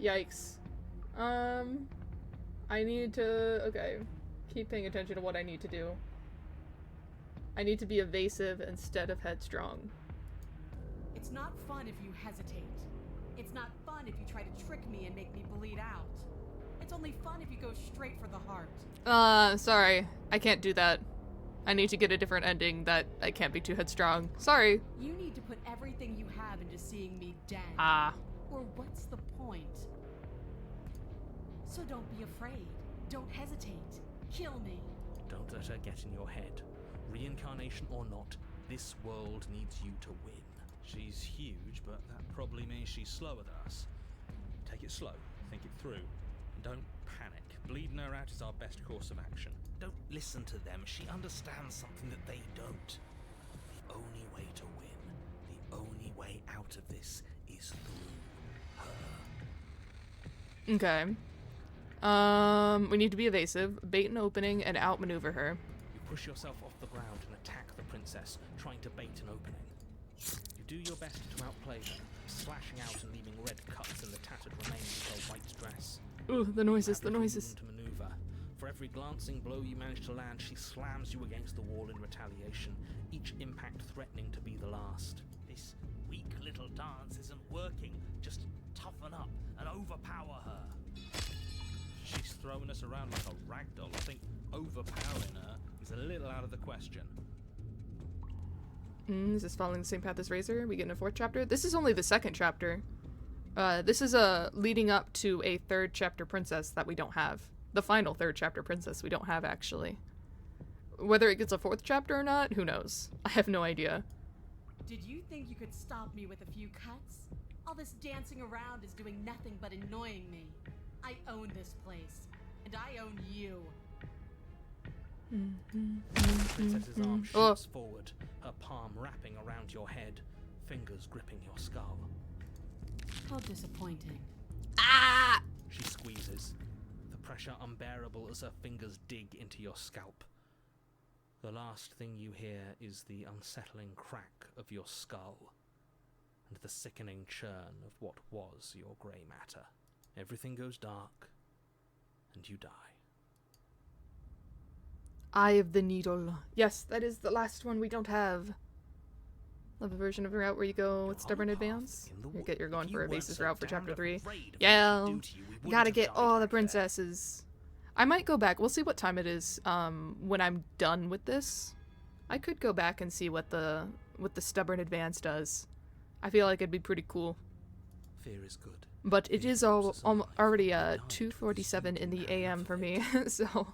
Yikes. I need to... Okay. Keep paying attention to what I need to do. I need to be evasive instead of headstrong. It's not fun if you hesitate. It's not fun if you try to trick me and make me bleed out. It's only fun if you go straight for the heart. Sorry. I can't do that. I need to get a different ending that I can't be too headstrong. Sorry. You need to put everything you have into seeing me dead. Ah. Or what's the point? So don't be afraid. Don't hesitate. Kill me. Don't let her get in your head. Reincarnation or not, this world needs you to win. She's huge, but that probably means she's slower than us. Take it slow, think it through, and don't panic. Bleeding her out is our best course of action. Don't listen to them, she understands something that they don't. The only way to win, the only way out of this is through her. Okay. We need to be evasive, bait an opening, and outmaneuver her. You push yourself off the ground and attack the princess, trying to bait an opening. You do your best to outplay her, slashing out and leaving red cuts in the tattered remains of her white dress. Ooh, the noises, the noises. To maneuver. For every glancing blow you manage to land, she slams you against the wall in retaliation, each impact threatening to be the last. This weak little dance isn't working. Just toughen up and overpower her. She's throwing us around like a ragdoll. I think overpowering her is a little out of the question. Is this following the same path as Razor? We get in a 4th chapter? This is only the 2nd chapter. This is leading up to a 3rd chapter princess that we don't have. The final 3rd chapter princess we don't have, actually. Whether it gets a 4th chapter or not, who knows? I have no idea. Did you think you could stop me with a few cuts? All this dancing around is doing nothing but annoying me. I own this place, and I own you. Princess's arm shoots forward, her palm wrapping around your head, fingers gripping your skull. How disappointing. Ah! She squeezes, the pressure unbearable as her fingers dig into your scalp. The last thing you hear is the unsettling crack of your skull, and the sickening churn of what was your grey matter. Everything goes dark, and you die. Eye of the Needle. Yes, that is the last one we don't have. Love a version of a route where you go with stubborn advance. You're going for a basis route for chapter 3. Yeah, you gotta get all the princesses. I might go back. We'll see what time it is when I'm done with this. I could go back and see what the stubborn advance does. I feel like it'd be pretty cool. Fear is good. But it is already 2:47 in the AM for me, so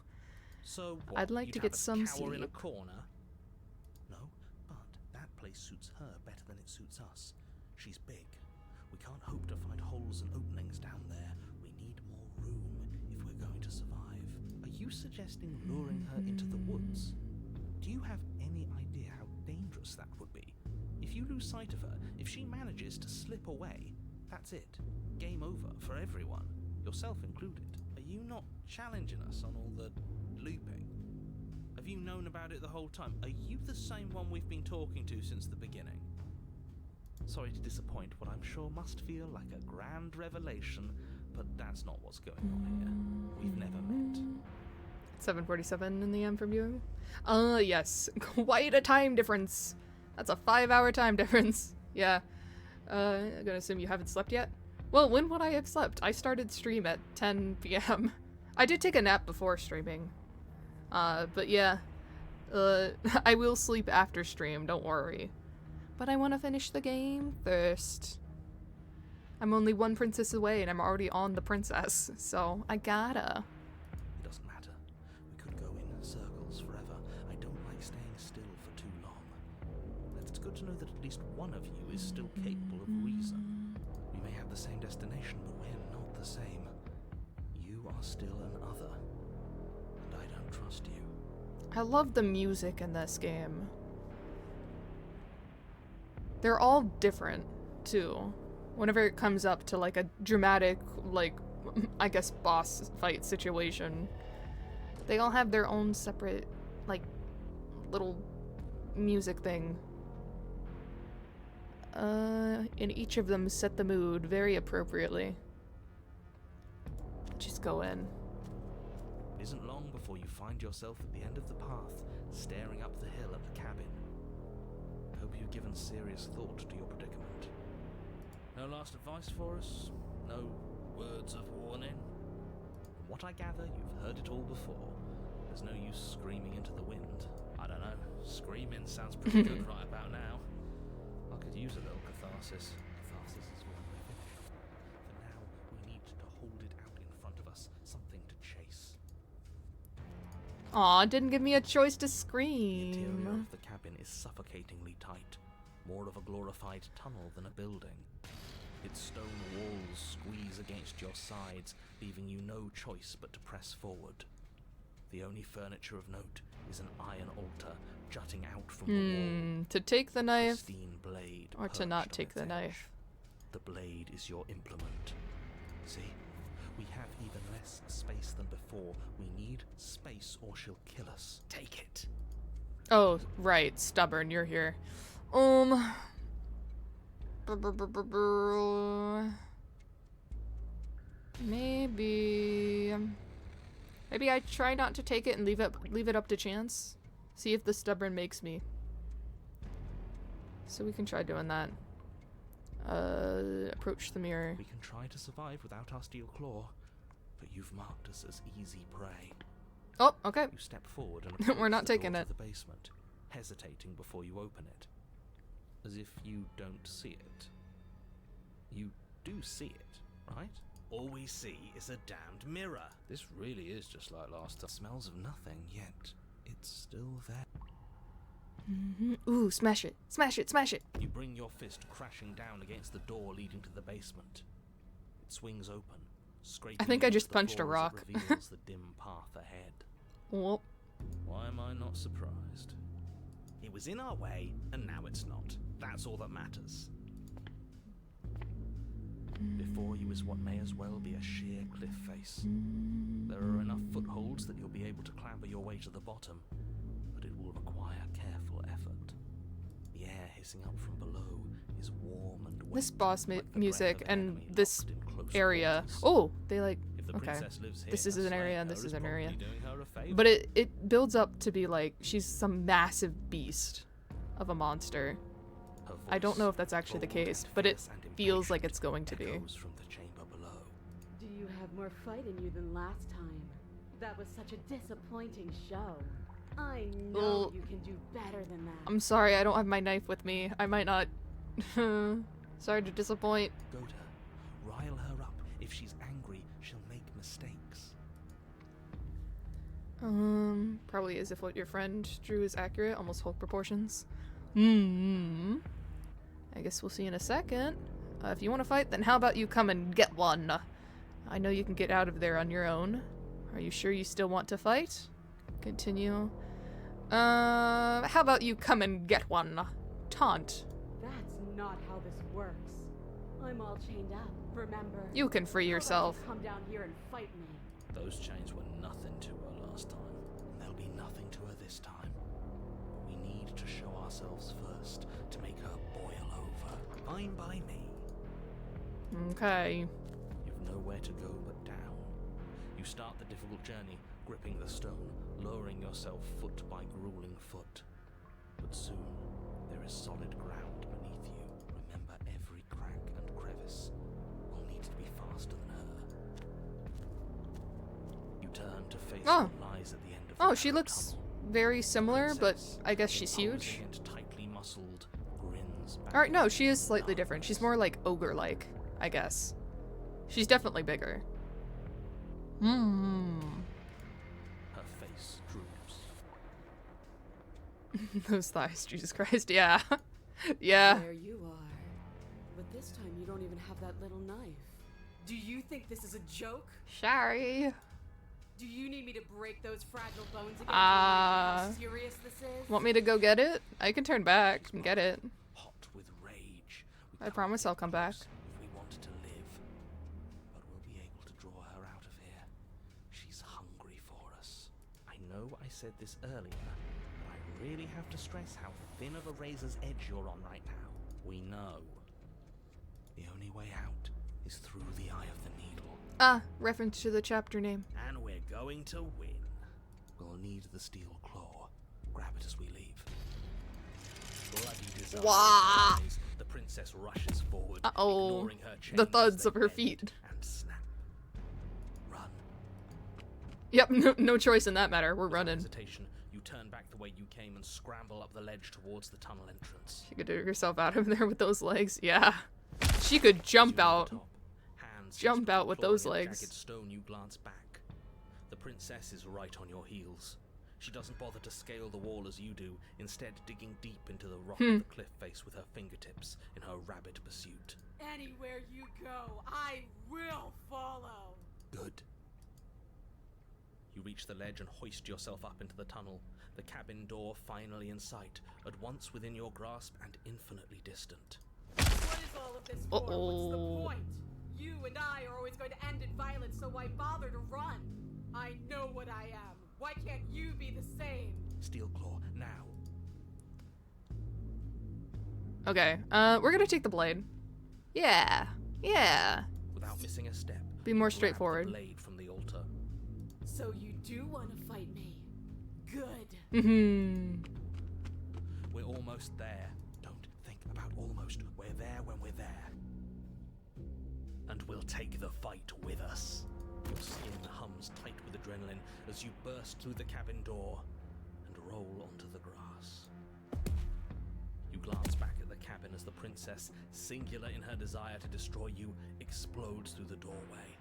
what, I'd like to get some sleep. In a corner? No, but that place suits her better than it suits us. She's big. We can't hope to find holes and openings down there. We need more room if we're going to survive. Are you suggesting luring her into the woods? Do you have any idea how dangerous that would be? If you lose sight of her, if she manages to slip away, that's it. Game over for everyone, yourself included. Are you not challenging us on all the looping? Have you known about it the whole time? Are you the same one we've been talking to since the beginning? Sorry to disappoint what I'm sure must feel like a grand revelation, but that's not what's going on here. We've never met. 7:47 in the AM from you? Yes. Quite a time difference. That's a 5-hour time difference. Yeah. I'm gonna assume you haven't slept yet? Well, when would I have slept? I started stream at 10 p.m. I did take a nap before streaming. But yeah. I will sleep after stream, don't worry. But I want to finish the game first. I'm only one princess away and I'm already on the princess, so I gotta. It doesn't matter. We could go in circles forever. I don't like staying still for too long. It's good to know that at least one of you is still capable of reason. We may have the same destination, but we're not the same. You are still an other, and I don't trust you. I love the music in this game. They're all different, too. Whenever it comes up to, like, a dramatic, like, I guess boss fight situation, they all have their own separate, like, little music thing. And each of them set the mood very appropriately. Let's go in. It isn't long before you find yourself at the end of the path, staring up the hill at the cabin. I hope you've given serious thought to your predicament. No last advice for us? No words of warning? From what I gather, you've heard it all before. There's no use screaming into the wind. I don't know. Screaming sounds pretty good right about now. I could use a little catharsis. Catharsis is one way finished. For now, we need to hold it out in front of us. Something to chase. Aw, didn't give me a choice to The interior scream. of the cabin is suffocatingly tight. More of a glorified tunnel than a building. Its stone walls squeeze against your sides, leaving you no choice but to press forward. The only furniture of note is an iron altar jutting out from the wall. To take the knife Pristine blade or to perched not on take its the edge. knife. The blade is your implement. See? We have even less space than before. We need space or she'll kill us. Take it. Oh, right. Stubborn, you're here. Maybe I try not to take it and leave it up to chance. See if the stubborn makes me. So we can try doing that. Approach the mirror. We can try to survive without our steel claw, but you've marked us as easy prey. Oh, okay. You step forward and We're not approach the taking door it. to the basement, hesitating before you open it, as if you don't see it. You do see it, right? All we see is a damned mirror. This really is just like last time. Smells of nothing, yet it's still there. Ooh, smash it. Smash it, smash it. You bring your fist crashing down against the door leading to the basement. It swings open, scraping I think I against just the punched a floor as rock. it reveals the dim path ahead. Whoop. Why am I not surprised? It was in our way, and now it's not. That's all that matters. Before you is what may as well be a sheer cliff face. There are enough footholds that you'll be able to clamber your way to the bottom, but it will require careful effort. The air hissing up from below is warm and wet. This boss like the breath music of an and enemy this locked in close area. quarters. Oh, they like. If the Okay. princess lives here, This is an area and this is an area. probably doing her a favor. But it builds up to be like she's some massive beast of a monster. Her I don't voice, know if that's actually the bold case, and but it fierce and feels like impatient, it's going to be. echoes from the chamber below. Do you have more fight in you than last time? That was such a disappointing show. I know Well, you can do better than that. I'm sorry, I don't have my knife with me. I might not. Sorry to disappoint. Go to her. Rile her up. If she's angry, she'll make mistakes. Probably as if what your friend drew is accurate, almost Hulk proportions. I guess we'll see in a second. If you want to fight, then how about you come and get one? I know you can get out of there on your own. Are you sure you still want to fight? Continue. How about you come and get one? Taunt. That's not how this works. I'm all chained up, remember? You can free How about yourself. you come down here and fight me. Those chains were nothing to her last time. And they'll be nothing to her this time. But we need to show ourselves first to make her boil over. Fine by me. Okay. You've nowhere to go but down. You start the difficult journey, gripping the stone, lowering yourself foot by grueling foot. But soon, there is solid ground beneath you. Remember every crack and crevice. We'll need to be faster than her. You turn to face Oh. what lies at the end of Oh, the she narrow looks tunnel. very similar, but Princess, I guess she's huge. imposing and tightly muscled, grins back Alright, no, at she you is slightly different. She's more like ogre-like, I guess. She's definitely bigger. Her face droops. Those thighs, Jesus Christ, yeah. Yeah. There you are. But this time you don't even have that little knife. Do you think this is a joke? Sorry. Do you need me to break those fragile bones again to remind you how serious this is? Want me to go get it? I can turn back and get it. Hot with rage. We I can't promise get I'll come back. close If we want to live. But we'll be able to draw her out of here. She's hungry for us. I know I said this earlier, but I really have to stress how thin of a razor's edge you're on right now. We know. The only way out is through the eye of the needle. Ah, reference to the chapter name. And we're going to win. We'll need the steel claw. Grab it as we leave. Bloody desire. Wah! The princess rushes forward, Uh-oh. ignoring her chains The as thuds they of her bend feet. And snap. Run. Yep, no choice in that matter. We're running. Hesitation, you turn back the way you came and scramble up the ledge towards the tunnel entrance. She could dig herself out of there with those legs. Yeah. She could jump out. Jump out with those legs. Jagged stone, you glance back. The princess is right on your heels. She doesn't bother to scale the wall as you do, instead digging deep into the rock of the cliff face with her fingertips in her rabid pursuit. Anywhere you go, I will follow. Good. You reach the ledge and hoist yourself up into the tunnel, the cabin door finally in sight, at once within your grasp and infinitely distant. What is all of this for? What's the point? You and I are always going to end in violence, so why bother to run? I know what I am. Why can't you be the same? Steel claw, now. Okay, we're gonna take the blade. Yeah. Yeah. Without missing a step. Be more grab straightforward. the blade from the altar. So you do want to fight me? Good. Mm-hmm. We're almost there. Don't think about almost. We're there when we're there. And we'll take the fight with us. Your skin hums tight with adrenaline as you burst through the cabin door and roll onto the grass. You glance back at the cabin as the princess, singular in her desire to destroy you, explodes through the doorway.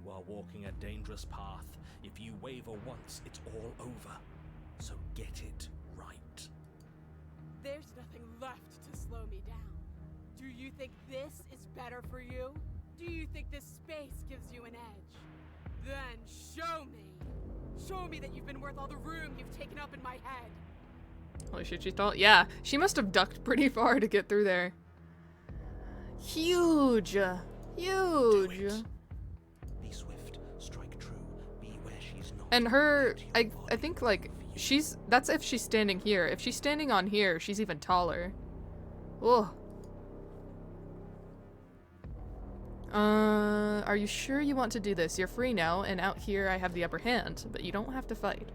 You are walking a dangerous path. If you waver once, it's all over. So get it right. There's nothing left to slow me down. Do you think this is better for you? Do you think this space gives you an edge? Then show me. Show me that you've been worth all the room you've taken up in my head. Holy shit, she thought. Yeah, she must have ducked pretty far to get through there. Huge. Huge. Be swift, strike true, be where she's not. And her, I think like, that's if she's standing here. If she's standing on here, she's even taller. Ugh. Are you sure you want to do this? You're free now, and out here I have the upper hand, but you don't have to fight.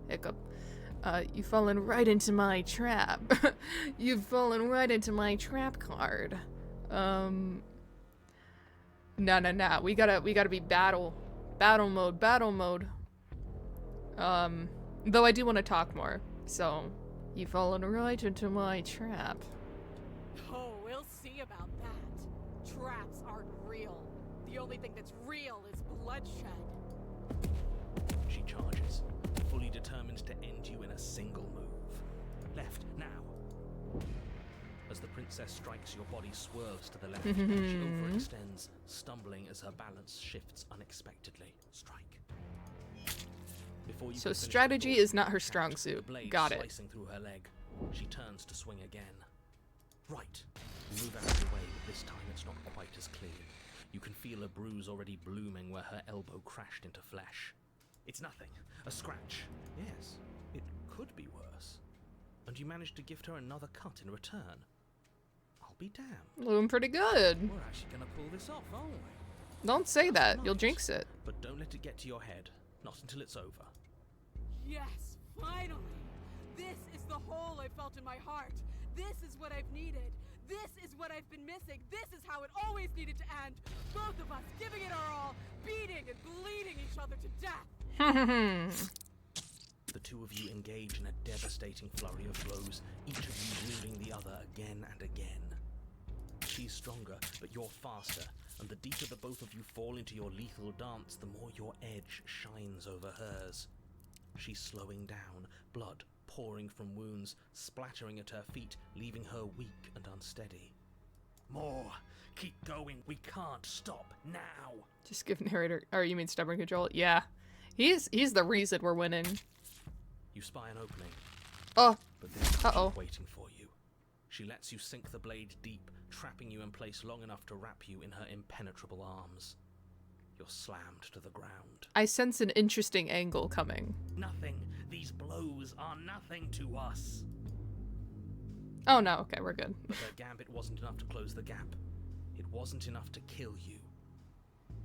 Hiccup. You've fallen right into my trap. You've fallen right into my trap card. Nah. We gotta be battle mode. Though I do want to talk more, so you've fallen right into my trap. Oh, we'll see about that. Traps aren't real. The only thing that's real is bloodshed. She charges, fully determined to end you in a single move. Left, now. As the princess strikes, your body swerves to the left. She overextends, stumbling as her balance shifts unexpectedly. Strike. Before you So can finish the strategy thought, is not her strong catch, suit. the blade Got it. slicing through her leg. She turns to swing again. Right. You move out of the way, but this time it's not quite as clean. You can feel a bruise already blooming where her elbow crashed into flesh. It's nothing. A scratch. Yes, it could be worse. And you manage to gift her another cut in return. I'll be damned. Doing pretty good. We're actually gonna pull this off, aren't we? Don't say that. You'll jinx it. But don't let it get to your head. Not until it's over. Yes, finally! This is the hole I felt in my heart. This is what I've needed. This is what I've been missing. This is how it always needed to end. Both of us giving it our all, beating and bleeding each other to death. The two of you engage in a devastating flurry of blows, each of you wounding the other again and again. She's stronger, but you're faster, and the deeper the both of you fall into your lethal dance, the more your edge shines over hers. She's slowing down, blood pouring from wounds, splattering at her feet, leaving her weak and unsteady. More! Keep going! We can't stop now! Just give narrator, or you mean stubborn control? Yeah. He's the reason we're winning. You spy an opening. Oh. But this is waiting for you. She lets you sink the blade deep, trapping you in place long enough to wrap you in her impenetrable arms. You're slammed to the ground. I sense an interesting angle coming. Nothing. These blows are nothing to us. Oh no, okay, we're good. But her gambit wasn't enough to close the gap. It wasn't enough to kill you.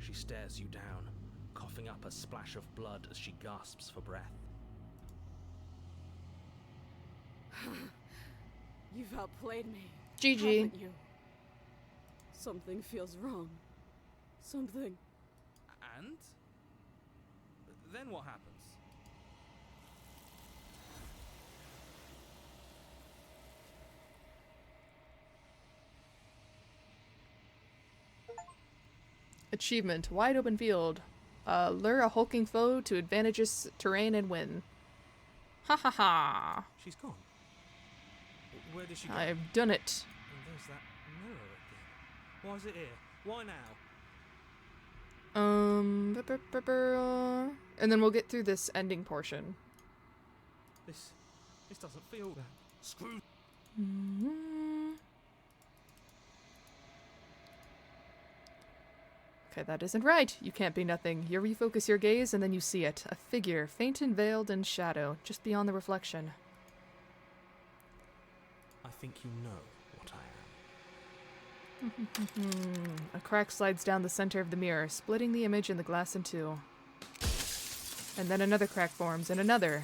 She stares you down, coughing up a splash of blood as she gasps for breath. You've outplayed me. GG. Haven't you? Something feels wrong. Something. And? Then what happens? Achievement. Wide open field. Lure a hulking foe to advantageous terrain and win. Ha ha ha. She's gone. Where did she go? I've done it. And there's that mirror again. Why is it here? Why now? And then we'll get through this ending portion. This doesn't feel that. Screw. Okay, that isn't right. You can't be nothing. You refocus your gaze and then you see it. A figure, faint and veiled in shadow, just beyond the reflection. I think you know what I am. A crack slides down the center of the mirror, splitting the image and the glass in two. And then another crack forms, and another,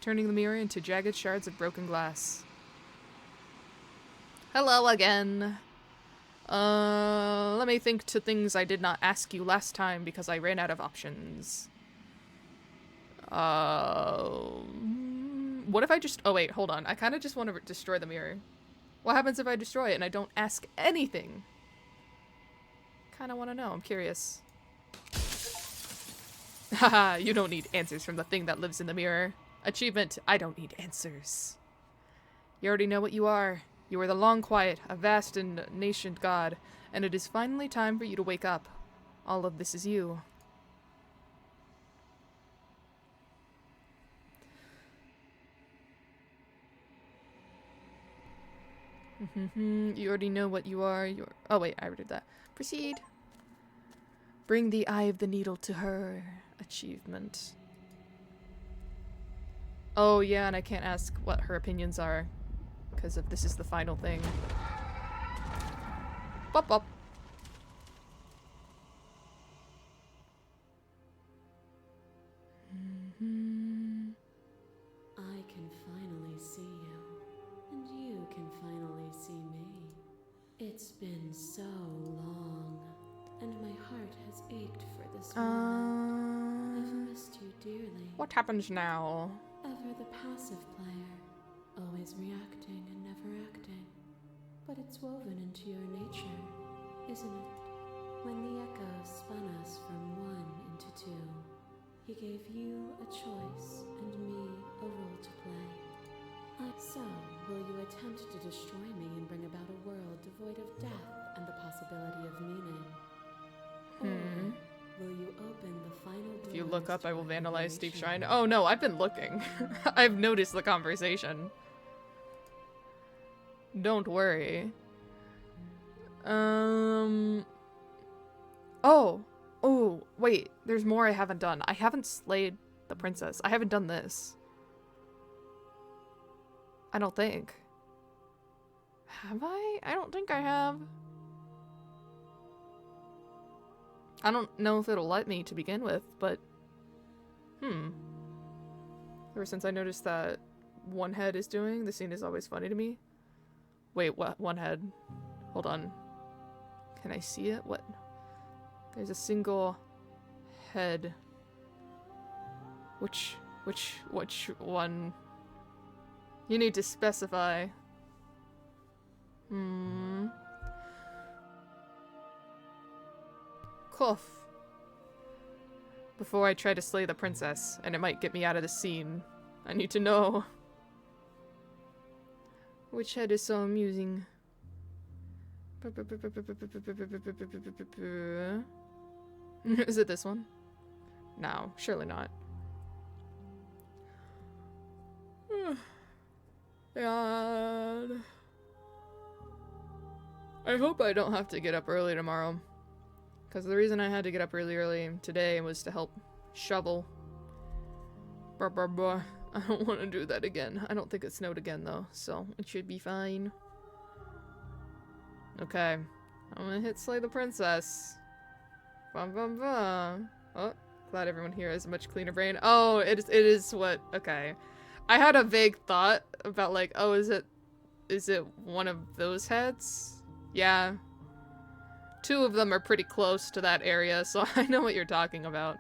turning the mirror into jagged shards of broken glass. Hello again. Let me think to things I did not ask you last time because I ran out of options. What if I just... Oh wait, hold on. I kind of just want to destroy the mirror. What happens if I destroy it and I don't ask anything? Kind of want to know. I'm curious. Haha, you don't need answers from the thing that lives in the mirror. Achievement, I don't need answers. You already know what you are. You are the Long Quiet, a vast and nascent god, and it is finally time for you to wake up. All of this is you. You already know what you are. Oh wait, I already did that. Proceed. Bring the eye of the needle to her. Achievement. Oh yeah, and I can't ask what her opinions are, because if this is the final thing. Bop bop. I can finally see you, and you can finally see me. It's been so long, and my heart has ached for this moment. I've missed you dearly. What happens now? Ever the passive player, always reacting and never acting. But it's woven into your nature, isn't it? When the echo spun us from one into two, he gave you a choice and me a role to play. So, will you attempt to destroy me and bring about a world devoid of death and the possibility of meaning? Or will you open the final door? If you look up, I will vandalize Steep Shrine. Oh no, I've been looking. I've noticed the conversation. Don't worry. Oh, wait. There's more I haven't done. I haven't slayed the princess. I haven't done this. I don't think. Have I? I don't think I have. I don't know if it'll let me to begin with, but... Ever since I noticed that One Head is doing, the scene is always funny to me. Wait, what? One Head? Hold on. Can I see it? What? There's a single head. Which one? You need to specify. Cough. Before I try to slay the princess, and it might get me out of the scene. I need to know. Which head is so amusing? Is it this one? No, surely not. God. I hope I don't have to get up early tomorrow. Because the reason I had to get up really early today was to help shovel. I don't want to do that again. I don't think it snowed again though, so it should be fine. Okay. I'm gonna hit Slay the Princess. Bum bum bum. Oh, glad everyone here has a much cleaner brain. Oh, it is what? Okay. I had a vague thought about like, oh, is it one of those heads? Yeah. 2 of them are pretty close to that area, so I know what you're talking about.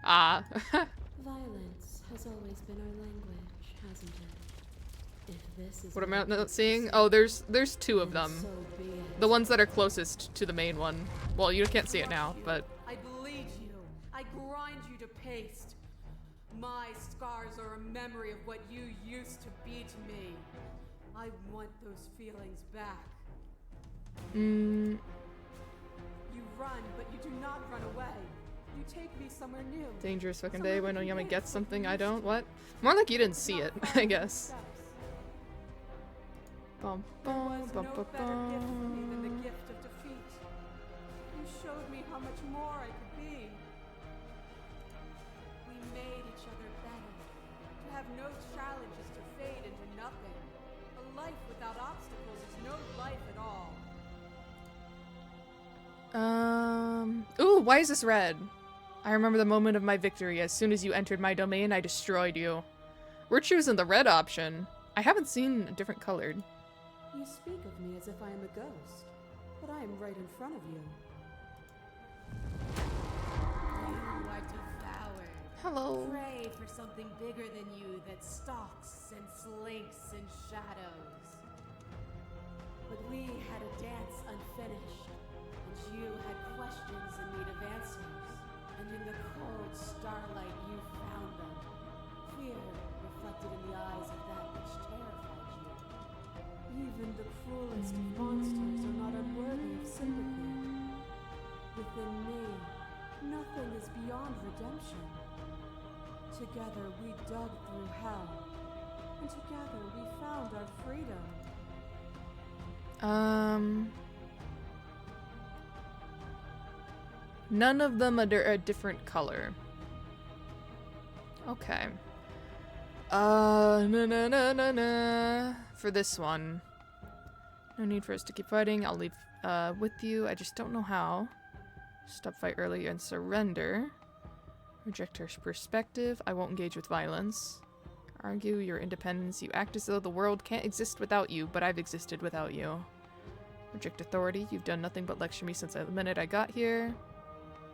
Ah. Violence has always been our language, hasn't it? If this is What am I not seeing? Oh, there's 2 of them. so be it. The ones that are closest to the main one. Well, you can't see it now, but I bleed you. I grind you to paste. My scars are a memory of what you used to be to me. I want those feelings back. You run, but you do not run away. You take me somewhere new. dangerous fucking day when Oyama gets something I don't. What? More like you didn't see it, I guess. Bum bum bum bum Than the bum. gift of defeat. You showed me how much more I could be. We made each other better. To have no challenges to fade into nothing. A life without obstacles is no life at all. Ooh, why is this red? I remember the moment of my victory. As soon as you entered my domain, I destroyed you. We're choosing the red option. I haven't seen a different colored. You speak of me as if I am a ghost, but I am right in front of you. You are devoured. Hello. Pray for something bigger than you that stalks and slinks in shadows. But we had a dance unfinished, and you had questions in need of answers. And in the cold starlight you found them. Fear reflected in the eyes of that which terrified you. Even the cruelest of monsters are not unworthy of sympathy. Within me, nothing is beyond redemption. Together we dug through hell, and together we found our freedom. None of them are a different color. Okay. Na. For this one. No need for us to keep fighting. I'll leave with you. I just don't know how. Stop fight early and surrender. Reject her perspective. I won't engage with violence. Argue your independence. You act as though the world can't exist without you, but I've existed without you. Reject authority. You've done nothing but lecture me since the minute I got here.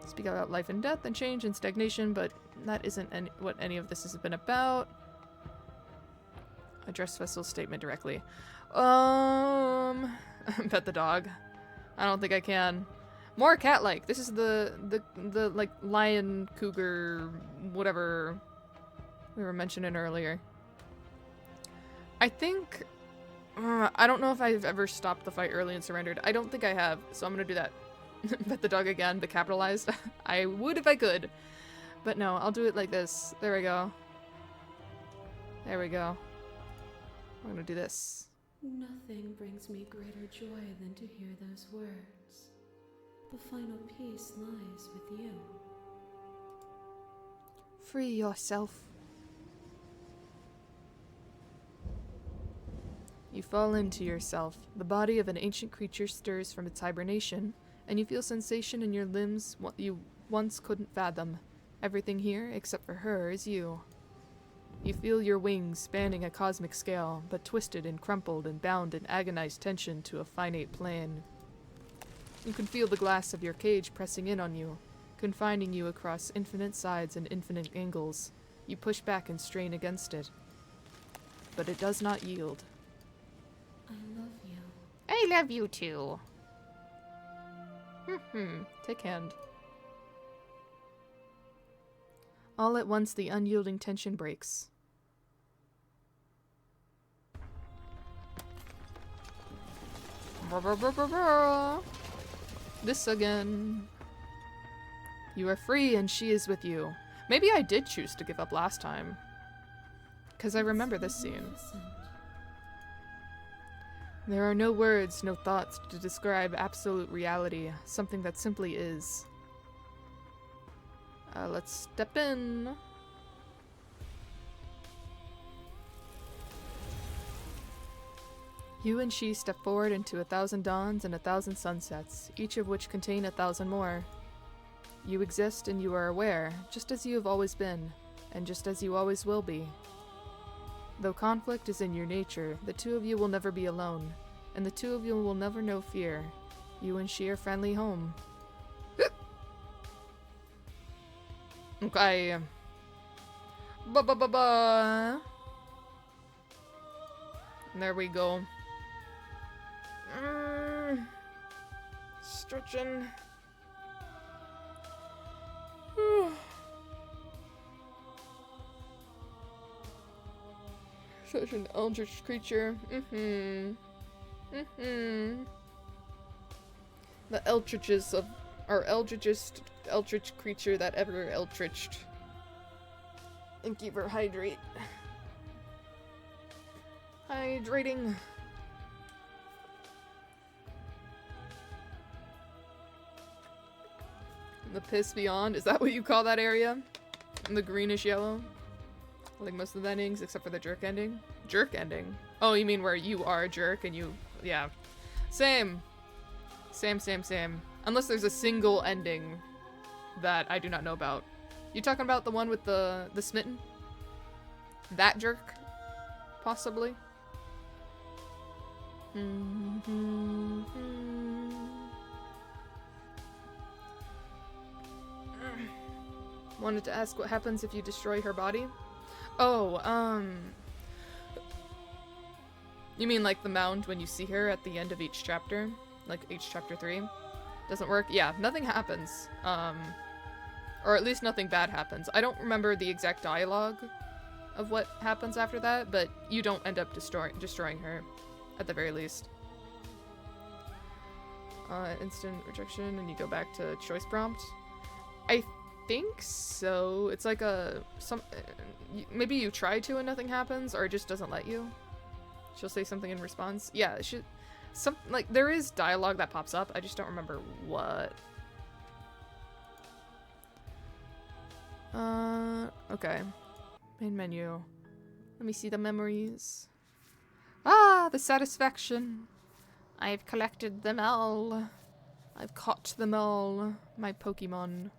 Speak about life and death and change and stagnation, but that isn't what any of this has been about. Address Vessel's statement directly. Pet the dog. I don't think I can. More cat-like. This is the like lion, cougar, whatever we were mentioning earlier. I think I don't know if I've ever stopped the fight early and surrendered. I don't think I have, so I'm gonna do that. Pet the dog again, but capitalized. I would if I could. But no, I'll do it like this. There we go. There we go. I'm gonna do this. Nothing brings me greater joy than to hear those words. The final peace lies with you. Free yourself. You fall into yourself. The body of an ancient creature stirs from its hibernation, and you feel sensation in your limbs what you once couldn't fathom. Everything here, except for her, is you. You feel your wings spanning a cosmic scale, but twisted and crumpled and bound in agonized tension to a finite plane. You can feel the glass of your cage pressing in on you, confining you across infinite sides and infinite angles. You push back and strain against it. But it does not yield. I love you. I love you too. Take hand. All at once, the unyielding tension breaks. This again. You are free and she is with you. Maybe I did choose to give up last time. Because I remember this scene. There are no words, no thoughts to describe absolute reality, something that simply is. Let's step in. You and she step forward into 1,000 dawns and 1,000 sunsets, each of which contain 1,000 more. You exist and you are aware, just as you have always been, and just as you always will be. Though conflict is in your nature, the two of you will never be alone, and the two of you will never know fear. You and she are friendly home. Okay. Ba-ba-ba-ba. There we go. Stretching. Such an eldritch creature. The eldritches of our eldritchest eldritch creature that ever eldritched. Thank you for hydrating. The piss beyond, is that what you call that area? The greenish yellow? I think most of the endings, except for the jerk ending. Jerk ending? Oh, you mean where you are a jerk and you... yeah. Same. Same. Unless there's a single ending that I do not know about. You talking about the one with the smitten? That jerk? Possibly? Wanted to ask what happens if you destroy her body? Oh, you mean like the mound when you see her at the end of each chapter? Like each chapter 3? Doesn't work? Yeah, nothing happens. Or at least nothing bad happens. I don't remember the exact dialogue of what happens after that, but you don't end up destroying her, at the very least. Instant rejection, and you go back to choice prompt. I think so. It's like maybe you try to and nothing happens, or it just doesn't let you. She'll say something in response. Yeah, like there is dialogue that pops up. I just don't remember what. Okay. Main menu. Let me see the memories. Ah, the satisfaction. I've collected them all. I've caught them all. My Pokemon.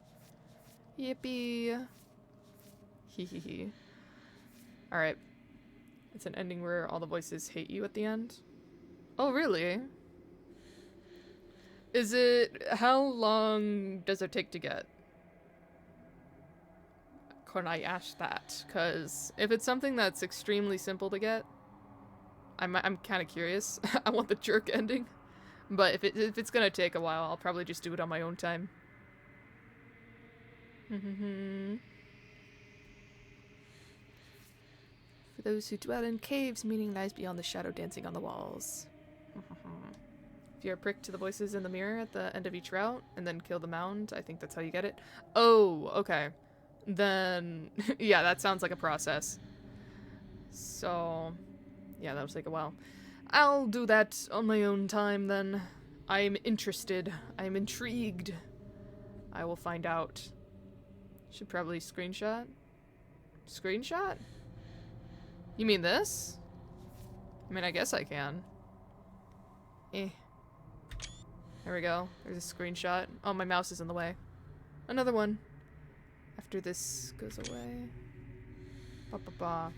Yippee. Hehehe. Alright. It's an ending where all the voices hate you at the end. Oh, really? Is it... how long does it take to get? Can I ask that? Because if it's something that's extremely simple to get, I'm kind of curious. I want the jerk ending. But if it's gonna take a while, I'll probably just do it on my own time. For those who dwell in caves, meaning lies beyond the shadow dancing on the walls. If you're a prick to the voices in the mirror at the end of each route, and then kill the mound, I think that's how you get it. Oh, okay. Then, yeah, that sounds like a process. So, yeah, that'll take a while. I'll do that on my own time, then. I'm interested. I'm intrigued. I will find out. Should probably screenshot? Screenshot? You mean this? I mean, I guess I can. There we go. There's a screenshot. Oh, my mouse is in the way. Another one. After this goes away. Ba-ba-ba.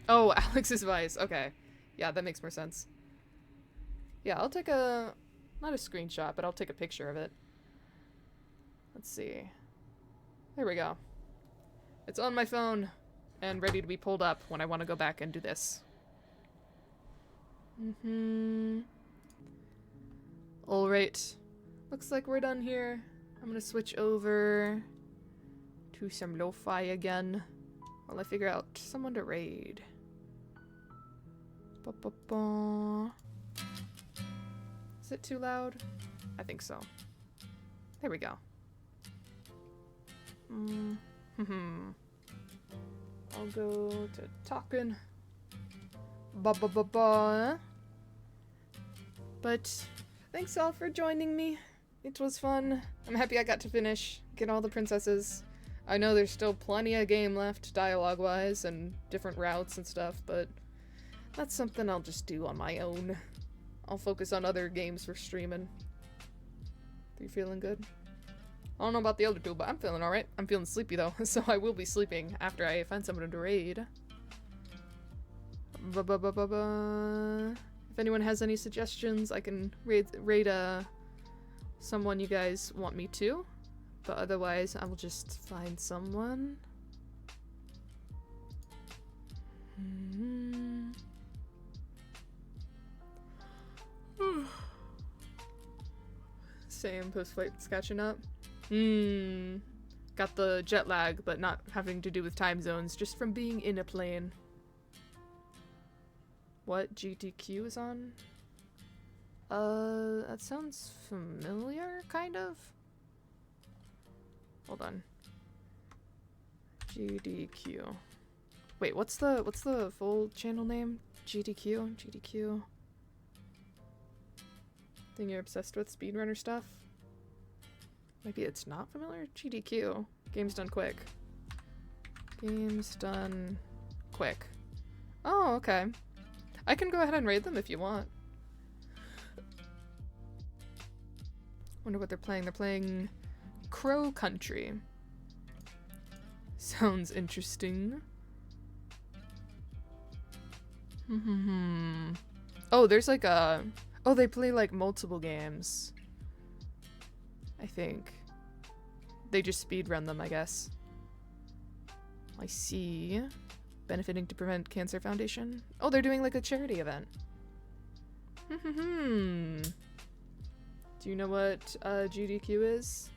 Oh, Alex's Vice. Okay. Yeah, that makes more sense. Yeah, I'll take a... not a screenshot, but I'll take a picture of it. Let's see. There we go. It's on my phone and ready to be pulled up when I want to go back and do this. Alright. Looks like we're done here. I'm gonna switch over to some lo-fi again while I figure out someone to raid. Ba-ba-ba. Is it too loud? I think so. There we go. I'll go to talking. Ba-ba-ba-ba. But thanks all for joining me. It was fun. I'm happy I got to finish, get all the princesses. I know there's still plenty of game left, dialogue-wise, and different routes and stuff, but that's something I'll just do on my own. I'll focus on other games for streaming. Are you feeling good? I don't know about the other two, but I'm feeling alright. I'm feeling sleepy though, so I will be sleeping after I find someone to raid. If anyone has any suggestions, I can raid someone you guys want me to. But otherwise, I will just find someone. Same, post-flight's catching up. Got the jet lag, but not having to do with time zones, just from being in a plane. What GTQ is on? That sounds familiar, kind of. Hold on. GDQ. Wait, what's the full channel name? GDQ? GDQ. Thing you're obsessed with? Speedrunner stuff? Maybe it's not familiar? GDQ. Games Done Quick. Games Done Quick. Oh, okay. I can go ahead and raid them if you want. Wonder what they're playing. They're playing Crow Country. Sounds interesting. Oh, there's like a... Oh, they play like multiple games. I think. They just speedrun them, I guess. I see. Benefiting to Prevent Cancer Foundation. Oh, they're doing like a charity event. Do you know what GDQ is?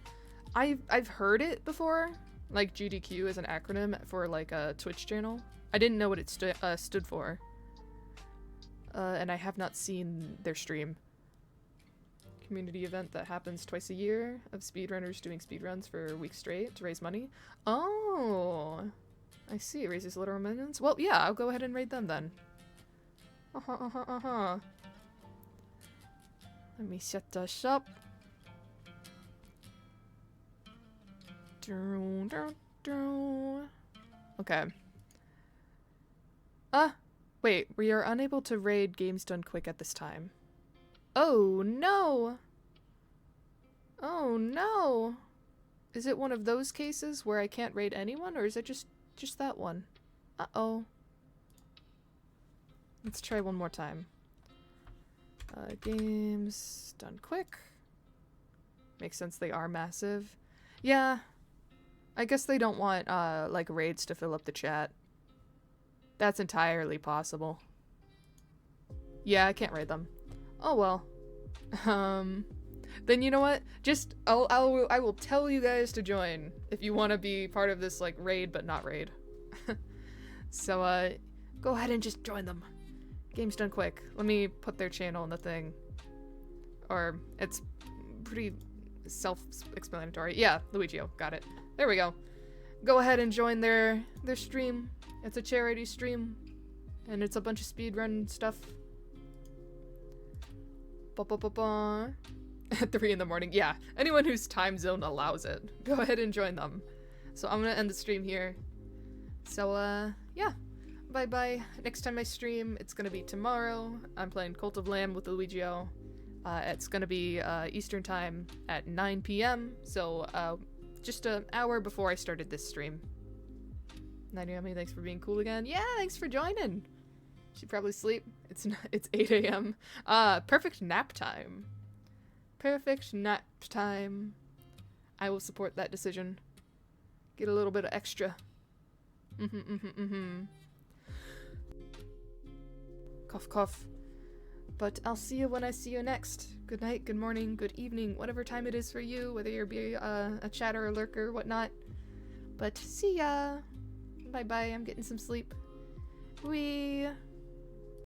I've heard it before. Like GDQ is an acronym for like a Twitch channel. I didn't know what it stood for. And I have not seen their stream. Community event that happens twice a year of speedrunners doing speedruns for a week straight to raise money. Oh, I see. It raises literal millions. Well, yeah, I'll go ahead and raid them then. Let me set this up. Okay. Wait, we are unable to raid Games Done Quick at this time. Oh no! Oh no! Is it one of those cases where I can't raid anyone, or is it just that one? Uh-oh. Let's try one more time. Games Done Quick. Makes sense, they are massive. Yeah. I guess they don't want, like, raids to fill up the chat. That's entirely possible. Yeah, I can't raid them. Oh well. Then you know what? Just I will tell you guys to join if you want to be part of this like raid but not raid. So go ahead and just join them. Games Done Quick. Let me put their channel in the thing. Or it's pretty self-explanatory. Yeah, Luigio, got it. There we go. Go ahead and join their stream. It's a charity stream, and it's a bunch of speedrun stuff. At 3 in the morning. Yeah, anyone whose time zone allows it. Go ahead and join them. So I'm gonna end the stream here. So, yeah. Bye-bye. Next time I stream, it's gonna be tomorrow. I'm playing Cult of Lamb with Luigio. It's gonna be, Eastern time at 9 p.m. So, just an hour before I started this stream. Naomi, thanks for being cool again. Yeah, thanks for joining. She'd probably sleep. It's 8 a.m. Perfect nap time. Perfect nap time. I will support that decision. Get a little bit of extra. Cough, cough. But I'll see you when I see you next. Good night, good morning, good evening, whatever time it is for you, whether you're a chatter or lurker, whatnot. But see ya. Bye-bye, I'm getting some sleep. Wee.